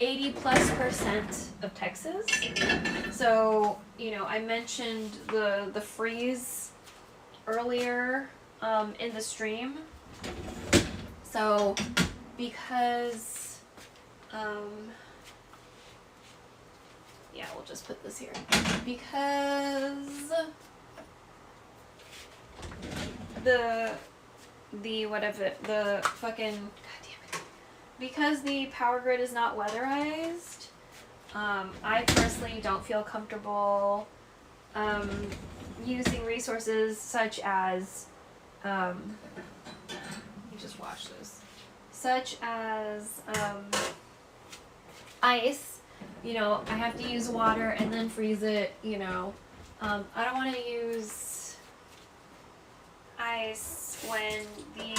80+% of Texas. So, you know, I mentioned the freeze earlier in the stream. So, because, yeah, we'll just put this here. Because because the power grid is not weatherized, I personally don't feel comfortable using resources such as, let me just wash this, such as ice. You know, I have to use water and then freeze it, you know. I don't want to use ice when the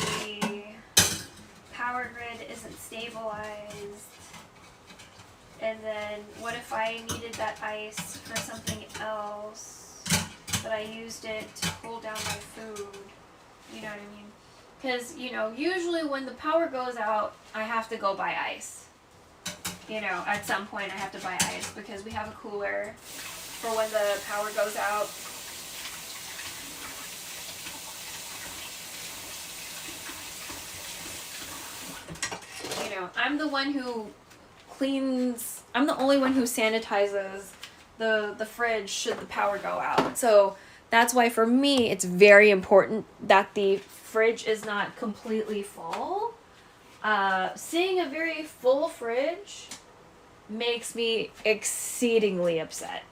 power grid isn't stabilized. And then what if I needed that ice for something else, but I used it to cool down my food? You know what I mean? Because, you know, usually when the power goes out, I have to go buy ice. You know, at some point I have to buy ice because we have a cooler for when the power goes out. You know, I'm the one who cleans, I'm the only one who sanitizes the fridge should the power go out. So that's why for me it's very important that the fridge is not completely full. Seeing a very full fridge makes me exceedingly upset,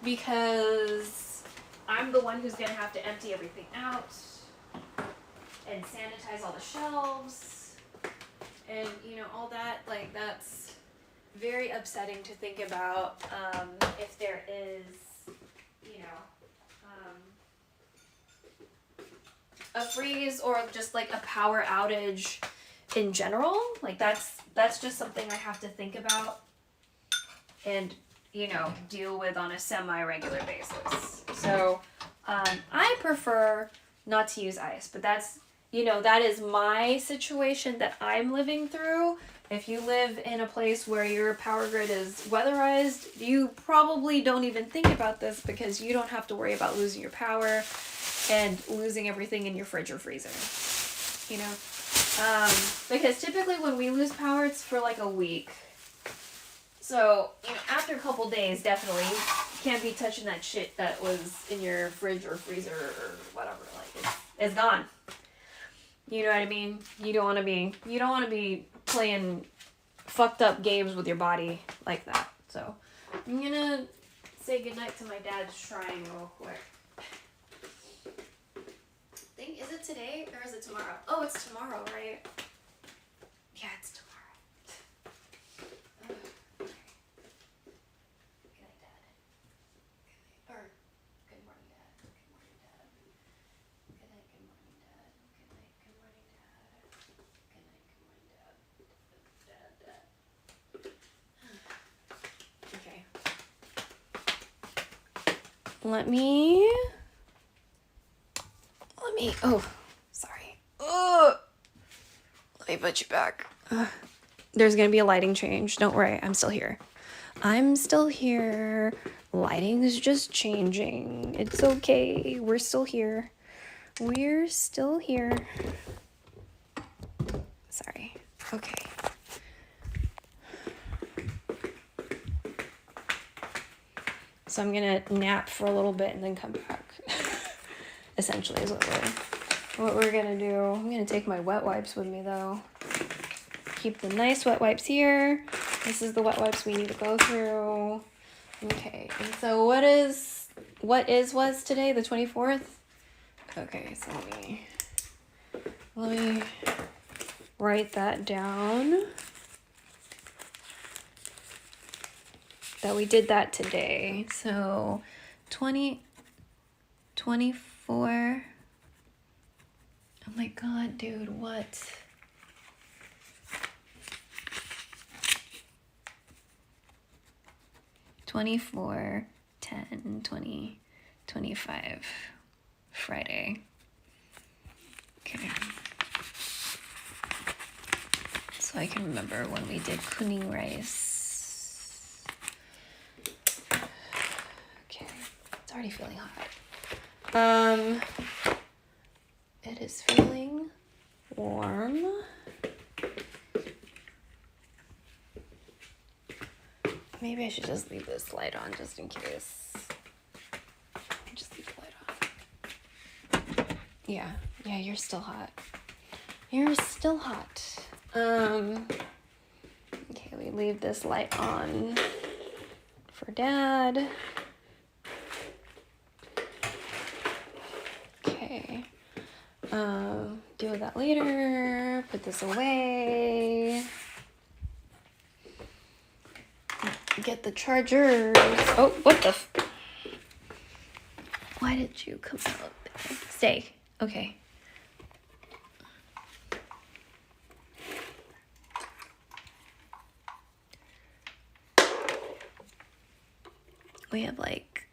because I'm the one who's gonna have to empty everything out and sanitize all the shelves and, you know, all that. Like, that's very upsetting to think about. If there is, you know, a freeze or just like a power outage in general, like that's just something I have to think about and, you know, deal with on a semi-regular basis. So I prefer not to use ice, but that's, you know, that is my situation that I'm living through. If you live in a place where your power grid is weatherized, you probably don't even think about this because you don't have to worry about losing your power and losing everything in your fridge or freezer, you know? Because typically when we lose power, it's for like a week. So, you know, after a couple days, definitely, you can't be touching that shit that was in your fridge or freezer or whatever. Like, it's gone. You know what I mean? You don't want to be playing fucked up games with your body like that. So, I'm gonna say goodnight to my dad's shrine real quick. Is it today or is it tomorrow? Oh, it's tomorrow, right? Yeah, it's tomorrow. Okay. Good night, Dad. Or, good morning, Dad. Good morning, Dad. Good night, good morning, Dad. Good night, good morning, Dad. Good night, good morning, Dad. Dad. Okay. Let me Oh, sorry. Oh, let me put you back. There's gonna be a lighting change. Don't worry, I'm still here. I'm still here. Lighting is just changing. It's okay. We're still here. We're still here. Sorry. Okay. So I'm gonna nap for a little bit and then come back. Essentially is what we're gonna do. I'm gonna take my wet wipes with me though. Keep the nice wet wipes here. This is the wet wipes we need to go through. Okay, and so was today, the 24th? Okay, so let me write that down. That we did that today. So 24. Oh my god, dude, what? (24, 10, 20, 25) Friday. Okay. So I can remember when we did Kuning rice. Okay, it's already feeling hot. It is feeling warm. Maybe I should just leave this light on just in case. Just leave the light on. Yeah, you're still hot. You're still hot. Okay, we leave this light on for Dad. Okay. Deal with that later. Put this away. Get the chargers. Oh, what the why did you come out there? Stay. Okay. We have like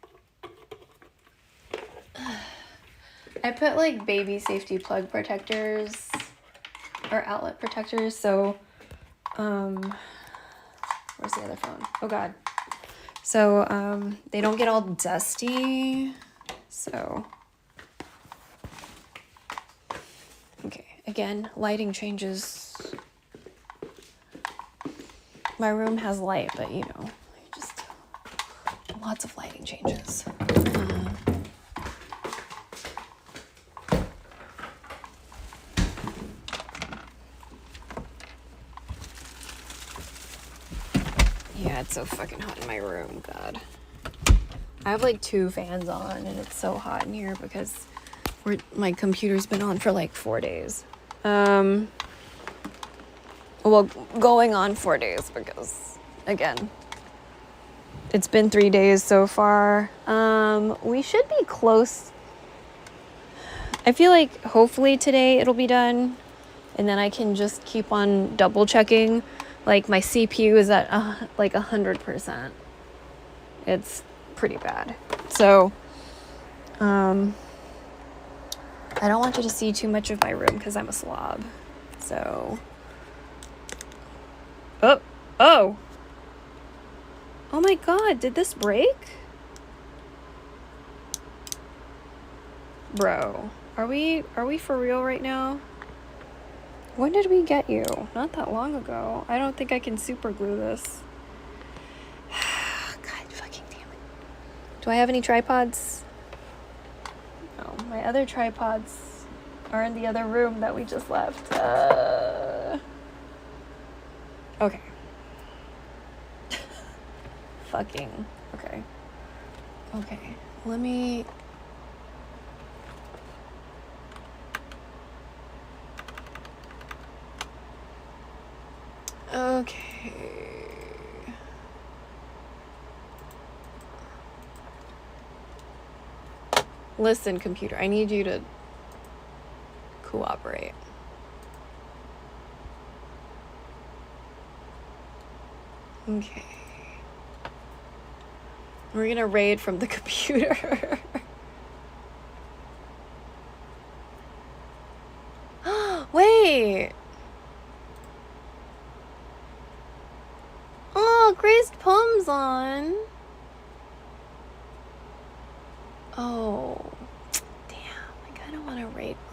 I put like baby safety plug protectors or outlet protectors, so where's the other phone? Oh god. So they don't get all dusty. So okay, again, lighting changes. My room has light, but you know, just lots of lighting changes. Yeah, it's so fucking hot in my room, god. I have like 2 fans on and it's so hot in here because my computer's been on for like 4 days. Well, going on 4 days because, again, it's been 3 days so far. We should be close. I feel like hopefully today it'll be done and then I can just keep on double checking. Like my CPU is at like 100%. It's pretty bad. So, I don't want you to see too much of my room because I'm a slob. So, oh my god, did this break? Bro, are we for real right now? When did we get you? Not that long ago. I don't think I can super glue this. God fucking damn it. Do I have any tripods? No, my other tripods are in the other room that we just left. Okay. Fucking. Okay. Okay. Let me... Okay. Listen, computer, I need you to cooperate. Okay. We're gonna raid from the computer.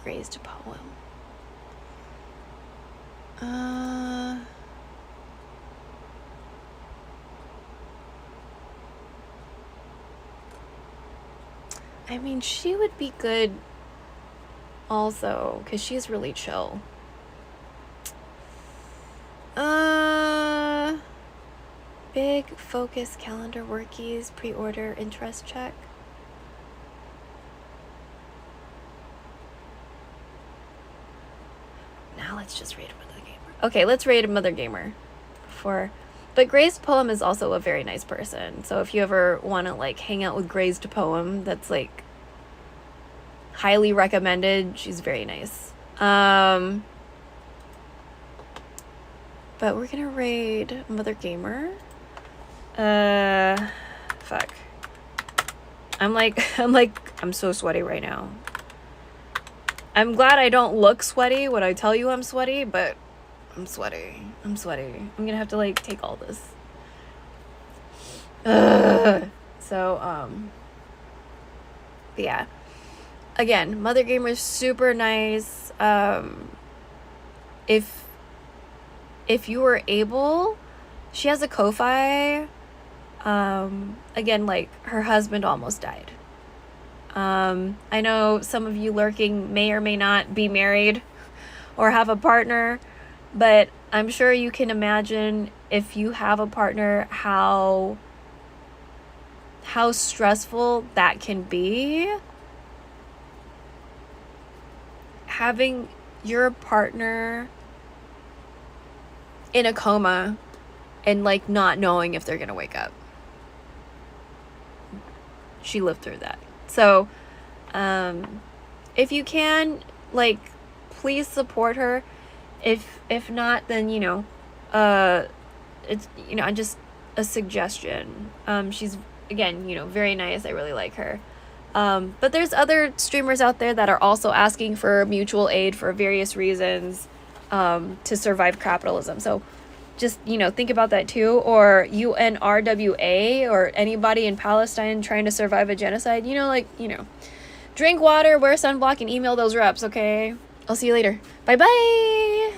Grazed poem. I mean, she would be good also, because she's really chill. Big focus calendar workies, pre-order interest check. Now let's just rate Mother Gamer. Okay, let's rate Mother Gamer. But Grazed Poem is also a very nice person. So if you ever want to like hang out with Grazed Poem, that's like highly recommended. She's very nice. But we're gonna raid Mother Gamer. Fuck. I'm so sweaty right now. I'm glad I don't look sweaty when I tell you I'm sweaty, but I'm sweaty. I'm gonna have to like take all this. So, but yeah. Again, Mother Gamer's super nice. If you were able, she has a Ko-Fi. Again, like her husband almost died. I know some of you lurking may or may not be married or have a partner, but I'm sure you can imagine if you have a partner how stressful that can be. Having your partner in a coma and like not knowing if they're gonna wake up. She lived through that. So if you can, like, please support her. If not, then it's just a suggestion. She's again very nice. I really like her. But there's other streamers out there that are also asking for mutual aid for various reasons to survive capitalism. So just, think about that too. Or UNRWA or anybody in Palestine trying to survive a genocide. Drink water, wear sunblock, and email those reps, okay? I'll see you later. Bye-bye!